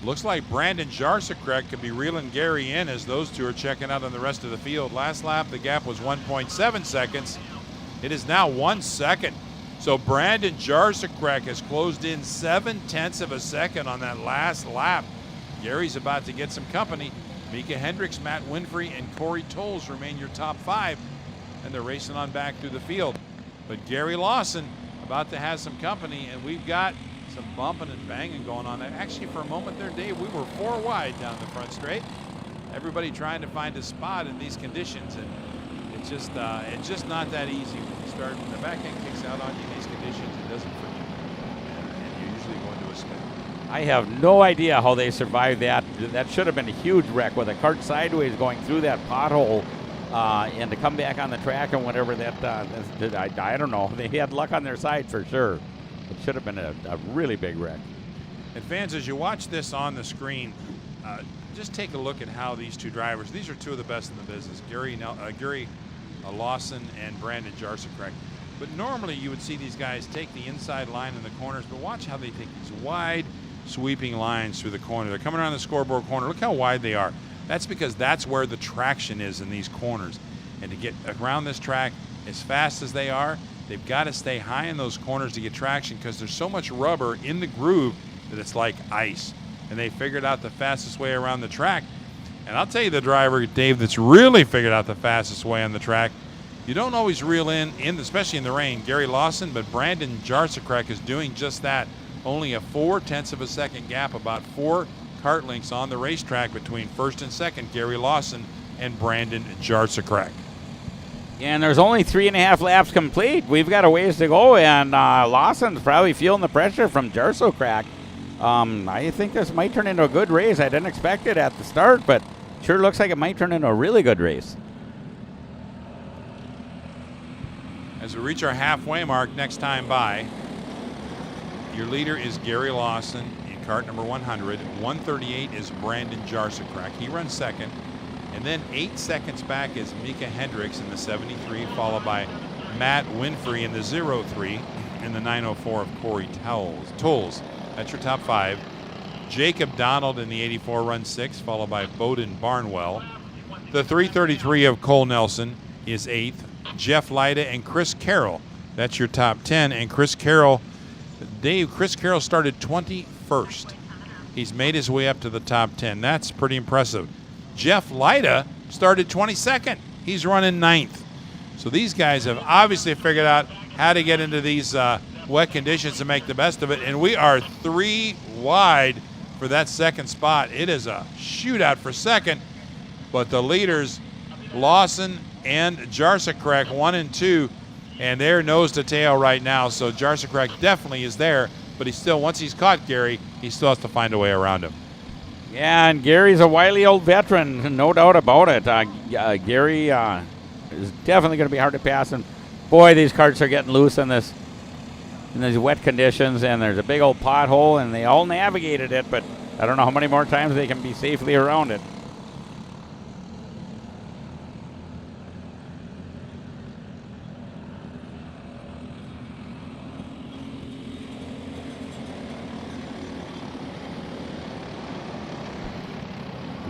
S1: Looks like Brandon Jarsikrek could be reeling Gary in as those two are checking out on the rest of the field. Last lap, the gap was 1.7 seconds. It is now 1 second. So Brandon Jarsikrek has closed in 0.7 of a second on that last lap. Gary's about to get some company. Mika Hendricks, Matt Winfrey, and Corey Tolles remain your top 5, and they're racing on back through the field. But Gary Lawson about to have some company, and we've got some bumping and banging going on there. Actually, for a moment there, Dave, we were 4 wide down the front straight. Everybody trying to find a spot in these conditions, and it's just not that easy when you start. When the back end kicks out on you in these conditions, it doesn't for you, and you usually go into a spin.
S2: I have no idea how they survived that. That should have been a huge wreck with a cart sideways going through that pothole, and to come back on the track and whatever that. I don't know. They had luck on their side for sure. It should have been a really big wreck.
S1: And fans, as you watch this on the screen, just take a look at how these two drivers, these are two of the best in the business, Gary Lawson and Brandon Jarsikrek. But normally you would see these guys take the inside line in the corners, but watch how they take these wide sweeping lines through the corner. They're coming around the scoreboard corner. Look how wide they are. That's because that's where the traction is in these corners. And to get around this track as fast as they are, they've got to stay high in those corners to get traction because there's so much rubber in the groove that it's like ice. And they figured out the fastest way around the track. And I'll tell you the driver, Dave, that's really figured out the fastest way on the track. You don't always reel in especially in the rain, Gary Lawson, but Brandon Jarsikrek is doing just that. Only a 0.4 of a second gap, about 4 kart lengths on the racetrack between first and second, Gary Lawson and Brandon Jarsikrek.
S2: And there's only 3.5 laps complete. We've got a ways to go, and Lawson's probably feeling the pressure from Jarsikrek. I think this might turn into a good race. I didn't expect it at the start, but sure looks like it might turn into a really good race.
S1: As we reach our halfway mark next time by, your leader is Gary Lawson in cart number 100. 138 is Brandon Jarsikrek. He runs second. And then 8 seconds back is Mika Hendricks in the 73, followed by Matt Winfrey in the 03 and the 904 of Corey Tolles. That's your top 5. Jacob Donald in the 84 runs 6, followed by Bowden Barnwell. The 333 of Cole Nelson is 8th. Jeff Lyda and Chris Carroll. That's your top 10. And Chris Carroll started 21st. He's made his way up to the top 10. That's pretty impressive. Jeff Lyda started 22nd. He's running 9th. So these guys have obviously figured out how to get into these wet conditions and make the best of it. And we are 3 wide for that second spot. It is a shootout for second. But the leaders, Lawson and Jarsikrek, 1 and 2, and they're nose to tail right now. So Jarsikrek definitely is there. But once he's caught Gary, he still has to find a way around him.
S2: Yeah, and Gary's a wily old veteran, no doubt about it. Gary is definitely going to be hard to pass. And boy, these karts are getting loose in these wet conditions. And there's a big old pothole, and they all navigated it. But I don't know how many more times they can be safely around it.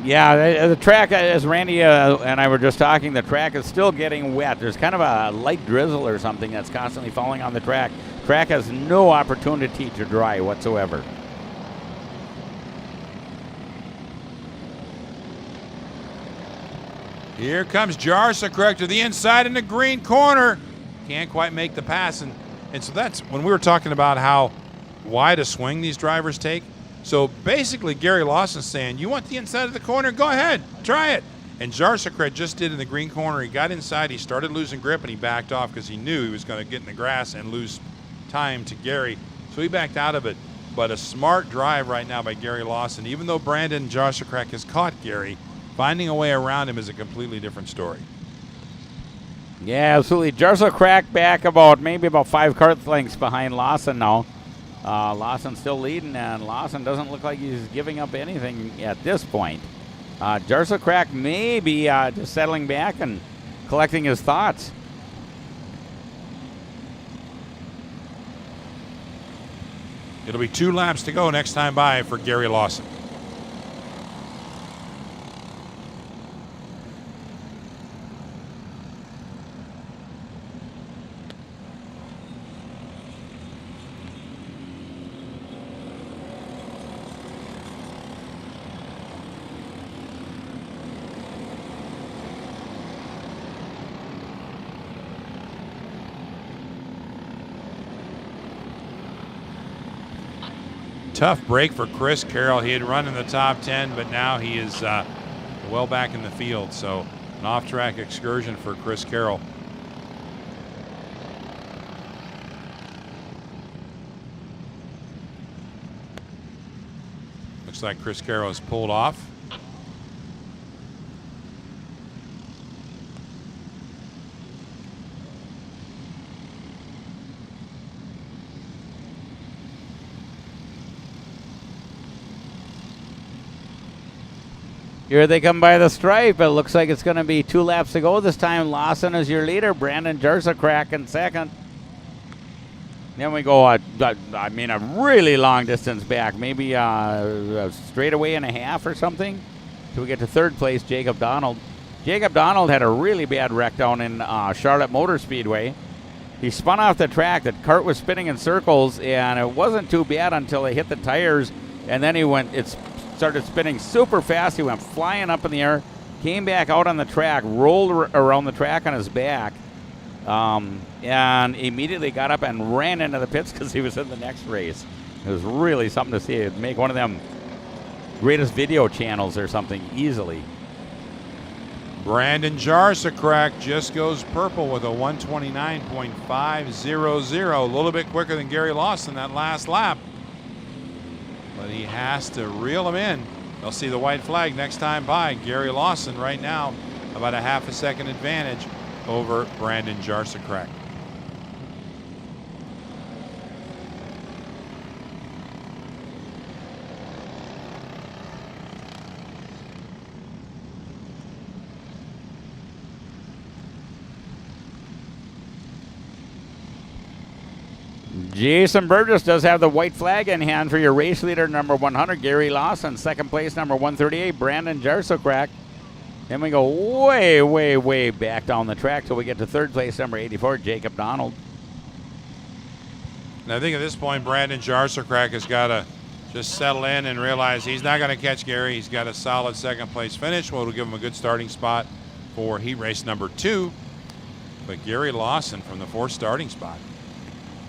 S2: Yeah, the track, as Randy and I were just talking, the track is still getting wet. There's kind of a light drizzle or something that's constantly falling on the track. Track has no opportunity to dry whatsoever.
S1: Here comes Jarsikrek to the inside in the green corner. Can't quite make the pass. And so that's when we were talking about how wide a swing these drivers take. So basically, Gary Lawson's saying, you want the inside of the corner? Go ahead, try it. And Jarsikrek just did in the green corner. He got inside, he started losing grip, and he backed off because he knew he was going to get in the grass and lose time to Gary. So he backed out of it. But a smart drive right now by Gary Lawson. Even though Brandon Jarsikrek has caught Gary, Finding a way around him is a completely different story.
S2: Yeah, absolutely. Jarso Crack back maybe about 5 cart lengths behind Lawson now. Lawson still leading, and Lawson doesn't look like he's giving up anything at this point. Jarso Crack maybe just settling back and collecting his thoughts.
S1: It'll be 2 laps to go next time by for Gary Lawson. Tough break for Chris Carroll. He had run in the top 10, but now he is well back in the field. So an off-track excursion for Chris Carroll. Looks like Chris Carroll has pulled off.
S2: Here they come by the stripe. It looks like it's going to be 2 laps to go this time. Lawson is your leader. Brandon Jarsacrack in second. Then we go, a really long distance back. Maybe a straightaway and a half or something. Till we get to third place, Jacob Donald. Jacob Donald had a really bad wreck down in Charlotte Motor Speedway. He spun off the track. The cart was spinning in circles, and it wasn't too bad until they hit the tires. And then started spinning super fast. He went flying up in the air, came back out on the track, rolled around the track on his back, and immediately got up and ran into the pits because he was in the next race. It was really something to see. It'd make one of them greatest video channels or something easily.
S1: Brandon Jarsacrack just goes purple with a 129.500. A little bit quicker than Gary Lawson that last lap. But he has to reel him in. They'll see the white flag next time by. Gary Lawson right now about a half a second advantage over Brandon Jarsacrack.
S2: Jason Burgess does have the white flag in hand for your race leader, number 100, Gary Lawson. Second place, number 138, Brandon Jarsacrack. Then we go way, way, way back down the track till we get to third place, number 84, Jacob Donald.
S1: And I think at this point, Brandon Jarsacrack has got to just settle in and realize he's not going to catch Gary. He's got a solid second place finish. Well, it'll give him a good starting spot for heat race number 2. But Gary Lawson from the 4th starting spot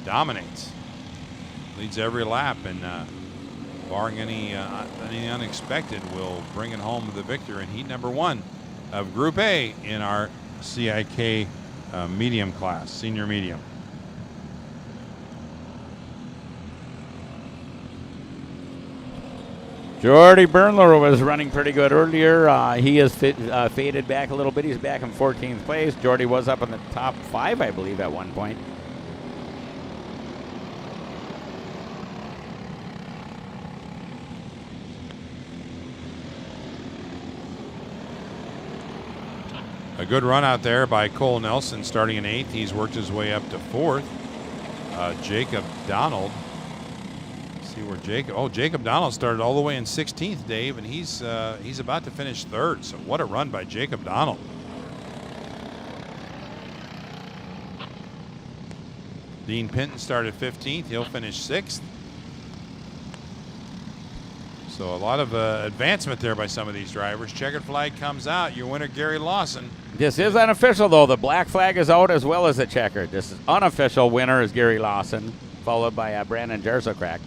S1: dominates, leads every lap, and barring any unexpected, will bring it home with the victor in heat number 1 of Group A in our CIK medium class, senior medium.
S2: Jordy Bernler was running pretty good earlier. He has faded back a little bit. He's back in 14th place. Jordy was up in the top 5, I believe, at one point.
S1: A good run out there by Cole Nelson, starting in 8th. He's worked his way up to 4th. Jacob Donald. Let's see where Jacob Donald started all the way in 16th, Dave, and he's about to finish 3rd. So what a run by Jacob Donald. Dean Pinton started 15th. He'll finish 6th. So a lot of advancement there by some of these drivers. Checkered flag comes out. Your winner, Gary Lawson.
S2: This is unofficial, though. The black flag is out as well as the checkered. This is unofficial. Winner is Gary Lawson, followed by Brandon Jarsacrack.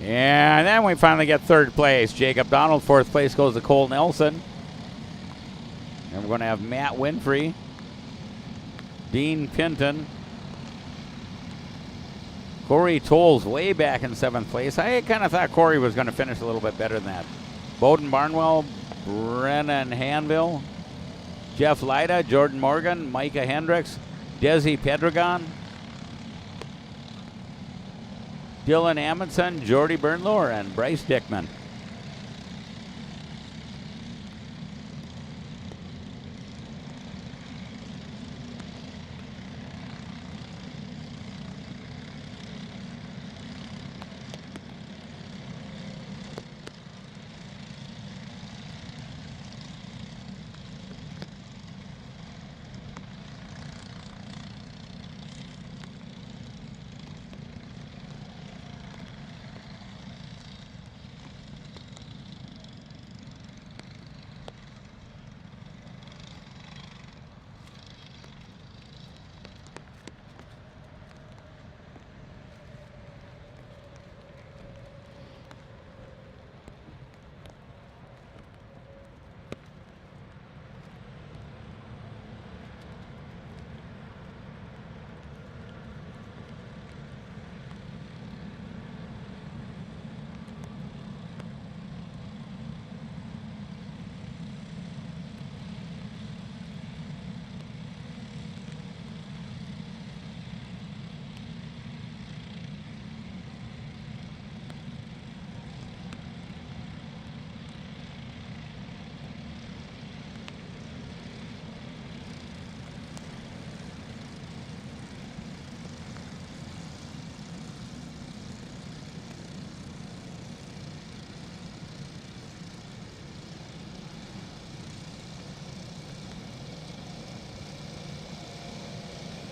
S2: And then we finally get third place. Jacob Donald. 4th place goes to Cole Nelson. And we're going to have Matt Winfrey, Dean Pinton, Corey Tolles way back in 7th place. I kind of thought Corey was going to finish a little bit better than that. Bowden Barnwell, Brennan Hanville, Jeff Lyda, Jordan Morgan, Micah Hendricks, Desi Pedregon, Dylan Amundsen, Jordy Bernlohr, and Bryce Dickman.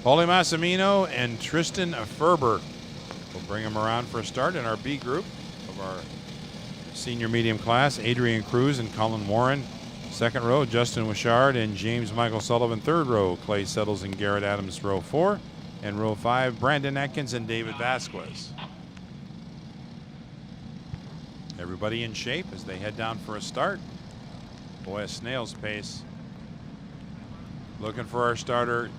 S1: Paulie Massimino and Tristan Ferber will bring him around for a start in our B group of our senior medium class. Adrian Cruz and Colin Warren, 2nd row. Justin Wishard and James Michael Sullivan, 3rd row. Clay Settles and Garrett Adams, row 4. And row 5, Brandon Atkins and David Vasquez. Everybody in shape as they head down for a start. Boy, a snail's pace. Looking for our starter,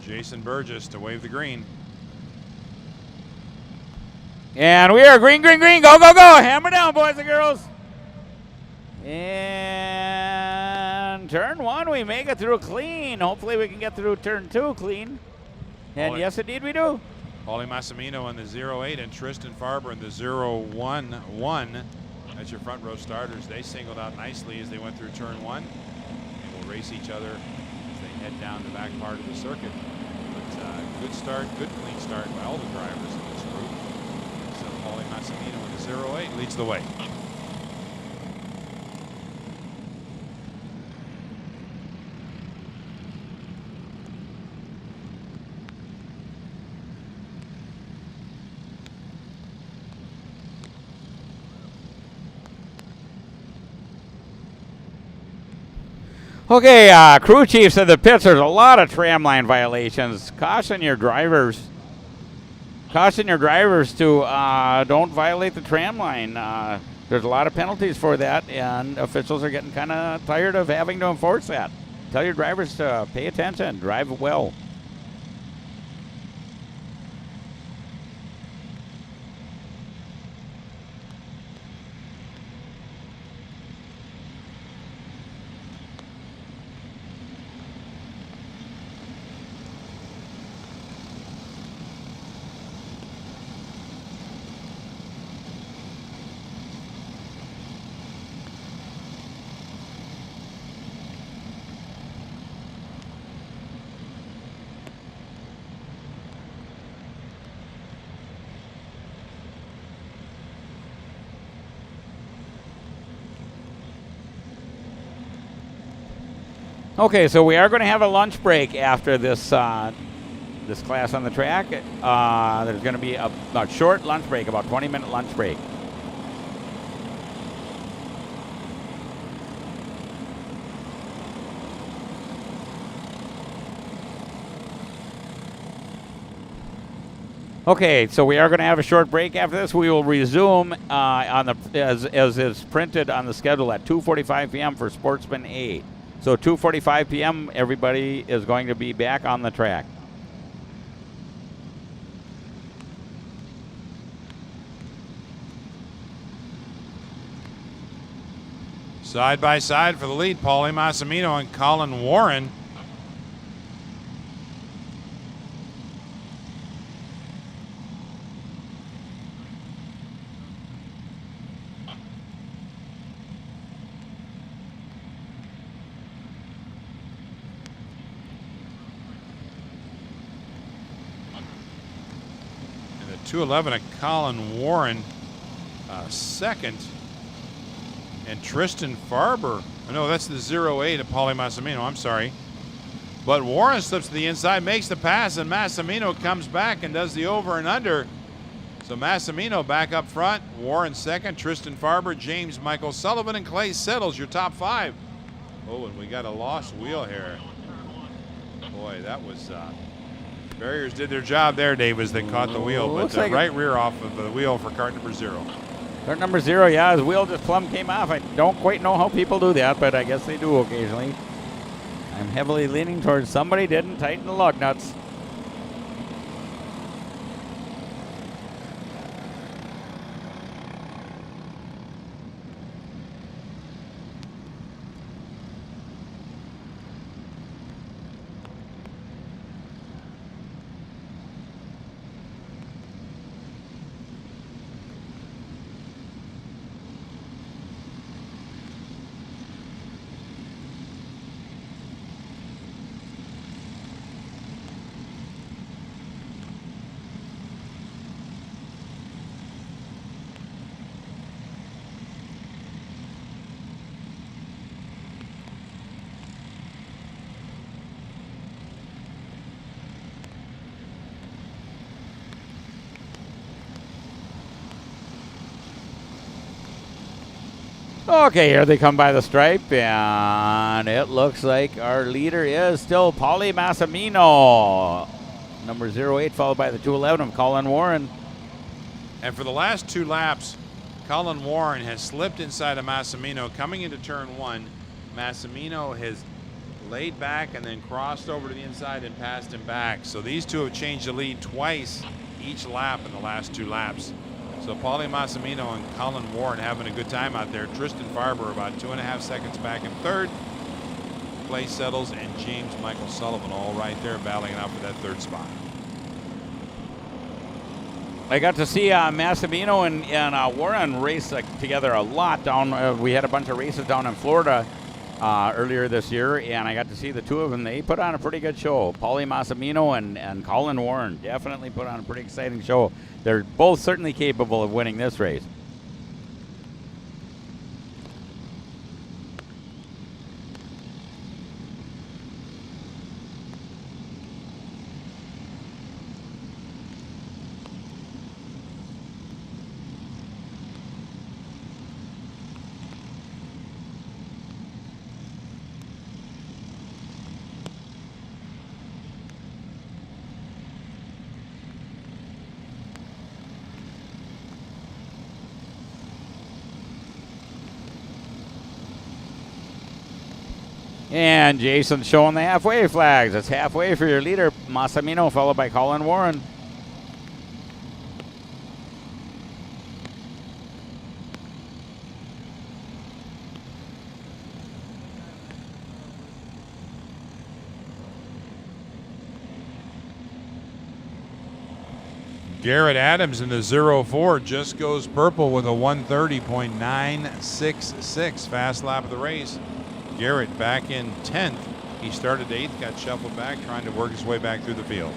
S1: Jason Burgess, to wave the green.
S2: And we are green, green, green. Go, go, go. Hammer down, boys and girls. And turn 1, we make it through clean. Hopefully we can get through turn 2 clean. And yes, indeed we do.
S1: Paulie Massimino in the 08 and Tristan Farber in the 0-1-1. That's your front row starters. They singled out nicely as they went through turn 1. And will race each other as they head down the back part of the circuit. But good start, good clean start by all the drivers in this group. So Paulie Massimino in the 08 leads the way.
S2: Okay, crew chief said the pits, there's a lot of tram line violations. Caution your drivers. Caution your drivers to don't violate the tram line. There's a lot of penalties for that, and officials are getting kind of tired of having to enforce that. Tell your drivers to pay attention, drive well. Okay, so we are going to have a lunch break after this this class on the track. There's going to be a short lunch break, about 20-minute lunch break. Okay, so we are going to have a short break after this. We will resume on the as is printed on the schedule at 2:45 p.m. for Sportsman A. So 2:45 p.m. everybody is going to be back on the track.
S1: Side by side for the lead, Paulie Massimino and Colin Warren. And the 211 of Colin Warren second. And Tristan Farber, no, that's the 08 of Paulie Massimino, I'm sorry. But Warren slips to the inside, makes the pass, and Massimino comes back and does the over and under. So Massimino back up front, Warren second, Tristan Farber, James Michael Sullivan, and Clay Settles, your top 5. Oh, and we got a lost wheel here. Boy, that was, barriers did their job there, Dave, as they caught the wheel. But the right rear off of the wheel for cart number 0.
S2: Cart number 0, yeah, his wheel just plumb came off. I don't quite know how people do that, but I guess they do occasionally. I'm heavily leaning towards somebody didn't tighten the lug nuts. Okay, here they come by the stripe, and it looks like our leader is still Paulie Massimino. Number 08, followed by the 211 of Colin Warren.
S1: And for the last 2 laps, Colin Warren has slipped inside of Massimino. Coming into turn 1, Massimino has laid back and then crossed over to the inside and passed him back. So these two have changed the lead twice each lap in the last 2 laps. So Paulie Massimino and Colin Warren having a good time out there. Tristan Farber about 2.5 seconds back in third. Clay Settles and James Michael Sullivan all right there battling it out for that 3rd spot.
S2: I got to see Massimino and Warren race together a lot down. We had a bunch of races down in Florida earlier this year, and I got to see the 2 of them. They put on a pretty good show. Paulie Massimino and Colin Warren definitely put on a pretty exciting show. They're both certainly capable of winning this race. And Jason's showing the halfway flags. It's halfway for your leader, Massimino, followed by Colin Warren.
S1: Garrett Adams in the 04 just goes purple with a 130.966 fast lap of the race. Garrett back in 10th. He started 8th, got shuffled back, trying to work his way back through the field.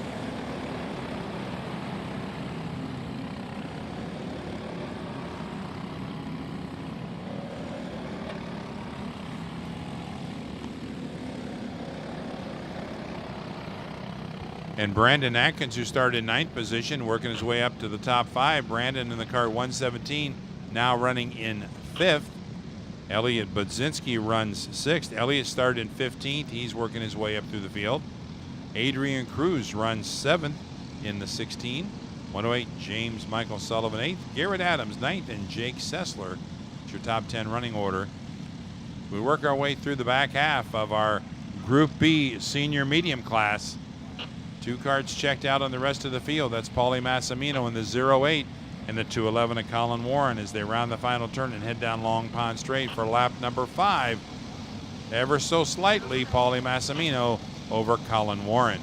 S1: And Brandon Atkins, who started in 9th position, working his way up to the top 5. Brandon in the car 117, now running in 5th. Elliot Budzinski runs 6th. Elliot started in 15th. He's working his way up through the field. Adrian Cruz runs 7th in the 16. 108, James Michael Sullivan 8th. Garrett Adams 9th, and Jake Sessler. It's your top 10 running order. We work our way through the back half of our Group B senior medium class. 2 carts checked out on the rest of the field. That's Paulie Massimino in the 08. and the 211 of Colin Warren as they round the final turn and head down Long Pond Straight for lap number 5. Ever so slightly, Paulie Massimino over Colin Warren.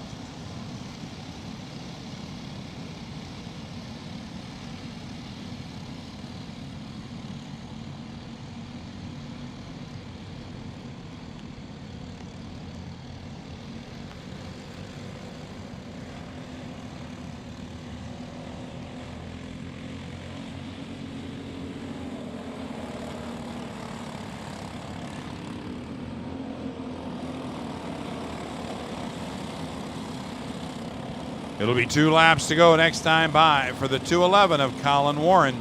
S1: It'll be 2 laps to go next time by for the 211 of Colin Warren.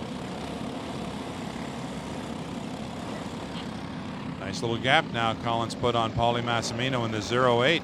S1: Nice little gap now Colin's put on Paulie Massimino in the 08.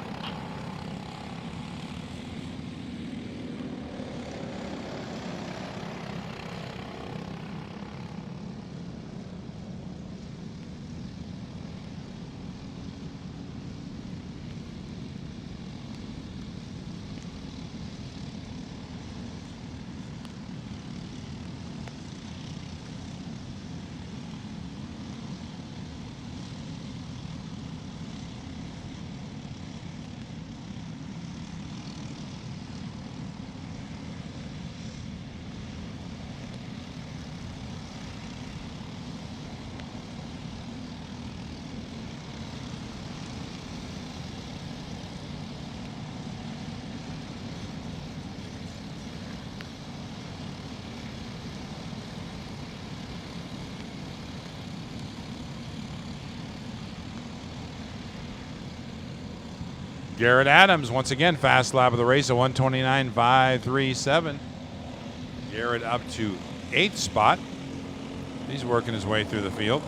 S1: Garrett Adams, once again, fast lap of the race, a 129.537. Garrett up to 8th spot. He's working his way through the field.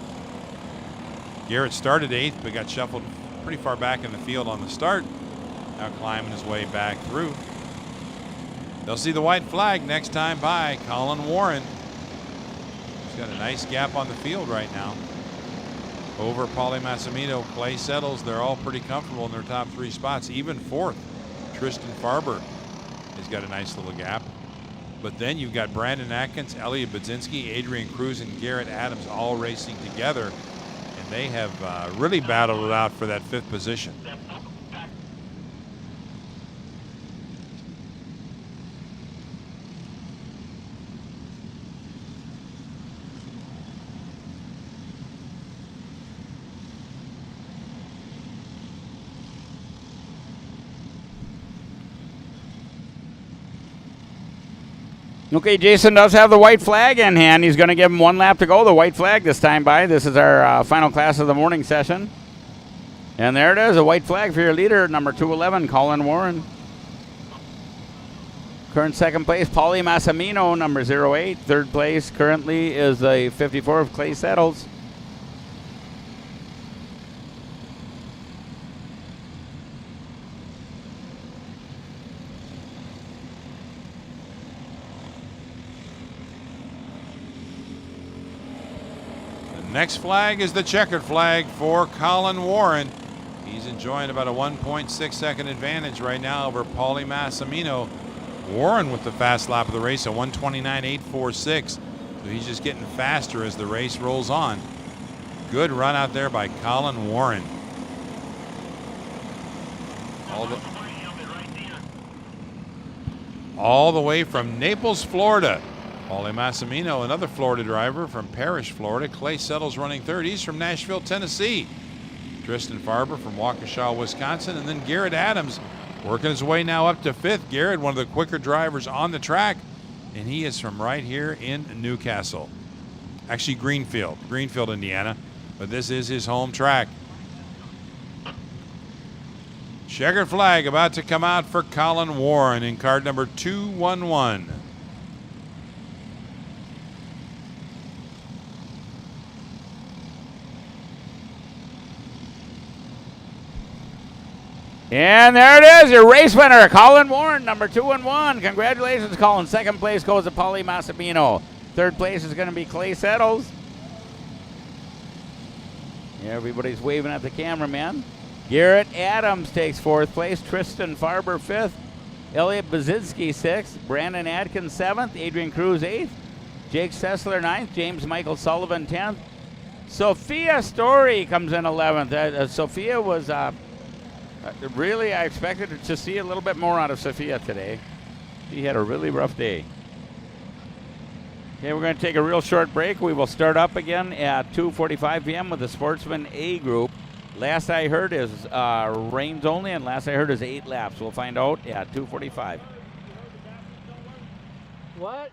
S1: Garrett started 8th, but got shuffled pretty far back in the field on the start. Now climbing his way back through. They'll see the white flag next time by Colin Warren. He's got a nice gap on the field right now. Over Paulie Massimino, Clay Settles, they're all pretty comfortable in their top 3 spots. Even 4th, Tristan Farber has got a nice little gap. But then you've got Brandon Atkins, Elliot Budzinski, Adrian Cruz, and Garrett Adams all racing together. And they have really battled it out for that 5th position.
S2: Okay, Jason does have the white flag in hand. He's going to give him 1 lap to go. The white flag this time by. This is our final class of the morning session. And there it is, a white flag for your leader, number 211, Colin Warren. Current 2nd place, Paulie Massimino, number 08. 3rd place currently is the 54 of Clay Settles.
S1: Next flag is the checkered flag for Colin Warren. He's enjoying about a 1.6 second advantage right now over Paulie Massimino. Warren with the fast lap of the race, a 129.846. So he's just getting faster as the race rolls on. Good run out there by Colin Warren. All the way from Naples, Florida. Paulie Massimino, another Florida driver from Parrish, Florida. Clay Settles running 3rd. He's from Nashville, Tennessee. Tristan Farber from Waukesha, Wisconsin. And then Garrett Adams working his way now up to 5th. Garrett, one of the quicker drivers on the track. And he is from right here in Newcastle. Actually, Greenfield, Indiana. But this is his home track. Checkered flag about to come out for Colin Warren in card number 211.
S2: And there it is, your race winner, Colin Warren, number 211. Congratulations, Colin. 2nd place goes to Paulie Massimino. 3rd place is going to be Clay Settles. Yeah, everybody's waving at the cameraman. Garrett Adams takes 4th place. Tristan Farber 5th. Elliot Budzinski 6th. Brandon Atkins 7th. Adrian Cruz 8th. Jake Sessler 9th. James Michael Sullivan 10th. Sophia Story comes in 11th. Sophia was really, I expected to see a little bit more out of Sophia today. She had a really rough day. Okay, we're going to take a real short break. We will start up again at 2:45 p.m. with the Sportsman A group. Last I heard is rains only, and last I heard is 8 laps. We'll find out at 2:45.
S4: What?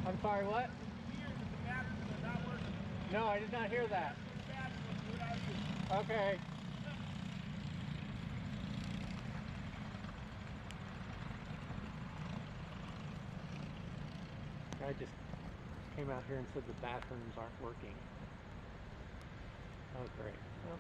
S4: I'm sorry, what? No, I did not hear that. Okay. I just came out here and said the bathrooms aren't working. Oh, great. Well,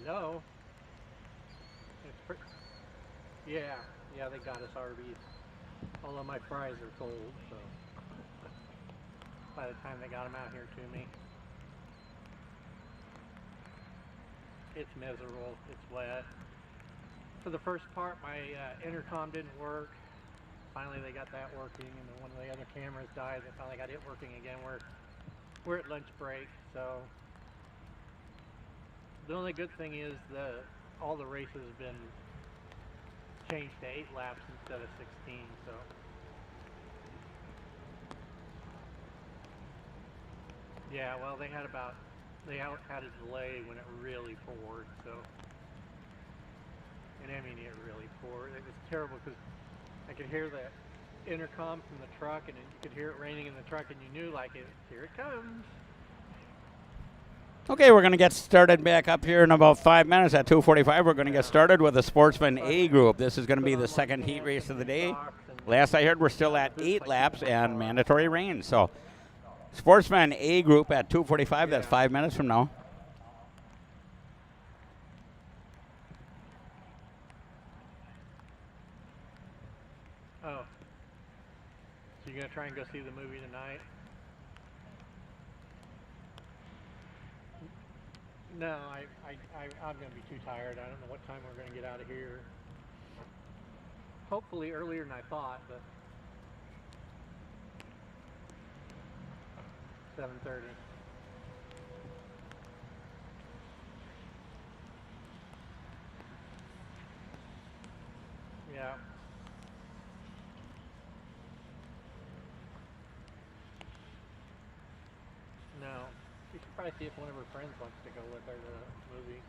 S4: Hello. Yeah, yeah, they got us Arby's. Although my fries are cold, so by the time they got them out here to me, it's miserable. It's wet. For the first part, my intercom didn't work. Finally, they got that working, and then one of the other cameras died. They finally got it working again. We're at lunch break, so the only good thing is all the races have been changed to 8 laps instead of 16. So yeah, well, they had a delay when it really poured. So, and I mean it really poured. It was terrible because I could hear the intercom from the truck, and you could hear it raining in the truck, and you knew, like, here it comes.
S2: Okay, we're going to get started back up here in about 5 minutes. At 2:45, we're going to get started with the Sportsman A group. This is going to be the second heat race of the day. Last I heard, we're still at 8 laps and mandatory rain. So, Sportsman A group at 2:45. That's 5 minutes from now.
S4: Oh. So you're going to try and go see the movie tonight? No, I'm going to be too tired. I don't know what time we're going to get out of here. Hopefully earlier than I thought, but 7:30. Yeah. No. We should probably see if one of her friends wants to go with her to the movie.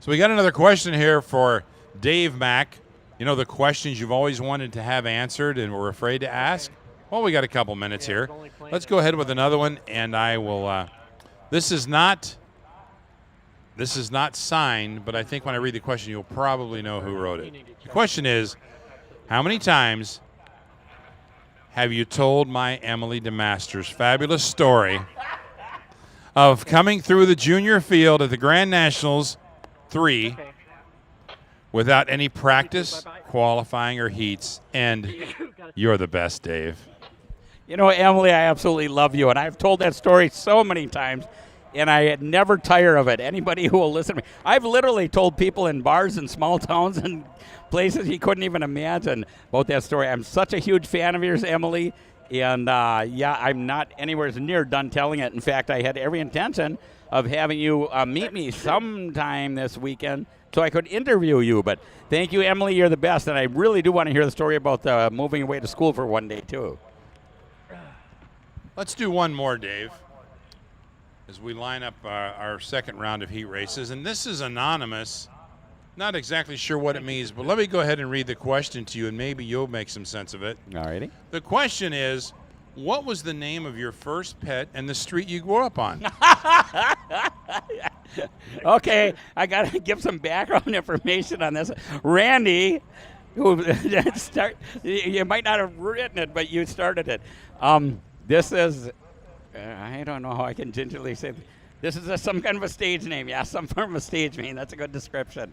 S1: So we got another question here for Dave Mack. You know, the questions you've always wanted to have answered and were afraid to ask? Well, we got a couple minutes here. Let's go ahead with another one, and I will this is not signed, but I think when I read the question, you'll probably know who wrote it. The question is, how many times have you told my Emily DeMaster's fabulous story of coming through the junior field at the Grand Nationals 3 without any practice, qualifying, or heats? And you're the best, Dave.
S2: You know, Emily, I absolutely love you, and I've told that story so many times, and I never tire of it. Anybody who will listen to me. I've literally told people in bars in small towns and places you couldn't even imagine about that story. I'm such a huge fan of yours, Emily, and yeah, I'm not anywhere near done telling it. In fact, I had every intention of having you meet me sometime this weekend so I could interview you. But thank you, Emily. You're the best, and I really do want to hear the story about moving away to school for one day, too.
S1: Let's do one more, Dave, as we line up our second round of heat races. And this is anonymous. Not exactly sure what it means, but let me go ahead and read the question to you, and maybe you'll make some sense of it.
S2: All righty.
S1: The question is, what was the name of your first pet and the street you grew up on?
S2: Okay, I got to give some background information on this. Randy, who you might not have written it, but you started it. This is, I don't know how I can gingerly say this is some kind of a stage name. Yeah, some form of a stage name. That's a good description.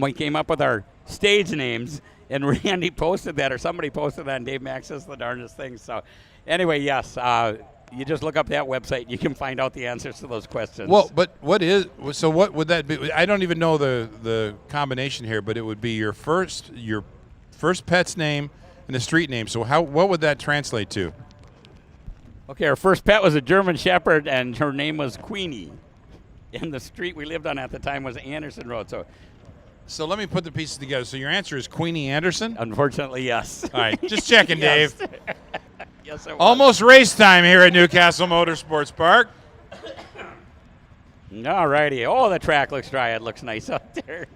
S2: We came up with our stage names, and Randy posted that, or somebody posted that, and Dave Mack says the darndest thing. So anyway, yes, you just look up that website. You can find out the answers to those questions.
S1: Well, but what would that be? I don't even know the combination here, but it would be your first pet's name and the street name. So what would that translate to?
S2: Okay, our first pet was a German Shepherd, and her name was Queenie. And the street we lived on at the time was Anderson Road.
S1: So let me put the pieces together. So your answer is Queenie Anderson?
S2: Unfortunately, yes.
S1: All right, just checking,
S2: Yes.
S1: Dave.
S2: Yes, it was.
S1: Almost race time here at Newcastle Motorsports Park.
S2: All righty. Oh, the track looks dry. It looks nice out there.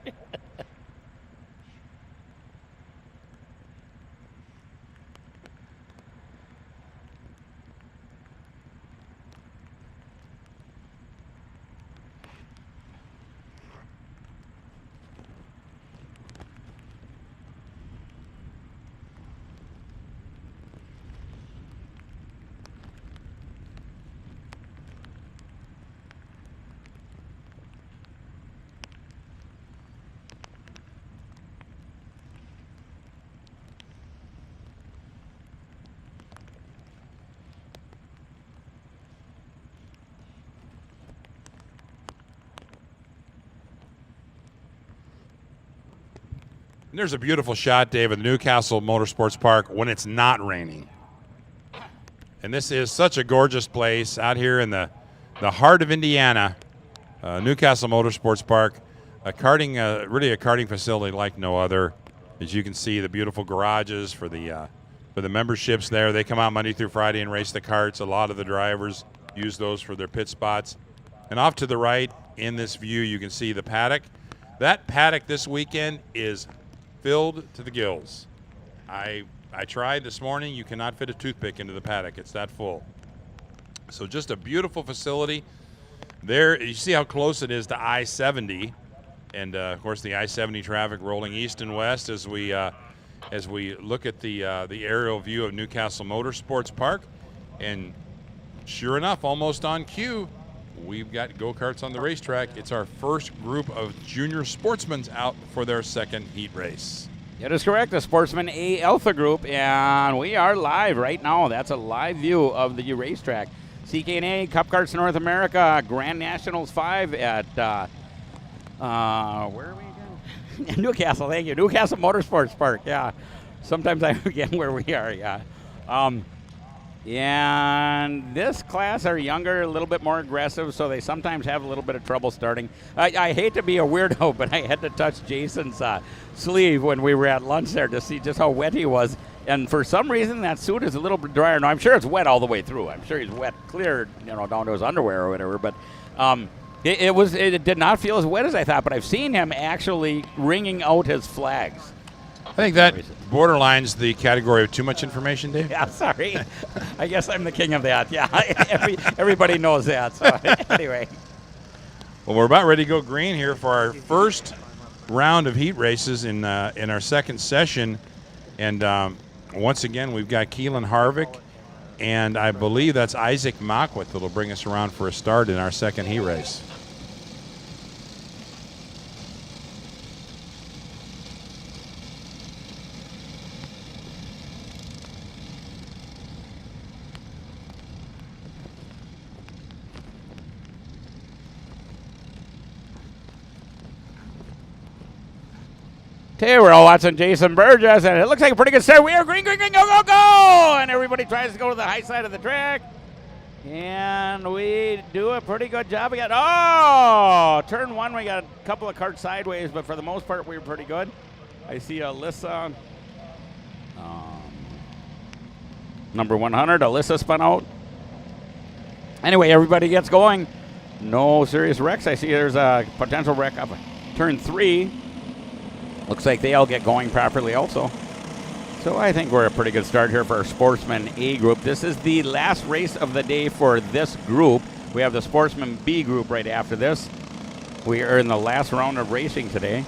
S1: And there's a beautiful shot, Dave, of the Newcastle Motorsports Park when it's not raining. And this is such a gorgeous place out here in the heart of Indiana. Newcastle Motorsports Park, really a karting facility like no other. As you can see, the beautiful garages for the memberships there. They come out Monday through Friday and race the karts. A lot of the drivers use those for their pit spots. And off to the right in this view, you can see the paddock. That paddock this weekend is filled to the gills. I tried this morning. You cannot fit a toothpick into the paddock. It's that full. So just a beautiful facility. There, you see how close it is to I-70, and of course the I-70 traffic rolling east and west as we look at the aerial view of Newcastle Motorsports Park. And sure enough, almost on cue, we've got go-karts on the racetrack. It's our first group of junior sportsmen out for their second heat race.
S2: That is correct, the Sportsman A Alpha Group, and we are live right now. That's a live view of the racetrack. CK&A Cup Karts North America Grand Nationals 5 at, where are we again? Newcastle, thank you. Newcastle Motorsports Park, yeah. Sometimes I forget where we are, yeah. And this class are younger, a little bit more aggressive, so they sometimes have a little bit of trouble starting. I hate to be a weirdo, but I had to touch Jason's sleeve when we were at lunch there to see just how wet he was. And for some reason, that suit is a little bit drier. Now, I'm sure it's wet all the way through. I'm sure he's wet, clear, down to his underwear or whatever. But it did not feel as wet as I thought. But I've seen him actually wringing out his flags.
S1: I think that borderlines the category of too much information, Dave.
S2: Yeah, sorry. I guess I'm the king of that. Yeah, everybody knows that. So anyway.
S1: Well, we're about ready to go green here for our first round of heat races in our second session. And once again, we've got Keelan Harvick, and I believe that's Isaac Mockwith that'll bring us around for a start in our second heat race.
S2: Okay, we're all watching Jason Burgess, and it looks like a pretty good start. We are green, green, green, go, go, go! And everybody tries to go to the high side of the track. And we do a pretty good job. We got, turn one, we got a couple of carts sideways, but for the most part, we were pretty good. I see Alyssa, number 100, Alyssa spun out. Anyway, everybody gets going. No serious wrecks. I see there's a potential wreck up turn 3. Looks like they all get going properly also. So I think we're a pretty good start here for our Sportsman A group. This is the last race of the day for this group. We have the Sportsman B group right after this. We are in the last round of racing today.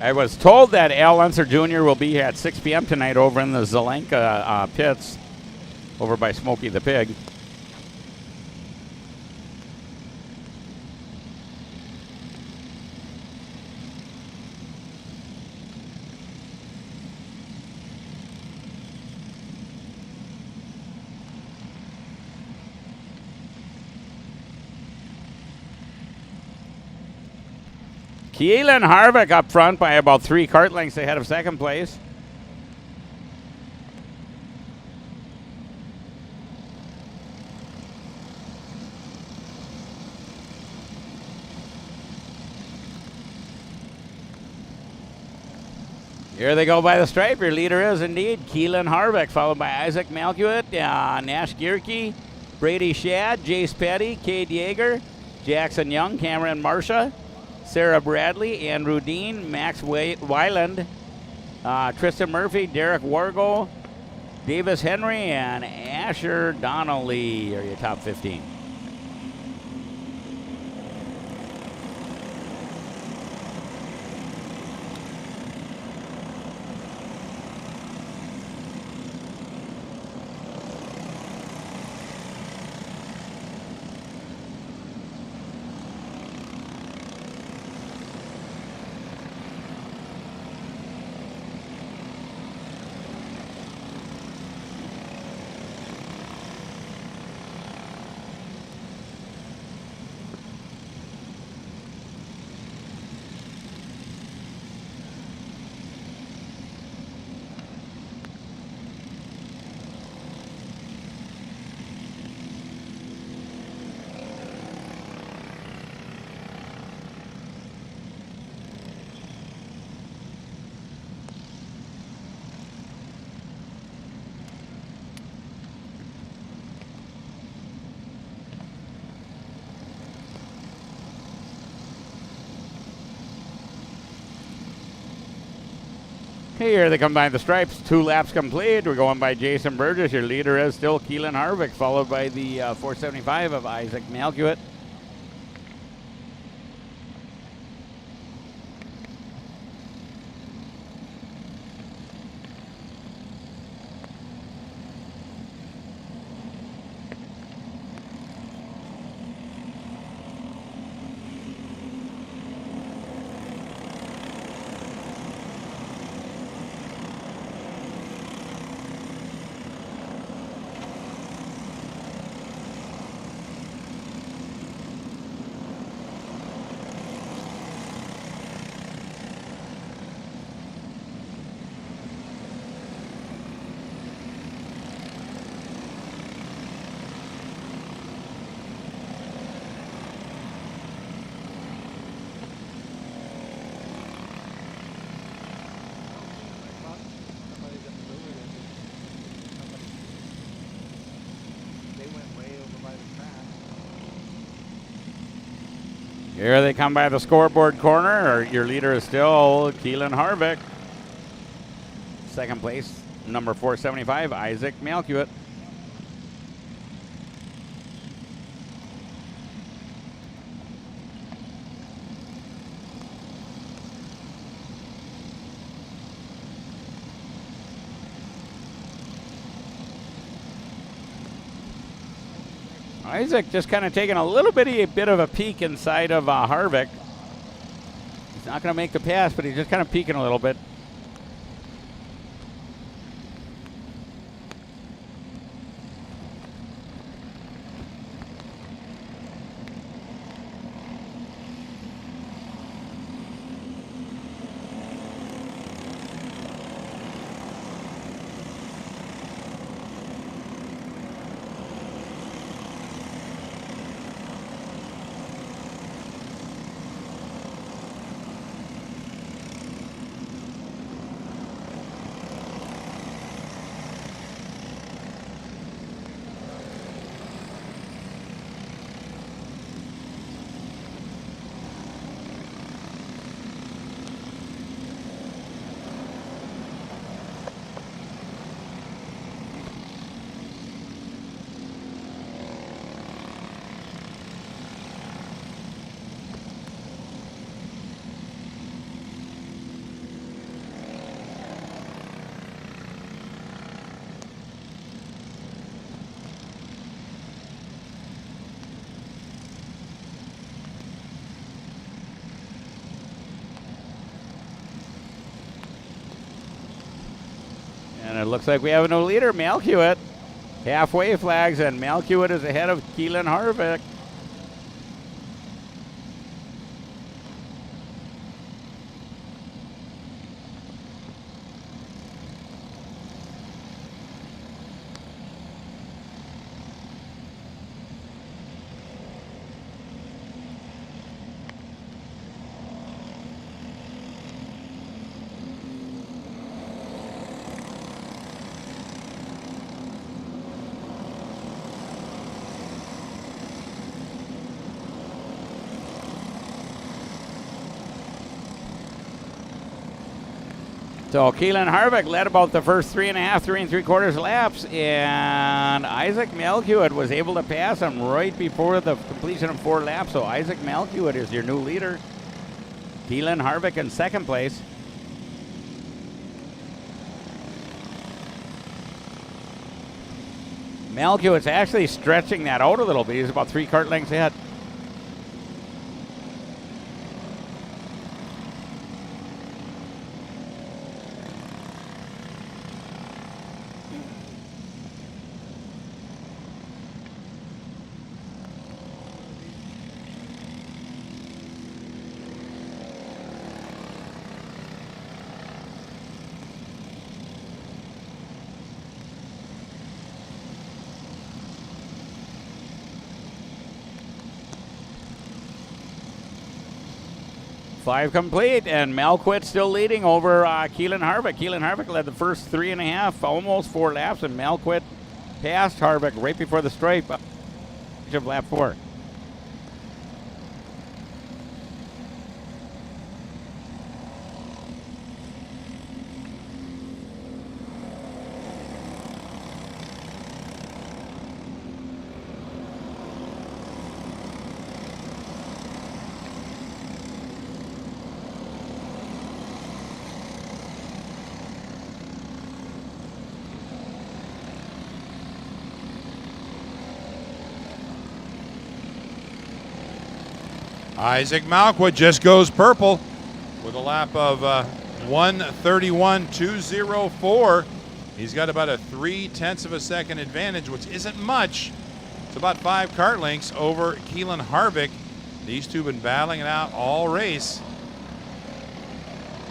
S2: I was told that Al Unser Jr. will be here at 6 p.m. tonight over in the Zelenka pits over by Smokey the Pig. Keelan Harvick up front by about 3 kart lengths ahead of second place. Here they go by the stripe. Your leader is indeed Keelan Harvick, followed by Isaac Malkiewicz, Nash Gierke, Brady Shad, Jace Petty, Cade Yeager, Jackson Young, Cameron Marsha, Sarah Bradley, Andrew Dean, Max Weiland, Tristan Murphy, Derek Wargo, Davis Henry, and Asher Donnelly are your top 15. Here they come by the stripes. 2 laps complete. We're going by Jason Burgess. Your leader is still Keelan Harvick, followed by the 475 of Isaac Malkuit. Here they come by the scoreboard corner. Your leader is still Keelan Harvick. Second place, number 475, Isaac Malkuit. Isaac just kind of taking a little bit of a peek inside of Harvick. He's not going to make the pass, but he's just kind of peeking a little bit. And it looks like we have a new leader, Malkuit. Halfway flags, and Malkuit is ahead of Keelan Harvick. So Keelan Harvick led about the first 3 3/3 laps, and Isaac Malkuit was able to pass him right before the completion of 4 laps. So Isaac Malkuit is your new leader. Keelan Harvick in second place. Malkuit's actually stretching that out a little bit. He's about 3 kart lengths ahead. Five complete, and Malkuit still leading over Keelan Harvick. Keelan Harvick led the first 3.5, almost 4 laps, and Malkuit passed Harvick right before the stripe of lap 4.
S1: Isaac Malkwood just goes purple with a lap of 1:31.204. He's got about a 0.3 of a second advantage, which isn't much. It's about 5 kart lengths over Keelan Harvick. These two have been battling it out all race.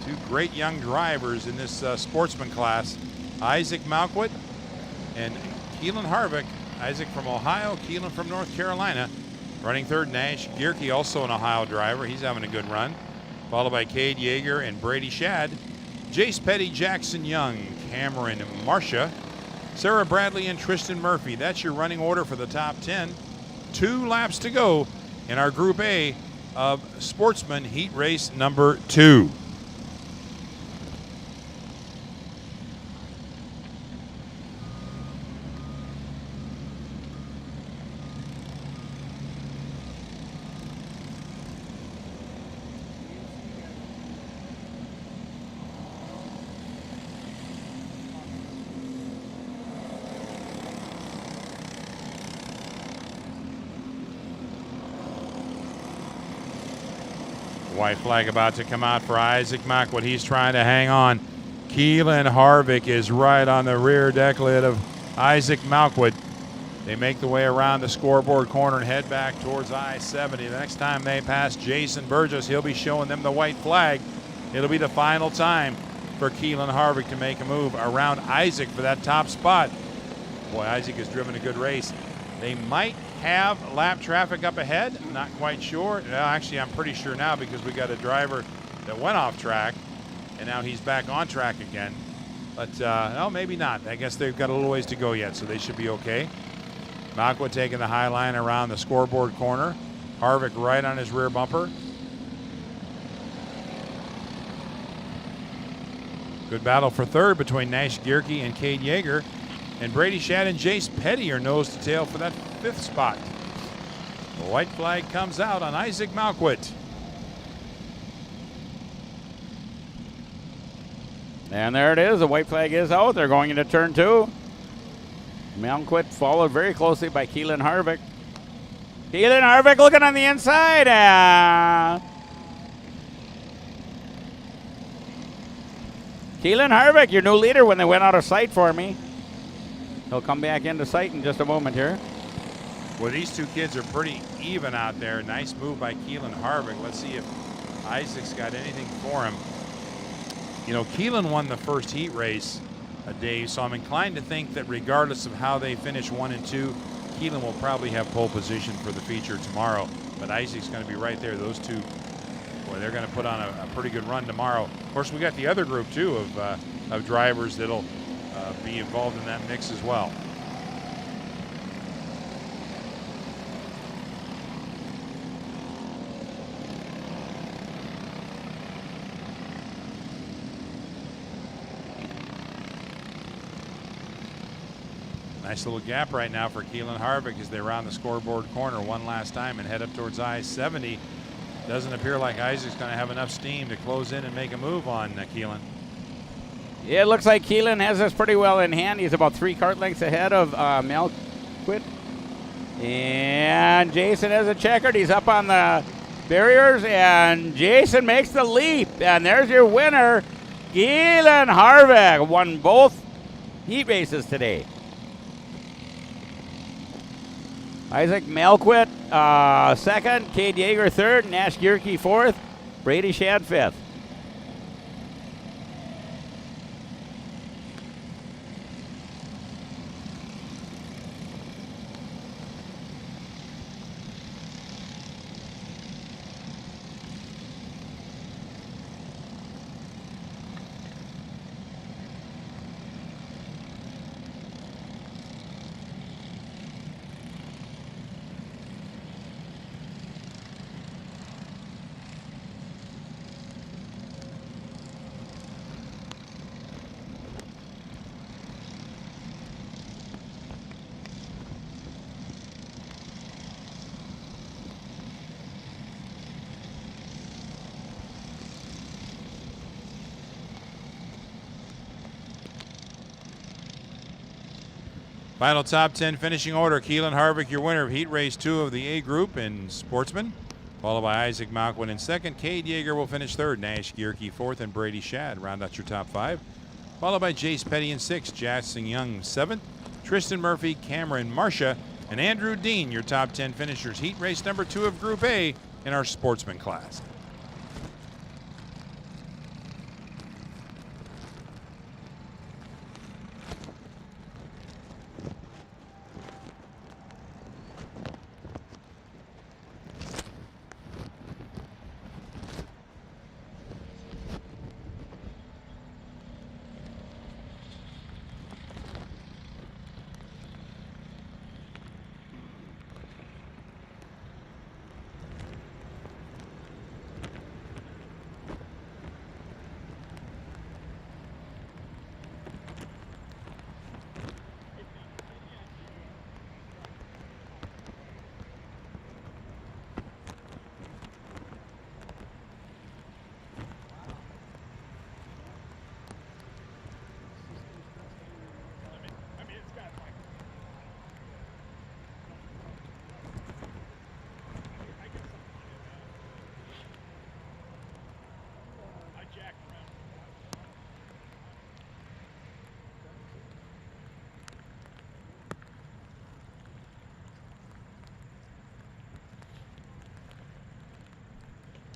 S1: Two great young drivers in this sportsman class. Isaac Malkwood and Keelan Harvick. Isaac from Ohio, Keelan from North Carolina. Running third, Nash Gierke, also an Ohio driver. He's having a good run. Followed by Cade Yeager and Brady Shad. Jace Petty, Jackson Young, Cameron Marcia, Sarah Bradley, and Tristan Murphy. That's your running order for the top 10. 2 laps to go in our Group A of Sportsman Heat Race number 2. White flag about to come out for Isaac Malkwood. He's trying to hang on. Keelan Harvick is right on the rear deck lid of Isaac Malkwood. They make the way around the scoreboard corner and head back towards I-70. The next time they pass Jason Burgess, he'll be showing them the white flag. It'll be the final time for Keelan Harvick to make a move around Isaac for that top spot. Boy, Isaac has driven a good race. They might have lap traffic up ahead. I'm not quite sure. Actually, I'm pretty sure now because we got a driver that went off track, and now he's back on track again. But, no, maybe not. I guess they've got a little ways to go yet, so they should be okay. Malkwood taking the high line around the scoreboard corner. Harvick right on his rear bumper. Good battle for third between Nash Gierke and Cade Yeager. And Brady Shad and Jace Petty are nose to tail for that 5th spot. The white flag comes out on Isaac Malkwood.
S2: And there it is. The white flag is out. They're going into turn 2. Malkwood followed very closely by Keelan Harvick. Keelan Harvick looking on the inside. Keelan Harvick, your new leader when they went out of sight for me. He'll come back into sight in just a moment here.
S1: Well, these two kids are pretty even out there. Nice move by Keelan Harvick. Let's see if Isaac's got anything for him. You know, Keelan won the first heat race, Dave, so I'm inclined to think that regardless of how they finish 1 and 2, Keelan will probably have pole position for the feature tomorrow. But Isaac's going to be right there. Those two, boy, they're going to put on a pretty good run tomorrow. Of course, we got the other group, too, of drivers that'll be involved in that mix as well. Nice little gap right now for Keelan Harvick as they round the scoreboard corner one last time and head up towards I-70. Doesn't appear like Isaac's going to have enough steam to close in and make a move on Keelan.
S2: Yeah, it looks like Keelan has this pretty well in hand. He's about 3 kart lengths ahead of Malkwood. And Jason has a checkered. He's up on the barriers, and Jason makes the leap. And there's your winner, Keelan Harvick. Won both heat races today. Isaac Malkwood, 2nd. Cade Yeager, 3rd. Nash Gierke, 4th. Brady Shad, 5th.
S1: Final top 10 finishing order. Keelan Harvick, your winner of Heat Race 2 of the A Group in Sportsman. followed by Isaac Malquin in second. Cade Yeager will finish third. Nash Gierke fourth, and Brady Shad round out your top 5. Followed by Jace Petty in sixth, Jackson Young seventh, Tristan Murphy, Cameron Marcia, and Andrew Dean, your top 10 finishers. Heat race number 2 of Group A in our Sportsman class.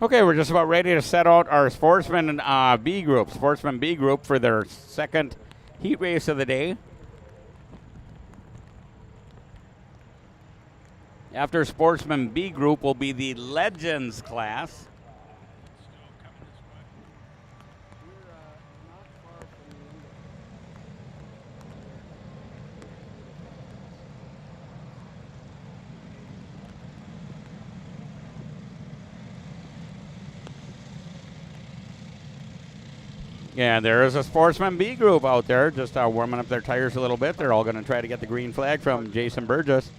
S2: Okay, we're just about ready to set out our Sportsman B group. Sportsman B group for their second heat race of the day. After Sportsman B group will be the Legends class. Yeah, there is a Sportsman B group out there just warming up their tires a little bit. They're all going to try to get the green flag from Jason Burgess.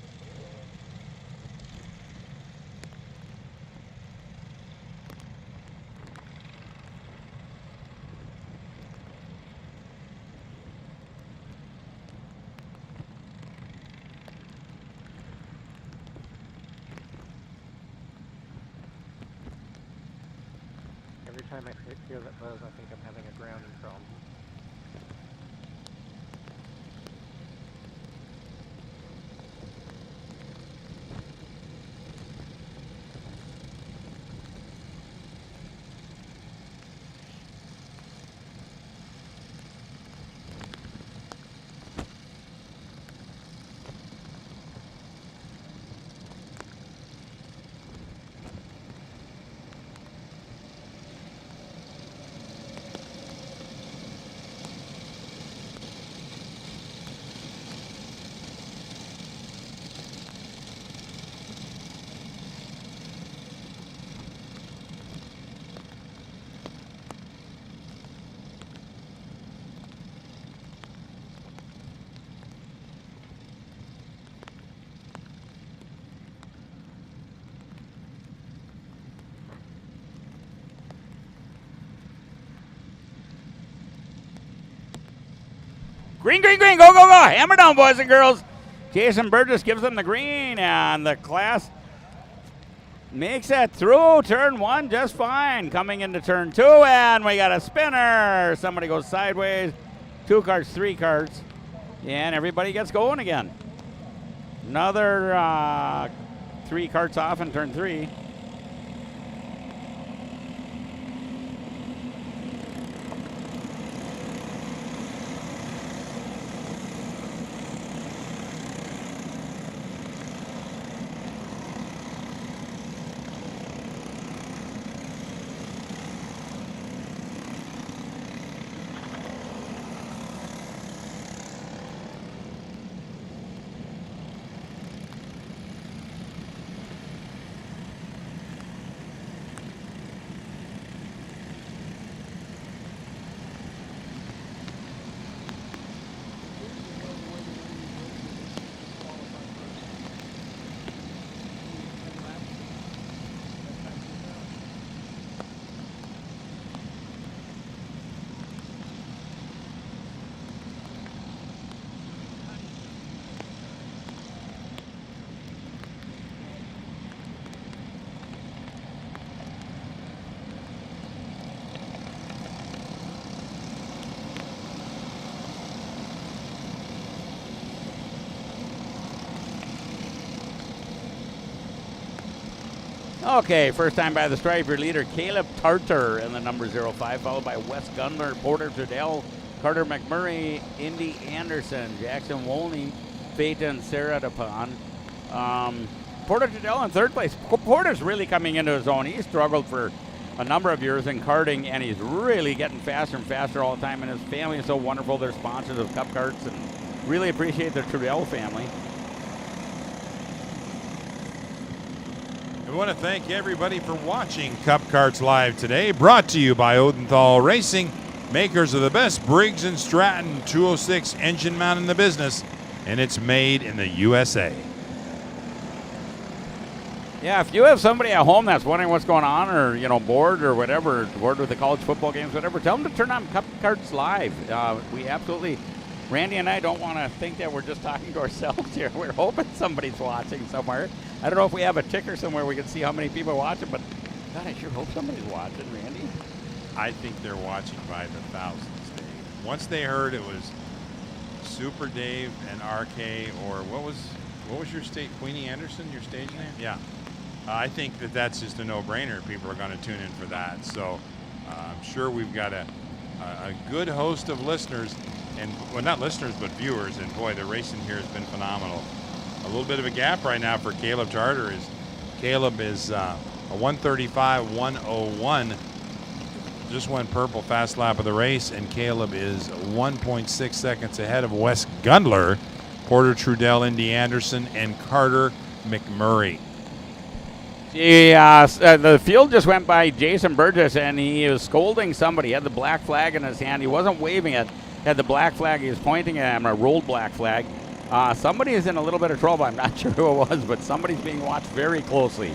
S4: Every time I hear that buzz, I think I'm having a grounding problem.
S2: Green, green, green, go, go, go. Hammer down, boys and girls. Jason Burgess gives them the green, and the class makes it through turn 1 just fine. Coming into turn 2, and we got a spinner. Somebody goes sideways. 2 carts, 3 carts, and everybody gets going again. Another 3 carts off in turn 3. Okay, first time by the stripe, your leader, Caleb Tartar in the number 05, followed by Wes Gundler, Porter Trudell, Carter McMurray, Indy Anderson, Jackson Wolney, Peyton Saradapan. Porter Trudell in third place. Porter's really coming into his own. He struggled for a number of years in karting, and he's really getting faster and faster all the time, and his family is so wonderful. They're sponsors of Cup Karts, and really appreciate the Trudell family.
S1: We want to thank everybody for watching Cup Karts Live today, brought to you by Odenthal Racing, makers of the best Briggs & Stratton 206 engine mount in the business, and it's made in the USA.
S2: Yeah, if you have somebody at home that's wondering what's going on, or bored or whatever, bored with the college football games, whatever, tell them to turn on Cup Karts Live. We absolutely, Randy and I don't want to think that we're just talking to ourselves here. We're hoping somebody's watching somewhere. I don't know if we have a ticker somewhere we can see how many people are watching, but God, I sure hope somebody's watching, Randy.
S1: I think they're watching by the thousands, Dave. Once they heard it was Super Dave and RK, or what was your state, Queenie Anderson, your stage name? Yeah. I think that's just a no-brainer. People are going to tune in for that. So I'm sure we've got a good host of listeners, and well, not listeners, but viewers. And boy, the racing here has been phenomenal. A little bit of a gap right now for Caleb Tartar. Caleb is a 135.101. Just went purple fast lap of the race, and Caleb is 1.6 seconds ahead of Wes Gundler, Porter Trudell, Indy Anderson, and Carter McMurray.
S2: The field just went by Jason Burgess, and he was scolding somebody. He had the black flag in his hand. He wasn't waving it. He had the black flag. He was pointing at him, a rolled black flag. Somebody is in a little bit of trouble. I'm not sure who it was, but somebody's being watched very closely.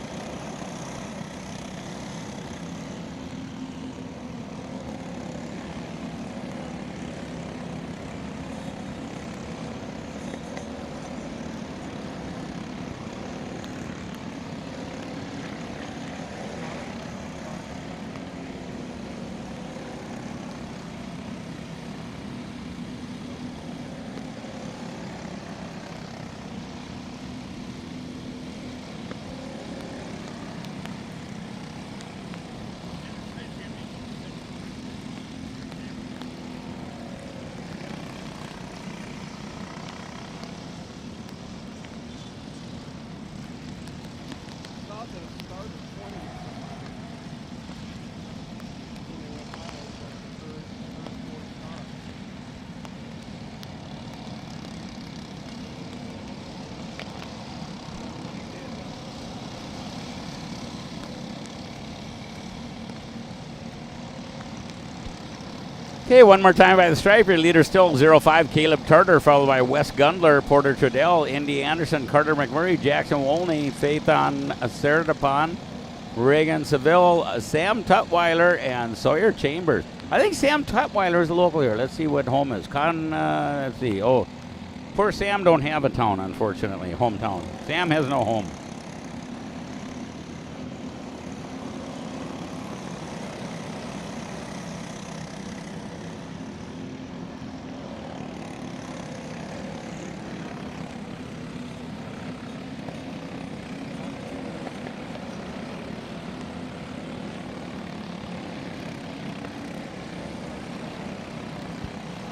S2: Okay, one more time by the stripe. Your leader still 05, Caleb Tartar, followed by Wes Gundler, Porter Trudell, Indy Anderson, Carter McMurray, Jackson Wolney, Phaethon Serdapan, Reagan Seville, Sam Tutwiler, and Sawyer Chambers. I think Sam Tutwiler is a local here. Let's see what home is. Let's see. Oh, poor Sam don't have a town, unfortunately, hometown. Sam has no home.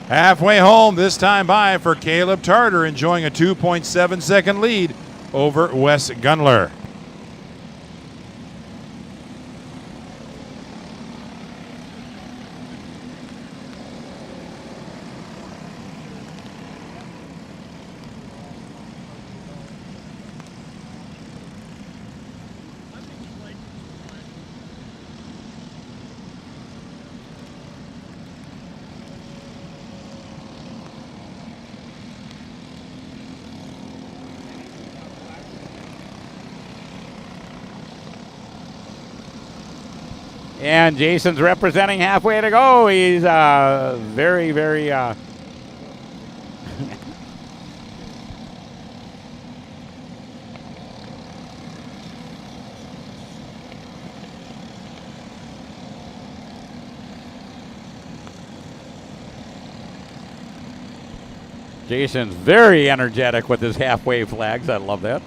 S1: Halfway home this time by for Caleb Tartar, enjoying a 2.7 second lead over Wes Gundler.
S2: And Jason's representing halfway to go. He's very, very... Jason's very energetic with his halfway flags. I love that.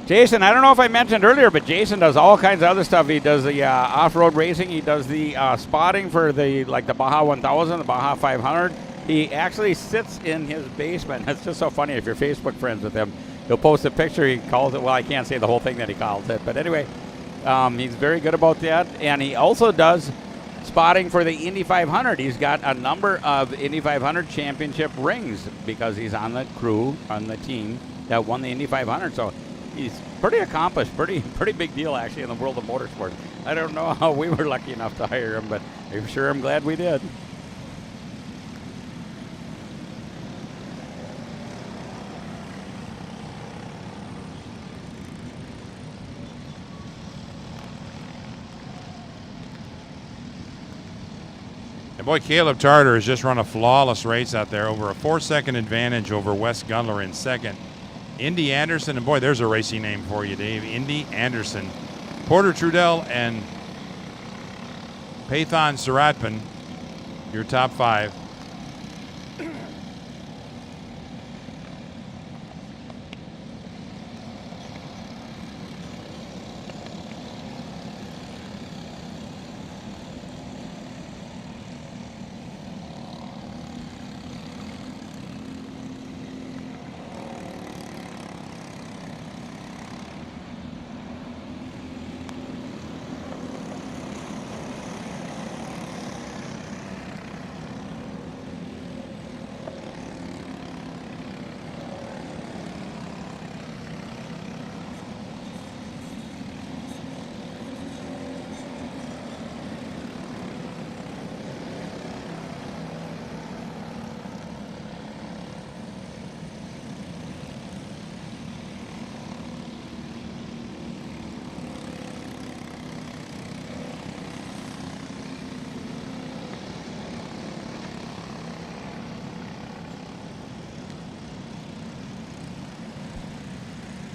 S2: Jason, I don't know if I mentioned earlier, but Jason does all kinds of other stuff. He does the off-road racing. He does the spotting for the Baja 1000, the Baja 500. He actually sits in his basement. It's just so funny if you're Facebook friends with him. He'll post a picture. He calls it, well, I can't say the whole thing that he calls it. But anyway, he's very good about that. And he also does spotting for the Indy 500. He's got a number of Indy 500 championship rings because he's on the crew, on the team that won the Indy 500. So he's pretty accomplished, pretty big deal actually in the world of motorsports. I don't know how we were lucky enough to hire him, but I'm sure I'm glad we did.
S1: And boy, Caleb Tarter has just run a flawless race out there, over a 4-second advantage over Wes Gundler in second. Indy Anderson, and boy, there's a racing name for you, Dave. Indy Anderson. Porter Trudell and Pathan Saratpan, your top 5.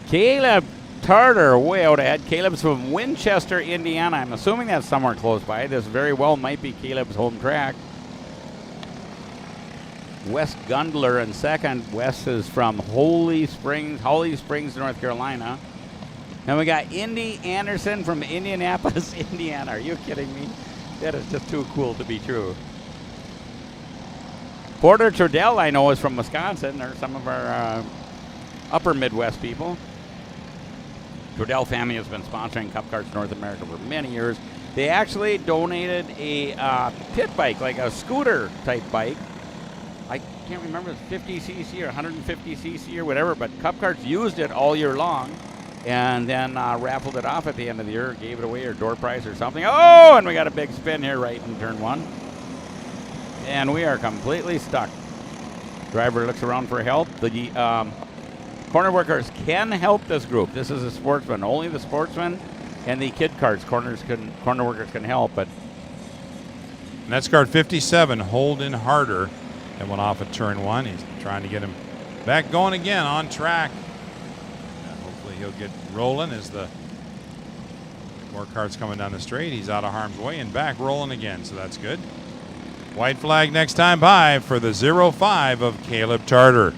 S2: Caleb Tarter way out ahead. Caleb's from Winchester, Indiana. I'm assuming that's somewhere close by. This very well might be Caleb's home track. Wes Gundler in second. Wes is from Holly Springs, North Carolina. And we got Indy Anderson from Indianapolis, Indiana. Are you kidding me? That is just too cool to be true. Porter Trudell, I know, is from Wisconsin. They're some of our upper Midwest people. Trudell family has been sponsoring Cup Karts North America for many years. They actually donated a pit bike, like a scooter type bike. I can't remember if it's 50cc or 150cc or whatever, but Cup Karts used it all year long and then raffled it off at the end of the year, gave it away or door prize or something. Oh, and we got a big spin here right in turn 1. And we are completely stuck. Driver looks around for help. The corner workers can help this group. This is a Sportsman. Only the Sportsman and the Kid Karts corner workers can help. But
S1: And that's car 57, Holden Harder, that went off at turn 1. He's trying to get him back going again on track. Hopefully he'll get rolling as the more carts coming down the straight. He's out of harm's way and back rolling again, so that's good. White flag next time by for the 05 of Caleb Tarter.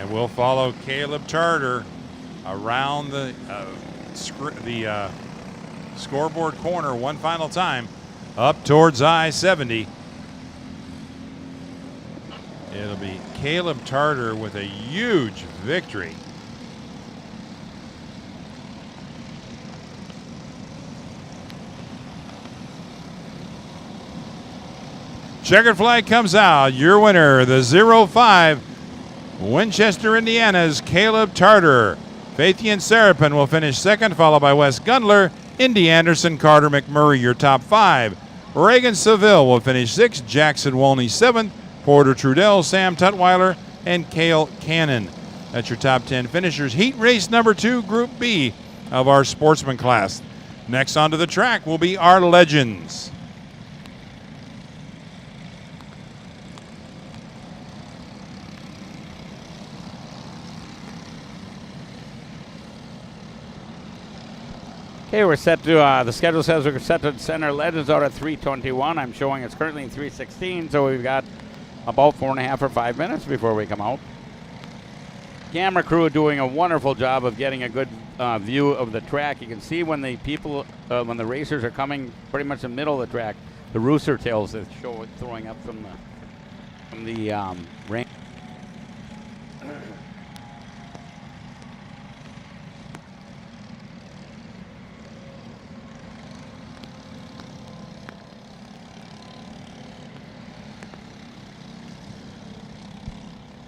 S1: And we'll follow Caleb Tarter around the scoreboard corner one final time up towards I-70. It'll be Caleb Tarter with a huge victory. Checkered flag comes out. Your winner, the 05 Winchester, Indiana's Caleb Tarter. Fathian Serapin will finish second, followed by Wes Gundler, Indy Anderson, Carter McMurray, your top 5. Reagan Seville will finish 6th, Jackson Wolney 7th, Porter Trudell, Sam Tutwiler, and Cale Cannon. That's your top 10 finishers. Heat race number 2, Group B of our Sportsman class. Next onto the track will be our legends.
S2: Okay, we're set to, the schedule says we're set to send our legends out at 3:21. I'm showing it's currently 3:16, so we've got about 4.5 or 5 minutes before we come out. Camera crew doing a wonderful job of getting a good view of the track. You can see when the people, when the racers are coming pretty much in the middle of the track, the rooster tails that show it throwing up from the rain.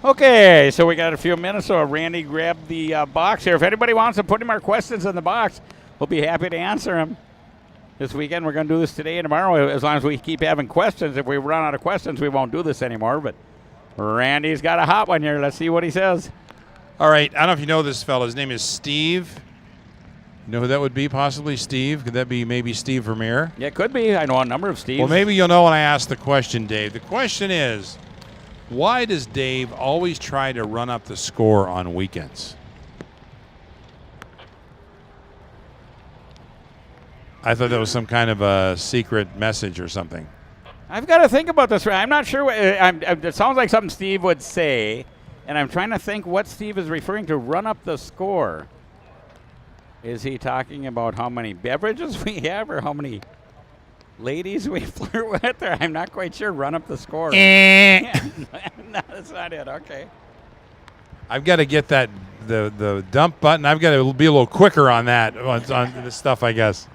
S2: Okay, so we got a few minutes, so Randy grabbed the box here. If anybody wants to put any more questions in the box, we'll be happy to answer them. This weekend, we're going to do this today and tomorrow, as long as we keep having questions. If we run out of questions, we won't do this anymore, but Randy's got a hot one here. Let's see what he says.
S1: All right, I don't know if you know this fella. His name is Steve. You know who that would be, possibly? Steve? Could that be maybe Steve Vermeer?
S2: Yeah, it could be. I know a number of Steves.
S1: Well, maybe you'll know when I ask the question, Dave. The question is, why does Dave always try to run up the score on weekends? I thought that was some kind of a secret message or something.
S2: I've got to think about this. I'm not sure. It sounds like something Steve would say, and I'm trying to think what Steve is referring to. Run up the score. Is he talking about how many beverages we have or how many ladies we flirt with? Or I'm not quite sure. Run up the score. Yeah, no, that's not it. Okay.
S1: I've got to get that the dump button. I've got to be a little quicker on that on this stuff, I guess.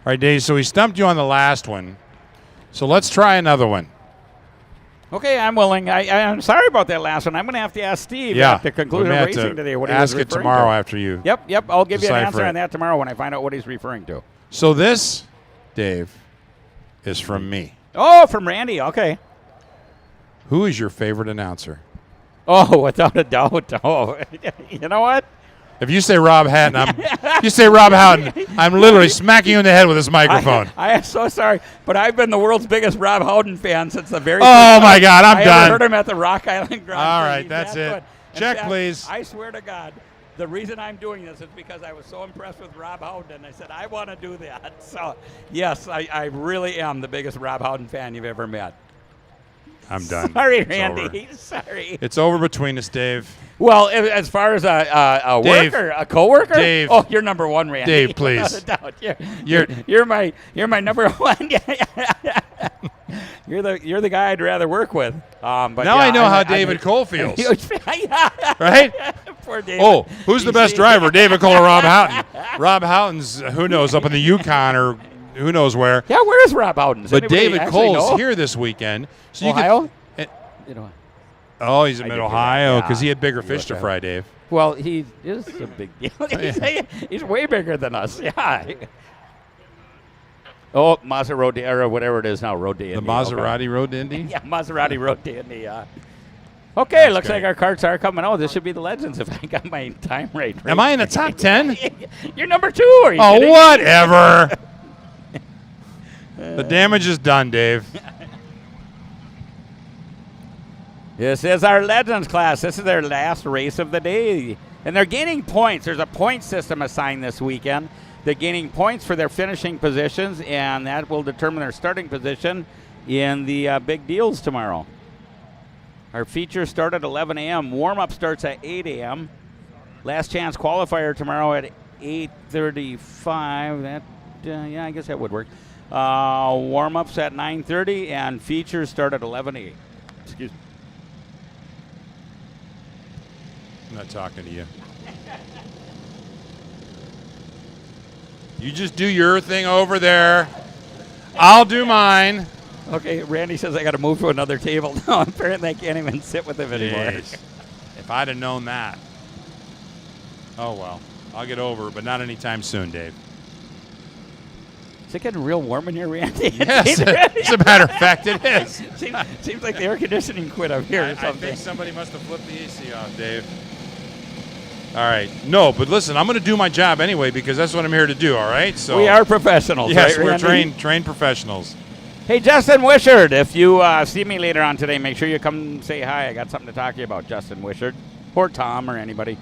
S1: All right, Dave, so we stumped you on the last one. So let's try another one.
S2: Okay, I'm willing. I'm sorry about that last one. I'm going to have to ask Steve at the conclusion of racing today what he was referring to.
S1: Ask it tomorrow after you.
S2: Yep. I'll give you an answer
S1: decipher
S2: on that tomorrow when I find out what he's referring to.
S1: So this, Dave, is from me.
S2: Oh, from Randy. Okay.
S1: Who is your favorite announcer?
S2: Oh, without a doubt. Oh, you know what?
S1: If you say Rob Hatton, I'm literally smacking you in the head with this microphone.
S2: I am so sorry, but I've been the world's biggest Rob Howden fan since the very
S1: Oh, my God, I'm
S2: I
S1: done.
S2: I heard him at the Rock Island Grand
S1: All
S2: Prix.
S1: right,
S2: He's
S1: that's
S2: that
S1: it.
S2: good. In
S1: Check,
S2: fact,
S1: please.
S2: I swear to God, the reason I'm doing this is because I was so impressed with Rob Howden. I said, I want to do that. So, yes, I really am the biggest Rob Howden fan you've ever met.
S1: I'm done.
S2: Sorry,
S1: It's
S2: Randy.
S1: over.
S2: Sorry.
S1: It's over between us, Dave.
S2: Well, as far as a
S1: Dave,
S2: worker, a coworker,
S1: Dave,
S2: oh, you're number one, Randy.
S1: Dave, please.
S2: Without a doubt. You're my number one. You're the guy I'd rather work with. But
S1: now
S2: yeah,
S1: I know how David Cole feels. Right?
S2: Poor David.
S1: Oh, who's the best driver, David Cole or Rob Houghton? Rob Houghton's, who knows, up in the Yukon or who knows where.
S2: Yeah, where is Rob Houghton?
S1: But David Cole's here this weekend. So
S2: Ohio?
S1: Oh, he's in Mid-Ohio because
S2: yeah.
S1: he had bigger fish to fry, Dave.
S2: Well, he is a big deal. He's way bigger than us. Yeah. Oh, Maserati or whatever it is now, Road to Indy.
S1: The Maserati Road to Indy?
S2: Yeah, Maserati Road to Indy. Okay,
S1: That's
S2: looks
S1: great.
S2: like our carts are coming out. This should be the Legends if I got my time right.
S1: Am I in the top 10?
S2: You're number 2. Are you
S1: Oh,
S2: kidding?
S1: whatever. The damage is done, Dave.
S2: This is our Legends class. This is their last race of the day. And they're gaining points. There's a point system assigned this weekend. They're gaining points for their finishing positions, and that will determine their starting position in the big deals tomorrow. Our features start at 11 a.m. Warm-up starts at 8 a.m. Last chance qualifier tomorrow at 8:35. That, yeah, I guess that would work. Warm-ups at 9:30, and features start at 11 a.m. Excuse me.
S1: I'm not talking to you. You just do your thing over there. I'll do mine.
S2: Okay, Randy says I got to move to another table. No, apparently I can't even sit with him anymore.
S1: Jeez. If I'd have known that. Oh, well. I'll get over it, but not anytime soon, Dave.
S2: Is it getting real warm in here, Randy?
S1: Yes, as a matter of fact, it is.
S2: Seems like the air conditioning quit up here or
S1: I
S2: something.
S1: think somebody must have flipped the AC off, Dave. All right. No, but listen, I'm going to do my job anyway because that's what I'm here to do, all right? So
S2: We are professionals,
S1: yes,
S2: right,
S1: we're
S2: Randy?
S1: trained professionals.
S2: Hey, Justin Wishart, if you see me later on today, make sure you come say hi. I got something to talk to you about, Justin Wishart, or Tom, or anybody.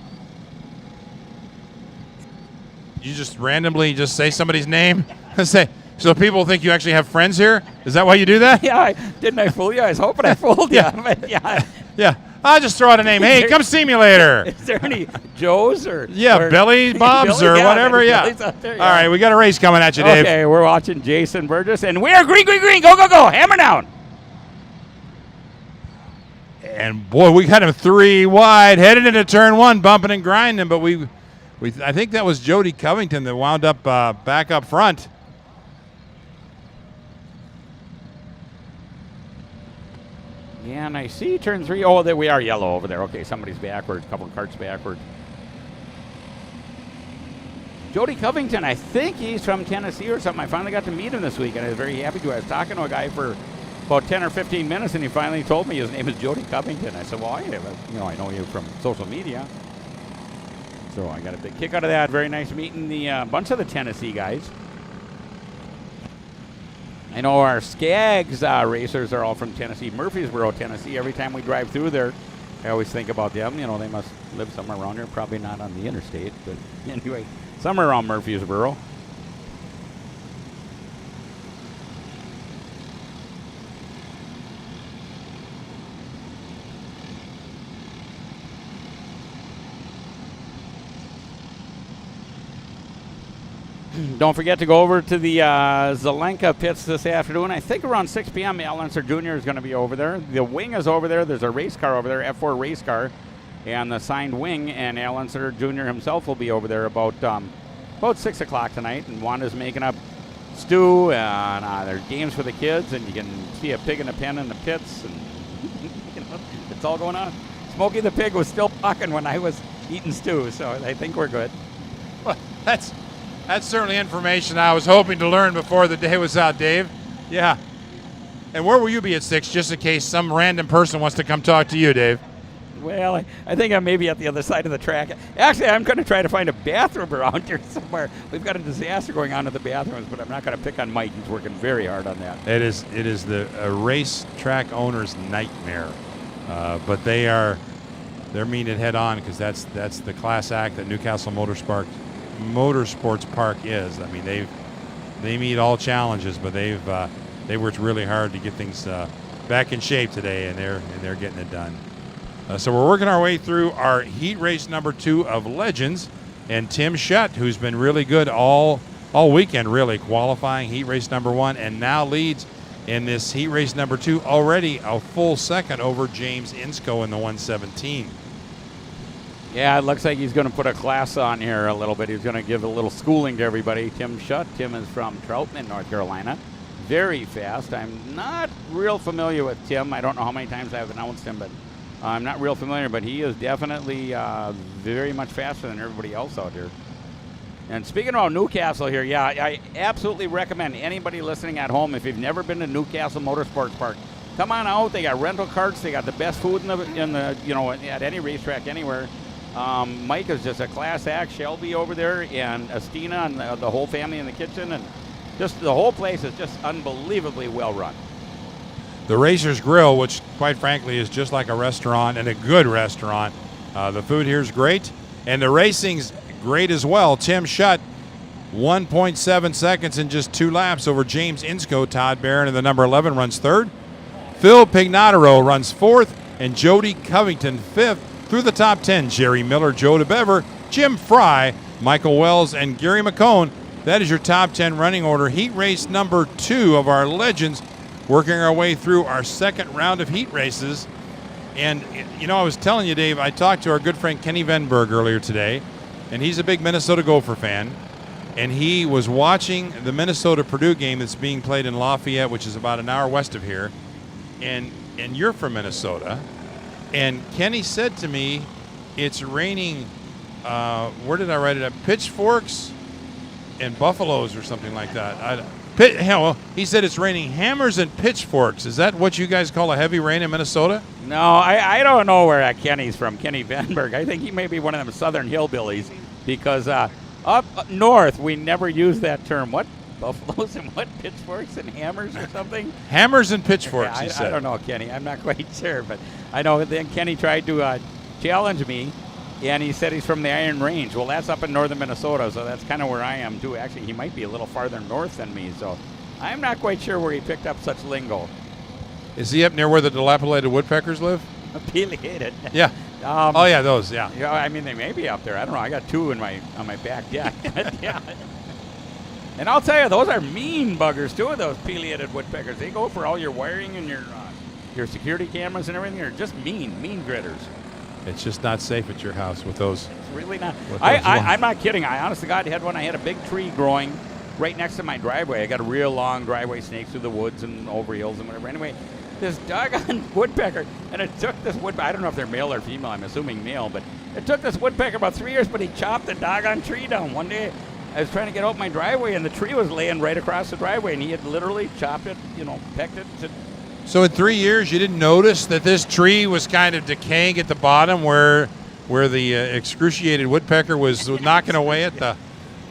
S1: You just randomly just say somebody's name? Say, so people think you actually have friends here? Is that why you do that?
S2: Yeah, didn't I fool you? I was hoping I fooled you. But yeah.
S1: Yeah. I'll just throw out a name. Hey, come see me later.
S2: Is there any Joes or
S1: Yeah, Billy Bob's
S2: Billy?
S1: or
S2: Yeah,
S1: whatever. Yeah.
S2: Billy's out there,
S1: All right, we got a race coming at you, Dave.
S2: Okay, we're watching Jason Burgess, and we are green, green, green. Go, go, go. Hammer down.
S1: And boy, we got him 3 wide, headed into turn 1, bumping and grinding. But I think that was Jody Covington that wound up back up front.
S2: Yeah, and I see turn 3. Oh, there we are yellow over there. Okay, somebody's backward, a couple of carts backward. Jody Covington, I think he's from Tennessee or something. I finally got to meet him this week, and I was very happy to. I was talking to a guy for about 10 or 15 minutes, and he finally told me his name is Jody Covington. I said, well, I know you from social media. So I got a big kick out of that. Very nice meeting the bunch of the Tennessee guys. I know our Skaggs racers are all from Tennessee, Murfreesboro, Tennessee. Every time we drive through there, I always think about them. You know, they must live somewhere around here, probably not on the interstate, but anyway, somewhere around Murfreesboro. Don't forget to go over to the Zelenka pits this afternoon. I think around 6 p.m. Al Unser Jr. is going to be over there. The wing is over there. There's a race car over there, F4 race car, and the signed wing. And Al Unser Jr. himself will be over there about 6 o'clock tonight. And Wanda's making up stew, and there's games for the kids, and you can see a pig in a pen in the pits, and it's all going on. Smokey the pig was still talking when I was eating stew, so I think we're good.
S1: Well, that's certainly information I was hoping to learn before the day was out, Dave. Yeah. And where will you be at 6, just in case some random person wants to come talk to you, Dave?
S2: Well, I think I may be at the other side of the track. Actually, I'm going to try to find a bathroom around here somewhere. We've got a disaster going on at the bathrooms, but I'm not going to pick on Mike. He's working very hard on that.
S1: It is the race track owner's nightmare. But they're meeting it head on because that's the class act that Newcastle Motorsports Park is. I mean, they meet all challenges, but they worked really hard to get things back in shape today, and they're getting it done. So we're working our way through our heat race number 2 of Legends, and Tim Shutt, who's been really good all weekend, really qualifying heat race number 1, and now leads in this heat race number 2, already a full second over James Insco in the 117.
S2: Yeah, it looks like he's going to put a class on here a little bit. He's going to give a little schooling to everybody. Tim Shutt. Tim is from Troutman, North Carolina. Very fast. I'm not real familiar with Tim. I don't know how many times I've announced him, but I'm not real familiar. But he is definitely very much faster than everybody else out here. And speaking about Newcastle here, yeah, I absolutely recommend anybody listening at home, if you've never been to Newcastle Motorsports Park, come on out. They got rental carts. They got the best food in the at any racetrack anywhere. Mike is just a class act. Shelby over there and Estina and the whole family in the kitchen, and just the whole place is just unbelievably well run.
S1: The Racers Grill, which quite frankly is just like a restaurant and a good restaurant. The food here is great, and the racing's great as well. Tim Schutt, 1.7 seconds in just 2 laps over James Insco. Todd Barron in the number 11 runs third. Phil Pignataro runs fourth, and Jody Covington fifth. Through the top 10, Jerry Miller, Joe DeBever, Jim Fry, Michael Wells, and Gary McCone. That is your top 10 running order. Heat race number 2 of our Legends, working our way through our second round of heat races. And, I was telling you, Dave, I talked to our good friend Kenny Venberg earlier today, and he's a big Minnesota Gopher fan. And he was watching the Minnesota-Purdue game that's being played in Lafayette, which is about an hour west of here. And you're from Minnesota. And Kenny said to me, it's raining, where did I write it up? Pitchforks and buffaloes or something like that. He said it's raining hammers and pitchforks. Is that what you guys call a heavy rain in Minnesota?
S2: No, I don't know where Kenny's from, Kenny Venberg. I think he may be one of them southern hillbillies, because up north we never use that term. What? Buffaloes and what? Pitchforks and hammers or something?
S1: Hammers and pitchforks,
S2: yeah,
S1: he said.
S2: I don't know, Kenny. I'm not quite sure, but I know then Kenny tried to challenge me, and he said he's from the Iron Range. Well, that's up in northern Minnesota, so that's kind of where I am, too. Actually, he might be a little farther north than me, so I'm not quite sure where he picked up such lingo.
S1: Is he up near where the dilapidated woodpeckers live?
S2: Affiliated.
S1: Yeah. Oh, yeah, those, yeah.
S2: Yeah, I mean, they may be up there. I don't know. I got 2 on my back deck. Yeah. And I'll tell you, those are mean buggers, too, those pileated woodpeckers. They go for all your wiring and your security cameras and everything. They're just mean gritters.
S1: It's just not safe at your house with those.
S2: It's really not. I'm not kidding. I honest to God had one. I had a big tree growing right next to my driveway. I got a real long driveway, snakes through the woods and over hills and whatever. Anyway, this doggone woodpecker, and it took this woodpecker, I don't know if they're male or female, I'm assuming male, but it took this woodpecker about 3 years, but he chopped the doggone tree down. One day, I was trying to get out my driveway, and the tree was laying right across the driveway, and he had literally chopped it, pecked it.
S1: So in 3 years, you didn't notice that this tree was kind of decaying at the bottom where the excruciated woodpecker was knocking away at the...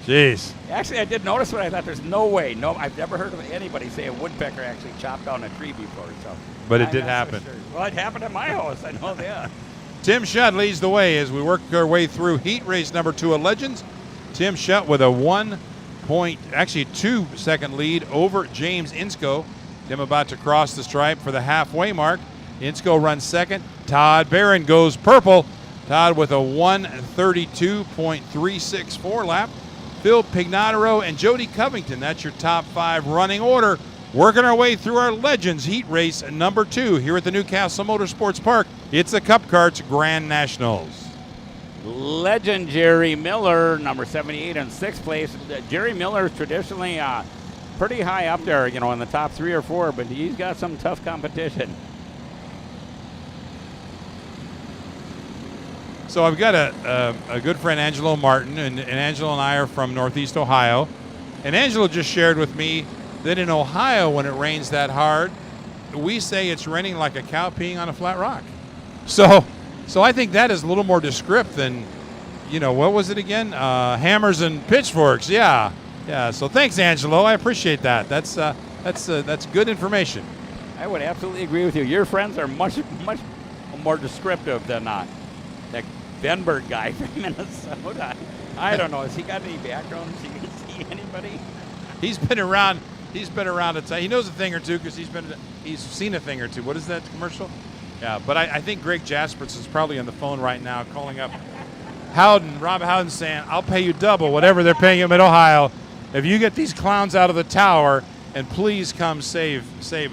S1: Jeez.
S2: Actually, I did notice, but I thought there's no way. No, I've never heard of anybody say a woodpecker actually chopped down a tree before. So,
S1: but it did happen.
S2: So sure. Well, it happened at my house. I know that.
S1: Tim Schutt leads the way as we work our way through heat race number 2 of Legends. Tim Schutt with a 2-second lead over James Insco. Tim about to cross the stripe for the halfway mark. Insco runs second. Todd Barron goes purple. Todd with a 1:32.364 lap. Phil Pignataro and Jody Covington. That's your top 5 running order. Working our way through our Legends heat race number 2 here at the Newcastle Motorsports Park. It's the Cup Karts Grand Nationals.
S2: Legend Jerry Miller, number 78 in 6th place. Jerry Miller is traditionally pretty high up there, in the top 3 or 4, but he's got some tough competition.
S1: So I've got a good friend, Angelo Martin, and Angelo and I are from Northeast Ohio. And Angelo just shared with me that in Ohio, when it rains that hard, we say it's raining like a cow peeing on a flat rock. So I think that is a little more descriptive than, what was it again? Hammers and pitchforks. Yeah. So thanks, Angelo. I appreciate that. That's good information.
S2: I would absolutely agree with you. Your friends are much more descriptive than that Venberg guy from Minnesota. I don't know. Has he got any background? Has he see anybody?
S1: He's been around. He knows a thing or two because he's seen a thing or two. What is that commercial? Yeah, but I think Greg Jasperson is probably on the phone right now calling up Rob Howden, saying, I'll pay you double whatever they're paying him in Ohio if you get these clowns out of the tower, and please come save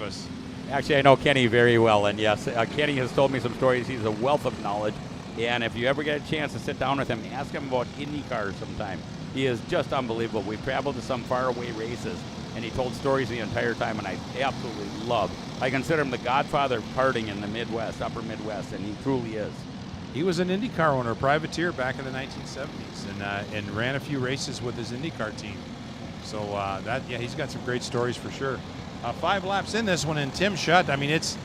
S1: us.
S2: Actually, I know Kenny very well, and yes, Kenny has told me some stories. He's a wealth of knowledge, and if you ever get a chance to sit down with him, ask him about IndyCar sometime. He is just unbelievable. We've traveled to some faraway races, and he told stories the entire time, and I absolutely love. I consider him the godfather of karting in the Midwest, upper Midwest, and he truly is.
S1: He was an IndyCar owner, privateer back in the 1970s, and ran a few races with his IndyCar team. So he's got some great stories for sure. 5 laps in this one, and Tim Schutt, I mean, it's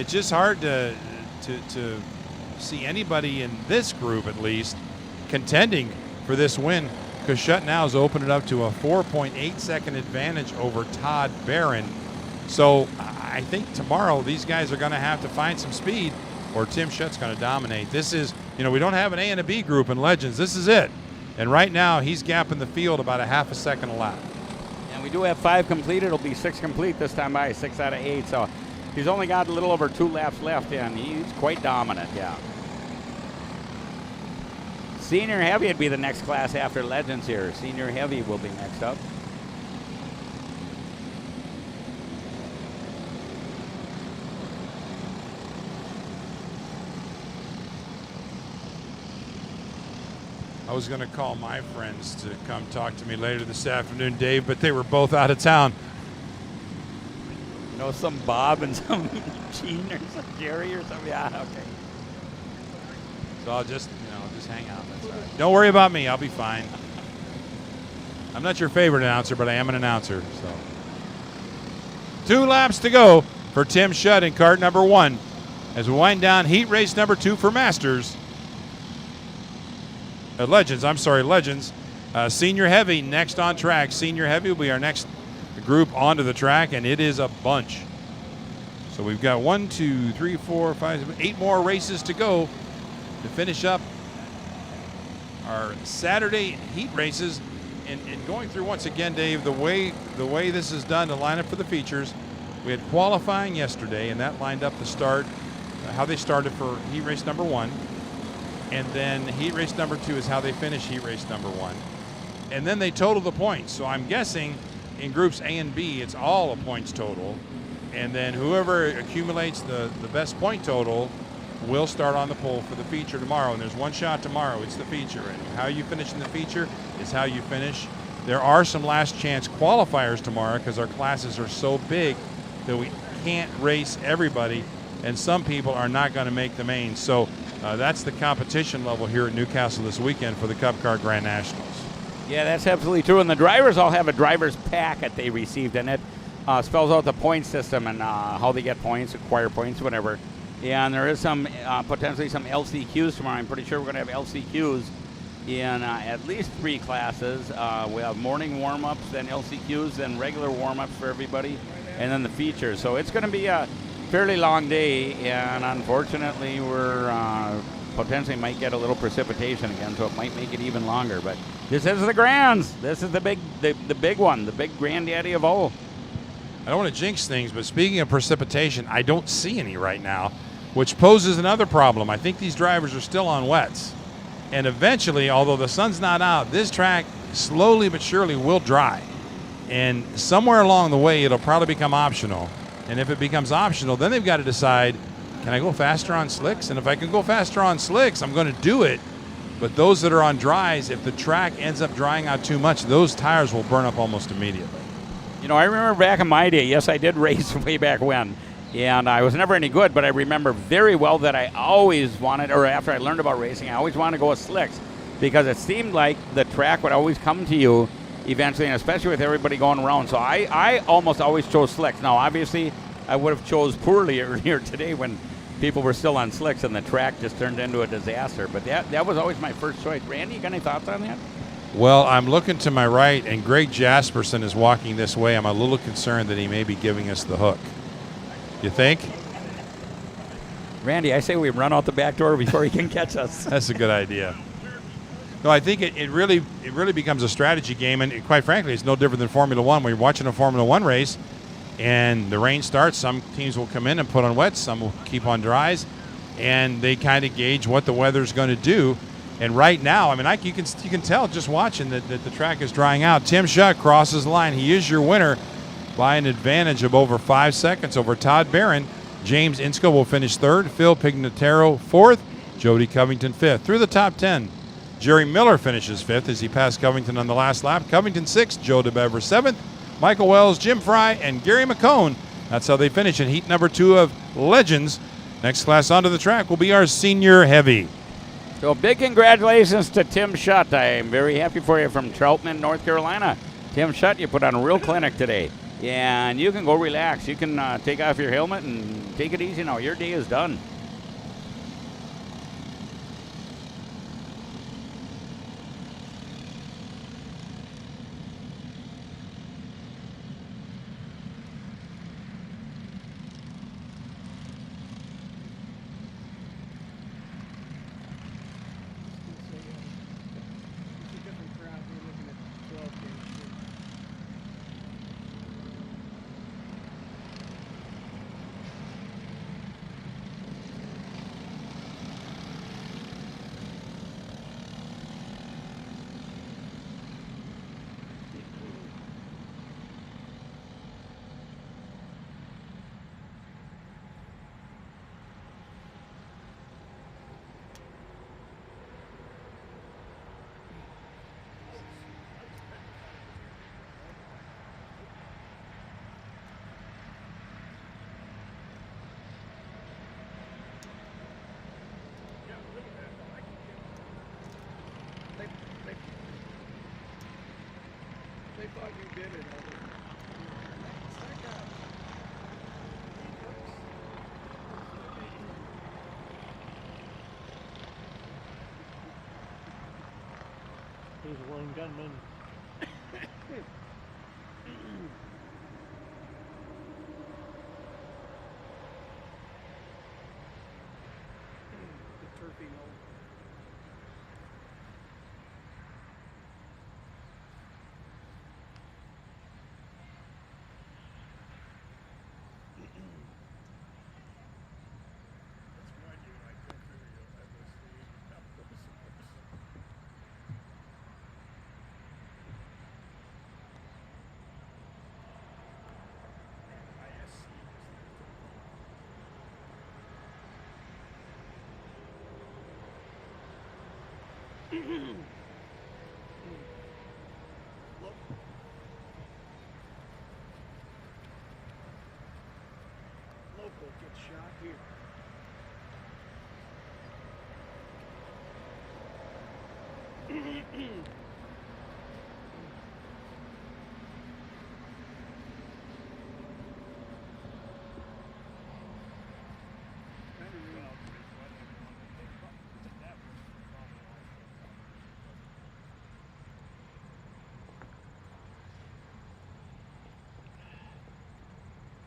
S1: just hard to see anybody in this group, at least, contending for this win, because Schutt now has opened it up to a 4.8-second advantage over Todd Barron. So I think tomorrow these guys are going to have to find some speed, or Tim Schutt's going to dominate. This is, we don't have an A and a B group in Legends. This is it. And right now, he's gapping the field about a half a second a lap.
S2: And we do have 5 complete. It'll be 6 complete this time by 6 out of 8. So he's only got a little over 2 laps left, and he's quite dominant, yeah. Senior Heavy would be the next class after Legends here. Senior Heavy will be next up.
S1: I was going to call my friends to come talk to me later this afternoon, Dave, but they were both out of town.
S2: Some Bob and some Gene or some Jerry or something. Yeah, okay.
S1: So I'll just hang out. That's all right. Don't worry about me. I'll be fine. I'm not your favorite announcer, but I am an announcer. So 2 laps to go for Tim Schutt in kart number 1 as we wind down heat race number 2 for Masters. Legends. Senior Heavy next on track. Senior Heavy will be our next group onto the track, and it is a bunch. So we've got 1, 2, 3, 4, 5, 8 more races to go to finish up our Saturday heat races. And going through once again, Dave, the way this is done to line up for the features, we had qualifying yesterday, and that lined up the start, how they started for heat race number 1. And then heat race number 2 is how they finish heat race number 1. And then they total the points. So I'm guessing in groups A and B, it's all a points total. And then whoever accumulates the best point total will start on the pole for the feature tomorrow. And there's one shot tomorrow. It's the feature. And how you finish in the feature is how you finish. There are some last chance qualifiers tomorrow because our classes are so big that we can't race everybody. And some people are not going to make the main. So that's the competition level here at Newcastle this weekend for the Cup Car Grand Nationals.
S2: Yeah, that's absolutely true. And the drivers all have a driver's packet they received, and it spells out the point system and how they get points, acquire points, whatever. Yeah, and there is some potentially some LCQs tomorrow. I'm pretty sure we're going to have LCQs in at least 3 classes. We have morning warm-ups, then LCQs, then regular warm-ups for everybody, and then the features. So it's going to be a fairly long day, and unfortunately we're potentially might get a little precipitation again, so it might make it even longer. But this is the Grands. This is the big one, the big granddaddy of all.
S1: I don't want to jinx things, but speaking of precipitation, I don't see any right now, which poses another problem. I think these drivers are still on wets, and eventually, although the sun's not out, this track slowly but surely will dry, and somewhere along the way it'll probably become optional. And if it becomes optional, then they've got to decide, can I go faster on slicks? And if I can go faster on slicks, I'm going to do it. But those that are on dries, if the track ends up drying out too much, those tires will burn up almost immediately.
S2: I remember back in my day, yes, I did race way back when, and I was never any good, but I remember very well that I always wanted, or after I learned about racing, I always wanted to go with slicks because it seemed like the track would always come to you eventually, and especially with everybody going around. So I almost always chose slicks. Now, obviously, I would have chose poorly earlier today when people were still on slicks and the track just turned into a disaster. But that was always my first choice. Randy, you got any thoughts on that?
S1: Well, I'm looking to my right, and Greg Jasperson is walking this way. I'm a little concerned that he may be giving us the hook. You think?
S2: Randy, I say we run out the back door before he can catch us.
S1: That's a good idea. No, I think it really becomes a strategy game, and quite frankly, it's no different than Formula One. When you're watching a Formula One race, and the rain starts, some teams will come in and put on wets, some will keep on dries, and they kind of gauge what the weather's going to do. And right now, I mean, you can tell just watching that the track is drying out. Tim Schutt crosses the line. He is your winner by an advantage of over 5 seconds over Todd Barron. James Insko will finish 3rd. Phil Pignataro 4th. Jody Covington 5th. Through the top 10, Jerry Miller finishes 5th as he passed Covington on the last lap. Covington 6th. Joe DeBever 7th. Michael Wells, Jim Fry, and Gary McCone. That's how they finish in heat number 2 of Legends. Next class onto the track will be our Senior Heavy.
S2: So big congratulations to Tim Schutt. I am very happy for you from Troutman, North Carolina. Tim Schutt, you put on a real clinic today. and you can go relax. You can take off your helmet and take it easy now. Your day is done.
S5: They thought you did it.
S4: He's a lone gunman.
S5: The turfy hole. Local gets shot here.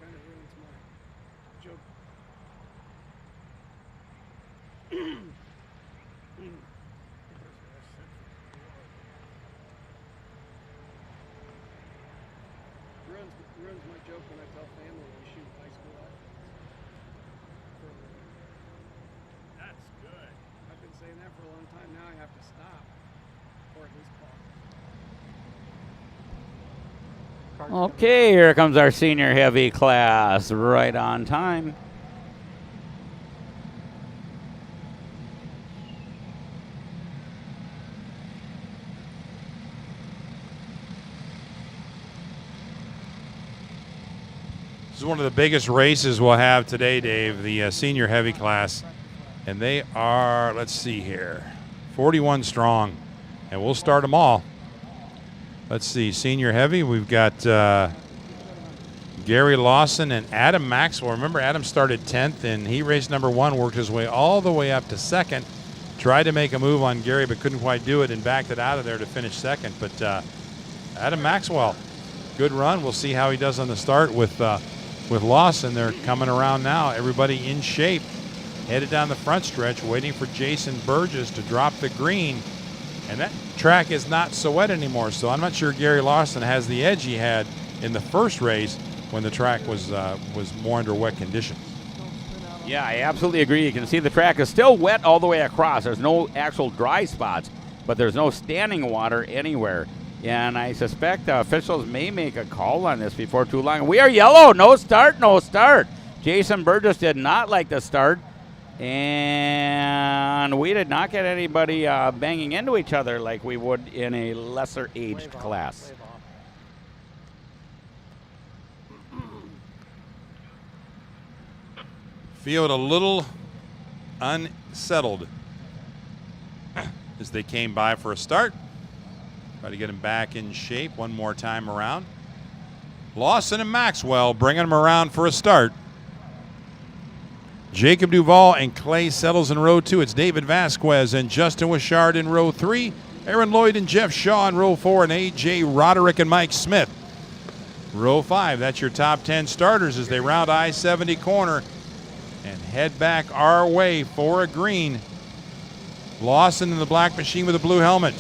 S5: Kind of ruins my joke. Ruins my joke when I tell family I shoot high school athletes. That's good. I've been saying that for a long time. Now I have to stop, or at least pause.
S2: Okay, here comes our senior heavy class, right on time.
S1: This is one of the biggest races we'll have today, Dave, the senior heavy class. And they are, let's see here, 41 strong. And we'll start them all. Let's see, senior heavy, we've got Gary Lawson and Adam Maxwell. Remember, Adam started 10th in heat race number 1, worked his way all the way up to 2nd. Tried to make a move on Gary, but couldn't quite do it and backed it out of there to finish 2nd. But Adam Maxwell, good run. We'll see how he does on the start with Lawson. They're coming around now. Everybody in shape, headed down the front stretch, waiting for Jason Burgess to drop the green. And that track is not so wet anymore, so I'm not sure Gary Lawson has the edge he had in the first race when the track was more under wet conditions.
S2: Yeah, I absolutely agree. You can see the track is still wet all the way across. There's no actual dry spots, but there's no standing water anywhere. And I suspect officials may make a call on this before too long. We are yellow. No start, no start. Jason Burgess did not like the start. And we did not get anybody banging into each other like we would in a lesser aged class.
S1: Field a little unsettled as they came by for a start. Try to get him back in shape one more time around. Lawson and Maxwell bringing them around for a start. Jacob Duvall and Clay Settles in row 2. It's David Vasquez and Justin Wishard in row 3. Aaron Lloyd and Jeff Shaw in row 4, and A.J. Roderick and Mike Smith. Row 5, that's your top 10 starters as they round I-70 corner and head back our way for a green. Lawson in the black machine with a blue helmet.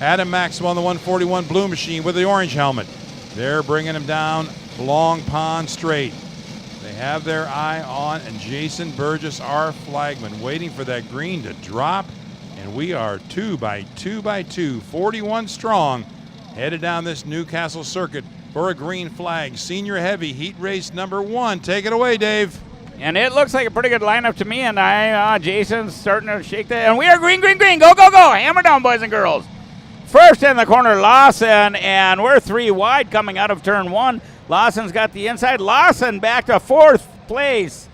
S1: Adam Maxwell in the 141 blue machine with the orange helmet. They're bringing him down Long Pond Straight. They have their eye on and Jason Burgess, our flagman, waiting for that green to drop. And we are 2 by 2 by 2, 41 strong, headed down this Newcastle circuit for a green flag. Senior heavy heat race number 1. Take it away, Dave.
S2: And it looks like a pretty good lineup to me, and Jason's starting to shake that. And we are green, green, green. Go, go, go. Hammer down, boys and girls. First in the corner, Lawson, and we're 3 wide coming out of turn 1. Lawson's got the inside. Lawson back to 4th place.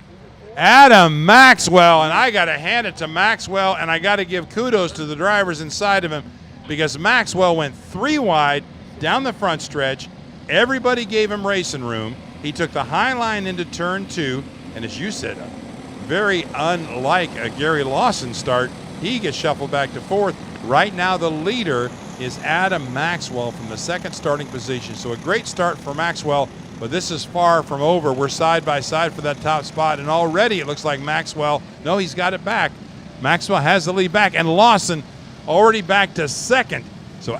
S1: Adam Maxwell, and I got to hand it to Maxwell, and I got to give kudos to the drivers inside of him because Maxwell went 3 wide down the front stretch. Everybody gave him racing room. He took the high line into turn 2, and as you said, very unlike a Gary Lawson start, he gets shuffled back to 4th. Right now the leader is Adam Maxwell from the 2nd starting position. So a great start for Maxwell, but this is far from over. We're side by side for that top spot, and already it looks like Maxwell, no, he's got it back. Maxwell has the lead back, and Lawson already back to 2nd. So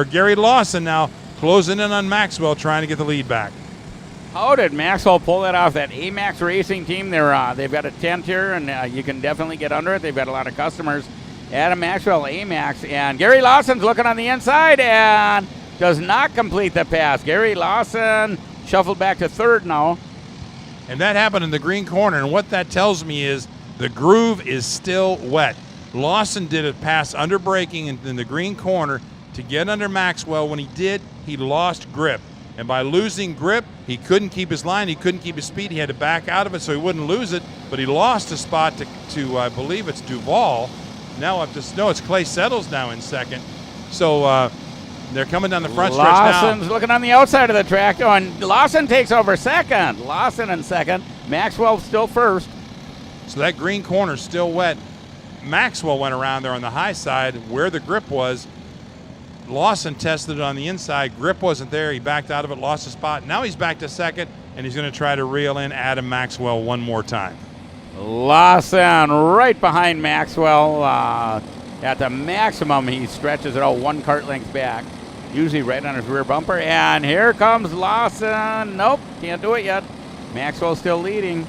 S1: Gary Lawson now closing in on Maxwell, trying to get the lead back.
S2: How did Maxwell pull that off? That AMAX Racing team, they've got a tent here, and you can definitely get under it. They've got a lot of customers. Adam Maxwell, AMAX, and Gary Lawson's looking on the inside and does not complete the pass. Gary Lawson shuffled back to 3rd now.
S1: And that happened in the green corner, and what that tells me is the groove is still wet. Lawson did a pass under braking in the green corner to get under Maxwell. When he did, he lost grip. And by losing grip, he couldn't keep his line, he couldn't keep his speed. He had to back out of it so he wouldn't lose it, but he lost a spot to I believe it's Duvall. Now it's Clay Settles now in 2nd. So they're coming down the front stretch now.
S2: Lawson's looking on the outside of the track, and Lawson takes over 2nd. Lawson in 2nd. Maxwell still 1st.
S1: So that green corner's still wet. Maxwell went around there on the high side where the grip was. Lawson tested it on the inside. Grip wasn't there. He backed out of it, lost a spot. Now he's back to 2nd, and he's going to try to reel in Adam Maxwell one more time.
S2: Lawson right behind Maxwell. At the maximum, he stretches it out 1 cart length back, usually right on his rear bumper. And here comes Lawson. Nope, can't do it yet. Maxwell still leading.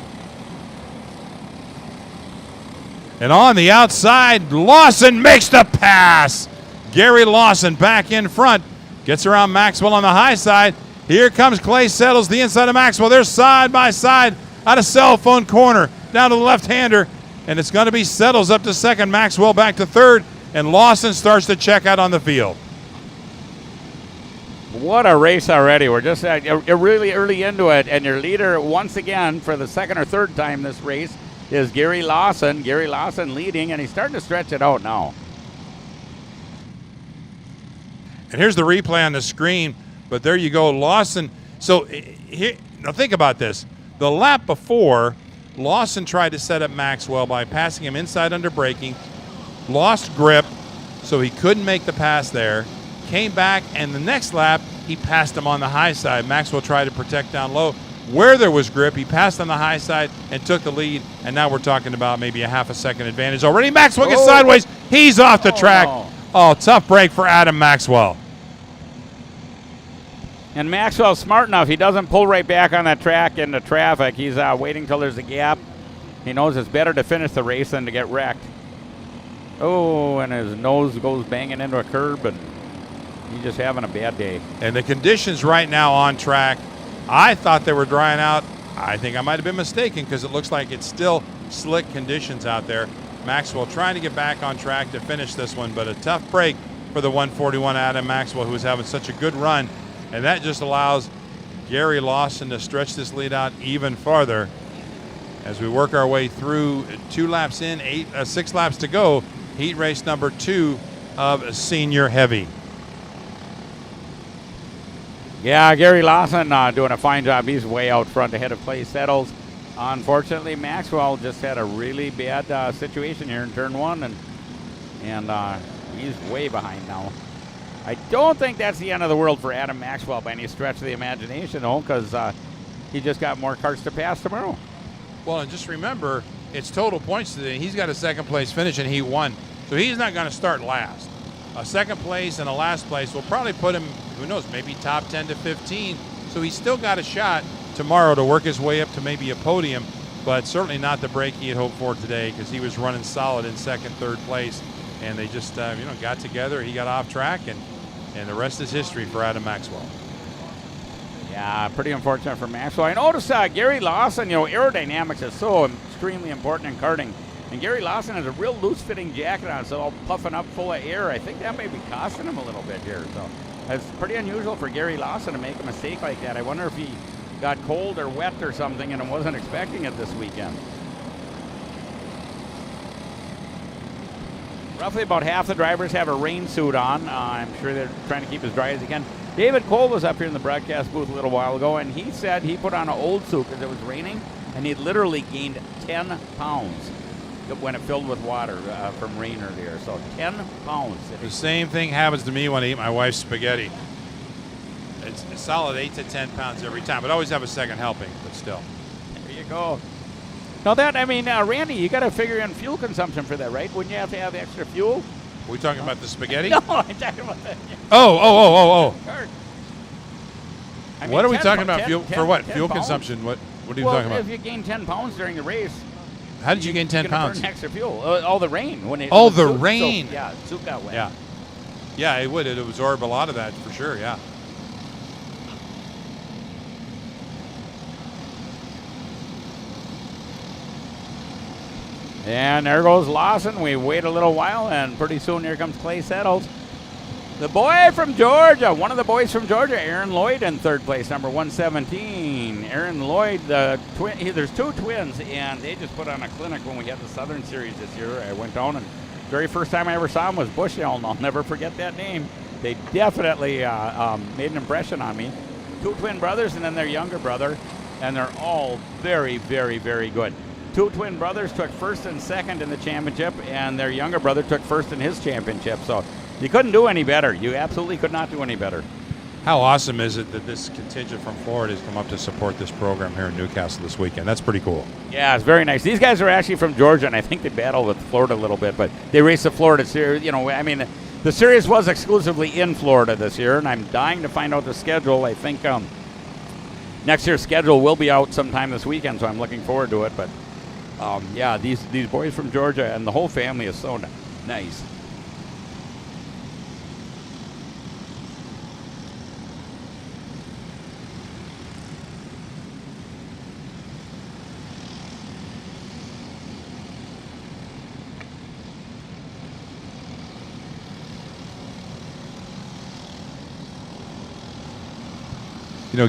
S1: And on the outside, Lawson makes the pass. Gary Lawson back in front. Gets around Maxwell on the high side. Here comes Clay Settles, the inside of Maxwell. They're side by side out of cell phone corner down to the left-hander. And it's going to be Settles up to 2nd, Maxwell back to 3rd, and Lawson starts to check out on the field.
S2: What a race already. We're just really early into it, and your leader once again for the 2nd or 3rd time this race is Gary Lawson. Gary Lawson leading, and he's starting to stretch it out now.
S1: And here's the replay on the screen, but there you go, Lawson. So here, now think about this. The lap before, Lawson tried to set up Maxwell by passing him inside under braking, lost grip, so he couldn't make the pass there, came back, and the next lap, he passed him on the high side. Maxwell tried to protect down low. Where there was grip, he passed on the high side and took the lead, and now we're talking about maybe a half a second advantage already. Maxwell gets sideways. He's off the track.
S2: No.
S1: Oh, tough break for Adam Maxwell.
S2: And Maxwell's smart enough. He doesn't pull right back on that track into traffic. He's waiting till there's a gap. He knows it's better to finish the race than to get wrecked. Oh, and his nose goes banging into a curb, and he's just having a bad day.
S1: And the conditions right now on track, I thought they were drying out. I think I might have been mistaken because it looks like it's still slick conditions out there. Maxwell trying to get back on track to finish this one, but a tough break for the 141 Adam Maxwell, who was having such a good run. And that just allows Gary Lawson to stretch this lead out even farther as we work our way through 2 laps in, 6 laps to go. Heat race number 2 of senior heavy.
S2: Yeah, Gary Lawson doing a fine job. He's way out front ahead of Clay Settles. Unfortunately, Maxwell just had a really bad situation here in turn one, and he's way behind now. I don't think that's the end of the world for Adam Maxwell by any stretch of the imagination, though, because he just got more carts to pass tomorrow.
S1: Well, and just remember, it's total points today. He's got a second place finish and he won. So he's not going to start last. A second place and a last place will probably put him, who knows, maybe top 10 to 15. So he's still got a shot tomorrow to work his way up to maybe a podium, but certainly not the break he had hoped for today, because he was running solid in second, third place. And they just, got together. He got off track, and the rest is history for Adam Maxwell.
S2: Yeah, pretty unfortunate for Maxwell. I noticed Gary Lawson, aerodynamics is so extremely important in karting. And Gary Lawson has a real loose-fitting jacket on, so all puffing up full of air. I think that may be costing him a little bit here. So it's pretty unusual for Gary Lawson to make a mistake like that. I wonder if he got cold or wet or something and wasn't expecting it this weekend. Roughly about half the drivers have a rain suit on. I'm sure they're trying to keep as dry as they can. David Cole was up here in the broadcast booth a little while ago, and he said he put on an old suit because it was raining, and he literally gained 10 pounds when it filled with water from rain earlier. So 10 pounds.
S1: The same thing happens to me when I eat my wife's spaghetti. It's a solid 8 to 10 pounds every time, but I always have a second helping, but still.
S2: There you go. Now Randy, you got to figure in fuel consumption for that, right? Wouldn't you have to have extra fuel?
S1: Are we talking about the spaghetti?
S2: No, I'm talking about that.
S1: Oh.
S2: I mean,
S1: What are we talking about?
S2: 10
S1: Fuel for what?
S2: 10
S1: Fuel
S2: pounds.
S1: consumption. What are you
S2: Well,
S1: talking about?
S2: if you gain 10 pounds during the race,
S1: How did you gain 10
S2: you're gonna
S1: pounds?
S2: burn extra fuel. All the rain. When it
S1: Oh,
S2: was
S1: the
S2: soaked,
S1: rain.
S2: yeah, soup got wet.
S1: Yeah, it would. It would absorb a lot of that for sure. Yeah.
S2: And there goes Lawson. We wait a little while, and pretty soon here comes Clay Settles. The boy from Georgia, one of the boys from Georgia, Aaron Lloyd in third place, number 117. Aaron Lloyd, there's two twins, and they just put on a clinic when we had the Southern Series this year. I went down, and the very first time I ever saw him was Bushnell, and I'll never forget that name. They definitely made an impression on me. Two twin brothers, and then their younger brother, and they're all very, very, very good. Two twin brothers took first and second in the championship, and their younger brother took first in his championship. So you couldn't do any better. You absolutely could not do any better.
S1: How awesome is it that this contingent from Florida has come up to support this program here in Newcastle this weekend? That's pretty cool.
S2: Yeah, it's very nice. These guys are actually from Georgia, and I think they battled with Florida a little bit, but they raced the Florida Series. The series was exclusively in Florida this year, and I'm dying to find out the schedule. I think next year's schedule will be out sometime this weekend, so I'm looking forward to it. But these boys from Georgia and the whole family is so nice.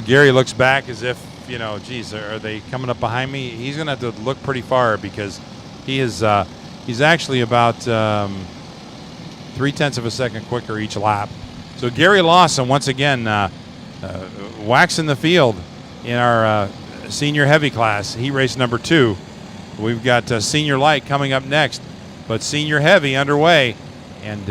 S1: Gary looks back as if, geez, are they coming up behind me? He's going to have to look pretty far because he's actually about 0.3 of a second quicker each lap. So Gary Lawson, once again, waxing the field in our senior heavy class. He raced number 2. We've got senior light coming up next, but senior heavy underway. And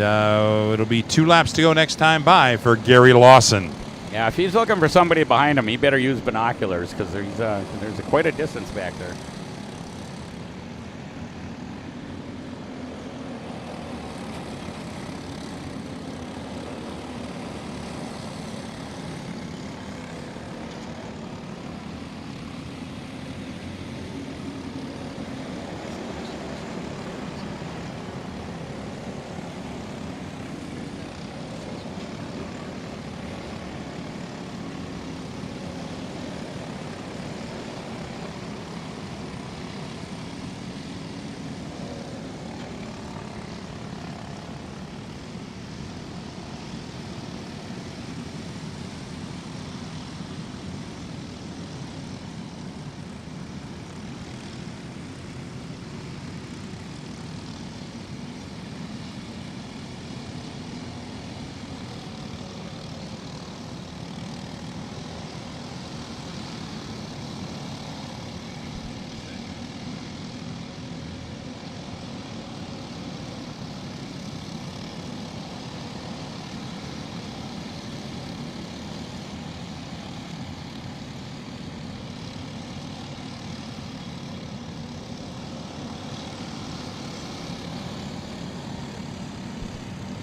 S1: it'll be 2 laps to go next time by for Gary Lawson.
S2: Yeah, if he's looking for somebody behind him, he better use binoculars because there's quite a distance back there.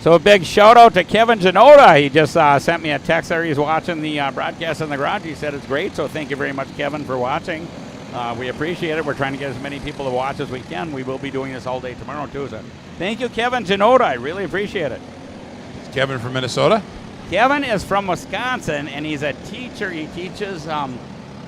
S2: So a big shout out to Kevin Janota. He just sent me a text there. He's watching the broadcast in the garage. He said it's great. So thank you very much, Kevin, for watching. We appreciate it. We're trying to get as many people to watch as we can. We will be doing this all day tomorrow, too. So thank you, Kevin Janota. I really appreciate it.
S1: It's Kevin from Minnesota.
S2: Kevin is from Wisconsin, and he's a teacher. He teaches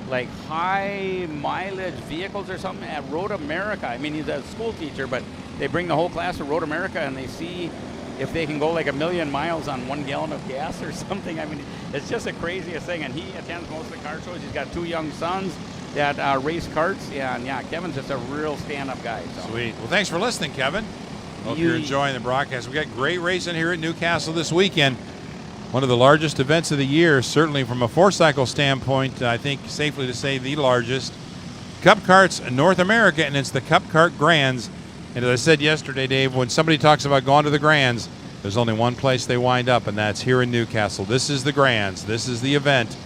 S2: like high mileage vehicles or something at Road America. I mean, he's a school teacher, but they bring the whole class to Road America, and they see if they can go like 1,000,000 miles on 1 gallon of gas or something. I mean, it's just the craziest thing. And he attends most of the car shows. He's got 2 young sons that race karts. And yeah, Kevin's just a real stand-up guy. So.
S1: Sweet. Well, thanks for listening, Kevin. Hope you're enjoying the broadcast. We got great racing here at Newcastle this weekend. One of the largest events of the year, certainly from a 4-cycle standpoint, I think safely to say the largest. Cup Karts in North America, and it's the Cup Kart Grands. And as I said yesterday, Dave, when somebody talks about going to the Grands, there's only one place they wind up, and that's here in Newcastle. This is the Grands. This is the event.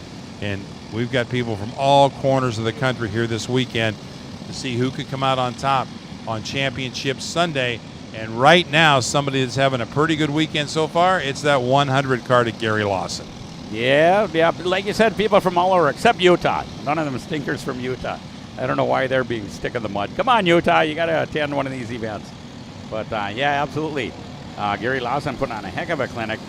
S1: And we've got people from all corners of the country here this weekend to see who could come out on top on Championship Sunday. And right now, somebody that's having a pretty good weekend so far, it's that 100 car to Gary Lawson.
S2: Yeah. Like you said, people from all over, except Utah. None of them stinkers from Utah. I don't know why they're being stick in the mud. Come on, Utah. You got to attend one of these events. But, yeah, absolutely. Gary Lawson putting on a heck of a clinic.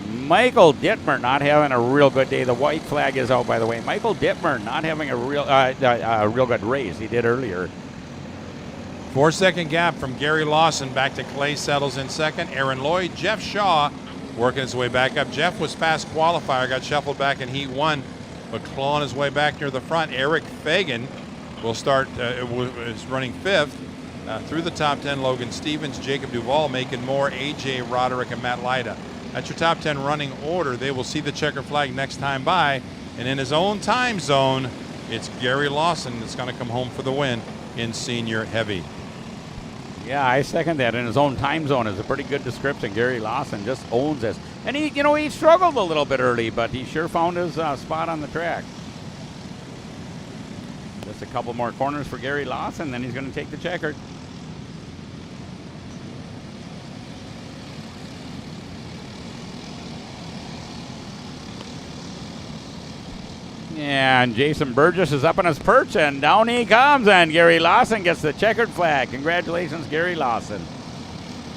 S2: Michael Dittmer not having a real good day. The white flag is out, by the way. Michael Dittmer not having a real good race. He did earlier.
S1: 4-second gap from Gary Lawson back to Clay Settles in second. Aaron Lloyd, Jeff Shaw working his way back up. Jeff was fast qualifier, got shuffled back in Heat 1, but clawing his way back near the front. Eric Fagan will start, is running 5th. Through the top 10, Logan Stevens, Jacob Duvall, Macon Moore, A.J. Roderick, and Matt Lyda. That's your top 10 running order. They will see the checker flag next time by. And in his own time zone, it's Gary Lawson that's going to come home for the win in senior heavy.
S2: Yeah, I second that. In his own time zone is a pretty good description. Gary Lawson just owns this. And he struggled a little bit early, but he sure found his spot on the track. Just a couple more corners for Gary Lawson, then he's going to take the checkered. And Jason Burgess is up on his perch, and down he comes, and Gary Lawson gets the checkered flag. Congratulations, Gary Lawson.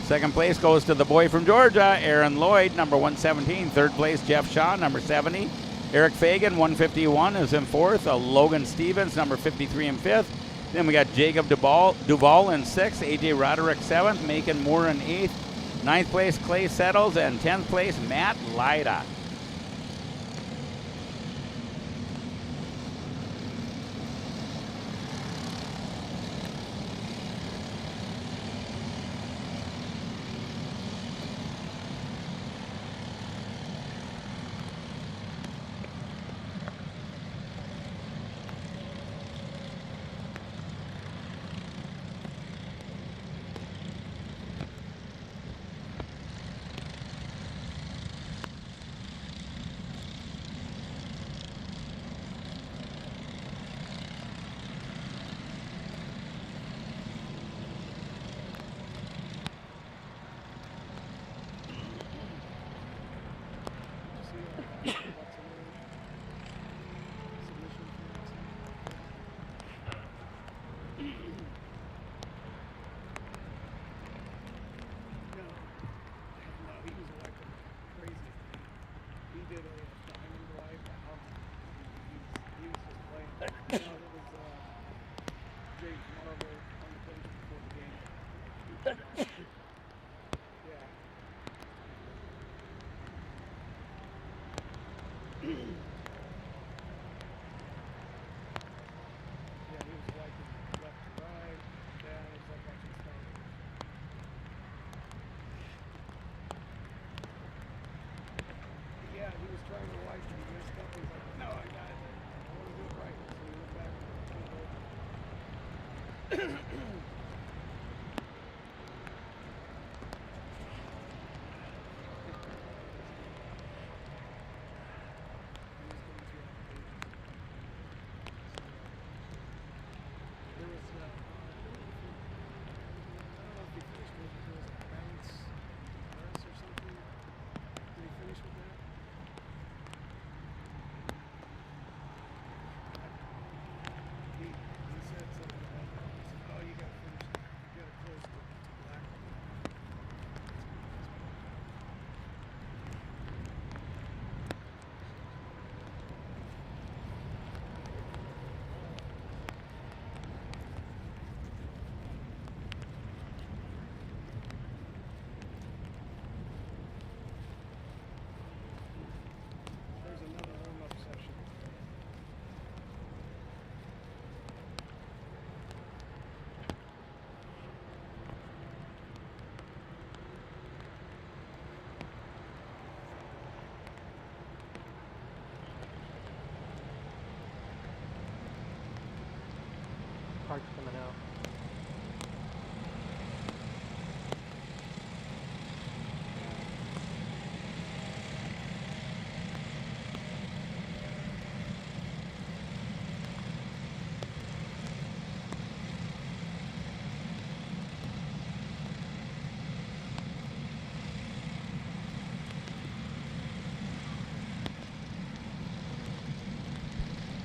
S2: Second place goes to the boy from Georgia, Aaron Lloyd, number 117. Third place, Jeff Shaw, number 70. Eric Fagan, 151, is in fourth. Logan Stevens, number 53, in fifth. Then we got Jacob Duvall in sixth. A.J. Roderick, seventh. Macon Moore in eighth. Ninth place, Clay Settles, and 10th place, Matt Lyda.
S4: coming out.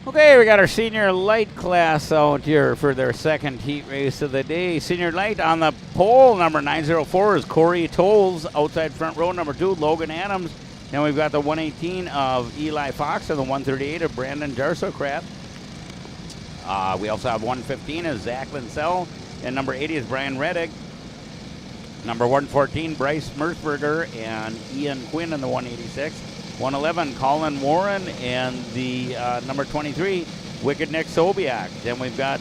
S2: Okay, we got our senior light class out here for their second heat race of the day. Senior light on the pole, number 904 is Corey Tolles. Outside front row, number 2, Logan Adams. Then we've got the 118 of Eli Fox and the 138 of Brandon Jarsocrat. We also have 115 is Zach Linsell, and number 80 is Brian Reddick. Number 114, Bryce Mertzberger and Ian Quinn in the 186. 111, Colin Warren, and the number 23, Wicked Nick Sobiak. Then we've got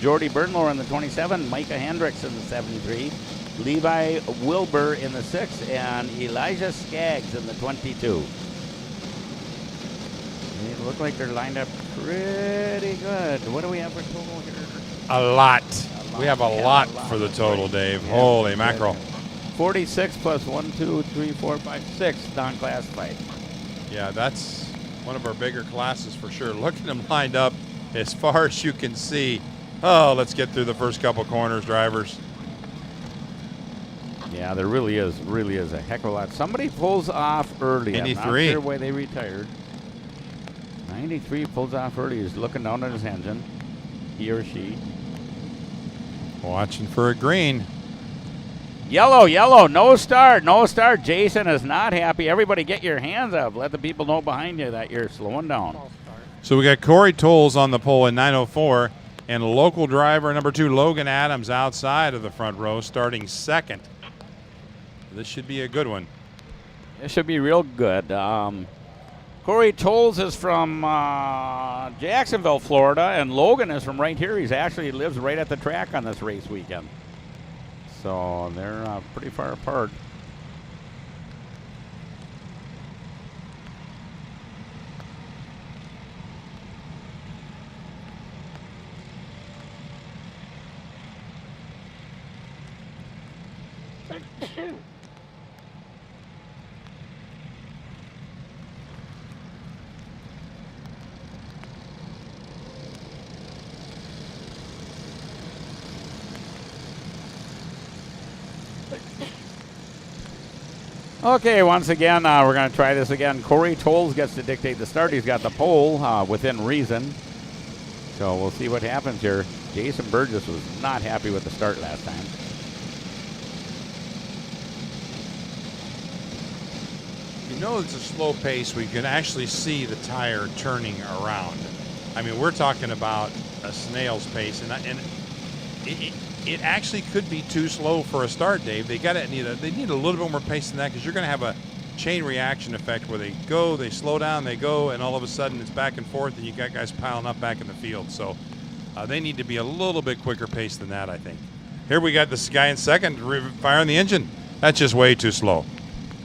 S2: Jordy Bernlohr in the 27, Micah Hendricks in the 73, Levi Wilbur in the 6, and Elijah Skaggs in the 22. They look like they're lined up pretty good. What do we have for total here?
S1: A lot. We have a lot for the total, Dave.
S2: Yeah.
S1: Holy mackerel.
S2: 46 plus 1, 2, 3, 4, 5, 6 non-classified.
S1: Yeah, that's one of our bigger classes for sure. Look at them lined up as far as you can see. Oh, let's get through the first couple corners, drivers.
S2: Yeah, there really is a heck of a lot. Somebody pulls off early.
S1: 93.
S2: I'm not sure why they retired. 93 pulls off early. He's looking down at his engine. He or she.
S1: Watching for a green.
S2: Yellow, yellow, no start, no start. Jason is not happy. Everybody get your hands up. Let the people know behind you that you're slowing down.
S4: False start.
S1: So we got Corey Tolles on the pole in 904, and local driver number 2, Logan Adams, outside of the front row, starting second. This should be a good one.
S2: It should be real good. Corey Tolles is from Jacksonville, Florida, and Logan is from right here. He actually lives right at the track on this race weekend. So they're pretty far apart. Okay, once again, we're going to try this again. Corey Tolles gets to dictate the start. He's got the pole within reason. So we'll see what happens here. Jason Burgess was not happy with the start last time.
S1: You know it's a slow pace where you can actually see the tire turning around. I mean, we're talking about a snail's pace, and it actually could be too slow for a start, Dave. They need a little bit more pace than that, because you're going to have a chain reaction effect where they go, they slow down, they go, and all of a sudden it's back and forth, and you got guys piling up back in the field. So they need to be a little bit quicker pace than that, I think. Here we got this guy in second, firing the engine. That's just way too slow.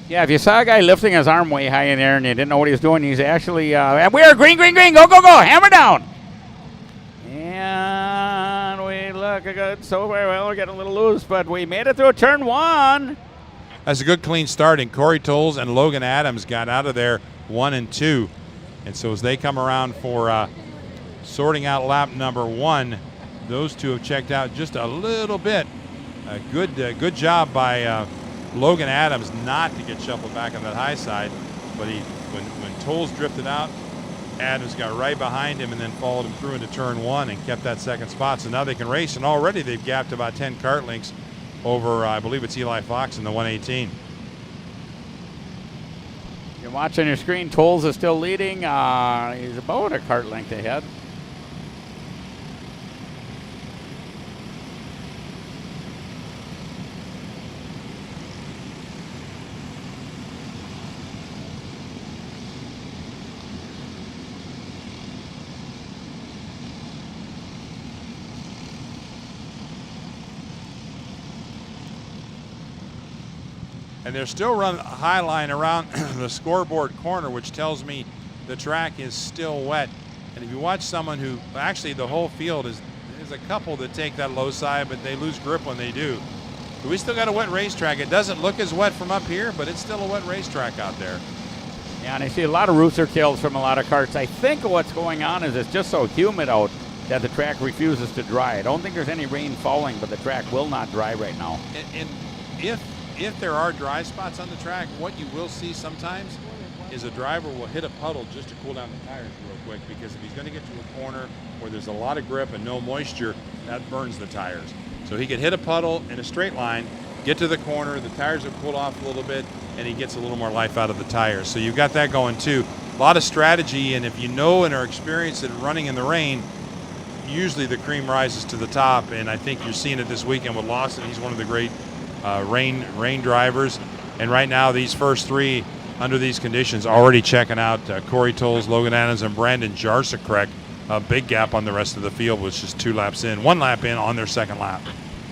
S2: Yeah, if you saw a guy lifting his arm way high in there and you didn't know what he was doing, he's actually, and we are green, green, green, go, go, go, hammer down. And we look good so well, we're getting a little loose, but we made it through turn 1.
S1: That's a good clean start, and Corey Tolles and Logan Adams got out of there 1 and 2. And so as they come around for sorting out lap number 1, those two have checked out just a little bit. Good job by Logan Adams not to get shuffled back on that high side, but when Tolles drifted out, Adams got right behind him and then followed him through into turn 1 and kept that second spot. So now they can race, and already they've gapped about 10 kart lengths over, I believe it's Eli Fox in the 118.
S2: You're watching your screen. Tolles is still leading. He's about a kart length ahead.
S1: And they're still running a high line around the scoreboard corner, which tells me the track is still wet. And if you watch someone who, actually the whole field is there's a couple that take that low side, but they lose grip when they do. But we still got a wet racetrack. It doesn't look as wet from up here, but it's still a wet racetrack out there.
S2: Yeah, and I see a lot of rooster tails from a lot of karts. I think what's going on is it's just so humid out that the track refuses to dry. I don't think there's any rain falling, but the track will not dry right now.
S1: And if there are dry spots on the track, what you will see sometimes is a driver will hit a puddle just to cool down the tires real quick, because if he's going to get to a corner where there's a lot of grip and no moisture, that burns the tires. So he could hit a puddle in a straight line, get to the corner, the tires will cool off a little bit, and he gets a little more life out of the tires. So you've got that going too. A lot of strategy, and if you know and are experienced in running in the rain, usually the cream rises to the top, and I think you're seeing it this weekend with Lawson. He's one of the great rain drivers, and right now these first three under these conditions already checking out Corey Tolles, Logan Adams, and Brandon Jarsakrek. A big gap on the rest of the field, which is 2 laps in, 1 lap in on their second lap.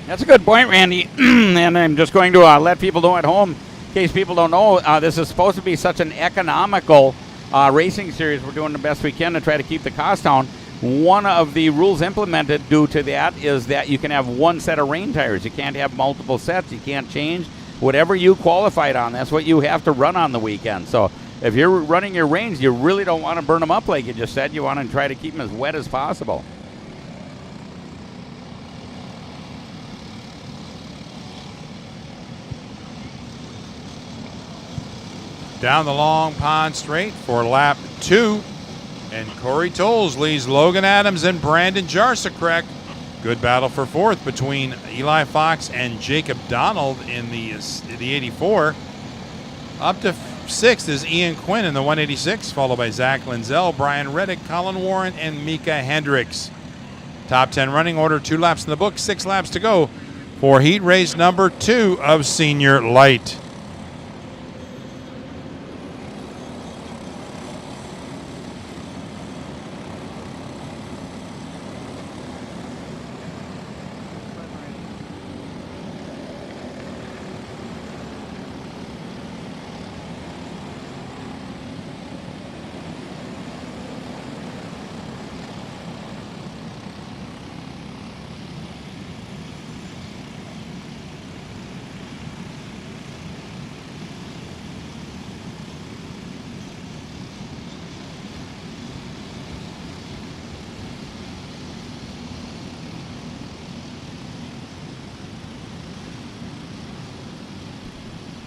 S2: That's a good point, Randy. And I'm just going to let people know at home, in case people don't know, this is supposed to be such an economical racing series. We're doing the best we can to try to keep the cost down. One of the rules implemented due to that is that you can have one set of rain tires. You can't have multiple sets. You can't change. Whatever you qualified on, that's what you have to run on the weekend. So if you're running your rains, you really don't want to burn them up like you just said. You want to try to keep them as wet as possible.
S1: Down the long pond straight for lap 2. And Corey Tolles leads Logan Adams and Brandon Jarsakrek. Good battle for 4th between Eli Fox and Jacob Donald in the 84. Up to 6th is Ian Quinn in the 186, followed by Zach Linzel, Brian Reddick, Colin Warren, and Mika Hendricks. Top 10 running order, 2 laps in the book, 6 laps to go for heat race number 2 of Senior Light.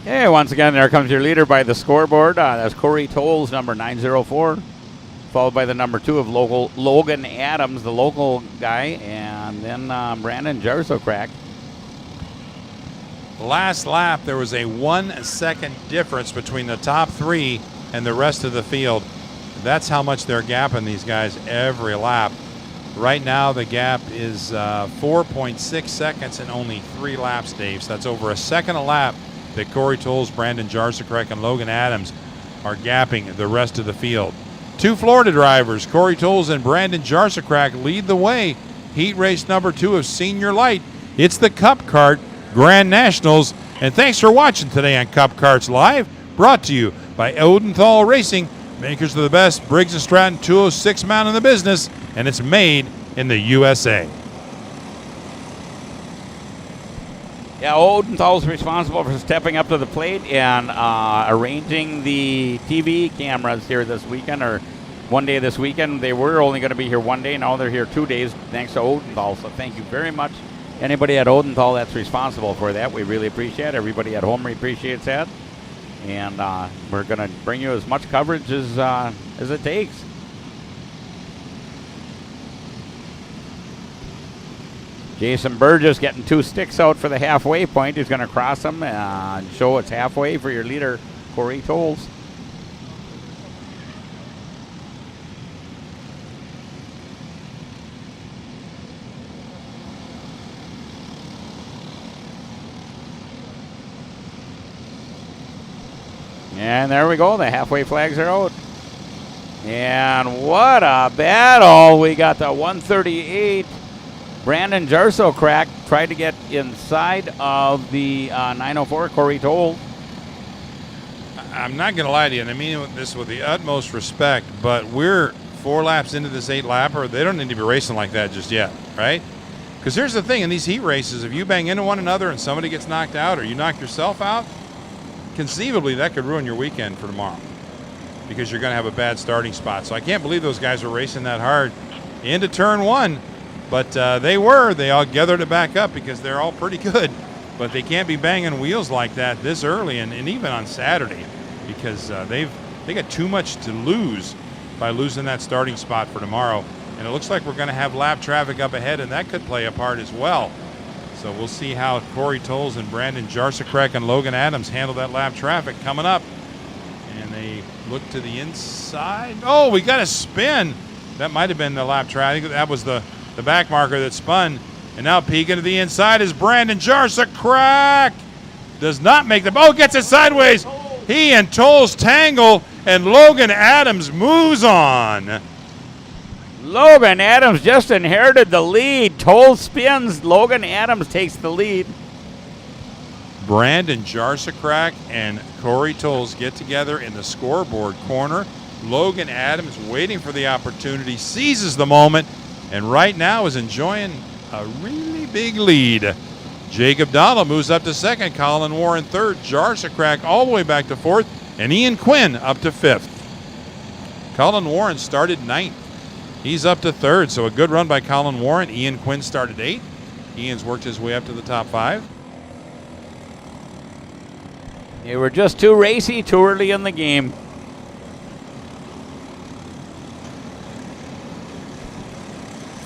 S2: Hey, once again, there comes your leader by the scoreboard. That's Corey Tolles, number 904, followed by the number 2 of Logan Adams, the local guy, and then Brandon Jarsakrek.
S1: Last lap, there was a 1 second difference between the top 3 and the rest of the field. That's how much they're gapping these guys every lap. Right now, the gap is 4.6 seconds in only 3 laps, Dave. So that's over a second a lap that Corey Tolles, Brandon Jarsakrek, and Logan Adams are gapping the rest of the field. 2 Florida drivers, Corey Tolles and Brandon Jarsakrek, lead the way. Heat race number 2 of Senior Light. It's the Cup Kart Grand Nationals. And thanks for watching today on Cup Karts Live, brought to you by Odenthal Racing, makers of the best Briggs & Stratton 206 mount in the business, and it's made in the USA.
S2: Yeah, Odenthal's responsible for stepping up to the plate and arranging the TV cameras here this weekend, or one day this weekend. They were only going to be here one day. Now they're here 2 days thanks to Odenthal. So thank you very much. Anybody at Odenthal that's responsible for that, we really appreciate it. Everybody at home appreciates that. And we're going to bring you as much coverage as it takes. Jason Burgess getting 2 sticks out for the halfway point. He's going to cross them and show it's halfway for your leader, Corey Tolles. And there we go. The halfway flags are out. And what a battle. We got the 138. Brandon Jarsakrek tried to get inside of the 904, Corey Tolles.
S1: I'm not going to lie to you, and I mean this with the utmost respect, but we're 4 laps into this 8-lapper. They don't need to be racing like that just yet, right? Because here's the thing, in these heat races, if you bang into one another and somebody gets knocked out or you knock yourself out, conceivably that could ruin your weekend for tomorrow because you're going to have a bad starting spot. So I can't believe those guys were racing that hard into turn one, but they all gathered it back up because they're all pretty good. But they can't be banging wheels like that this early and even on Saturday because they got too much to lose by losing that starting spot for tomorrow. And it looks like we're going to have lap traffic up ahead, and that could play a part as well. So we'll see how Corey Tolles and Brandon Jarsakrek and Logan Adams handle that lap traffic coming up. And they look to the inside. Oh, we got a spin. That might have been the lap traffic. That was the back marker that spun. And now peeking to the inside is Brandon Jarsakrek. Does not make the... Oh, gets it sideways. He and Tolles tangle, and Logan Adams moves on.
S2: Logan Adams just inherited the lead. Tolles spins. Logan Adams takes the lead.
S1: Brandon Jarsakrek and Corey Tolles get together in the scoreboard corner. Logan Adams waiting for the opportunity, seizes the moment, and right now is enjoying a really big lead. Jacob Donald moves up to second. Colin Warren third. Jarsakrek all the way back to fourth. And Ian Quinn up to fifth. Colin Warren started ninth. He's up to third, so a good run by Colin Warren. Ian Quinn started eighth. Ian's worked his way up to the top five.
S2: They were just too racy, too early in the game.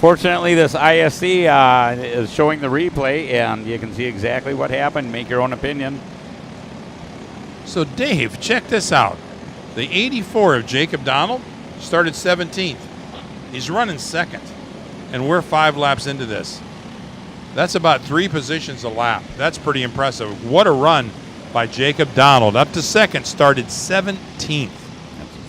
S2: Fortunately, this ISC is showing the replay, and you can see exactly what happened. Make your own opinion.
S1: So, Dave, check this out. The 84 of Jacob Donald started 17th. He's running second, and we're 5 laps into this. That's about 3 positions a lap. That's pretty impressive. What a run by Jacob Donald. Up to second, started 17th.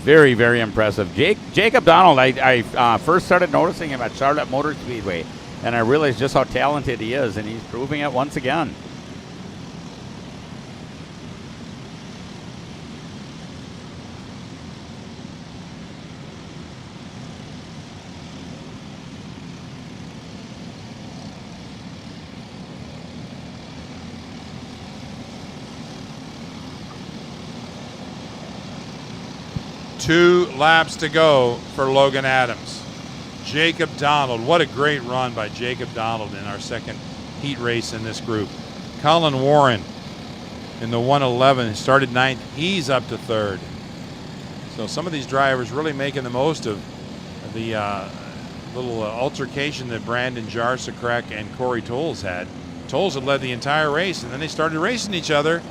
S2: Very, very impressive. Jacob Donald, I first started noticing him at Charlotte Motor Speedway, and I realized just how talented he is, and he's proving it once again.
S1: Two laps to go for Logan Adams. Jacob Donald, what a great run by Jacob Donald in our second heat race in this group. Colin Warren in the 111 started ninth. He's up to third. So some of these drivers really making the most of the little altercation that Brandon Jarsakrek and Corey Tolles had. Tolles had led the entire race, and then they started racing each other.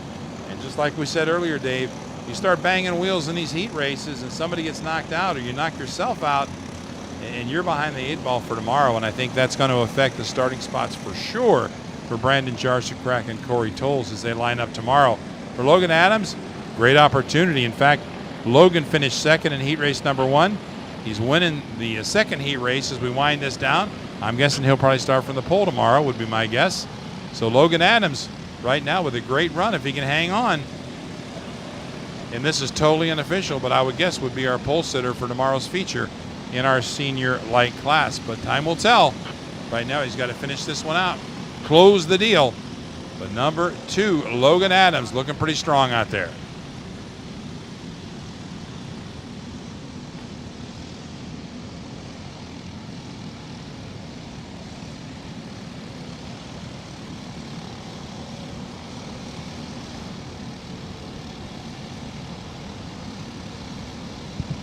S1: And just like we said earlier, Dave, you start banging wheels in these heat races and somebody gets knocked out or you knock yourself out and you're behind the 8 ball for tomorrow, and I think that's going to affect the starting spots for sure for Brandon Jarsakrek and Corey Tolles as they line up tomorrow. For Logan Adams, great opportunity. In fact, Logan finished second in heat race number 1. He's winning the second heat race as we wind this down. I'm guessing he'll probably start from the pole tomorrow, would be my guess. So Logan Adams right now with a great run if he can hang on. And this is totally unofficial, but I would guess would be our pole sitter for tomorrow's feature in our senior light class. But time will tell. Right now he's got to finish this one out, close the deal. But number 2, Logan Adams, looking pretty strong out there.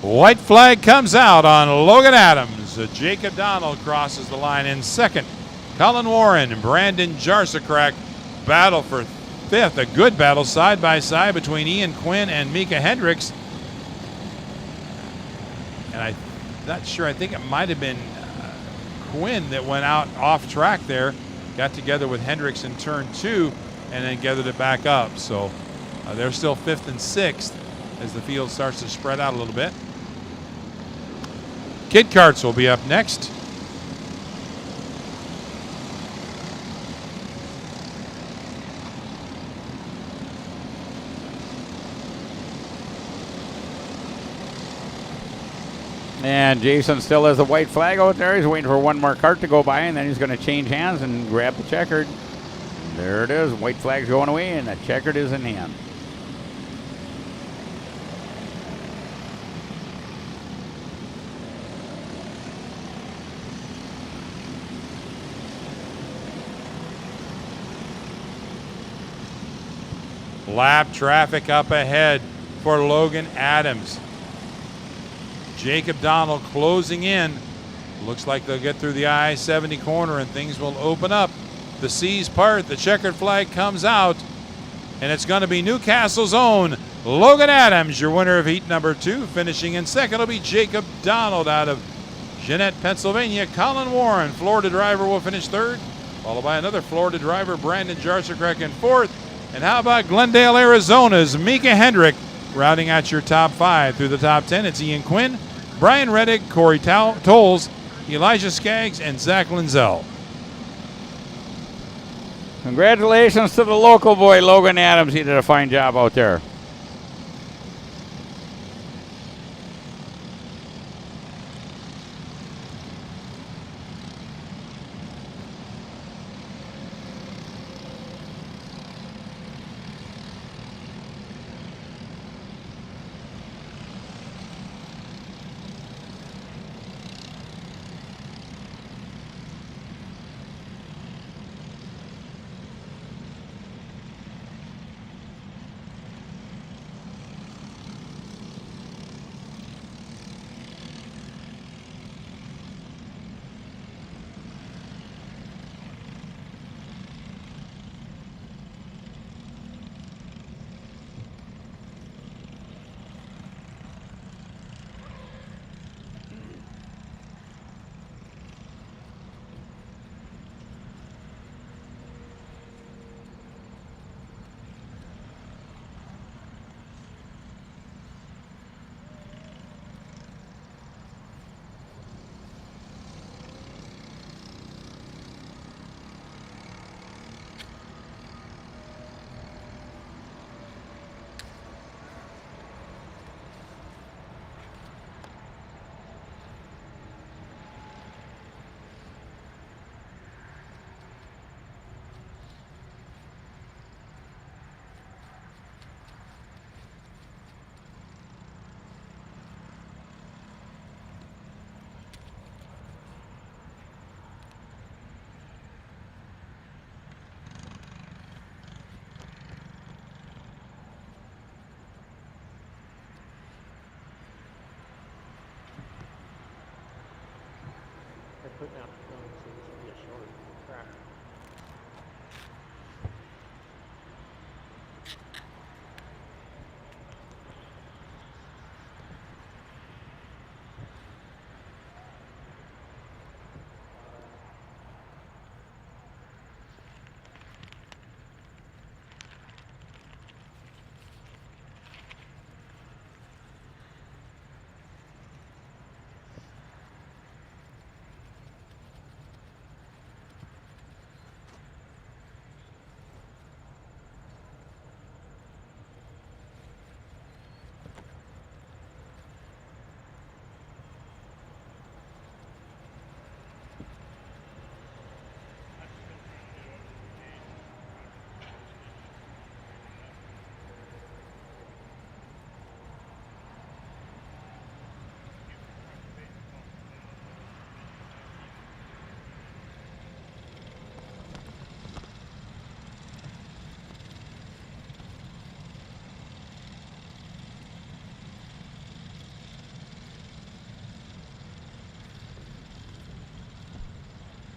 S1: White flag comes out on Logan Adams. Jacob Donald crosses the line in second. Colin Warren and Brandon Jarsakrek battle for 5th. A good battle side by side between Ian Quinn and Mika Hendricks. And I'm not sure, I think it might have been Quinn that went out off track there, got together with Hendricks in turn 2, and then gathered it back up. So they're still 5th and 6th as the field starts to spread out a little bit. Kid Karts will be up next.
S2: And Jason still has the white flag out there. He's waiting for one more cart to go by, and then he's going to change hands and grab the checkered. There it is. White flag's going away, and the checkered is in hand.
S1: Lap traffic up ahead for Logan Adams. Jacob Donald closing in. Looks like they'll get through the I-70 corner and things will open up. The C's part, the checkered flag comes out, and it's going to be Newcastle's own Logan Adams, your winner of heat number 2. Finishing in second will be Jacob Donald out of Jeanette, Pennsylvania. Colin Warren, Florida driver, will finish third, followed by another Florida driver, Brandon Jarczyk, in fourth. And how about Glendale, Arizona's Mika Hendrick, rounding out your top 5 through the top 10. It's Ian Quinn, Brian Reddick, Corey Tolles, Elijah Skaggs, and Zach Linzel.
S2: Congratulations to the local boy, Logan Adams. He did a fine job out there.
S4: Putting out the film, so this will be a short track.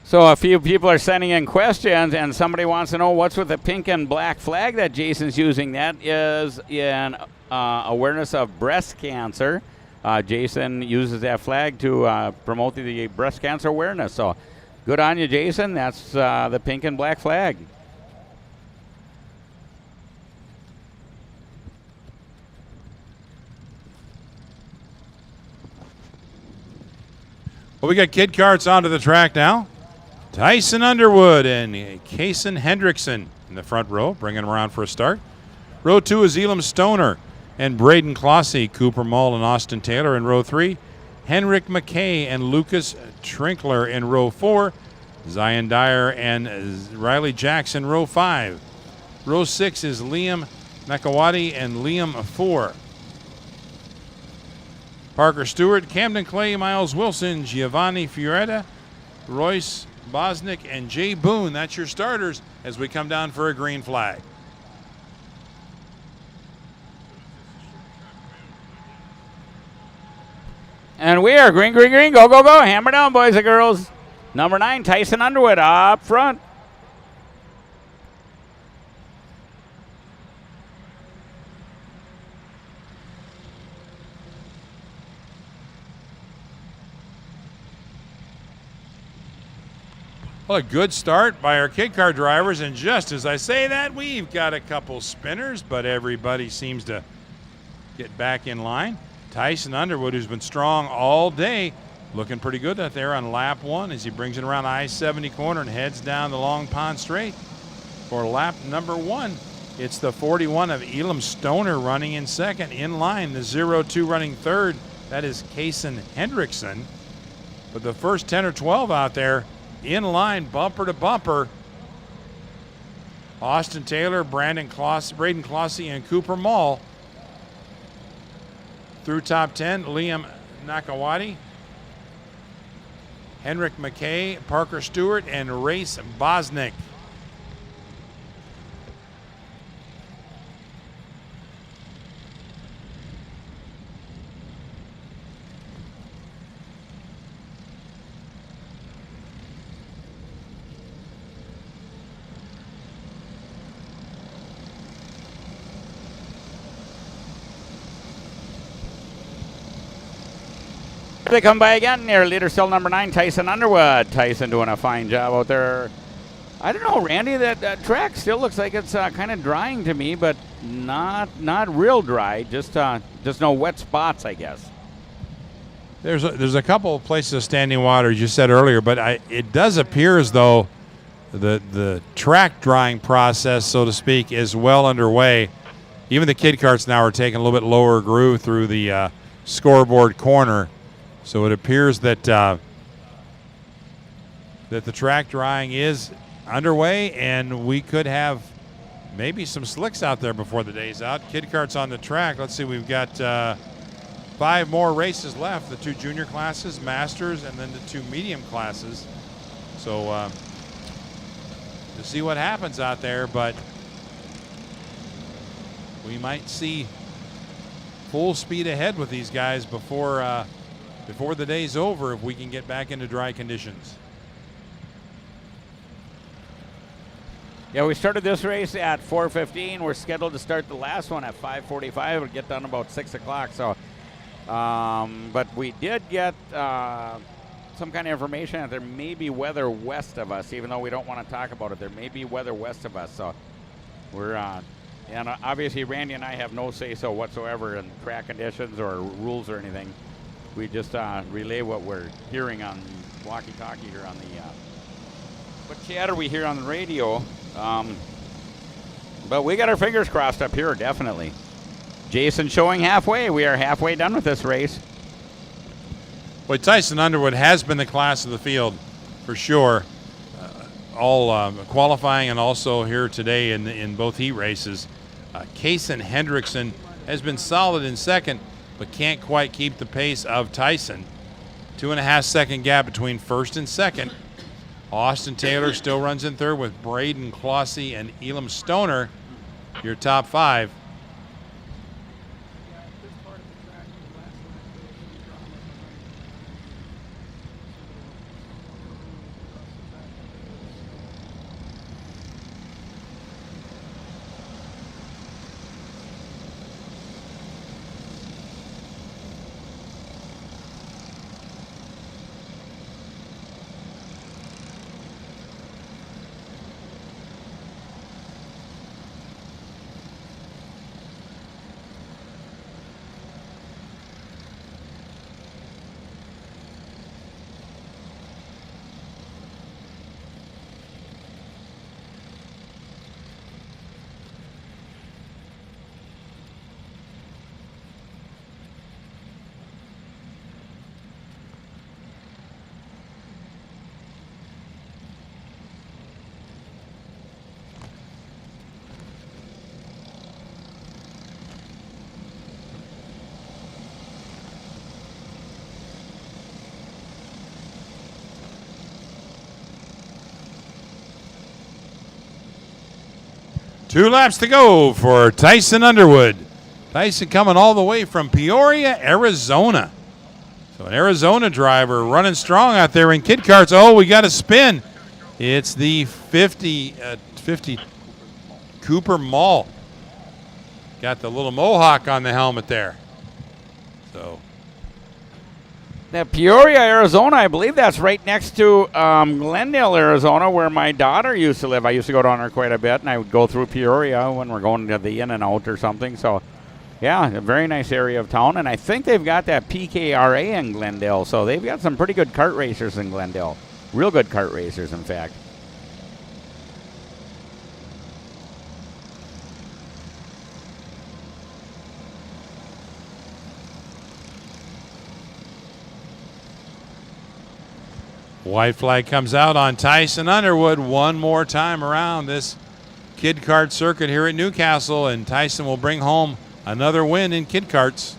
S2: So a few people are sending in questions, and somebody wants to know what's with the pink and black flag that Jason's using. That is in awareness of breast cancer. Jason uses that flag to promote the breast cancer awareness. So good on you, Jason. That's the pink and black flag.
S1: Well, we got kid karts onto the track now. Tyson Underwood and Kason Hendrickson in the front row, bringing them around for a start. Row 2 is Elam Stoner and Braden Clossy, Cooper Mull and Austin Taylor in row 3. Henrik McKay and Lucas Trinkler in row 4. Zion Dyer and Riley Jackson, row 5. Row 6 is Liam Nakawati and Liam 4. Parker Stewart, Camden Clay, Miles Wilson, Giovanni Fioretta, Royce Bosnick, and Jay Boone. That's your starters as we come down for a green flag.
S2: And we are green, green, green. Go, go, go. Hammer down, boys and girls. Number 9, Tyson Underwood up front.
S1: Well, a good start by our kid car drivers, and just as I say that, we've got a couple spinners, but everybody seems to get back in line. Tyson Underwood, who's been strong all day, looking pretty good out there on lap 1 as he brings it around I-70 corner and heads down the Long Pond Straight for lap number 1. It's the 41 of Elam Stoner running in second. In line, the 02 running third. That is Kason Hendrickson. But the first 10 or 12 out there, in line, bumper to bumper. Austin Taylor, Braden Clossy, and Cooper Mall. Through top 10, Liam Nakawati, Henrik McKay, Parker Stewart, and Race Bosnick.
S2: They come by again near leader still number 9, Tyson Underwood. Tyson doing a fine job out there. I don't know, Randy, that track still looks like it's kind of drying to me, but not real dry, just no wet spots, I guess.
S1: There's a couple of places of standing water, as you said earlier, but it does appear as though the track drying process, so to speak, is well underway. Even the kid carts now are taking a little bit lower groove through the scoreboard corner. So it appears that that the track drying is underway, and we could have maybe some slicks out there before the day's out. Kid carts on the track. Let's see, we've got 5 more races left, the 2 junior classes, masters, and then the 2 medium classes. So to see what happens out there, but we might see full speed ahead with these guys before the day's over if we can get back into dry conditions.
S2: Yeah, we started this race at 4:15. We're scheduled to start the last one at 5:45. We'll get done about 6 o'clock. So, but we did get some kind of information that there may be weather west of us, even though we don't want to talk about it. There may be weather west of us. So we're and obviously Randy and I have no say-so whatsoever in track conditions or rules or anything. We just relay what we're hearing on walkie-talkie here on the what chatter we hear on the radio. But we got our fingers crossed up here, definitely. Jason showing halfway. We are halfway done with this race.
S1: Well, Tyson Underwood has been the class of the field for sure. All qualifying and also here today in both heat races. Kason Hendrickson has been solid in second, but can't quite keep the pace of Tyson. 2.5 second gap between first and second. Austin Taylor still runs in third with Braden Clossy and Elam Stoner, your top 5. 2 laps to go for Tyson Underwood. Tyson coming all the way from Peoria, Arizona. So an Arizona driver running strong out there in kid karts. Oh, we got a spin. It's the 50 Cooper Mall. Got the little mohawk on the helmet there. So
S2: Now, Peoria, Arizona, I believe that's right next to Glendale, Arizona, where my daughter used to live. I used to go down there quite a bit, and I would go through Peoria when we're going to the In-N-Out or something. So, yeah, a very nice area of town. And I think they've got that PKRA in Glendale, so they've got some pretty good kart racers in Glendale. Real good kart racers, in fact.
S1: white flag comes out on Tyson Underwood one more time around this kid kart circuit here at Newcastle, and Tyson will bring home another win in kid karts.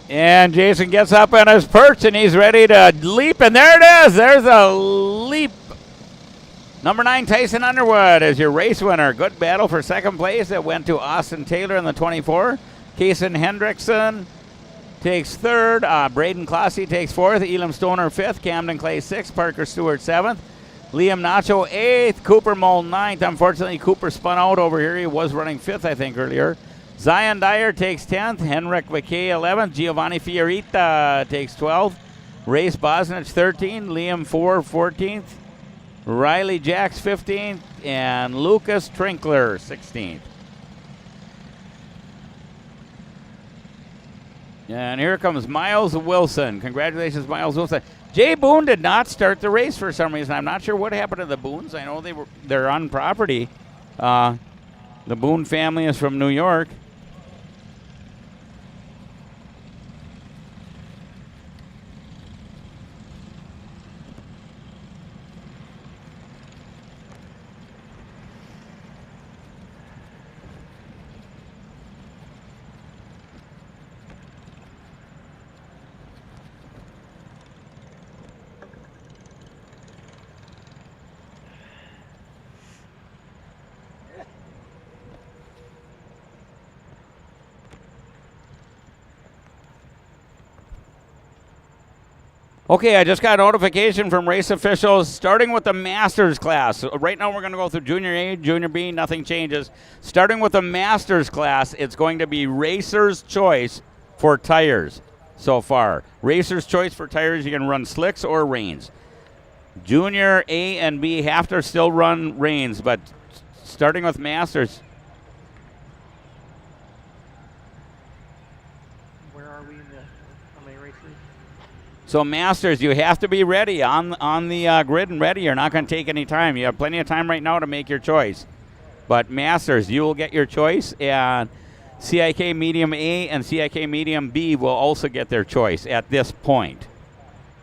S2: And Jason gets up on his perch, and he's ready to leap, and there it is. There's a leap. Number 9, Tyson Underwood is your race winner. Good battle for second place. It went to Austin Taylor in the 24. Kason Hendrickson takes third. Braden Clossy takes fourth. Elam Stoner fifth. Camden Clay sixth. Parker Stewart seventh. Liam Nacho eighth. Cooper Mull ninth. Unfortunately, Cooper spun out over here. He was running fifth, I think, earlier. Zion Dyer takes 10th. Henrik McKay 11th. Giovanni Fiorita takes 12th. Race Bosnich 13th. Liam 14th. Riley Jacks 15th. And Lucas Trinkler 16th. And here comes Miles Wilson. Congratulations, Miles Wilson. Jay Boone did not start the race for some reason. I'm not sure what happened to the Boones. I know they're on property. The Boone family is from New York. Okay, I just got a notification from race officials starting with the Masters class. So right now we're going to go through Junior A, Junior B, nothing changes. Starting with the Masters class, it's going to be Racer's Choice for tires so far. Racer's Choice for tires, you can run slicks or reins. Junior A and B have to still run reins, but starting with Masters.
S4: Where are we in the how many races?
S2: So Masters, you have to be ready on the grid and ready. You're not going to take any time. You have plenty of time right now to make your choice. But Masters, you will get your choice, and CIK Medium A and CIK Medium B will also get their choice at this point.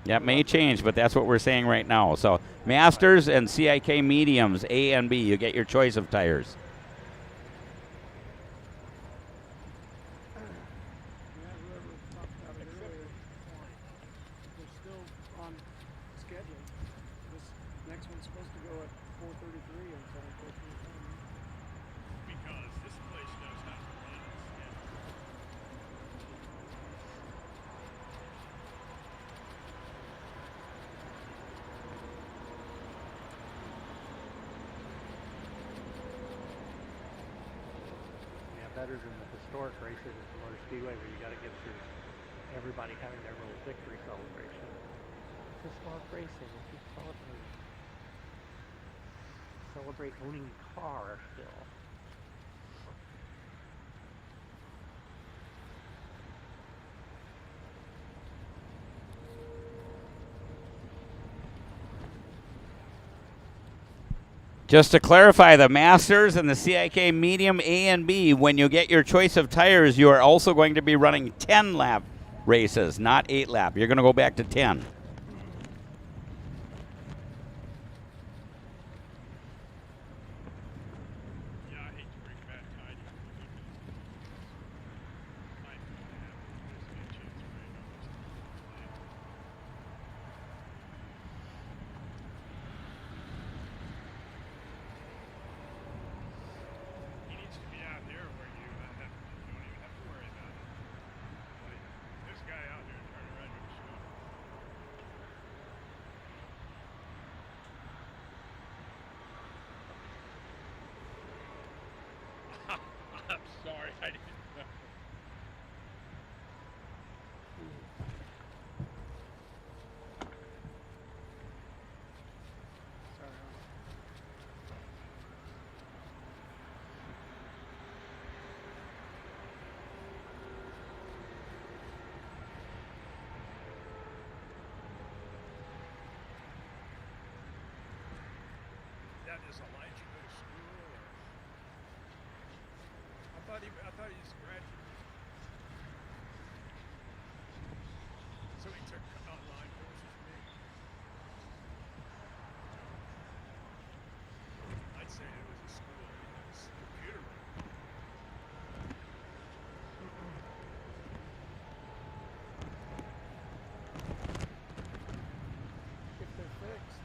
S2: That may change, but that's what we're saying right now. So Masters and CIK Mediums A and B, you get your choice of tires.
S4: Better than the historic races at the Motor Speedway, where you got to get through everybody having their little victory celebration. It's historic racing. We keep celebrate owning a car still.
S2: Just to clarify, the Masters and the CIK Medium A and B, when you get your choice of tires, you are also going to be running 10-lap races, not 8-lap. You're going to go back to 10.
S1: I'm sorry, I didn't know. That is a light you go to school, or I thought he just graduated. So he took online courses for me. I'd say it was a school. It was a computer room.
S5: If they're fixed.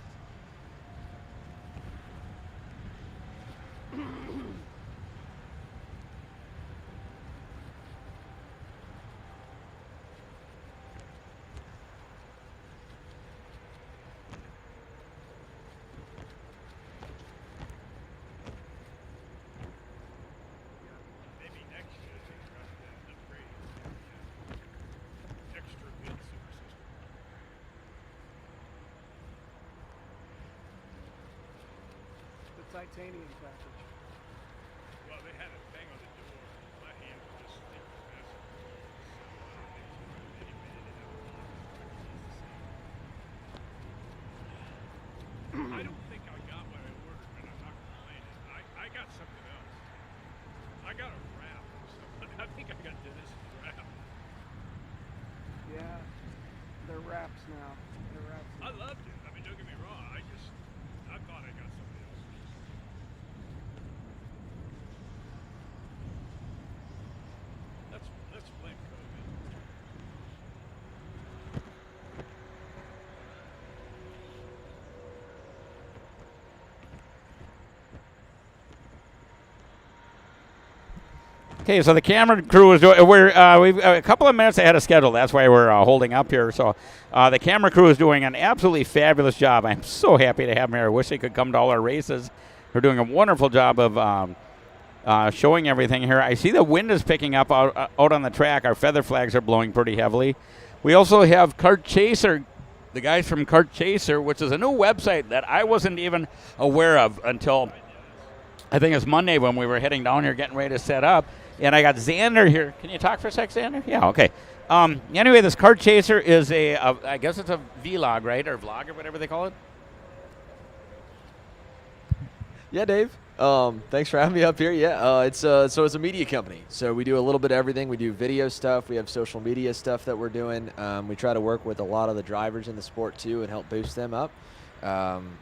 S1: Maybe next year they try to upgrade the extra good super system.
S5: The titanium package.
S1: Well, they had a thing on the door. My hand was just thick as this. So they made it have a lock. I don't think I got what I ordered, but I'm not complaining. I got something else. I got a wrap or something. I think I got Dennis's wrap.
S5: Yeah. They're wraps now. They're wraps
S1: I
S5: now.
S1: loved it. I mean, don't get me wrong. I thought I got something else. Let's blame COVID.
S2: Okay, so the camera crew is doing. We've a couple of minutes ahead of schedule. That's why we're holding up here. So the camera crew is doing an absolutely fabulous job. I'm so happy to have them here. I wish they could come to all our races. They're doing a wonderful job of showing everything here. I see the wind is picking up out on the track. Our feather flags are blowing pretty heavily. We also have Kart Chaser, the guys from Kart Chaser, which is a new website that I wasn't even aware of until I think it's Monday when we were heading down here getting ready to set up. And I got Xander here. Can you talk for a sec, Xander? Yeah, okay. Anyway, this Kart Chaser is I guess it's a vlog, right? Or vlog or whatever they call it.
S6: Yeah, Dave. Thanks for having me up here. Yeah, it's a media company. So we do a little bit of everything. We do video stuff. We have social media stuff that we're doing. We try to work with a lot of the drivers in the sport too and help boost them up.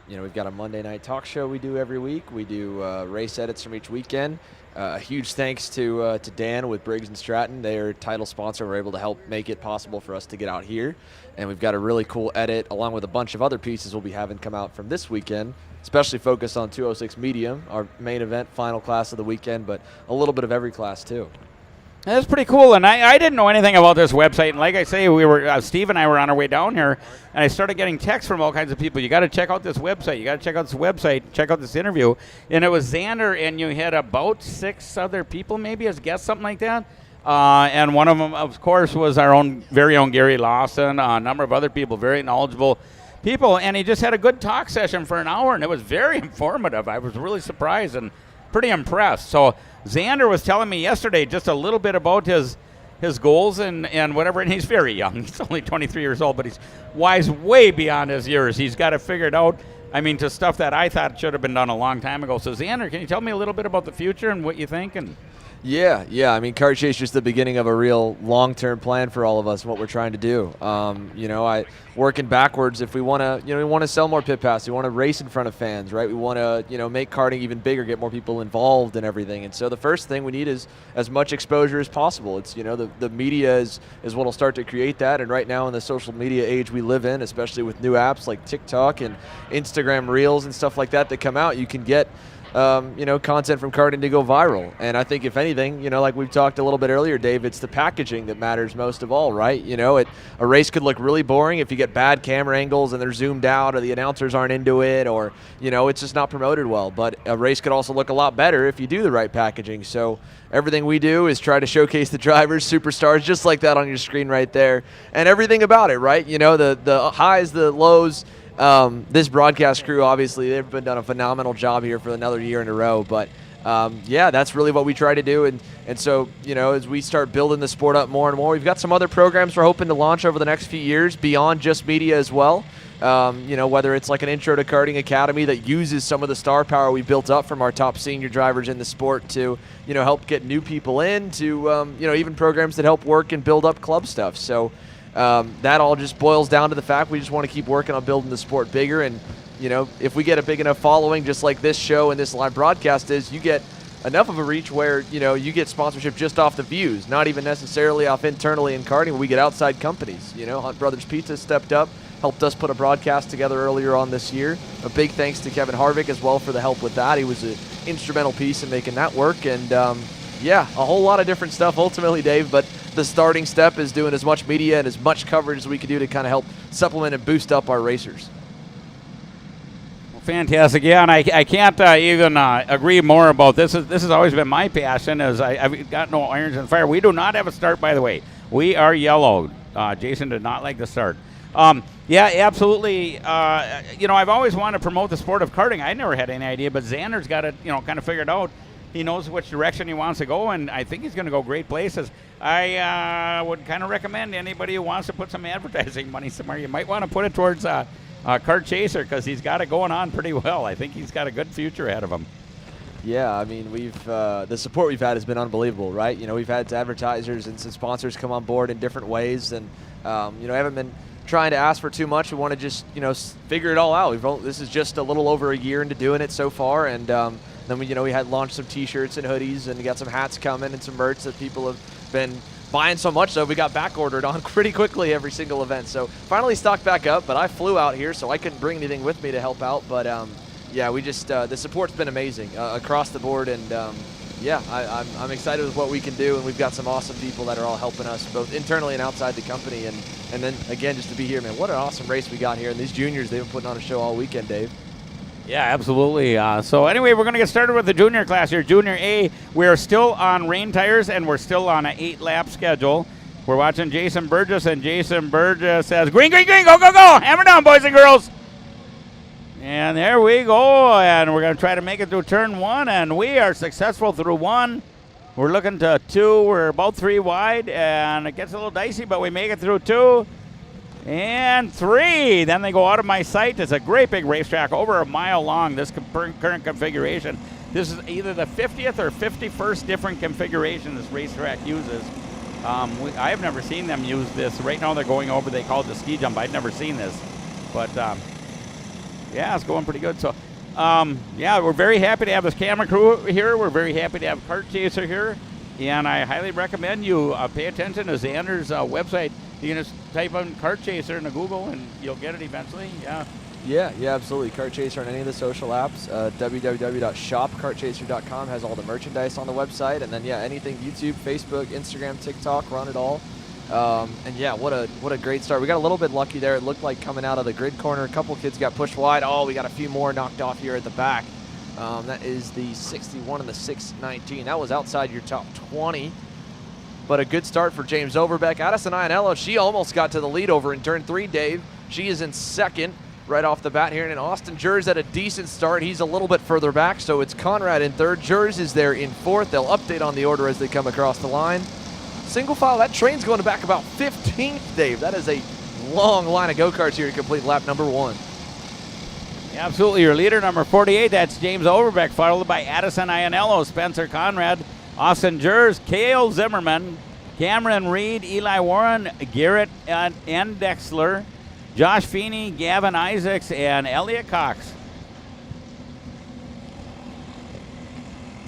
S6: We've got a Monday night talk show we do every week. We do race edits from each weekend. A huge thanks to Dan with Briggs & Stratton. Their title sponsor were able to help make it possible for us to get out here. And we've got a really cool edit along with a bunch of other pieces we'll be having come out from this weekend, especially focused on 206 Medium, our main event, final class of the weekend, but a little bit of every class too.
S2: That's pretty cool, and I didn't know anything about this website. And like I say, we were Steve and I were on our way down here, and I started getting texts from all kinds of people. You got to check out this website. You got to check out this website. Check out this interview. And it was Xander, and you had about 6 other people maybe as guests, something like that. And one of them, of course, was our very own Gary Lawson. A number of other people, very knowledgeable people, and he just had a good talk session for an hour, and it was very informative. I was really surprised and pretty impressed. So Xander was telling me yesterday just a little bit about his goals and whatever, and he's very young. He's only 23 years old, but he's wise way beyond his years. He's got it figured out. I mean, to stuff that I thought should have been done a long time ago. So, Xander, can you tell me a little bit about the future and what you think? And
S6: Yeah. I mean, Kart Chase is just the beginning of a real long-term plan for all of us and what we're trying to do. I working backwards. If we want to, we want to sell more pit passes. We want to race in front of fans, right? We want to, make karting even bigger, get more people involved and everything. And so the first thing we need is as much exposure as possible. It's, the media is what will start to create that. And right now in the social media age we live in, especially with new apps like TikTok and Instagram Reels and stuff like that come out, you can get content from karting to go viral. And I think if anything, like we've talked a little bit earlier, Dave, it's the packaging that matters most of all, right? A race could look really boring if you get bad camera angles and they're zoomed out or the announcers aren't into it or, it's just not promoted well. But a race could also look a lot better if you do the right packaging. So everything we do is try to showcase the drivers, superstars, just like that on your screen right there, and everything about it, right? The highs, the lows. This broadcast crew, obviously, they've been done a phenomenal job here for another year in a row. But, that's really what we try to do. And so, as we start building the sport up more and more, we've got some other programs we're hoping to launch over the next few years beyond just media as well. Whether it's like an Intro to Karting Academy that uses some of the star power we built up from our top senior drivers in the sport to, help get new people in, to, even programs that help work and build up club stuff. So, that all just boils down to the fact we just want to keep working on building the sport bigger. And, if we get a big enough following, just like this show and this live broadcast is, you get enough of a reach where, you get sponsorship just off the views, not even necessarily off internally in karting, where we get outside companies. Hunt Brothers Pizza stepped up, helped us put a broadcast together earlier on this year. A big thanks to Kevin Harvick as well for the help with that. He was an instrumental piece in making that work. And, a whole lot of different stuff ultimately, Dave, but the starting step is doing as much media and as much coverage as we can do to kind of help supplement and boost up our racers.
S2: well, fantastic, yeah, and I can't even agree more about this. This has always been my passion. I've got no irons in the fire. We do not have a start, by the way. We are yellowed. Jason did not like the start. Yeah, absolutely. I've always wanted to promote the sport of karting. I never had any idea, but Xander's got it, kind of figured out. He knows which direction he wants to go, and I think he's going to go great places. I would kind of recommend anybody who wants to put some advertising money somewhere, you might want to put it towards Kart Chaser, because he's got it going on pretty well. I think he's got a good future ahead of him.
S6: Yeah, I mean, we've the support we've had has been unbelievable, right? We've had advertisers and some sponsors come on board in different ways, and haven't been trying to ask for too much. We want to just figure it all out. This is just a little over a year into doing it so far, and then we had launched some T-shirts and hoodies, and we got some hats coming and some merch that people have been buying so much so we got back ordered on pretty quickly every single event. So finally stocked back up, but I flew out here, so I couldn't bring anything with me to help out. But we just the support's been amazing across the board, and I'm excited with what we can do, and we've got some awesome people that are all helping us both internally and outside the company. And then again, just to be here, man, what an awesome race we got here. And these juniors, they've been putting on a show all weekend, Dave.
S2: Yeah, absolutely. So anyway, we're going to get started with the junior class here. Junior A, we're still on rain tires, and we're still on an 8-lap schedule. We're watching Jason Burgess, and Jason Burgess says, green, green, green, go, go, go. Hammer down, boys and girls. And there we go, and we're going to try to make it through turn 1, and we are successful through 1. We're looking to 2. We're about 3 wide, and it gets a little dicey, but we make it through 2. And 3. Then they go out of my sight. It's a great big racetrack, over a mile long, this current configuration. This is either the 50th or 51st different configuration this racetrack uses. I have never seen them use this. Right now they're going over, they call it the ski jump. I'd never seen this. But, it's going pretty good. So, we're very happy to have this camera crew here. We're very happy to have Kart Chaser here. And I highly recommend you pay attention to Xander's website. You can just type in Kart Chaser into Google, and you'll get it eventually.
S6: Yeah, absolutely. Kart Chaser on any of the social apps. www.shopkartchaser.com has all the merchandise on the website. And then, anything YouTube, Facebook, Instagram, TikTok, run it all. What a great start. We got a little bit lucky there. It looked like coming out of the grid corner, a couple kids got pushed wide. Oh, we got a few more knocked off here at the back. That is the 61 and the 619. That was outside your top 20. But a good start for James Overbeck. Addison Ianello, she almost got to the lead over in turn 3, Dave. She is in second right off the bat here. And Austin Jers had a decent start. He's a little bit further back, so it's Conrad in third. Jers is there in fourth. They'll update on the order as they come across the line. Single file, that train's going back about 15th, Dave. That is a long line of go-karts here to complete lap number 1.
S2: Absolutely. Your leader, number 48, that's James Overbeck, followed by Addison Ianello, Spencer Conrad, Austin Jers, Cale Zimmerman, Cameron Reed, Eli Warren, Garrett Endexler, Josh Feeney, Gavin Isaacs, and Elliot Cox.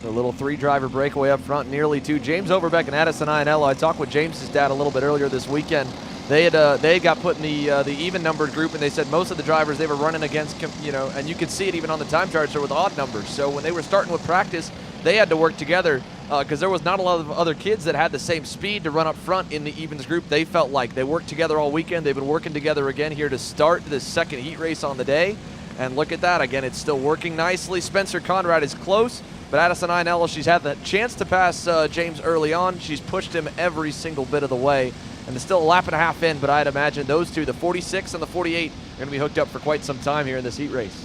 S6: A little 3-driver breakaway up front, nearly 2. James Overbeck and Addison Ianello. I talked with James's dad a little bit earlier this weekend. They got put in the even-numbered group, and they said most of the drivers they were running against, and you could see it even on the time charts, are with odd numbers. So when they were starting with practice, they had to work together because there was not a lot of other kids that had the same speed to run up front in the evens group. They felt like they worked together all weekend. They've been working together again here to start this second heat race on the day. And look at that. Again, it's still working nicely. Spencer Conrad is close. But Addison Ianello, she's had the chance to pass James early on. She's pushed him every single bit of the way. And it's still a lap and a half in, but I'd imagine those two, the 46 and the 48, are going to be hooked up for quite some time here in this heat race.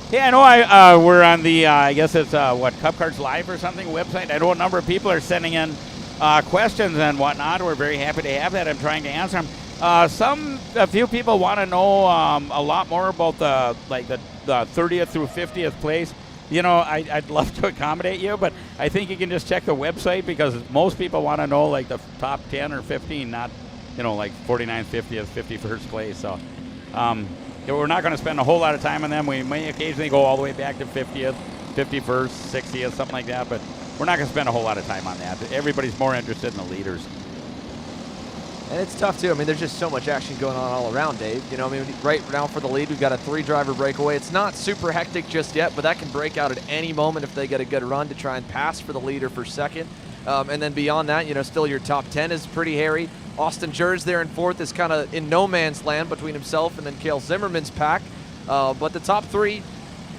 S2: Yeah, I know we're on the, I guess it's, Cup Karts Live or something website. I know a number of people are sending in questions and whatnot. We're very happy to have that. I'm trying to answer them. A few people want to know a lot more about the 30th through 50th place. I'd love to accommodate you, but I think you can just check the website because most people want to know like the top 10 or 15, not, like 49th, 50th, 51st place. So, we're not going to spend a whole lot of time on them. We may occasionally go all the way back to 50th, 51st, 60th, something like that, but we're not going to spend a whole lot of time on that. Everybody's more interested in the leaders.
S6: And it's tough, too. I mean, there's just so much action going on all around, Dave. Right now for the lead, we've got a 3-driver breakaway. It's not super hectic just yet, but that can break out at any moment if they get a good run to try and pass for the leader for second. And then beyond that, still your top 10 is pretty hairy. Austin Jers there in 4th is kind of in no man's land between himself and then Cale Zimmerman's pack. But the top 3,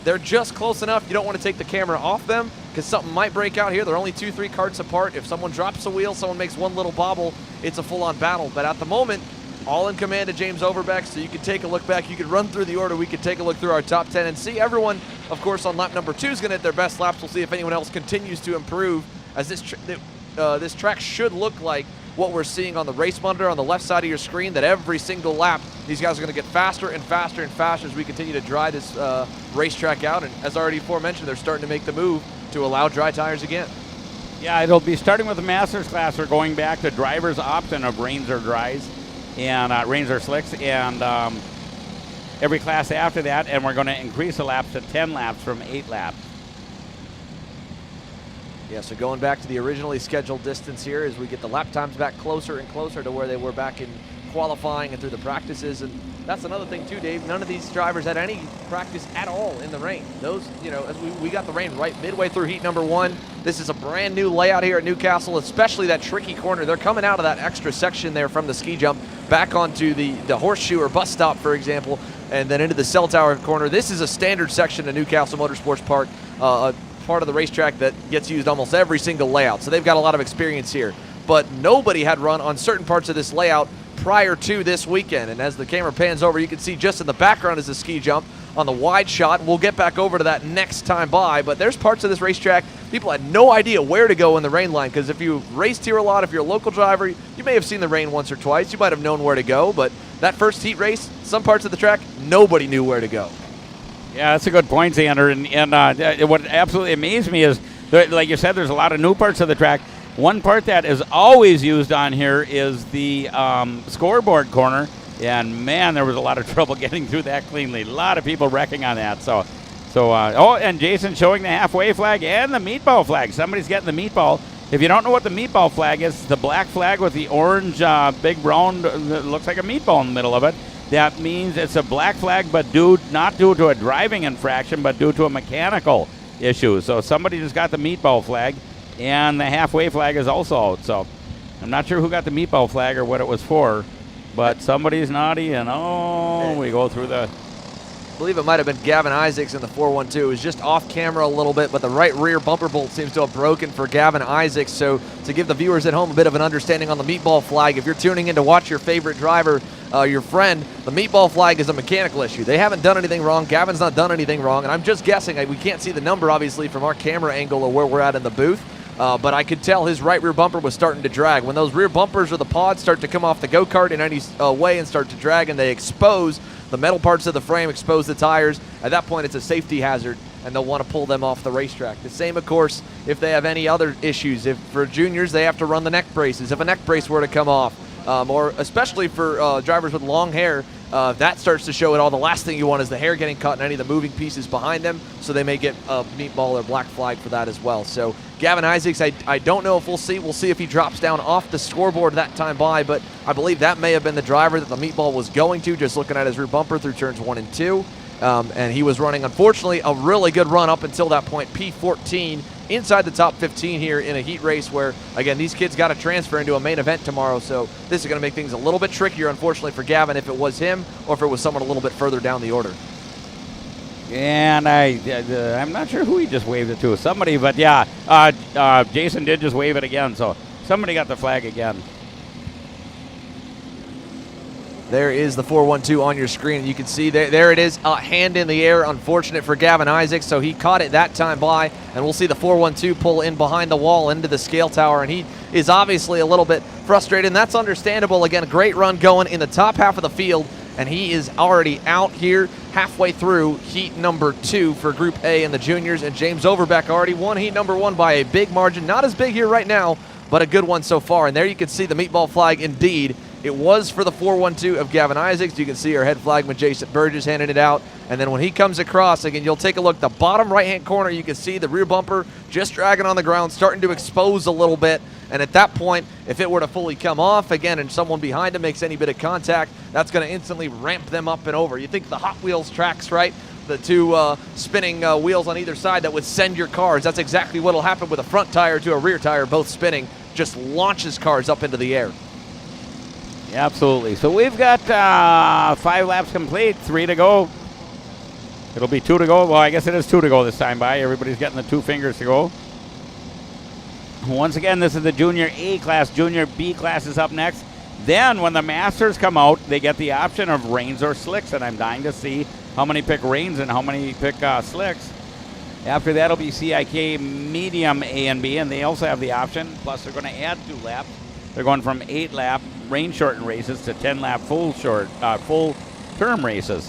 S6: they're just close enough. You don't want to take the camera off them because something might break out here. They're only 2-3 karts apart. If someone drops a wheel, someone makes one little bobble, it's a full-on battle. But at the moment, all in command of James Overbeck, so you can take a look back. You could run through the order. We could take a look through our top 10 and see everyone, of course, on lap number 2 is going to hit their best laps. We'll see if anyone else continues to improve, as this track should look like what we're seeing on the race monitor on the left side of your screen, that every single lap, these guys are going to get faster and faster and faster as we continue to dry this racetrack out. And as already aforementioned, they're starting to make the move to allow dry tires again.
S2: Yeah, it'll be starting with the Masters class. We're going back to driver's option of rains or dries and rains or slicks, and every class after that, and we're going to increase the laps to 10 laps from 8 laps.
S6: Yeah, so going back to the originally scheduled distance here as we get the lap times back closer and closer to where they were back in qualifying and through the practices. And that's another thing too, Dave. None of these drivers had any practice at all in the rain. Those, as we got the rain right midway through heat number 1. This is a brand new layout here at Newcastle, especially that tricky corner. They're coming out of that extra section there from the ski jump back onto the horseshoe or bus stop, for example, and then into the cell tower corner. This is a standard section of Newcastle Motorsports Park, part of the racetrack that gets used almost every single layout. So they've got a lot of experience here. But nobody had run on certain parts of this layout prior to this weekend. And as the camera pans over, you can see just in the background is the ski jump on the wide shot. We'll get back over to that next time by. But there's parts of this racetrack people had no idea where to go in the rain line, because if you've raced here a lot, if you're a local driver, you may have seen the rain once or twice. You might have known where to go. But that first heat race, some parts of the track, nobody knew where to go.
S2: Yeah, that's a good point, Xander. And what absolutely amazed me is, like you said, there's a lot of new parts of the track. One part that is always used on here is the scoreboard corner. And, man, there was a lot of trouble getting through that cleanly. A lot of people wrecking on that. And Jason showing the halfway flag and the meatball flag. Somebody's getting the meatball. If you don't know what the meatball flag is, it's the black flag with the orange big brown, looks like a meatball in the middle of it. That means it's a black flag, but not due to a driving infraction, but due to a mechanical issue. So somebody just got the meatball flag, and the halfway flag is also out. So I'm not sure who got the meatball flag or what it was for, but somebody's naughty, and we go through the...
S6: believe it might have been Gavin Isaacs in the 412. It was just off camera a little bit, but the right rear bumper bolt seems to have broken for Gavin Isaacs. So to give the viewers at home a bit of an understanding on the meatball flag, if you're tuning in to watch your favorite driver, your friend, the meatball flag is a mechanical issue. They haven't done anything wrong. Gavin's not done anything wrong, and I'm just guessing. We can't see the number, obviously, from our camera angle of where we're at in the booth. But I could tell his right rear bumper was starting to drag. When those rear bumpers or the pods start to come off the go-kart in any way and start to drag, and they expose the metal parts of the frame, expose the tires, at that point it's a safety hazard, and they'll want to pull them off the racetrack. The same, of course, if they have any other issues. If for juniors, they have to run the neck braces. If a neck brace were to come off, or especially for drivers with long hair, that starts to show it all. The last thing you want is the hair getting caught in any of the moving pieces behind them, so they may get a meatball or black flag for that as well. So Gavin Isaacs, I don't know if we'll see. We'll see if he drops down off the scoreboard that time by, but I believe that may have been the driver that the meatball was going to, just looking at his rear bumper through turns 1 and 2. And he was running, unfortunately, a really good run up until that point, P14, inside the top 15 here in a heat race where, again, these kids got to transfer into a main event tomorrow, so this is going to make things a little bit trickier, unfortunately, for Gavin if it was him or if it was someone a little bit further down the order.
S2: And I'm not sure who he just waved it to. Somebody, but yeah, Jason did just wave it again, so somebody got the flag again.
S6: There is the 412 on your screen. You can see there it is, a hand in the air. Unfortunate for Gavin Isaacs, so he caught it that time by, and we'll see the 412 pull in behind the wall into the scale tower, and he is obviously a little bit frustrated, and that's understandable. Again, a great run going in the top half of the field, and he is already out here halfway through heat number 2 for Group A in the juniors, and James Overbeck already won heat number 1 by a big margin. Not as big here right now, but a good one so far, and there you can see the meatball flag indeed. It was for the 412 of Gavin Isaacs. You can see our head flagman, Jason Burgess, handing it out. And then when he comes across, again, you'll take a look. The bottom right-hand corner, you can see the rear bumper just dragging on the ground, starting to expose a little bit. And at that point, if it were to fully come off, again, and someone behind him makes any bit of contact, that's going to instantly ramp them up and over. You think the Hot Wheels tracks, right? The two spinning wheels on either side that would send your cars. That's exactly what will happen with a front tire to a rear tire, both spinning, just launches cars up into the air.
S2: Yeah, absolutely. So we've got 5 laps complete, 3 to go. It'll be 2 to go. Well, I guess it is 2 to go this time by. Everybody's getting the 2 fingers to go. Once again, this is the Junior A class. Junior B class is up next. Then when the Masters come out, they get the option of reins or slicks, and I'm dying to see how many pick reins and how many pick slicks. After that, it'll be CIK Medium A and B, and they also have the option. Plus, they're going to add 2 laps. They're going from 8-lap rain shortened races to 10-lap full term races.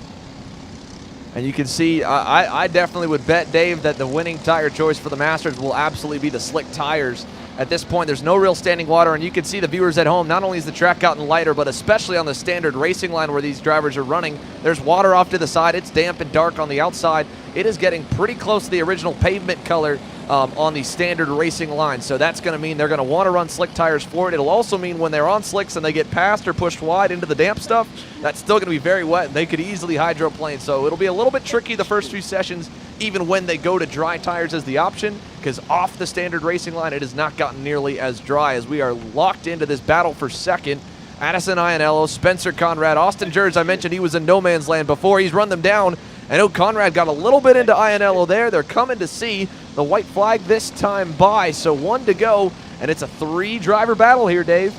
S6: And you can see, I definitely would bet, Dave, that the winning tire choice for the Masters will absolutely be the slick tires. At this point, there's no real standing water, and you can see the viewers at home, not only is the track gotten lighter, but especially on the standard racing line where these drivers are running, there's water off to the side. It's damp and dark on the outside. It is getting pretty close to the original pavement color on the standard racing line. So that's going to mean they're going to want to run slick tires for it. It'll also mean when they're on slicks and they get passed or pushed wide into the damp stuff, that's still going to be very wet, and they could easily hydroplane. So it'll be a little bit tricky the first few sessions, even when they go to dry tires as the option, because off the standard racing line, it has not gotten nearly as dry as we are locked into this battle for second. Addison Iannello, Spencer Conrad, Austin Jers, I mentioned he was in no man's land before. He's run them down. I know Conrad got a little bit into Iannello there. They're coming to see the white flag this time by. So 1 to go, and it's a 3-driver battle here, Dave.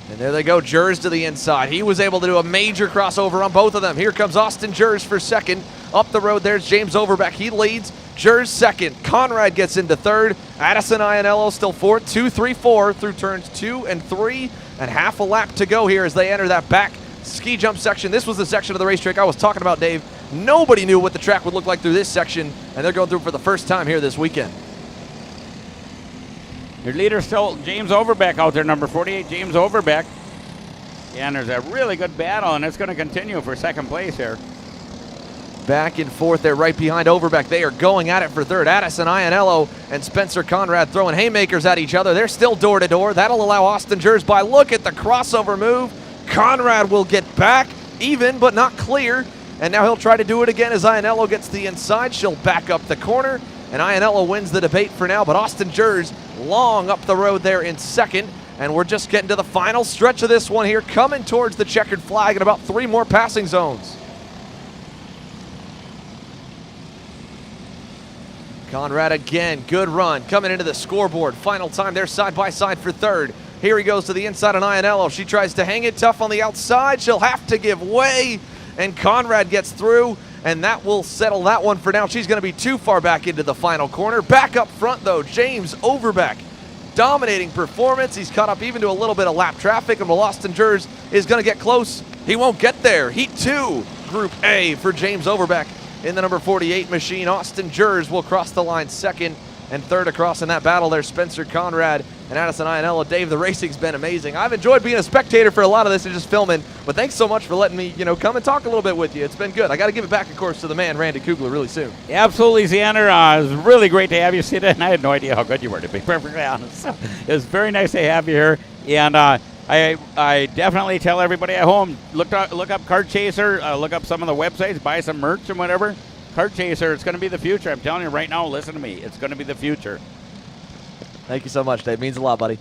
S6: And there they go, Jers to the inside. He was able to do a major crossover on both of them. Here comes Austin Jers for second. Up the road, there's James Overbeck. He leads. Jers second. Conrad gets into third. Addison Iannello still fourth. 2, 3, 4 through turns 2 and 3. And half a lap to go here as they enter that back ski jump section. This was the section of the racetrack I was talking about, Dave. Nobody knew what the track would look like through this section, and they're going through for the first time here this weekend.
S2: Your leader still James Overbeck out there, number 48, James Overbeck. Yeah, and there's a really good battle, and it's going to continue for second place here.
S6: Back and forth there right behind Overbeck. They are going at it for third. Addison Iannello and Spencer Conrad throwing haymakers at each other. They're still door to door. That'll allow Austin Jers by. Look at the crossover move. Conrad will get back, even but not clear. And now he'll try to do it again as Iannello gets the inside. She'll back up the corner, and Iannello wins the debate for now. But Austin Jers long up the road there in second. And we're just getting to the final stretch of this one here, coming towards the checkered flag and about 3 more passing zones. Conrad again, good run, coming into the scoreboard. Final time, they're side by side for third. Here he goes to the inside on Iannello. She tries to hang it tough on the outside. She'll have to give way, and Conrad gets through, and that will settle that one for now. She's going to be too far back into the final corner. Back up front, though, James Overbeck. Dominating performance. He's caught up even to a little bit of lap traffic, and Austin Jers is going to get close. He won't get there. Heat 2, Group A for James Overbeck. In the number 48 machine, Austin Jers will cross the line second, and third across in that battle there, Spencer Conrad and Addison Iannello. Dave, the racing's been amazing. I've enjoyed being a spectator for a lot of this and just filming, but thanks so much for letting me, come and talk a little bit with you. It's been good. I got to give it back, of course, to the man, Randy Kugler, really soon.
S2: Absolutely, Xander. It was really great to have you sit in. I had no idea how good you were, to be perfectly honest. So it was very nice to have you here. And I definitely tell everybody at home, look up Kart Chaser, look up some of the websites, buy some merch and whatever. Kart Chaser, it's going to be the future. I'm telling you right now, listen to me. It's going to be the future.
S6: Thank you so much, Dave. Means a lot, buddy.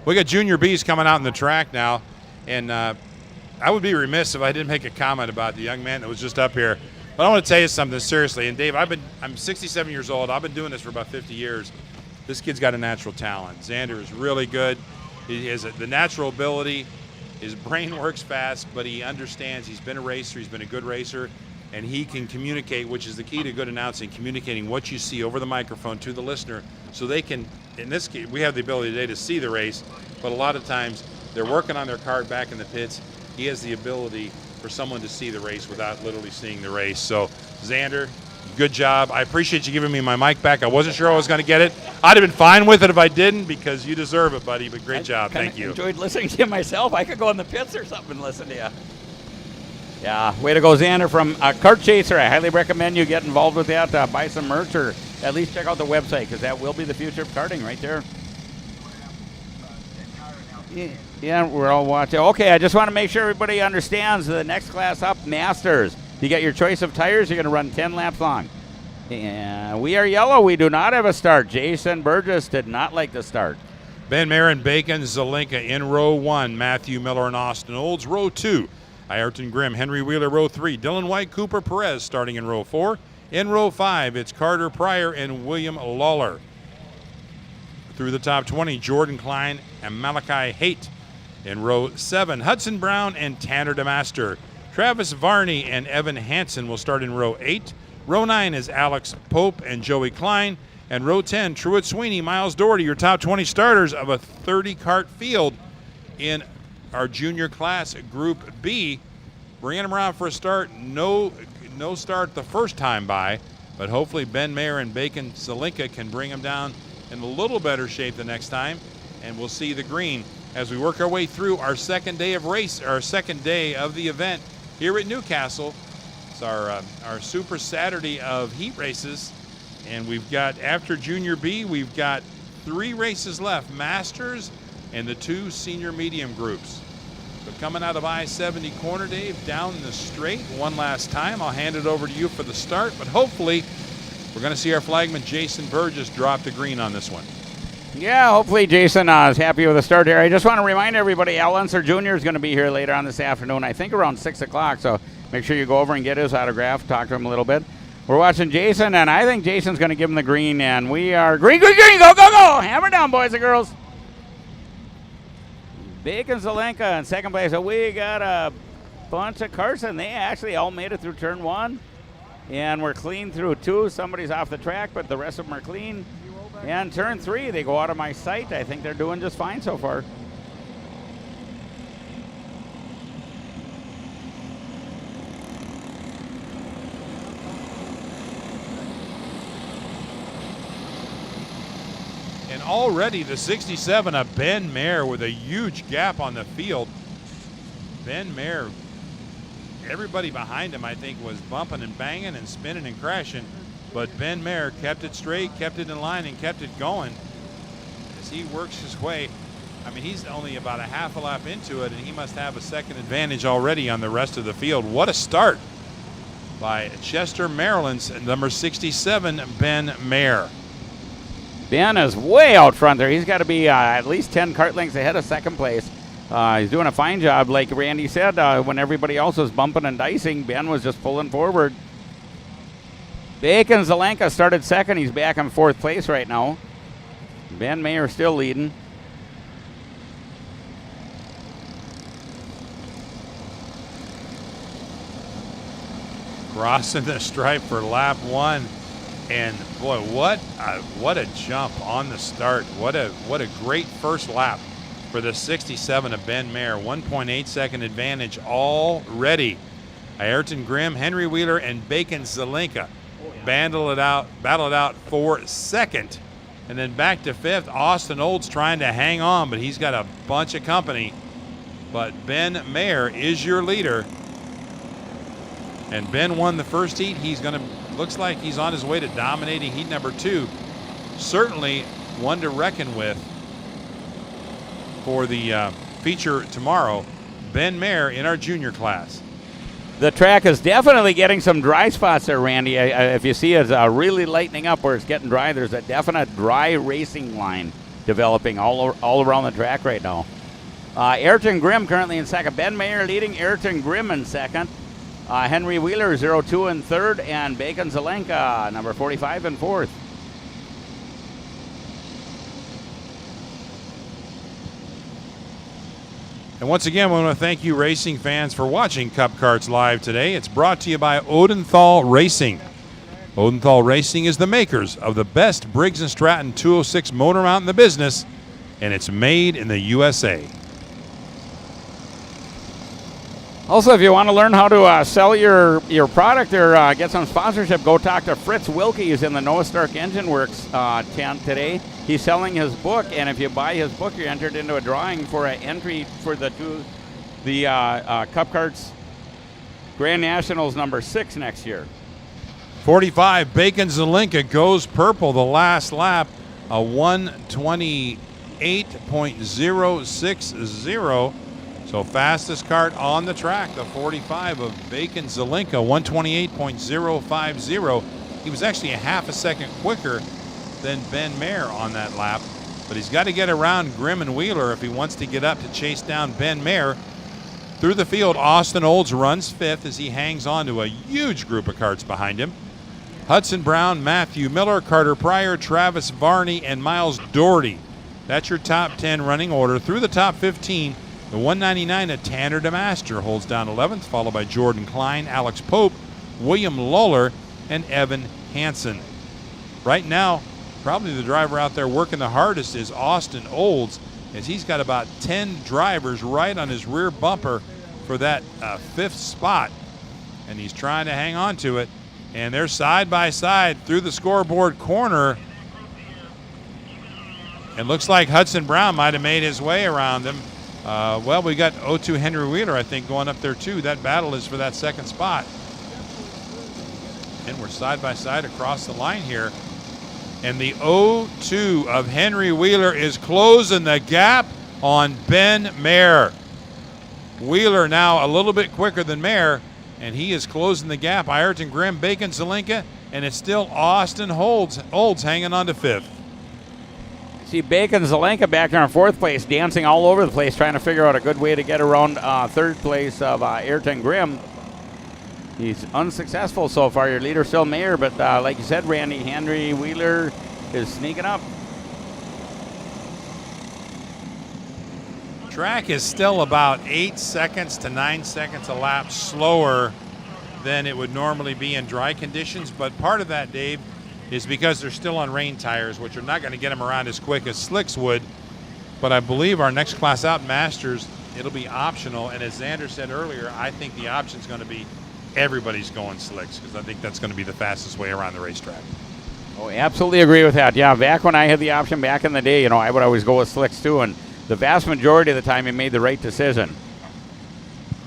S1: We got Junior B's coming out in the track now, and I would be remiss if I didn't make a comment about the young man that was just up here. But I want to tell you something seriously. And Dave, I'm 67 years old. I've been doing this for about 50 years. This kid's got a natural talent. Xander is really good. He has the natural ability. His brain works fast, but he understands. He's been a racer. He's been a good racer. And he can communicate, which is the key to good announcing, communicating what you see over the microphone to the listener so they can, in this case, we have the ability today to see the race, but a lot of times they're working on their cart back in the pits. He has the ability for someone to see the race without literally seeing the race. So, Xander, good job. I appreciate you giving me my mic back. I wasn't sure I was going to get it. I'd have been fine with it if I didn't because you deserve it, buddy, but great job. Thank you.
S2: I enjoyed listening to you myself. I could go in the pits or something and listen to you. Yeah, way to go, Xander from Kart Chaser. I highly recommend you get involved with that. Buy some merch or at least check out the website because that will be the future of karting right there. Yeah, we're all watching. Okay, I just want to make sure everybody understands the next class up, Masters. You get your choice of tires. You're going to run 10 laps long. And we are yellow. We do not have a start. Jason Burgess did not like the start.
S1: Ben Marin, Bacon, Zelinka in row 1. Matthew Miller and Austin Olds, row 2. Ayrton Grimm, Henry Wheeler, row 3. Dylan White, Cooper Perez starting in row 4. In row 5, it's Carter Pryor and William Lawler. Through the top 20, Jordan Klein and Malachi Haight. In row 7, Hudson Brown and Tanner DeMaster. Travis Varney and Evan Hansen will start in row 8. Row 9 is Alex Pope and Joey Klein. And row 10, Truett Sweeney, Miles Doherty, your top 20 starters of a 30-cart field in our junior class, Group B. Bringing them around for a start. No start the first time by, but hopefully Ben Mayer and Bacon Zelinka can bring them down in a little better shape the next time, and we'll see the green as we work our way through our second day of the event here at Newcastle. It's our Super Saturday of heat races, and we've got, after Junior B, we've got 3 races left, Masters and the 2 senior medium groups. So coming out of I-70 corner, Dave, down the straight one last time. I'll hand it over to you for the start, but hopefully we're going to see our flagman Jason Burgess drop the green on this one.
S2: Yeah, hopefully Jason is happy with the start here. I just want to remind everybody, Al Unser Jr. is going to be here later on this afternoon, I think around 6 o'clock, so make sure you go over and get his autograph, talk to him a little bit. We're watching Jason, and I think Jason's going to give him the green, and we are green, go, go, go! Hammer down, boys and girls. Bacon Zelenka in second place. So we got a bunch of Karts, and they actually all made it through turn 1, and we're clean through 2. Somebody's off the track, but the rest of them are clean. And turn 3, they go out of my sight. I think they're doing just fine so far.
S1: And already the 67 of Ben Mayer with a huge gap on the field. Ben Mayer, everybody behind him, I think, was bumping and banging and spinning and crashing. But Ben Mayer kept it straight, kept it in line, and kept it going as he works his way. I mean, he's only about a half a lap into it, and he must have a second advantage already on the rest of the field. What a start by Chester, Maryland's number 67, Ben Mayer.
S2: Ben is way out front there. He's got to be at least 10 kart lengths ahead of second place. He's doing a fine job. Like Randy said, when everybody else was bumping and dicing, Ben was just pulling forward. Bacon Zelenka started second. He's back in 4th place right now. Ben Mayer still leading.
S1: Crossing the stripe for lap 1. And boy, what a jump on the start. What a great first lap for the 67 of Ben Mayer. 1.8 second advantage already. Ayrton Grimm, Henry Wheeler, and Bacon Zelenka battle it out for second. And then back to 5th. Austin Olds trying to hang on, but he's got a bunch of company. But Ben Mayer is your leader. And Ben won the first heat. Looks like he's on his way to dominating heat number 2. Certainly one to reckon with for the feature tomorrow. Ben Mayer in our junior class.
S2: The track is definitely getting some dry spots there, Randy. If you see it's really lightening up where it's getting dry, there's a definite dry racing line developing all around the track right now. Ayrton Grimm currently in second. Ben Mayer leading, Ayrton Grimm in second. Henry Wheeler, 02 in third, and Bacon Zelenka, number 45 in fourth.
S1: And once again, we want to thank you racing fans for watching Cup Karts Live today. It's brought to you by Odenthal Racing. Odenthal Racing is the makers of the best Briggs & Stratton 206 motor mount in the business, and it's made in the USA.
S2: Also, if you want to learn how to sell your product or get some sponsorship, go talk to Fritz Wilkie. He's in the Noah Stark Engine Works tent today. He's selling his book, and if you buy his book, you're entered into a drawing for an entry for the Cup Karts Grand Nationals number 6 next year.
S1: 45, Bacon Zelenka goes purple the last lap, a 128.060. So fastest kart on the track, the 45 of Bacon Zelenka, 128.050. He was actually a half a second quicker than Ben Mayer on that lap, but he's got to get around Grimm and Wheeler if he wants to get up to chase down Ben Mayer. Through the field, Austin Olds runs 5th as he hangs on to a huge group of karts behind him. Hudson Brown, Matthew Miller, Carter Pryor, Travis Varney, and Miles Doherty. That's your top 10 running order. Through the top 15, the 199 of Tanner DeMaster holds down 11th, followed by Jordan Klein, Alex Pope, William Lawler, and Evan Hansen. Right now, probably the driver out there working the hardest is Austin Olds, as he's got about 10 drivers right on his rear bumper for that 5th spot, and he's trying to hang on to it. And they're side by side through the scoreboard corner. It looks like Hudson Brown might have made his way around them. Well, we got 02 Henry Wheeler, I think, going up there too. That battle is for that 2nd spot. And we're side by side across the line here. And the 02 of Henry Wheeler is closing the gap on Ben Mayer. Wheeler now a little bit quicker than Mayer, and he is closing the gap. Ayrton Grimm, Bacon, Zelenka, and it's still Austin Olds hanging on to 5th.
S2: See Bacon Zelenka back there in 4th place, dancing all over the place, trying to figure out a good way to get around 3rd place of Ayrton Grimm. He's unsuccessful so far. Your leader still Mayer, but like you said, Randy, Henry Wheeler is sneaking up.
S1: Track is still about 8 seconds to 9 seconds a lap slower than it would normally be in dry conditions, but part of that, Dave, is because they're still on rain tires, which are not going to get them around as quick as slicks would. But I believe our next class out, Masters, it'll be optional, and as Xander said earlier, I think the option's going to be everybody's going slicks, because I think that's going to be the fastest way around the racetrack.
S2: Oh, absolutely agree with that. Yeah, back when I had the option back in the day, I would always go with slicks too, and the vast majority of the time he made the right decision.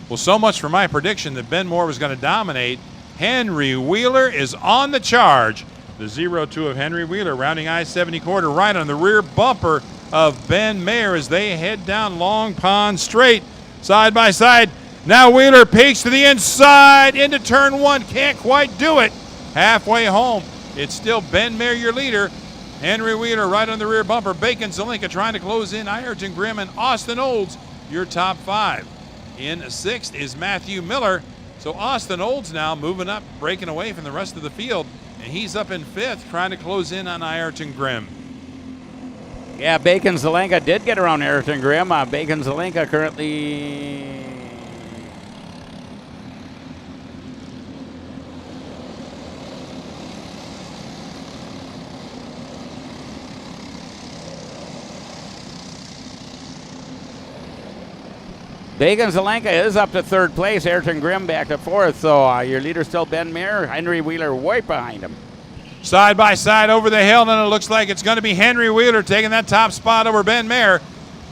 S1: Well, so much for my prediction that Ben Moore was going to dominate. Henry Wheeler is on the charge. The 0-2 of Henry Wheeler rounding I-70 quarter right on the rear bumper of Ben Mayer as they head down Long Pond Straight, side by side. Now Wheeler peeks to the inside into turn 1. Can't quite do it. Halfway home. It's still Ben Mayer, your leader. Henry Wheeler right on the rear bumper. Bacon Zelenka trying to close in. Ayrton Grimm and Austin Olds, your top 5. In 6th is Matthew Miller. So Austin Olds now moving up, breaking away from the rest of the field. And he's up in 5th, trying to close in on Ayrton Grimm.
S2: Yeah, Bacon Zelenka did get around Ayrton Grimm. Bacon Zelenka currently... Bacon Zelenka is up to 3rd place. Ayrton Grimm back to 4th. So your leader still Ben Mayer. Henry Wheeler right behind him.
S1: Side by side over the hill, and it looks like it's going to be Henry Wheeler taking that top spot over Ben Mayer.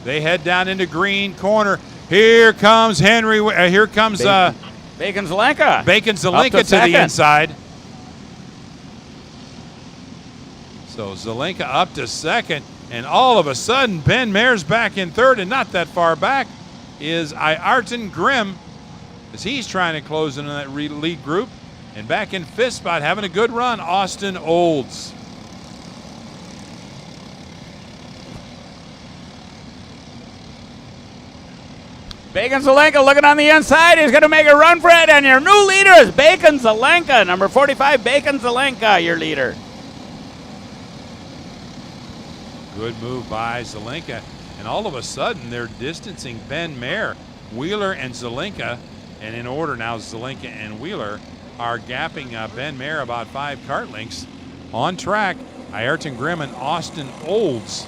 S1: They head down into green corner. Here comes Henry. Here comes
S2: Bacon Zelenka.
S1: Bacon Zelenka to the inside. So Zelenka up to 2nd, and all of a sudden Ben Mayer's back in 3rd, and not that far back is Ayrton Grimm as he's trying to close in that lead group. And back in 5th spot, having a good run, Austin Olds.
S2: Bacon Zelenka looking on the inside. He's going to make a run for it. And your new leader is Bacon Zelenka. Number 45, Bacon Zelenka, your leader.
S1: Good move by Zelenka. And all of a sudden, they're distancing Ben Mayer. Wheeler and Zelenka, and in order now, Zelenka and Wheeler are gapping Ben Mayer about 5 kart lengths. On track, Ayrton Grimm and Austin Olds.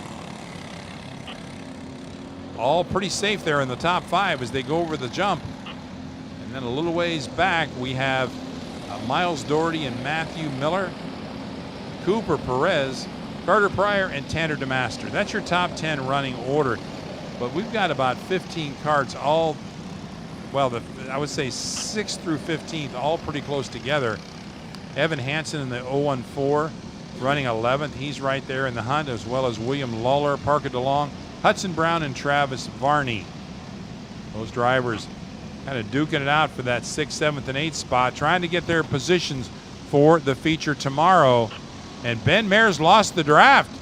S1: All pretty safe there in the top 5 as they go over the jump. And then a little ways back, we have Miles Doherty and Matthew Miller, Cooper Perez, Carter Pryor, and Tanner DeMaster. That's your top 10 running order. But we've got about 15 karts all, well, I would say 6th through 15th, all pretty close together. Evan Hansen in the 014 running 11th. He's right there in the hunt, as well as William Lawler, Parker DeLong, Hudson Brown, and Travis Varney. Those drivers kind of duking it out for that 6th, 7th, and 8th spot, trying to get their positions for the feature tomorrow. And Ben Mayer's lost the draft.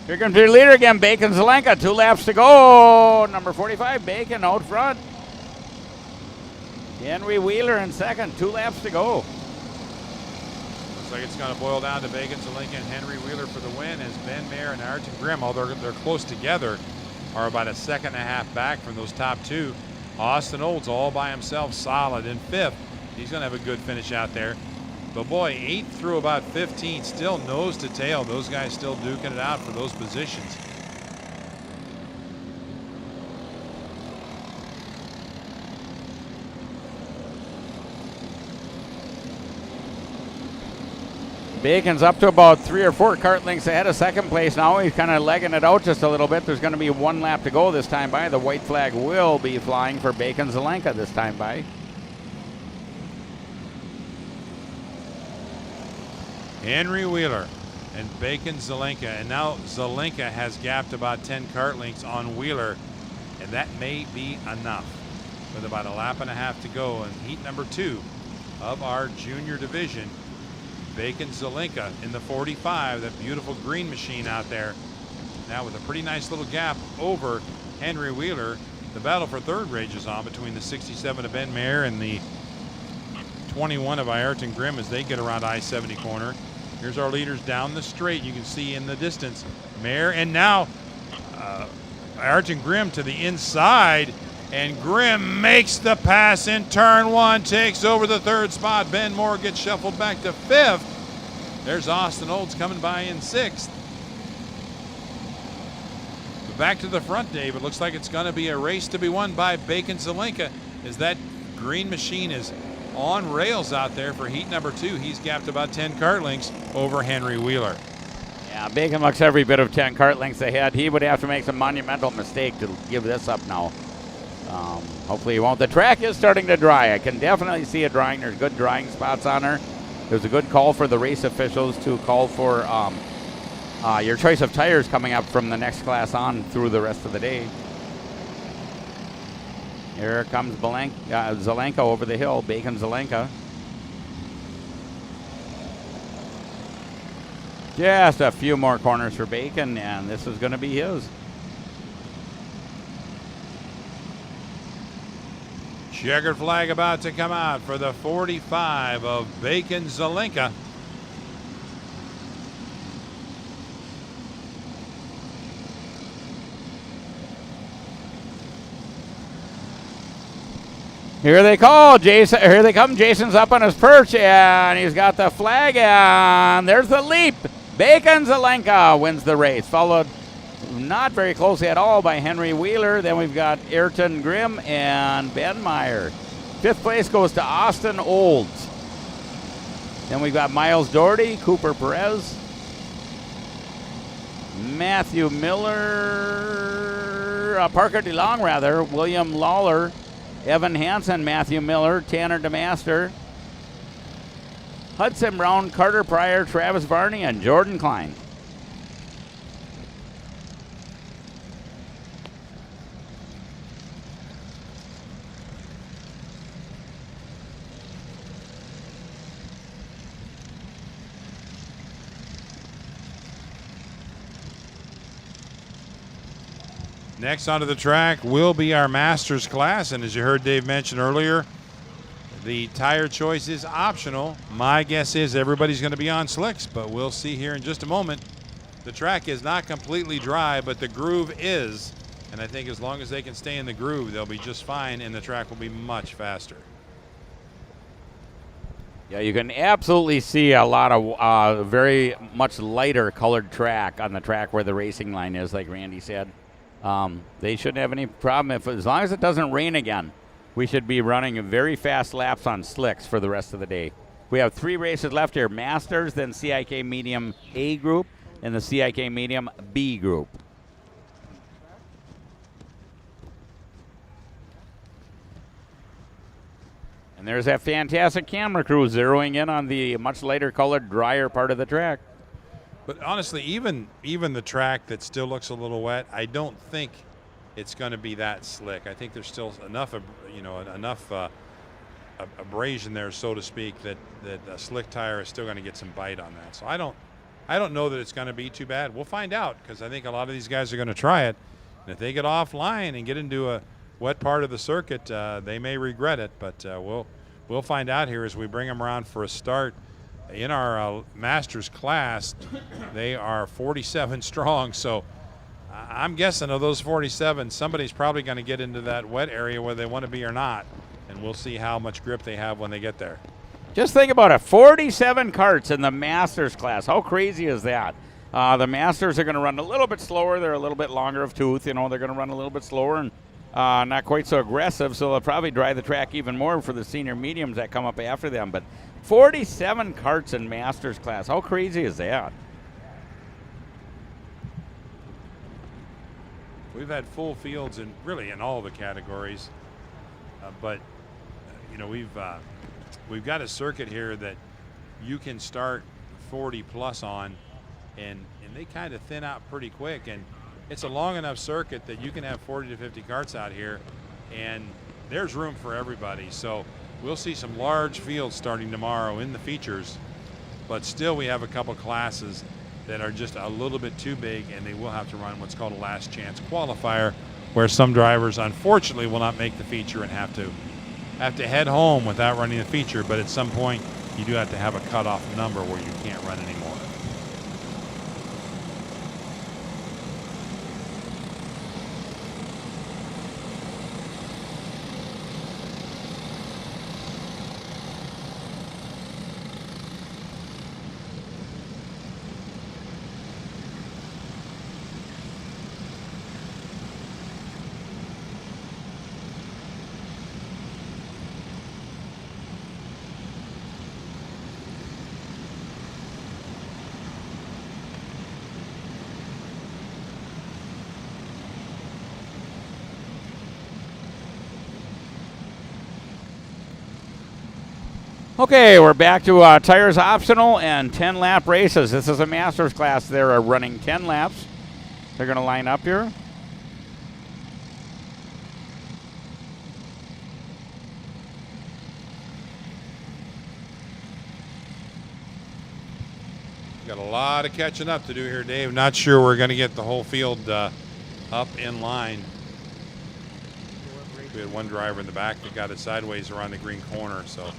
S2: Here comes your leader again, Bacon Zelenka. 2 laps to go. Number 45, Bacon out front. Henry Wheeler in 2nd. 2 laps to go.
S1: Looks like it's going to boil down to Bacon Zelenka and Henry Wheeler for the win, as Ben Mayer and Ayrton Grimm, although they're close together, are about a 1.5 seconds back from those top 2. Austin Olds all by himself, solid in 5th. He's going to have a good finish out there. But boy, 8th through about 15, still nose to tail. Those guys still duking it out for those positions.
S2: Bacon's up to about 3 or 4 kart lengths ahead of 2nd place now. He's kind of legging it out just a little bit. There's going to be 1 lap to go this time by. The white flag will be flying for Bacon Zelenka this time by.
S1: Henry Wheeler and Bacon Zelenka. And now Zelenka has gapped about 10 kart lengths on Wheeler, and that may be enough. With about a lap and a half to go in heat number 2 of our junior division. Bacon Zelenka in the 45, that beautiful green machine out there. Now with a pretty nice little gap over Henry Wheeler. The battle for third rages on between the 67 of Ben Mayer and the 21 of Ayrton Grimm as they get around I-70 corner. Here's our leaders down the straight. You can see in the distance Mayer, and now Ayrton Grimm to the inside, and Grimm makes the pass in turn 1, takes over the third spot. Ben Moore gets shuffled back to 5th. There's Austin Olds coming by in 6th. But back to the front, Dave. It looks like it's going to be a race to be won by Bacon Zelenka as that green machine is on rails out there for heat number 2. He's gapped about 10 kart lengths over Henry Wheeler.
S2: Yeah, Bacon looks every bit of 10 kart lengths ahead. He would have to make some monumental mistake to give this up now. Hopefully he won't. The track is starting to dry. I can definitely see it drying. There's good drying spots on her. There's a good call for the race officials to call for your choice of tires coming up from the next class on through the rest of the day. Here comes Zelenka over the hill, Bacon Zelenka. Just a few more corners for Bacon, and this is going to be his.
S1: Checkered flag about to come out for the 45 of Bacon Zelenka.
S2: Here they call Jason. Here they come. Jason's up on his perch, and he's got the flag, and there's the leap. Bacon Zelenka wins the race, followed not very closely at all by Henry Wheeler. Then we've got Ayrton Grimm and Ben Meyer. 5th place goes to Austin Olds. Then we've got Miles Doherty, Cooper Perez, Matthew Miller, Parker DeLong rather, William Lawler, Evan Hansen, Matthew Miller, Tanner DeMaster, Hudson Brown, Carter Pryor, Travis Varney, and Jordan Klein.
S1: Next onto the track will be our Masters class, and as you heard Dave mention earlier, the tire choice is optional. My guess is everybody's going to be on slicks, but we'll see here in just a moment. The track is not completely dry, but the groove is, and I think as long as they can stay in the groove, they'll be just fine, and the track will be much faster.
S2: Yeah, you can absolutely see a lot of very much lighter colored track on the track where the racing line is, like Randy said. They shouldn't have any problem as long as it doesn't rain again. We should be running very fast laps on slicks for the rest of the day. We have 3 races left here: Masters, then CIK Medium A group, and the CIK Medium B group. And there's that fantastic camera crew zeroing in on the much lighter colored, drier part of the track.
S1: But honestly, even the track that still looks a little wet, I don't think it's going to be that slick. I think there's still enough abrasion there, so to speak, that a slick tire is still going to get some bite on that. So I don't know that it's going to be too bad. We'll find out, because I think a lot of these guys are going to try it. And if they get offline and get into a wet part of the circuit, they may regret it. But we'll find out here as we bring them around for a start. In our Masters class, they are 47 strong, so I'm guessing of those 47, somebody's probably going to get into that wet area whether they want to be or not, and we'll see how much grip they have when they get there.
S2: Just think about it, 47 karts in the Masters class. How crazy is that? The Masters are going to run a little bit slower. They're a little bit longer of tooth. They're going to run a little bit slower and not quite so aggressive, so they'll probably dry the track even more for the senior mediums that come up after them. But 47 karts in Masters class. How crazy is that?
S1: We've had full fields in all the categories, but we've got a circuit here that you can start 140 plus on, and they kind of thin out pretty quick. And it's a long enough circuit that you can have 40 to 50 karts out here, and there's room for everybody. So we'll see some large fields starting tomorrow in the features, but still we have a couple classes that are just a little bit too big, and they will have to run what's called a last chance qualifier, where some drivers unfortunately will not make the feature and have to head home without running the feature. But at some point you do have to have a cutoff number where you can't run anymore.
S2: Okay, we're back to tires optional and 10-lap races. This is a Masters class. They're running 10 laps. They're going to line up here.
S1: Got a lot of catching up to do here, Dave. Not sure we're going to get the whole field up in line. We had one driver in the back that got it sideways around the green corner, so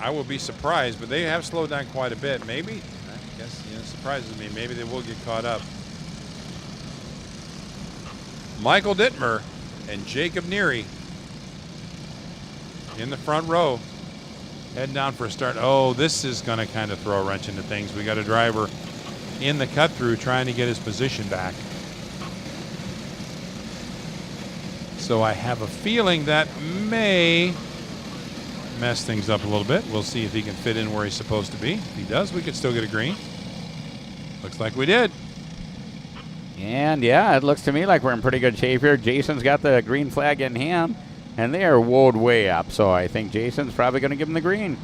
S1: I would be surprised, but they have slowed down quite a bit. Maybe, I guess, it surprises me. Maybe they will get caught up. Michael Dittmer and Jacob Neary in the front row, heading down for a start. Oh, this is going to kind of throw a wrench into things. We got a driver in the cut through trying to get his position back. So I have a feeling that may mess things up a little bit. We'll see if he can fit in where he's supposed to be. If he does, we could still get a green. Looks like we did.
S2: And yeah, it looks to me like we're in pretty good shape here. Jason's got the green flag in hand, and they are woed way up. So I think Jason's probably going to give him the green.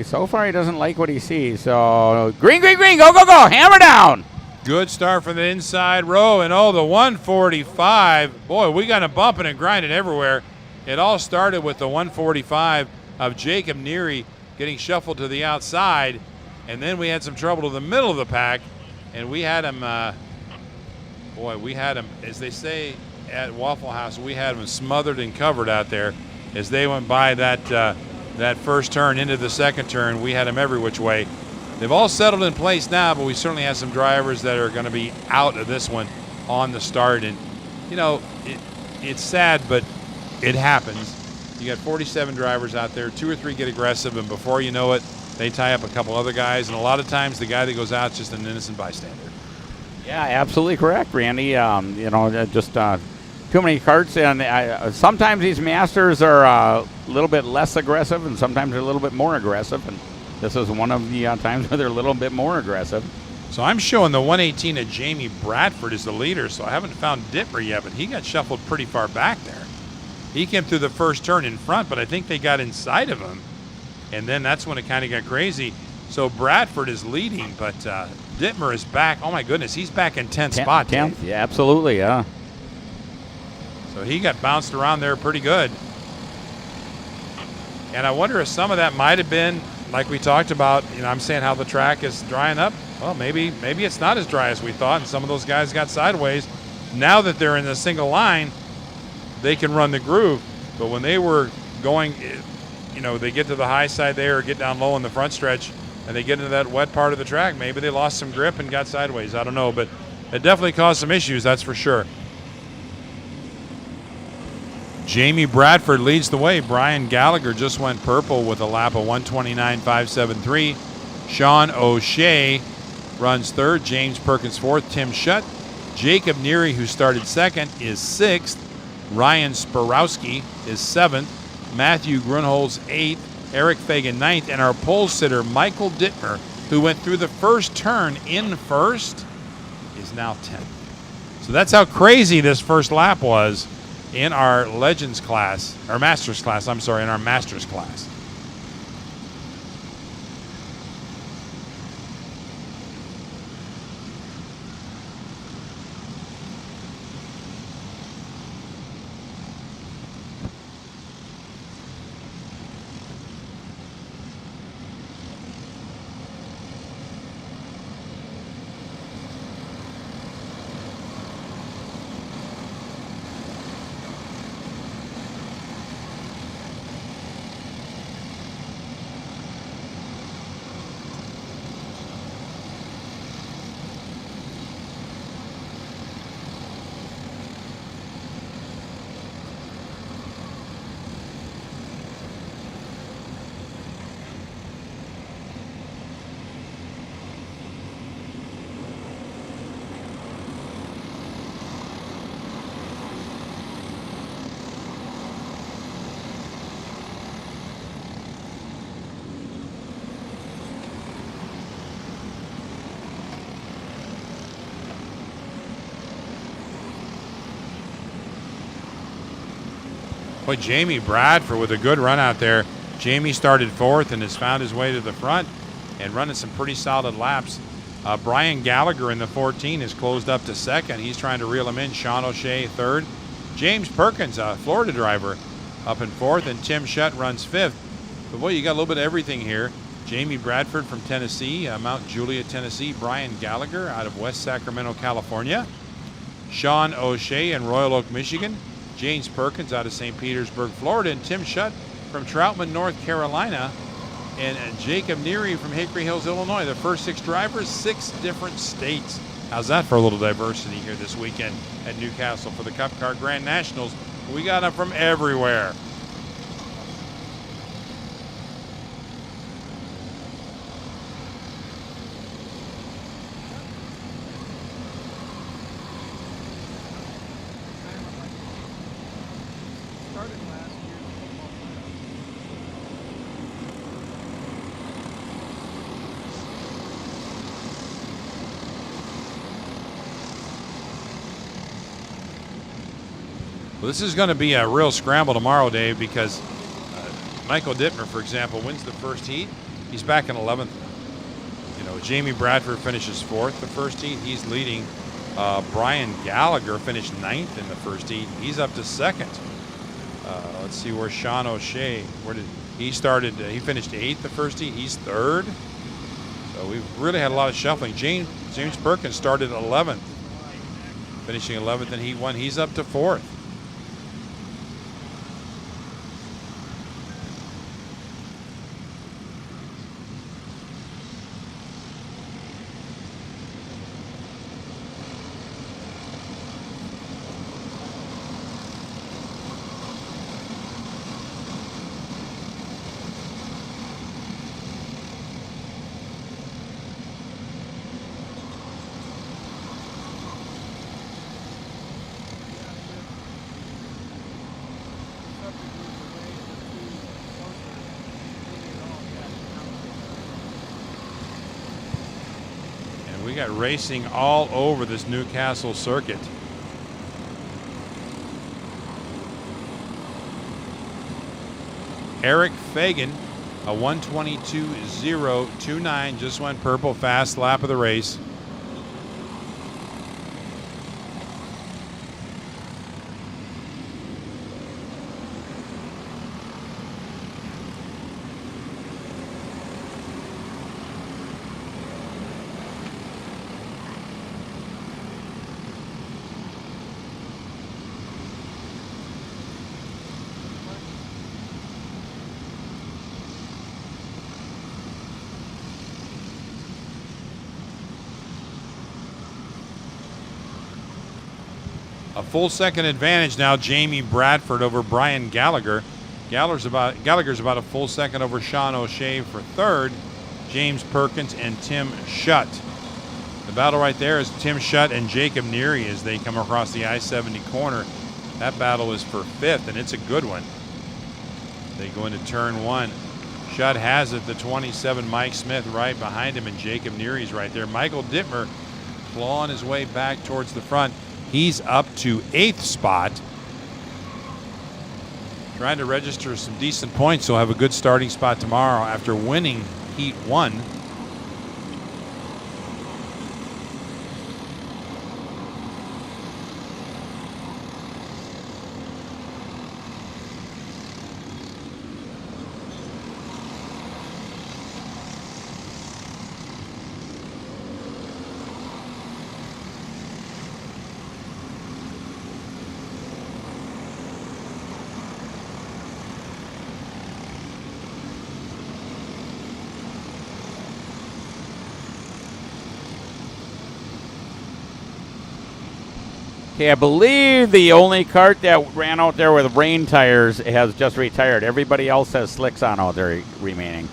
S2: So far, he doesn't like what he sees. So green, green, green, go, go, go, hammer down.
S1: Good start from the inside row, and the 145. Boy, we got him bumping and grinding everywhere. It all started with the 145 of Jacob Neary getting shuffled to the outside, and then we had some trouble to the middle of the pack, and we had him, we had him, as they say at Waffle House, we had him smothered and covered out there. As they went by that first turn into the second turn, we had him every which way. They've all settled in place now, but we certainly have some drivers that are going to be out of this one on the start, and, it's sad, but it happens. You got 47 drivers out there, 2 or 3 get aggressive, and before you know it, they tie up a couple other guys, and a lot of times the guy that goes out is just an innocent bystander.
S2: Yeah, absolutely correct, Randy. Just too many karts, and sometimes these Masters are a little bit less aggressive, and sometimes they're a little bit more aggressive, and this is one of the times where they're a little bit more aggressive.
S1: So I'm showing the 118 of Jamie Bradford as the leader, so I haven't found Dittmer yet, but he got shuffled pretty far back there. He came through the first turn in front, but I think they got inside of him, and then that's when it kind of got crazy. So Bradford is leading, but Dittmer is back. Oh, my goodness, he's back in 10th spot.
S2: 10th, yeah, absolutely, yeah.
S1: So he got bounced around there pretty good. And I wonder if some of that might have been, like we talked about, I'm saying how the track is drying up. Well, maybe it's not as dry as we thought, and some of those guys got sideways. Now that they're in the single line, they can run the groove. But when they were going, they get to the high side there or get down low in the front stretch, and they get into that wet part of the track, maybe they lost some grip and got sideways. I don't know, but it definitely caused some issues, that's for sure. Jamie Bradford leads the way. Brian Gallagher just went purple with a lap of 129.573. Sean O'Shea runs third. James Perkins fourth. Tim Shutt. Jacob Neary, who started second, is sixth. Ryan Sporowski is seventh. Matthew Grunholz eighth. Eric Fagan ninth. And our pole sitter, Michael Dittmer, who went through the first turn in first, is now 10th. So that's how crazy this first lap was in our Legends class, or Masters class, in our Masters class. Boy, Jamie Bradford with a good run out there. Jamie started fourth and has found his way to the front and running some pretty solid laps. Brian Gallagher in the 14 has closed up to second. He's trying to reel him in. Sean O'Shea third. James Perkins, a Florida driver, up in fourth, and Tim Shutt runs fifth. But boy, you got a little bit of everything here. Jamie Bradford from Tennessee, Mount Juliet, Tennessee. Brian Gallagher out of West Sacramento, California. Sean O'Shea in Royal Oak, Michigan. James Perkins out of St. Petersburg, Florida. And Tim Shutt from Troutman, North Carolina. And Jacob Neary from Hickory Hills, Illinois. The first 6 drivers, 6 different states. How's that for a little diversity here this weekend at Newcastle for the Cup Car Grand Nationals? We got them from everywhere.
S5: Started last year.
S1: Well, this is going to be a real scramble tomorrow, Dave, because Michael Dittmer, for example, wins the first heat. He's back in 11th. You know, Jamie Bradford finishes 4th the first heat. He's leading. Brian Gallagher finished 9th in the first heat. He's up to 2nd. Let's see where Sean O'Shea, where did he started? He finished 8th the first heat. He's 3rd. So we've really had a lot of shuffling. James Perkins started 11th, finishing 11th in heat 1. He's up to 4th. We got racing all over this Newcastle circuit. Eric Fagan, a 1:22.029, just went purple, fast lap of the race. A full second advantage now, Jamie Bradford over Brian Gallagher. Gallagher's about a full second over Sean O'Shea for 3rd. James Perkins and Tim Shutt. The battle right there is Tim Shutt and Jacob Neary as they come across the I-70 corner. That battle is for 5th, and it's a good one. They go into turn 1. Shutt has it, the 27 Mike Smith right behind him, and Jacob Neary's right there. Michael Dittmer clawing his way back towards the front. He's up to 8th spot. Trying to register some decent points, so he'll have a good starting spot tomorrow after winning Heat 1.
S2: Okay, I believe the only kart that ran out there with rain tires has just retired. Everybody else has slicks on out there remaining.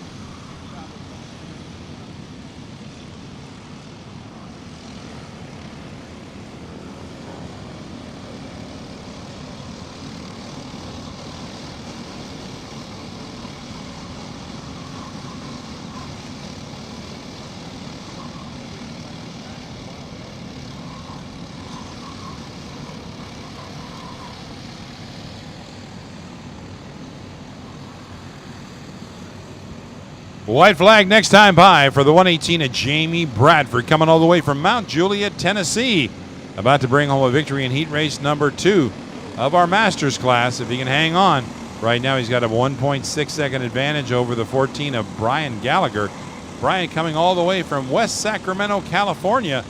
S1: White flag next time by for the 118 of Jamie Bradford, coming all the way from Mount Juliet, Tennessee. About to bring home a victory in heat race number 2 of our Masters class, if he can hang on. Right now he's got a 1.6 second advantage over the 14 of Brian Gallagher. Brian coming all the way from West Sacramento, California.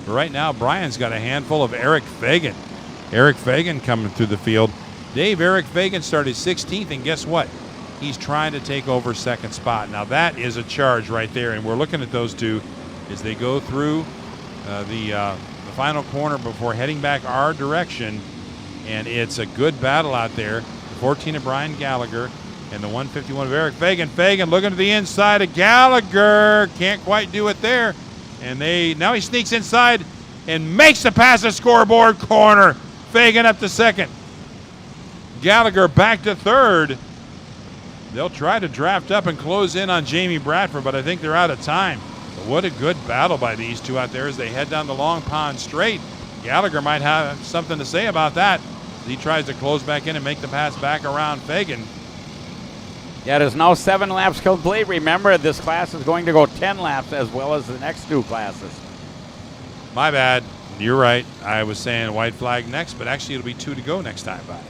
S1: Right now Brian's got a handful of Eric Fagan. Eric Fagan coming through the field. Dave, Eric Fagan started 16th, and guess what? He's trying to take over second spot. Now that is a charge right there, and we're looking at those two as they go through the final corner before heading back our direction, and it's a good battle out there. The 14 of Brian Gallagher and the 151 of Eric Fagan. Fagan looking to the inside of Gallagher, can't quite do it there, and now he sneaks inside and makes the pass to scoreboard corner. Fagan up to second. Gallagher back to third. They'll try to draft up and close in on Jamie Bradford, but I think they're out of time. But what a good battle by these two out there as they head down the Long Pond Straight. Gallagher might have something to say about that as he tries to close back in and make the pass back around Fagan.
S2: Yeah, it is now 7 laps complete. Remember, this class is going to go 10 laps as well as the next 2 classes.
S1: My bad. You're right. I was saying white flag next, but actually it'll be 2 to go next time by.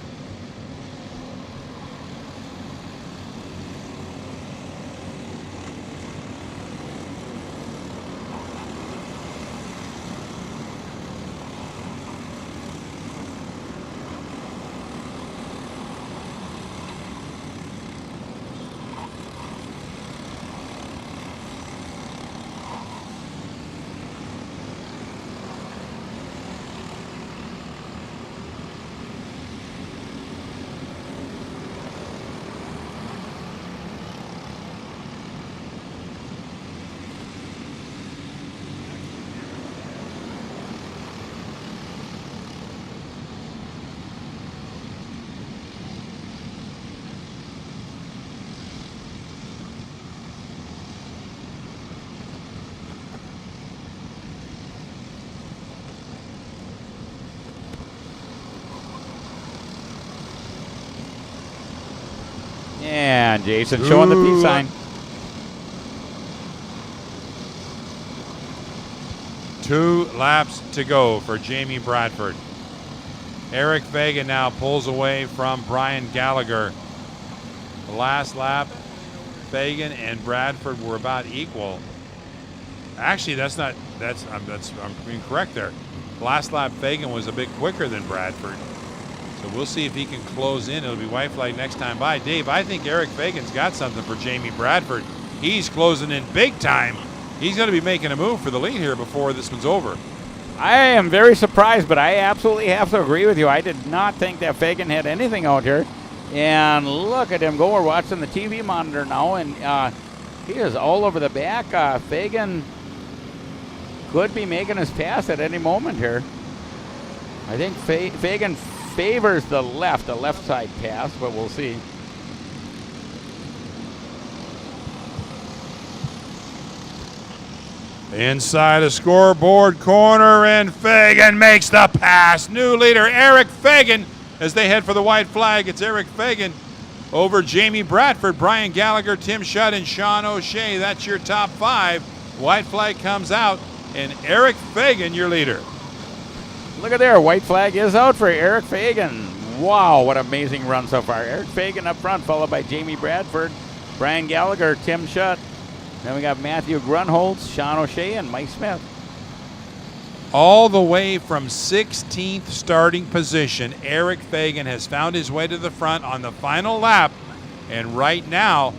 S2: And Jason showing the peace sign.
S1: 2 laps to go for Jamie Bradford. Eric Fagan now pulls away from Brian Gallagher. The last lap, Fagan and Bradford were about equal. Actually, I'm incorrect there. Last lap, Fagan was a bit quicker than Bradford. So we'll see if he can close in. It'll be white flag next time by. Dave, I think Eric Fagan's got something for Jamie Bradford. He's closing in big time. He's going to be making a move for the lead here before this one's over.
S2: I am very surprised, but I absolutely have to agree with you. I did not think that Fagan had anything out here. And look at him go. We're watching the TV monitor now, and he is all over the back. Fagan could be making his pass at any moment here. I think Fagan favors the left side pass, but we'll see.
S1: Inside a scoreboard corner, and Fagan makes the pass. New leader, Eric Fagan, as they head for the white flag. It's Eric Fagan over Jamie Bradford, Brian Gallagher, Tim Shutt, and Sean O'Shea. That's your top 5. White flag comes out, and Eric Fagan, your leader.
S2: Look at there, white flag is out for Eric Fagan. Wow, what an amazing run so far. Eric Fagan up front, followed by Jamie Bradford, Brian Gallagher, Tim Shutt. Then we got Matthew Grunholz, Sean O'Shea, and Mike Smith.
S1: All the way from 16th starting position, Eric Fagan has found his way to the front on the final lap. And right now,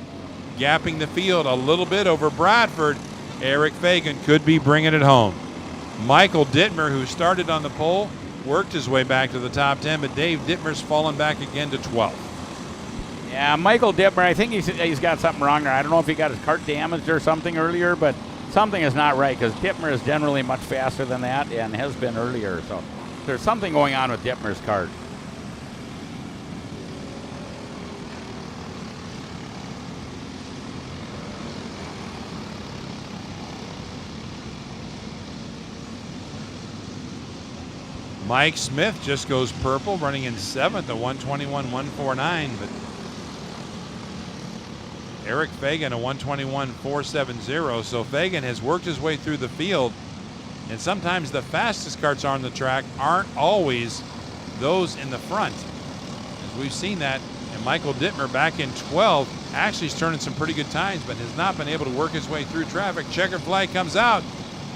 S1: gapping the field a little bit over Bradford, Eric Fagan could be bringing it home. Michael Dittmer, who started on the pole, worked his way back to the top 10, but Dave Dittmer's fallen back again to 12th.
S2: Yeah, Michael Dittmer, I think he's got something wrong there. I don't know if he got his cart damaged or something earlier, but something is not right because Dittmer is generally much faster than that and has been earlier. So there's something going on with Dittmer's cart.
S1: Mike Smith just goes purple, running in 7th at 121.149. But Eric Fagan, a 121.470. So Fagan has worked his way through the field, and sometimes the fastest karts on the track aren't always those in the front. As we've seen that, and Michael Dittmer back in 12 actually is turning some pretty good times, but has not been able to work his way through traffic. Checkered flag comes out,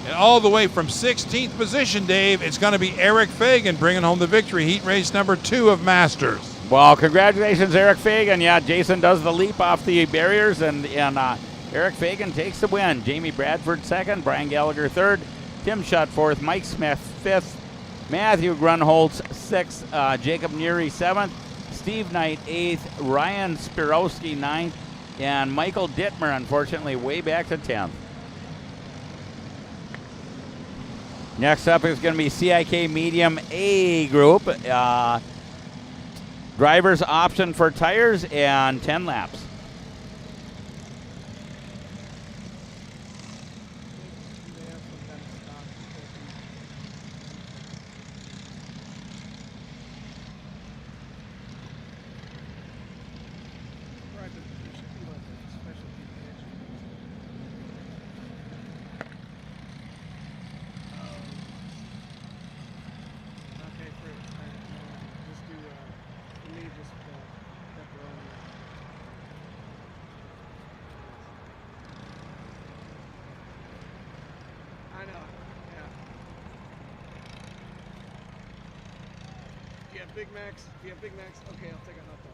S1: and all the way from 16th position, Dave, it's going to be Eric Fagan bringing home the victory. Heat race number 2 of Masters.
S2: Well, congratulations, Eric Fagan. Yeah, Jason does the leap off the barriers, and Eric Fagan takes the win. Jamie Bradford second, Brian Gallagher third, Tim Schutt fourth, Mike Smith fifth, Matthew Grunholz sixth, Jacob Neary seventh, Steve Knight eighth, Ryan Spirowski ninth, and Michael Dittmer, unfortunately, way back to 10th. Next up is going to be CIK Medium A group. Driver's option for tires and 10 laps.
S5: Big Macs. Do you have Big Macs? Okay, I'll take a hot dog.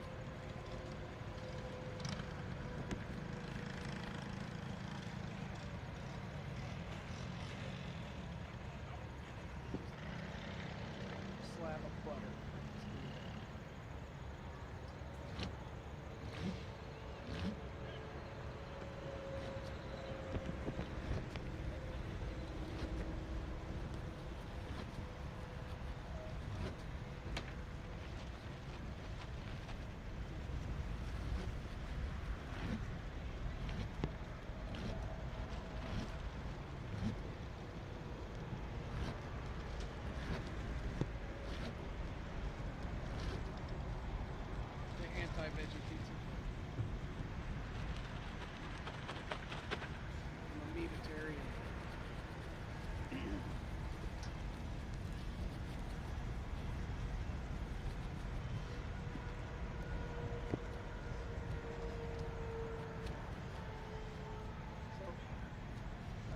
S5: Slab of butter. Veggie pizza. I'm a meatitarian.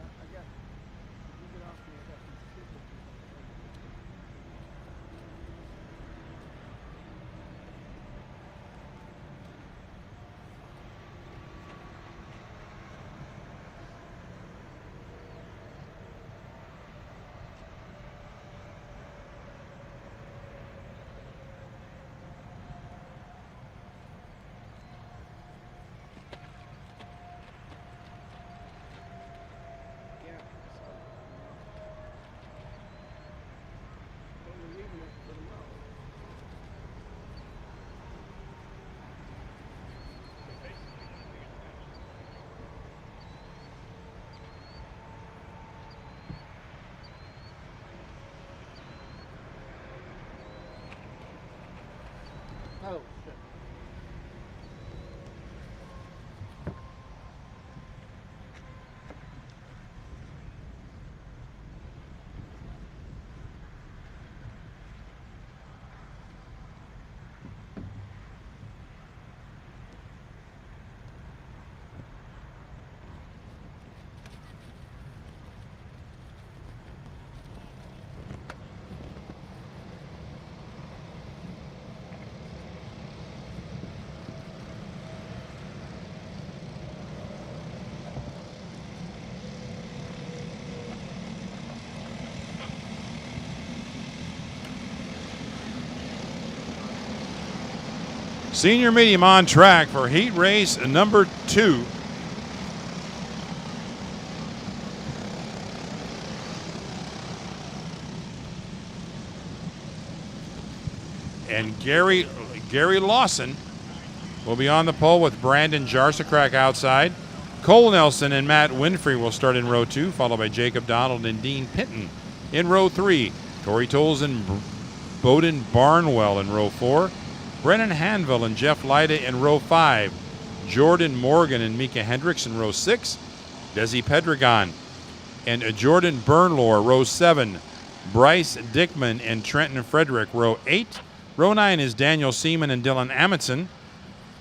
S5: I got, you get off me, I got some stupid people. Oh, shit.
S1: Senior medium on track for heat race number 2. And Gary Lawson will be on the pole with Brandon Jarsacrack outside. Cole Nelson and Matt Winfrey will start in row 2, followed by Jacob Donald and Dean Pinton in row 3. Corey Tolles and Bowden Barnwell in row 4. Brennan Hanville and Jeff Lyda in row 5. Jordan Morgan and Mika Hendricks in row 6. Desi Pedregon and Jordan Bernlohr, row 7. Bryce Dickman and Trenton Frederick, row 8. Row 9 is Daniel Seaman and Dylan Amundsen.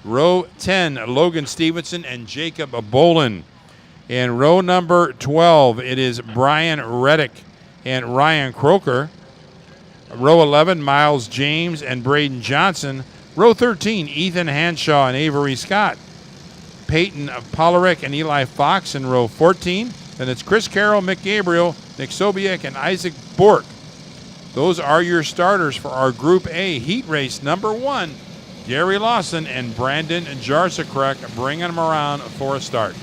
S1: Row 10, Logan Stevenson and Jacob Bolin. In row number 12, it is Brian Reddick and Ryan Croker. Row 11, Miles James and Braden Johnson. Row 13, Ethan Hanshaw and Avery Scott. Peyton Polarick and Eli Fox in row 14. Then it's Chris Carroll, Mick Gabriel, Nick Sobiek, and Isaac Bork. Those are your starters for our Group A heat race number 1. Gary Lawson and Brandon Jarsakrek bringing them around for a start.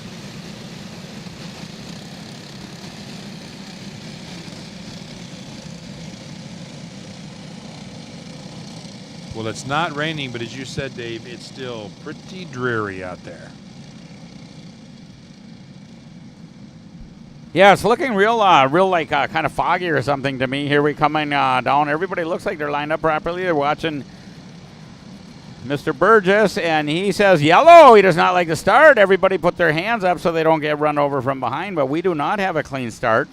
S1: Well, it's not raining, but as you said, Dave, it's still pretty dreary out there.
S2: Yeah, it's looking real like kind of foggy or something to me. Here we coming down. Everybody looks like they're lined up properly. They're watching Mr. Burgess, and he says yellow. He does not like the start. Everybody put their hands up so they don't get run over from behind, but we do not have a clean start.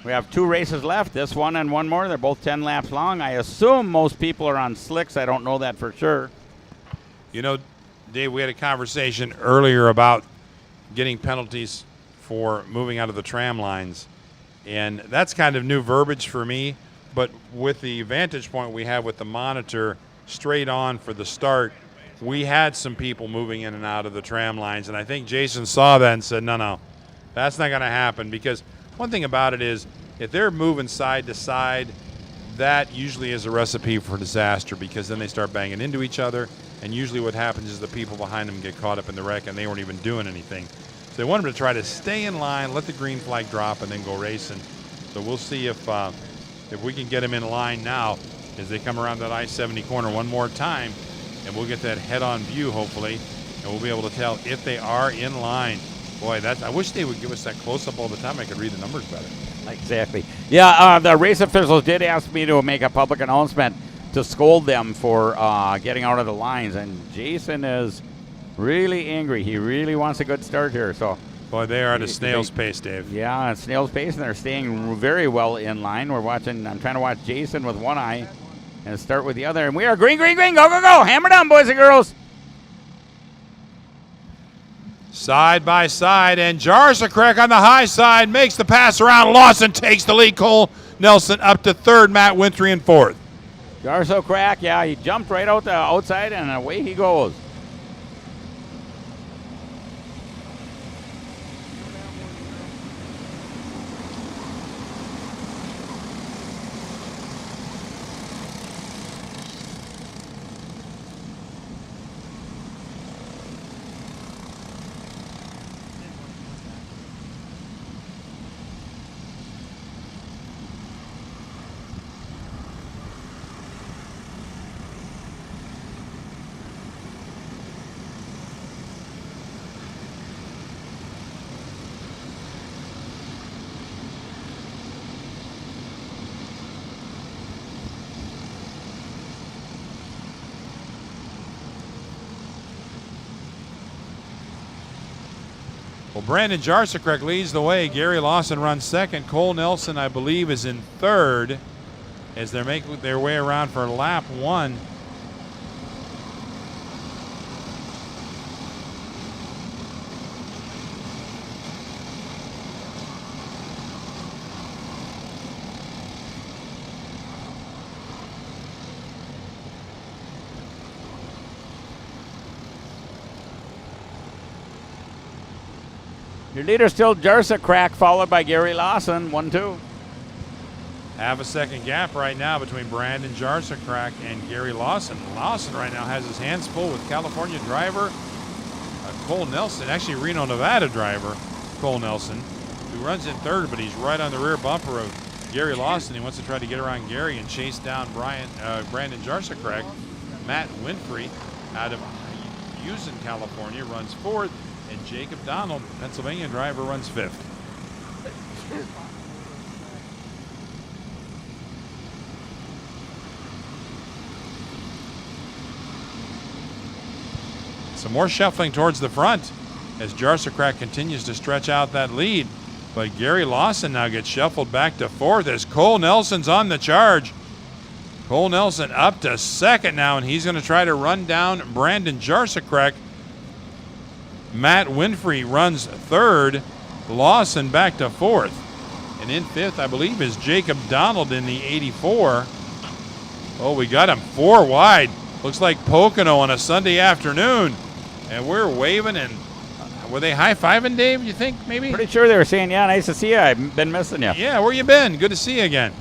S2: We have 2 races left, this one and one more. They're both 10 laps long. I assume most people are on slicks. I don't know that for sure.
S1: You know, Dave, we had a conversation earlier about getting penalties for moving out of the tram lines, and that's kind of new verbiage for me, but with the vantage point we have with the monitor straight on for the start, we had some people moving in and out of the tram lines, and I think Jason saw that and said, no, that's not going to happen, because one thing about it is if they're moving side to side, that usually is a recipe for disaster, because then they start banging into each other, and usually what happens is the people behind them get caught up in the wreck and they weren't even doing anything. So they want them to try to stay in line, let the green flag drop, and then go racing. So we'll see if we can get them in line now as they come around that I-70 corner one more time, and we'll get that head-on view hopefully, and we'll be able to tell if they are in line. Boy, I wish they would give us that close-up all the time. I could read the numbers better.
S2: Exactly. Yeah, the race officials did ask me to make a public announcement to scold them for getting out of the lines, and Jason is really angry. He really wants a good start here. So,
S1: boy, they are at a snail's pace, Dave.
S2: Yeah, at snail's pace, and they're staying very well in line. I'm trying to watch Jason with one eye and start with the other, and we are green, green, green. Go, go, go. Hammer down, boys and girls.
S1: Side by side, and Jarsakrek on the high side makes the pass around. Lawson takes the lead. Cole Nelson up to 3rd. Matt Winthrey in 4th.
S2: Jarsakrek, yeah, he jumped right out the outside, and away he goes.
S1: Well, Brandon Jarsakrek leads the way. Gary Lawson runs 2nd. Cole Nelson, I believe, is in 3rd as they're making their way around for lap 1.
S2: Your leader still Jarsakrek, followed by Gary Lawson, 1-2.
S1: Half a second gap right now between Brandon Jarsakrek and Gary Lawson. Lawson right now has his hands full with California driver Cole Nelson, actually Reno, Nevada driver Cole Nelson, who runs in 3rd, but he's right on the rear bumper of Gary Lawson. He wants to try to get around Gary and chase down Brandon Jarsakrek. Matt Winfrey out of Houston, California, runs 4th. And Jacob Donald, Pennsylvania driver, runs 5th. some more shuffling towards the front as Jarsakrak continues to stretch out that lead. But Gary Lawson now gets shuffled back to fourth as Cole Nelson's on the charge. Cole Nelson up to second now, and he's going to try to run down Brandon Jarsakrak. Matt Winfrey runs third. Lawson back to fourth. And in fifth, I believe, is Jacob Donald in the 84. Oh, we got him 4 wide. Looks like Pocono on a Sunday afternoon. And we're waving, and were they high-fiving, Dave, you think, maybe?
S2: Pretty sure they were saying, yeah, nice to see you. I've been missing you.
S1: Yeah, where you been? Good to see you again.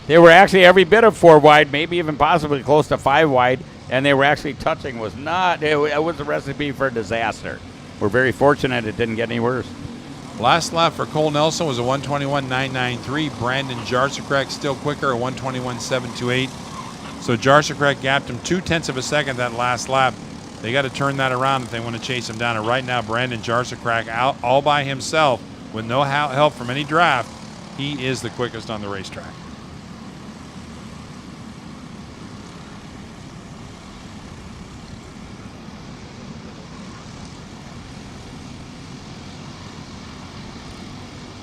S2: They were actually every bit of 4 wide, maybe even possibly close to 5 wide, and they were actually touching. It was a recipe for disaster. We're very fortunate it didn't get any worse.
S1: Last lap for Cole Nelson was a 121.993. Brandon Jarsakrak still quicker, a 121.728. So Jarsakrak gapped him 0.2 of a second that last lap. They got to turn that around if they want to chase him down. And right now, Brandon Jarsakrak out all by himself with no help from any draft. He is the quickest on the racetrack.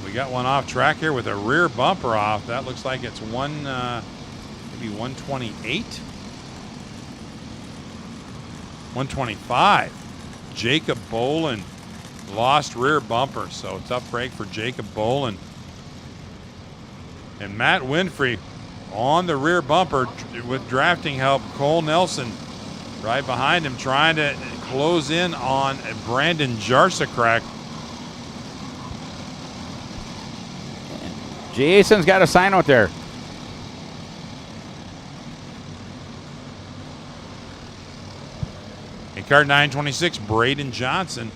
S1: We got one off track here with a rear bumper off. That looks like it's maybe 128. 125. Jacob Bolin lost rear bumper, so tough break for Jacob Bolin. And Matt Winfrey on the rear bumper with drafting help. Cole Nelson right behind him trying to close in on Brandon Jarsakrak.
S2: Jason's got a sign out there.
S1: In car 926, Braden Johnson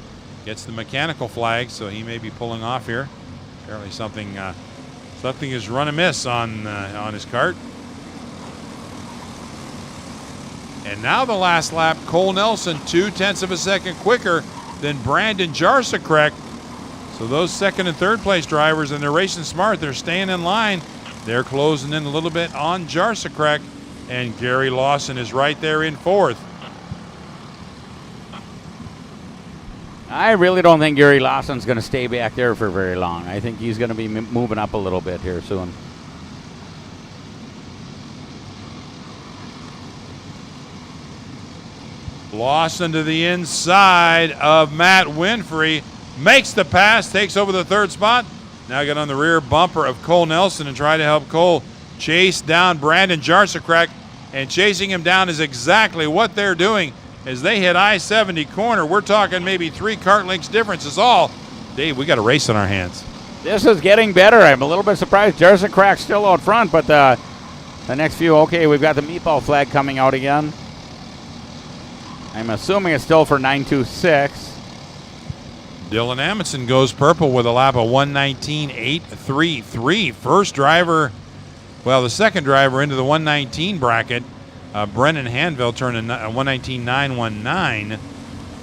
S1: gets the mechanical flag, so he may be pulling off here. Apparently something is run amiss on his kart. And now the last lap, Cole Nelson 0.2 of a second quicker than Brandon Jarsakrak. So those second and third place drivers, and they're racing smart. They're staying in line. They're closing in a little bit on Jarsakrak, and Gary Lawson is right there in fourth.
S2: I really don't think Gary Lawson's going to stay back there for very long. I think he's going to be moving up a little bit here soon.
S1: Lawson to the inside of Matt Winfrey. Makes the pass, takes over the third spot. Now get on the rear bumper of Cole Nelson and try to help Cole chase down Brandon Jarsakrak. And chasing him down is exactly what they're doing as they hit I-70 corner. We're talking maybe 3 kart lengths difference is all. Dave, we got a race on our hands.
S2: This is getting better. I'm a little bit surprised Jarsakrak's still out front, but the next few, okay, we've got the meatball flag coming out again. I'm assuming it's still for 926.
S1: Dylan Amundsen goes purple with a lap of 119.833. First driver, well, the second driver into the 119 bracket. Brennan Hanville turned a 119.919.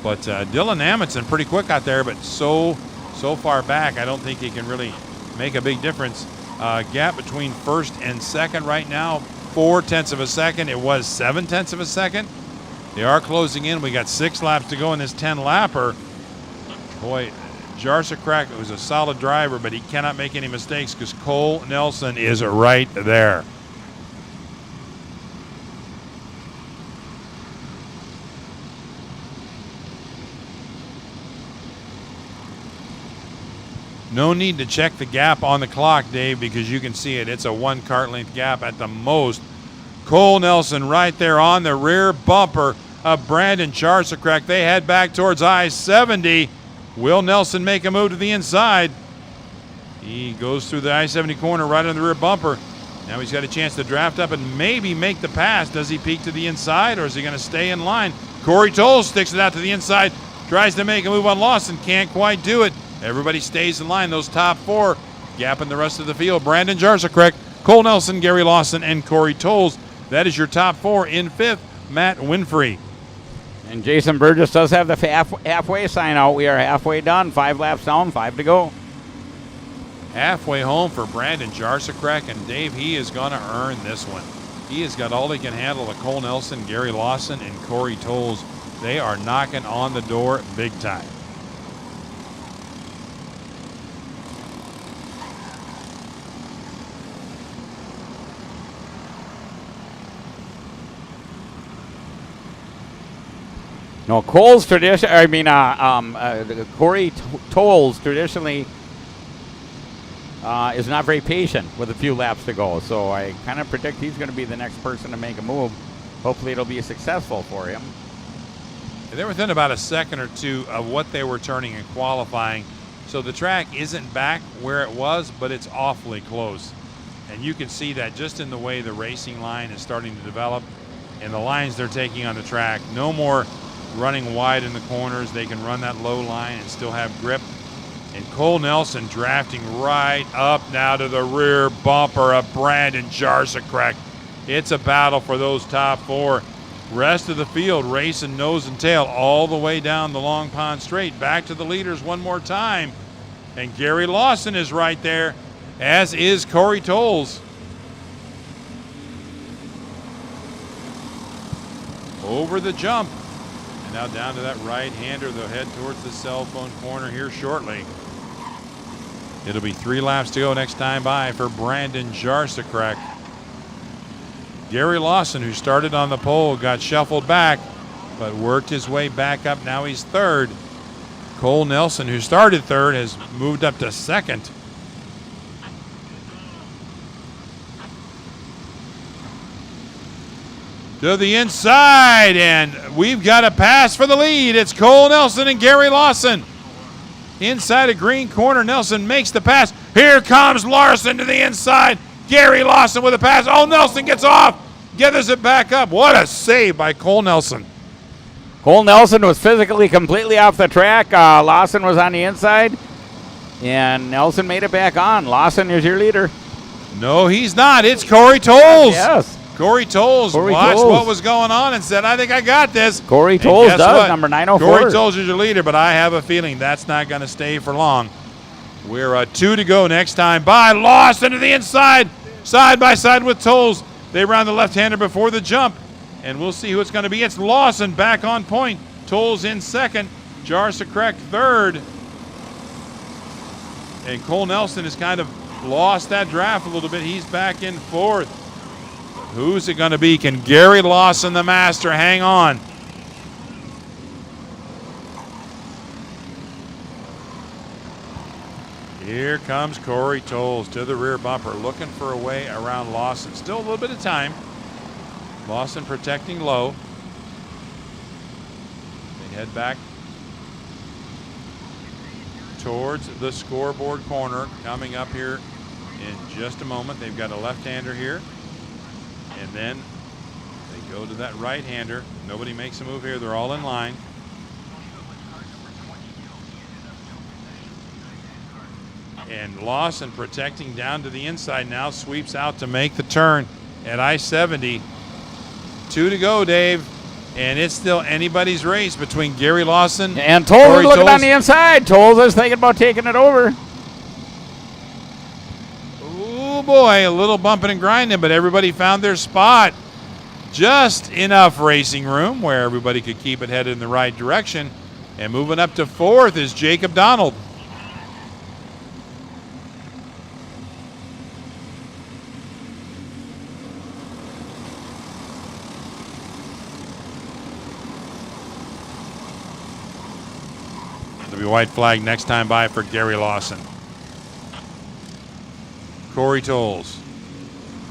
S1: But Dylan Amundsen pretty quick out there, but so far back, I don't think he can really make a big difference. Gap between first and second right now, 0.4 of a second. It was 0.7 of a second. They are closing in. We got 6 laps to go in this 10-lapper. Boy, Jarsakrak was a solid driver, but he cannot make any mistakes because Cole Nelson is right there. No need to check the gap on the clock, Dave, because you can see it. It's a 1 kart length gap at the most. Cole Nelson right there on the rear bumper of Brandon Jarsakrak. They head back towards I-70. Will Nelson make a move to the inside? He goes through the I-70 corner right on the rear bumper. Now he's got a chance to draft up and maybe make the pass. Does he peek to the inside, or is he going to stay in line? Corey Tolles sticks it out to the inside, tries to make a move on Lawson, can't quite do it. Everybody stays in line. Those top 4 gapping the rest of the field. Brandon Jarsakrak, Cole Nelson, Gary Lawson, and Corey Tolles. That is your top 4. In 5th, Matt Winfrey.
S2: And Jason Burgess does have the halfway sign out. We are halfway done. 5 laps down, 5 to go.
S1: Halfway home for Brandon Jarsakrak, and Dave, he is going to earn this one. He has got all he can handle of Cole Nelson, Gary Lawson, and Corey Tolles. They are knocking on the door big time.
S2: No, Cole's tradition. I mean, Corey Tolles traditionally is not very patient with a few laps to go. So I kind of predict he's going to be the next person to make a move. Hopefully, it'll be successful for him.
S1: They're within about a second or two of what they were turning in qualifying. So the track isn't back where it was, but it's awfully close. And you can see that just in the way the racing line is starting to develop and the lines they're taking on the track. No more running wide in the corners. They can run that low line and still have grip. And Cole Nelson drafting right up now to the rear bumper of Brandon Jarsacek. It's a battle for those top four. Rest of the field racing nose and tail all the way down the Long Pond Straight. Back to the leaders one more time. And Gary Lawson is right there, as is Corey Tolles. Over the jump. And now down to that right-hander. They'll head towards the cell phone corner here shortly. It'll be 3 laps to go next time by for Brandon Jarsacek. Gary Lawson, who started on the pole, got shuffled back, but worked his way back up. Now he's third. Cole Nelson, who started third, has moved up to second. To the inside, and we've got a pass for the lead. It's Cole Nelson and Gary Lawson. Inside a green corner, Nelson makes the pass. Here comes Larson to the inside. Gary Lawson with a pass. Oh, Nelson gets off. Gathers it back up. What a save by Cole Nelson.
S2: Cole Nelson was physically completely off the track. Lawson was on the inside, and Nelson made it back on. Lawson is your leader.
S1: No, he's not. It's Corey Tolles.
S2: Yes.
S1: Corey Tolles watched
S2: Tolles.
S1: what was going on and said, I think I got this.
S2: Corey
S1: And
S2: Tolles
S1: guess
S2: does,
S1: what?
S2: number 904.
S1: Corey Tolles is your leader, but I have a feeling that's not going to stay for long. We're 2 to go next time by. Lawson to the inside, side by side with Tolles. They round the left-hander before the jump, and we'll see who it's going to be. It's Lawson back on point. Tolles in second. Jarsacek third. And Cole Nelson has kind of lost that draft a little bit. He's back in fourth. Who's it going to be? Can Gary Lawson, the master, hang on? Here comes Corey Tolles to the rear bumper, looking for a way around Lawson. Still a little bit of time. Lawson protecting low. They head back towards the scoreboard corner. Coming up here in just a moment. They've got a left-hander here. And then they go to that right-hander. Nobody makes a move here. They're all in line. And Lawson protecting down to the inside now, sweeps out to make the turn at I-70. 2 to go, Dave. And it's still anybody's race between Gary Lawson
S2: and Tolles is looking on the inside. Tolles is thinking about taking it over.
S1: Oh boy, a little bumping and grinding, but everybody found their spot. Just enough racing room where everybody could keep it headed in the right direction. And moving up to fourth is Jacob Donald. It'll be white flag next time by for Gary Lawson. Corey Tolles,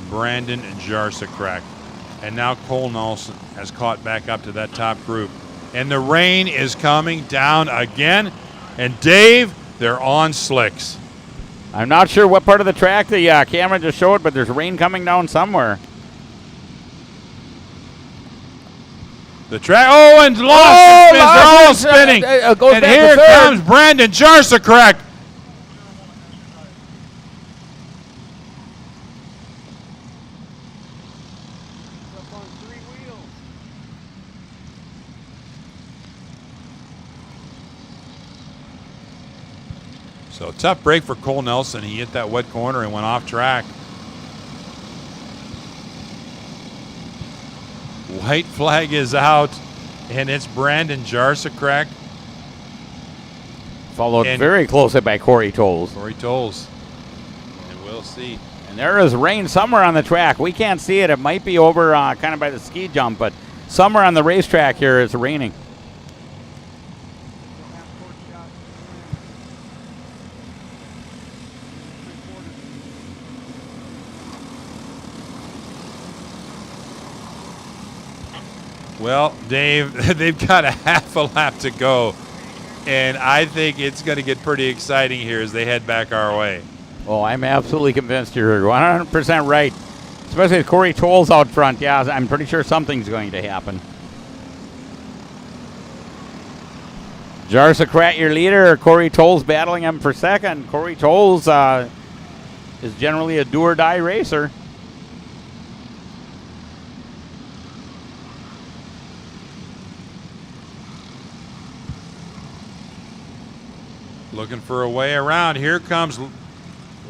S1: Brandon Jarsacek, and now Cole Nelson has caught back up to that top group. And the rain is coming down again. And Dave, they're on slicks.
S2: I'm not sure what part of the track the camera just showed, but there's rain coming down somewhere.
S1: The track, and Lawson spins. They're all spinning. And here comes Brandon Jarsacek.
S5: Up on 3 wheels.
S1: So tough break for Cole Nelson. He hit that wet corner and went off track. White flag is out. And it's Brandon Jarsacek.
S2: Followed
S1: And-
S2: very closely by Corey Tolles.
S1: Corey Tolles. And we'll see.
S2: And there is rain somewhere on the track. We can't see it. It might be over kind of by the ski jump, but somewhere on the racetrack here it's raining.
S1: Well, Dave, they've got a half a lap to go, and I think it's going to get pretty exciting here as they head back our way.
S2: Oh, I'm absolutely convinced you're 100% right. Especially with Corey Tolles out front. Yeah, I'm pretty sure something's going to happen. Jarsacrat, your leader. Corey Tolles battling him for second. Corey Tolles is generally a do-or-die racer.
S1: Looking for a way around. Here comes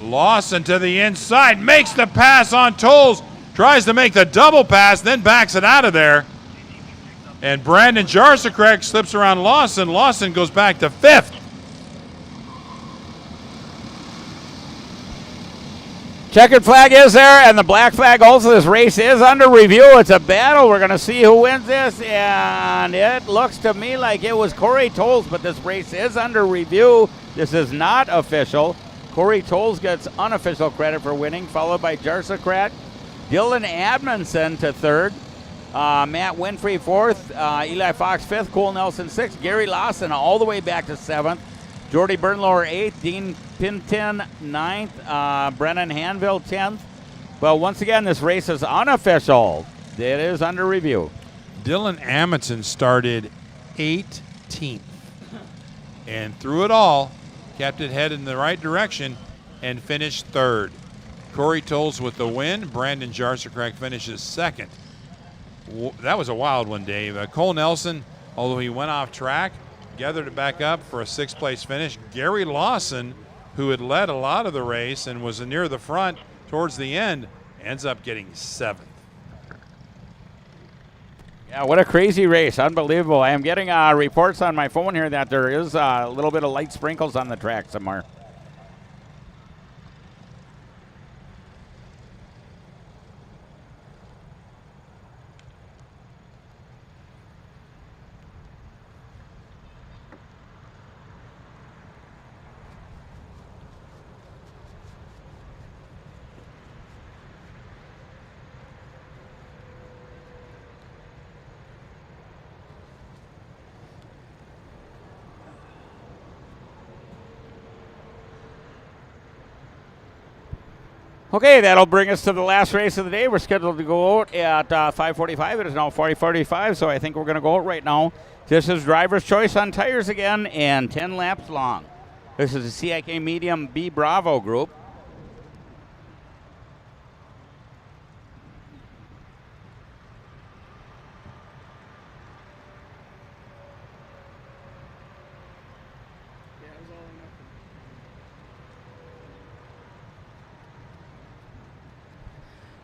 S1: Lawson to the inside. Makes the pass on Tolles. Tries to make the double pass, then backs it out of there. And Brandon Jarsacek slips around Lawson. Lawson goes back to fifth.
S2: Checkered flag is there, and the black flag also. This race is under review. It's a battle. We're going to see who wins this, and it looks to me like it was Corey Tolles, but this race is under review. This is not official. Corey Tolles gets unofficial credit for winning, followed by Jarsacrat. Dylan Admonson to third. Matt Winfrey fourth. Eli Fox fifth. Cole Nelson sixth. Gary Lawson all the way back to seventh. Jordy Bernlower 8th, Dean Pinton 9th, Brennan Hanville 10th. But once again, this race is unofficial. It is under review.
S1: Dylan Amundsen started 18th. And through it all, kept it headed in the right direction and finished third. Corey Tolles with the win. Brandon Jarsacek finishes second. That was a wild one, Dave. Cole Nelson, although he went off track, gathered it back up for a sixth-place finish. Gary Lawson, who had led a lot of the race and was near the front towards the end, ends up getting seventh.
S2: Yeah, what a crazy race. Unbelievable. I am getting reports on my phone here that there is a little bit of light sprinkles on the track somewhere. Okay, that'll bring us to the last race of the day. We're scheduled to go out at 5:45. It is now 40:45, so I think we're going to go out right now. This is driver's choice on tires again, and 10 laps long. This is the CIK Medium B Bravo group.
S5: Yeah, it was all or nothing.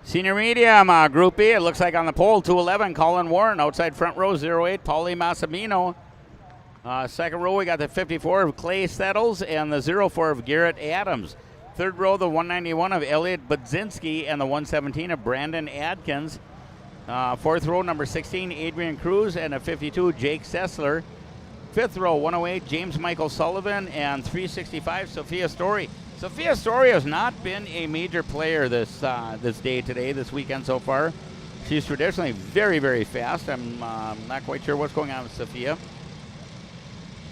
S2: Senior Medium, Group B, it looks like on the pole, 211, Colin Warren. Outside front row, 08, Paulie Massimino. Second row, we got the 54 of Clay Settles and the 04 of Garrett Adams. Third row, the 191 of Elliot Budzinski and the 117 of Brandon Adkins. Fourth row, number 16, Adrian Cruz and a 52, Jake Sessler. Fifth row, 108, James Michael Sullivan and 365, Sophia Story. Sophia Story has not been a major player this weekend so far. She's traditionally very, very fast. I'm not quite sure what's going on with Sophia.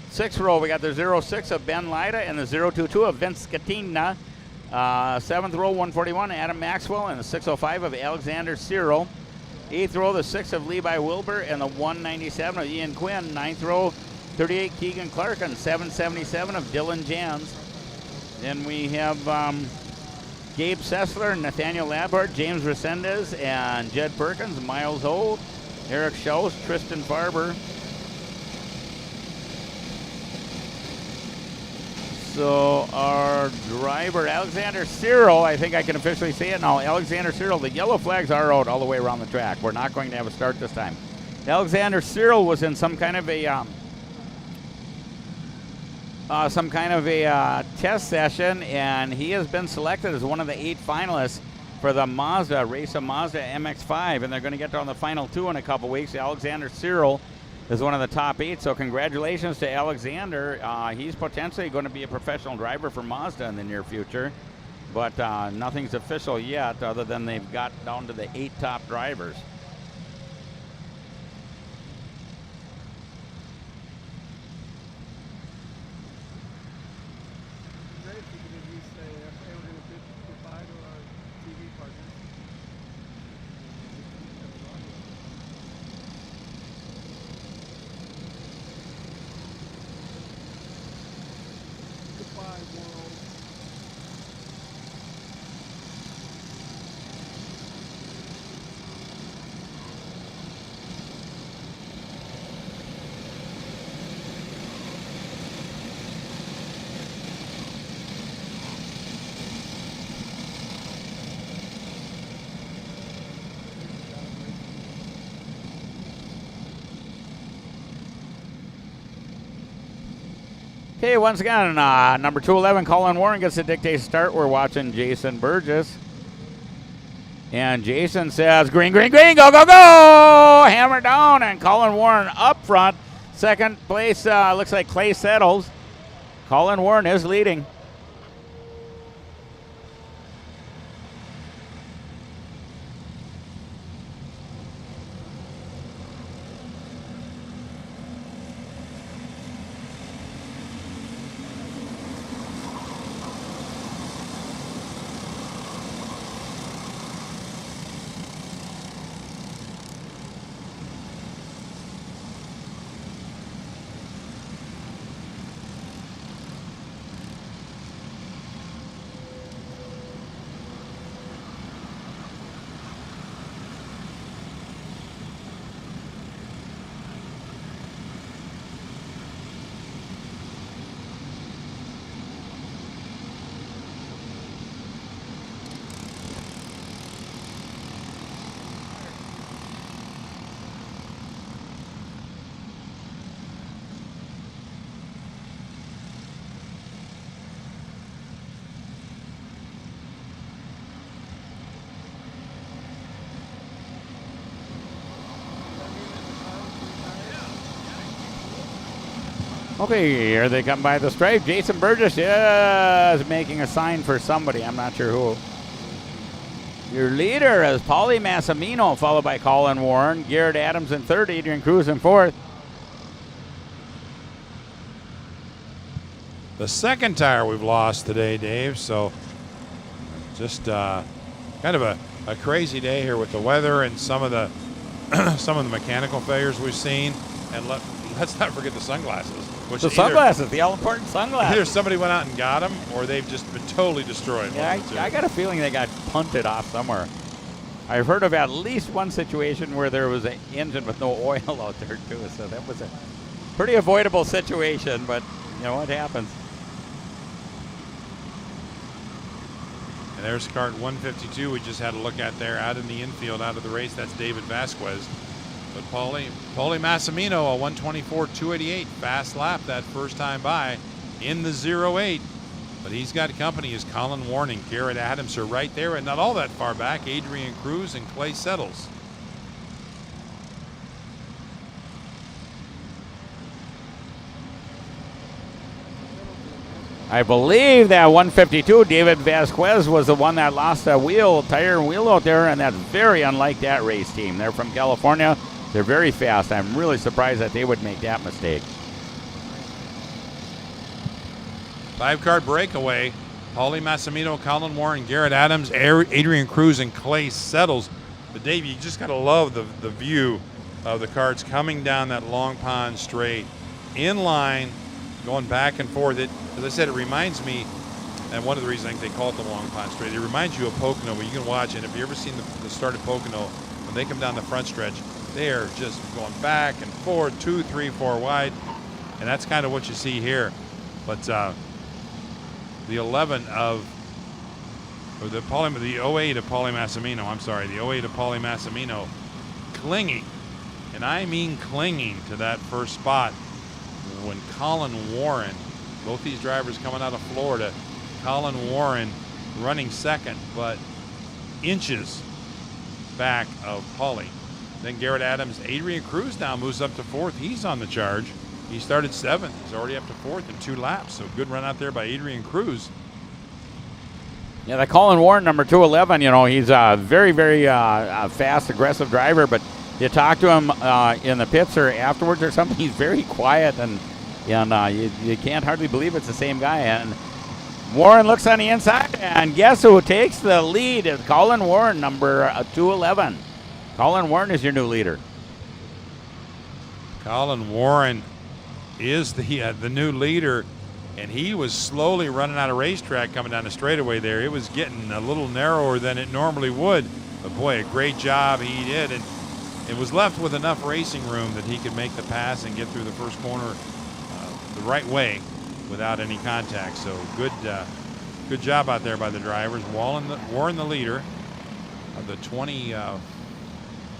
S2: Sixth row, we got the 06 of Ben Lida and the 022 of Vince Scatina. Seventh row, 141, Adam Maxwell and the 605 of Alexander Cyril. Eighth row, the 6 of Levi Wilbur and the 197 of Ian Quinn. Ninth row, 38 Keegan Clark and 777 of Dylan Jans. Then we have Gabe Sessler, Nathaniel Labhart, James Resendez, and Jed Perkins, Miles Holt, Eric Schaus, Tristan Farber. So our driver, Alexander Cyril, I think I can officially say it now, Alexander Cyril, the yellow flags are out all the way around the track. We're not going to have a start this time. Alexander Cyril was in some kind of a test session, and he has been selected as one of the 8 finalists for the Mazda MX-5, and they're going to get on the final 2 in a couple weeks. Alexander Cyril is one of the top 8, so congratulations to Alexander. He's potentially going to be a professional driver for Mazda in the near future, but nothing's official yet other than they've got down to the 8 top drivers.
S5: Great if you could at least say, hey, we're going to bid goodbye to our TV partners. Goodbye, world.
S2: Okay, once again, number 211, Colin Warren gets the dictate start. We're watching Jason Burgess. And Jason says, green, green, green, go, go, go! Hammer down, and Colin Warren up front. Second place looks like Clay Settles. Colin Warren is leading. Okay, here they come by the stripe. Jason Burgess is making a sign for somebody. I'm not sure who. Your leader is Paulie Massimino, followed by Colin Warren. Garrett Adams in third, Adrian Cruz in fourth.
S1: The second tire we've lost today, Dave, so just kind of a crazy day here with the weather and some of the some of the mechanical failures we've seen. And let's not forget the sunglasses. Which
S2: The sunglasses, the all-important sunglasses.
S1: Either somebody went out and got them, or they've just been totally destroyed.
S2: Yeah, I got a feeling they got punted off somewhere. I've heard of at least one situation where there was an engine with no oil out there, too. So that was a pretty avoidable situation, but, you know, what happens.
S1: And there's kart 152 we just had a look at there out in the infield, out of the race. That's David Vasquez. But Paulie Massimino, a 124.288, fast lap that first time by in the 08. But he's got company as Colin Warren and Garrett Adams are right there, and not all that far back, Adrian Cruz and Clay Settles.
S2: I believe that 152, David Vasquez, was the one that lost a tire and wheel out there, and that's very unlike that race team. They're from California. They're very fast. I'm really surprised that they would make that mistake.
S1: 5-car breakaway. Paulie Massimino, Colin Warren, Garrett Adams, Adrian Cruz, and Clay Settles. But Dave, you just got to love the view of the karts coming down that Long Pond straight, in line, going back and forth. As I said, it reminds me, and one of the reasons I think they call it the Long Pond Straight, it reminds you of Pocono, where you can watch it. If you've ever seen the start of Pocono, when they come down the front stretch, they are just going back and forth, 2, 3, 4 wide, and that's kind of what you see here. But the 11 of, or the 08 of Paulie Massimino, I'm sorry, the 08 of Paulie Massimino, clinging and I mean clinging to that first spot when Colin Warren, both these drivers coming out of Florida, Colin Warren running second, but inches back of Paulie. Then Garrett Adams, Adrian Cruz now moves up to fourth. He's on the charge. He started seventh. He's already up to fourth in 2 laps. So good run out there by Adrian Cruz.
S2: Yeah, the Colin Warren, number 211, you know, he's a very, very fast, aggressive driver, but you talk to him in the pits or afterwards or something, he's very quiet, and you can't hardly believe it's the same guy. And Warren looks on the inside, and guess who takes the lead? Is Colin Warren, number 211. Colin Warren is your new leader.
S1: Colin Warren is the new leader, and he was slowly running out of racetrack coming down the straightaway there. It was getting a little narrower than it normally would, but boy, a great job he did, and it was left with enough racing room that he could make the pass and get through the first corner the right way without any contact. So good job out there by the drivers. Warren the leader of the 20. Let's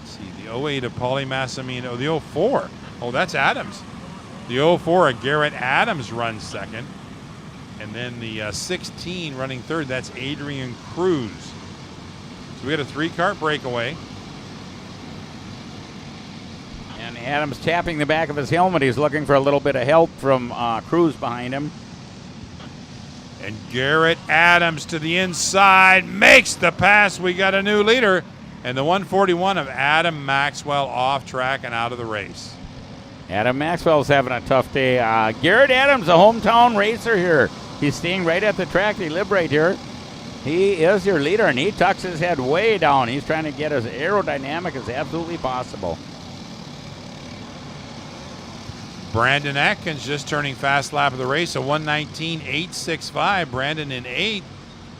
S1: see, the 08 of Paulie Massimino, the 04. Oh, that's Adams. The 04 of Garrett Adams runs second. And then the 16 running third, that's Adrian Cruz. So we got a 3-kart breakaway.
S2: And Adams tapping the back of his helmet. He's looking for a little bit of help from Cruz behind him.
S1: And Garrett Adams to the inside makes the pass. We got a new leader. And the 141 of Adam Maxwell off track and out of the race.
S2: Adam Maxwell's having a tough day. Garrett Adams, a hometown racer here. He's staying right at the track. They live right here. He is your leader, and he tucks his head way down. He's trying to get as aerodynamic as absolutely possible.
S1: Brandon Atkins just turning fast lap of the race, a 1:19.865. Brandon in 8th.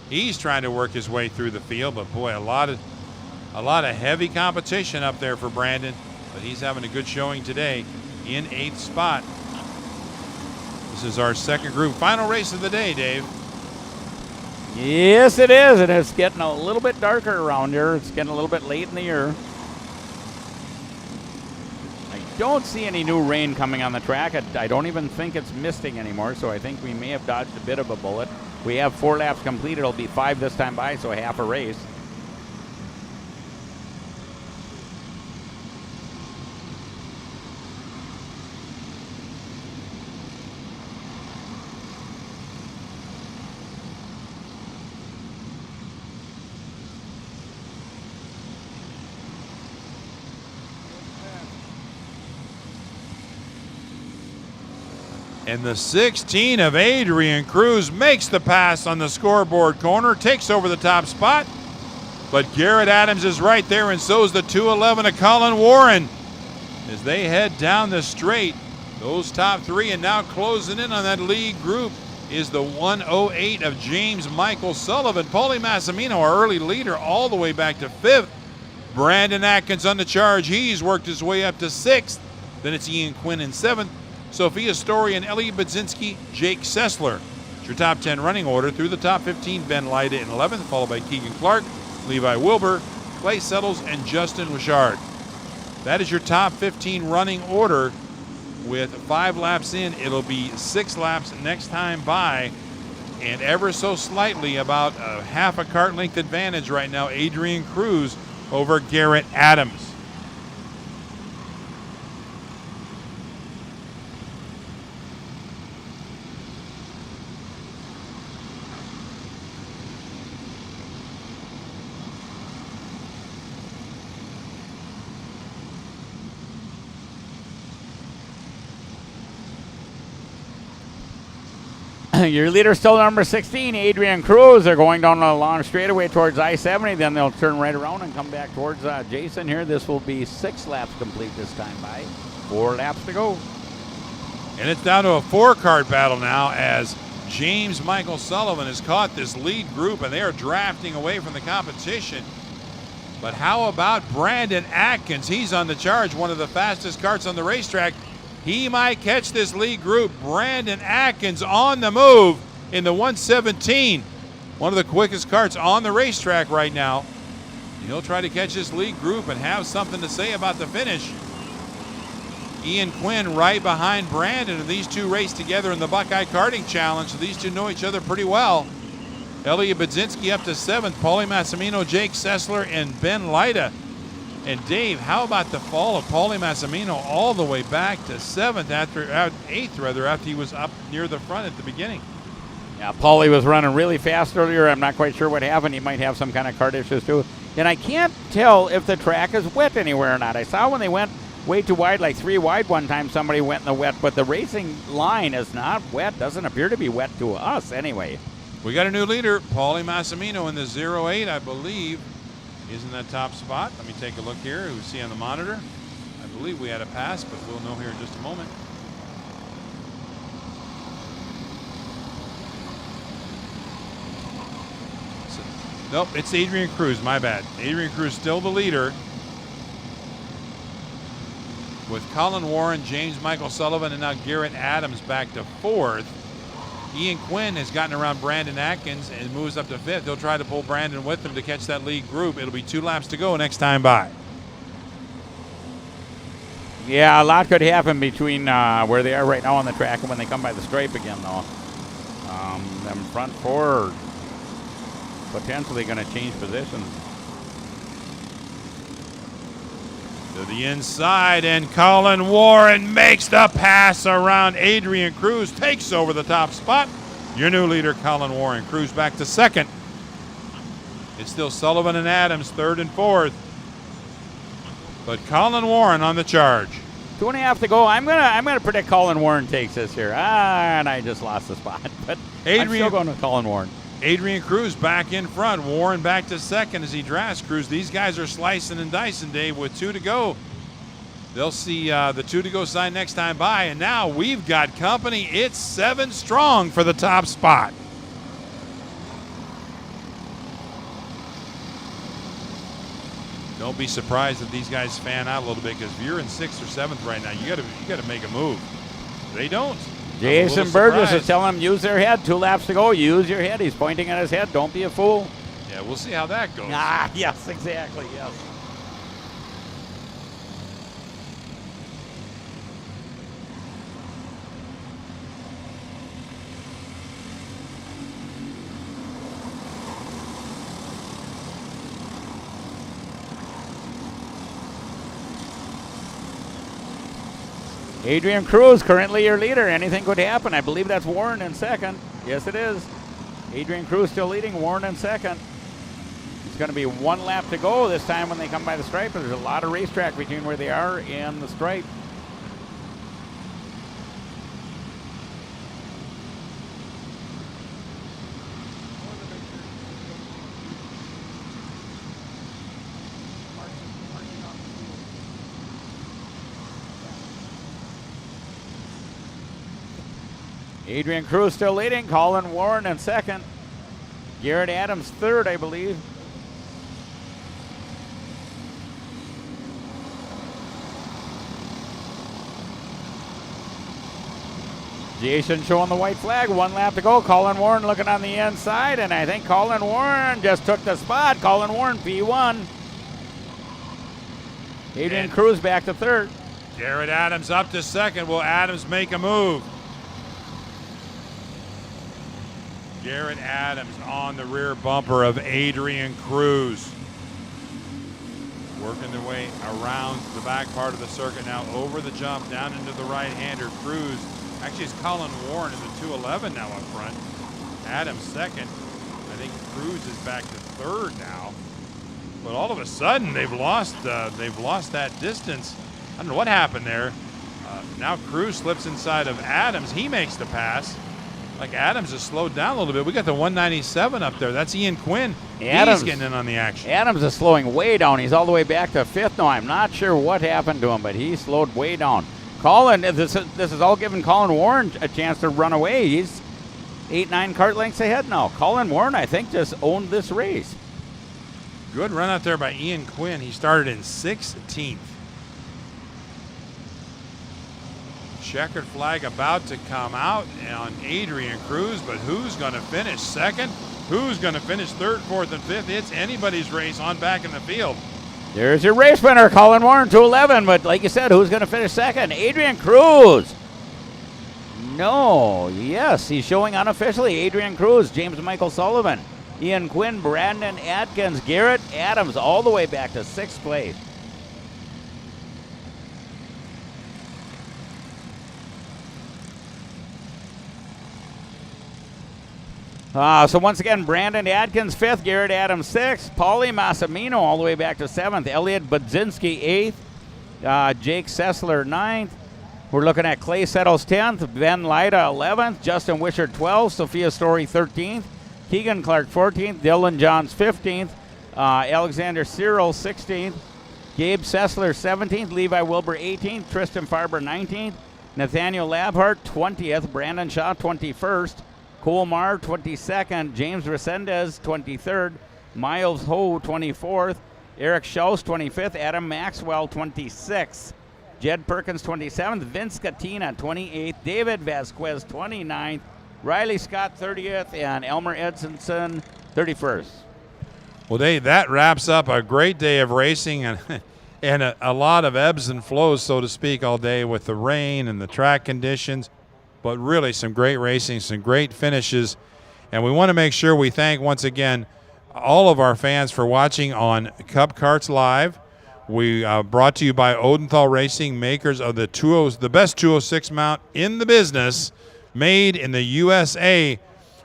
S1: He's trying to work his way through the field, but boy, a lot of heavy competition up there for Brandon, but he's having a good showing today in 8th spot. This is our second group final race of the day, Dave.
S2: Yes, it is, and it's getting a little bit darker around here. It's getting a little bit late in the year. I don't see any new rain coming on the track. I don't even think it's misting anymore, so I think we may have dodged a bit of a bullet. We have 4 laps completed. It'll be 5 this time by, so half a race.
S1: And the 16 of Adrian Cruz makes the pass on the scoreboard corner, takes over the top spot. But Garrett Adams is right there, and so is the 211 of Colin Warren. As they head down the straight, those top 3, and now closing in on that lead group is the 108 of James Michael Sullivan. Paulie Massimino, our early leader, all the way back to 5th. Brandon Atkins on the charge. He's worked his way up to 6th. Then it's Ian Quinn in 7th. Sophia Story and Ellie Budzinski, Jake Sessler. It's your top 10 running order. Through the top 15, Ben Lyda in 11th, followed by Keegan Clark, Levi Wilbur, Clay Settles, and Justin Wishard. That is your top 15 running order. With 5 laps in, it'll be 6 laps next time by, and ever so slightly, about a half a kart length advantage right now, Adrian Cruz over Garrett Adams.
S2: Your leader still number 16, Adrian Cruz. They're going down a long straightaway towards I-70. Then they'll turn right around and come back towards Jason here. This will be 6 laps complete this time by. 4 laps to go.
S1: And it's down to a 4-kart battle now as James Michael Sullivan has caught this lead group, and they are drafting away from the competition. But how about Brandon Atkins? He's on the charge, one of the fastest karts on the racetrack. He might catch this lead group. Brandon Atkins on the move in the 117. One of the quickest karts on the racetrack right now. He'll try to catch this lead group and have something to say about the finish. Ian Quinn right behind Brandon, and these two race together in the Buckeye Karting Challenge, so these two know each other pretty well. Elliot Budzinski up to 7th, Paulie Massimino, Jake Sessler, and Ben Lyda. And Dave, how about the fall of Paulie Massimino all the way back to 7th, eighth after he was up near the front at the beginning?
S2: Yeah, Paulie was running really fast earlier. I'm not quite sure what happened. He might have some kind of kart issues too. And I can't tell if the track is wet anywhere or not. I saw when they went way too wide, like 3 wide one time, somebody went in the wet, but the racing line is not wet. Doesn't appear to be wet to us anyway.
S1: We got a new leader, Paulie Massimino in the 08, I believe, is in that top spot. Let me take a look here. We see on the monitor. I believe we had a pass, but we'll know here in just a moment. Nope, it's Adrian Cruz, my bad. Adrian Cruz still the leader, with Colin Warren, James Michael Sullivan, and now Garrett Adams back to 4th. Ian Quinn has gotten around Brandon Atkins and moves up to 5th. He'll try to pull Brandon with him to catch that lead group. It'll be 2 laps to go next time by.
S2: Yeah, a lot could happen between where they are right now on the track and when they come by the stripe again, though. Them front 4 potentially going to change positions.
S1: To the inside, and Colin Warren makes the pass around Adrian Cruz, takes over the top spot. Your new leader, Colin Warren. Cruz back to 2nd. It's still Sullivan and Adams, 3rd and 4th. But Colin Warren on the charge.
S2: 2.5 to go. I'm gonna predict Colin Warren takes this here. And I just lost the spot. But I'm still going with Colin Warren.
S1: Adrian Cruz back in front. Warren back to 2nd as he drafts Cruz. These guys are slicing and dicing, Dave, with 2 to go. They'll see the 2 to go sign next time by. And now we've got company. It's 7 strong for the top spot. Don't be surprised if these guys fan out a little bit, because if you're in 6th or 7th right now, you gotta make a move. They don't.
S2: Jason Burgess is telling them use their head. 2 laps to go. Use your head. He's pointing at his head. Don't be a fool.
S1: Yeah, we'll see how that goes.
S2: Yes, exactly. Yes. Adrian Cruz, currently your leader. Anything could happen. I believe that's Warren in 2nd. Yes, it is. Adrian Cruz still leading. Warren in 2nd. It's going to be 1 lap to go this time when they come by the stripe. There's a lot of racetrack between where they are and the stripe. Adrian Cruz still leading. Colin Warren in 2nd. Garrett Adams 3rd, I believe. Jason showing the white flag. 1 lap to go. Colin Warren looking on the inside, and I think Colin Warren just took the spot. Colin Warren, P1. Adrian Cruz back to 3rd.
S1: Garrett Adams up to 2nd. Will Adams make a move? Garrett Adams on the rear bumper of Adrian Cruz. Working their way around the back part of the circuit now, over the jump, down into the right-hander. Cruz, actually it's Colin Warren in the 211 now up front. Adams 2nd. I think Cruz is back to 3rd now. But all of a sudden they've lost that distance. I don't know what happened there. Now Cruz slips inside of Adams. He makes the pass. Like Adams has slowed down a little bit. We got the 197 up there. That's Ian Quinn. He's getting in on the action.
S2: Adams is slowing way down. He's all the way back to 5th now. I'm not sure what happened to him, but he slowed way down. Colin, this is all giving Colin Warren a chance to run away. He's 8-9 kart lengths ahead now. Colin Warren, I think, just owned this race.
S1: Good run out there by Ian Quinn. He started in 16th. Checkered flag about to come out on Adrian Cruz, but who's going to finish 2nd? Who's going to finish 3rd, 4th, and 5th? It's anybody's race on back in the field.
S2: There's your race winner, Colin Warren, 211. But like you said, who's going to finish second? Adrian Cruz. No, yes, he's showing unofficially. Adrian Cruz, James Michael Sullivan, Ian Quinn, Brandon Atkins, Garrett Adams, all the way back to 6th place. So once again, Brandon Atkins 5th, Garrett Adams 6th, Paulie Massimino all the way back to 7th, Elliot Budzinski 8th, Jake Sessler 9th. We're looking at Clay Settles 10th, Ben Lyda 11th, Justin Wishart 12th, Sophia Story 13th, Keegan Clark 14th, Dylan Johns 15th, Alexander Cyril 16th, Gabe Sessler 17th, Levi Wilbur 18th, Tristan Farber 19th, Nathaniel Labhart 20th, Brandon Shaw 21st, Cole Marr 22nd, James Resendez 23rd, Miles Ho 24th, Eric Schaus 25th, Adam Maxwell 26th, Jed Perkins 27th, Vince Catina 28th, David Vasquez 29th, Riley Scott 30th, and Elmer Edson 31st.
S1: Well, Dave, that wraps up a great day of racing and a lot of ebbs and flows, so to speak, all day with the rain and the track conditions. But really some great racing, some great finishes. And we want to make sure we thank once again all of our fans for watching on Cup Karts Live. We brought to you by Odenthal Racing, makers of the best 206 mount in the business, made in the USA.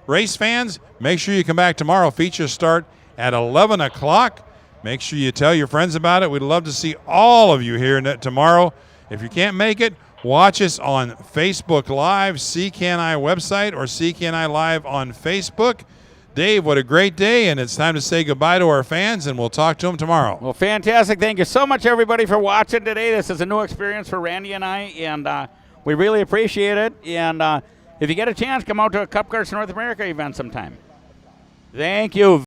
S1: Race fans, make sure you come back tomorrow. Features start at 11 o'clock. Make sure you tell your friends about it. We'd love to see all of you here tomorrow. If you can't make it, watch us on Facebook Live, CKNI website, or CKNI Live on Facebook. Dave, what a great day, and it's time to say goodbye to our fans, and we'll talk to them tomorrow.
S2: Well, fantastic. Thank you so much, everybody, for watching today. This is a new experience for Randy and I, and we really appreciate it. And if you get a chance, come out to a Cup Karts North America event sometime. Thank you.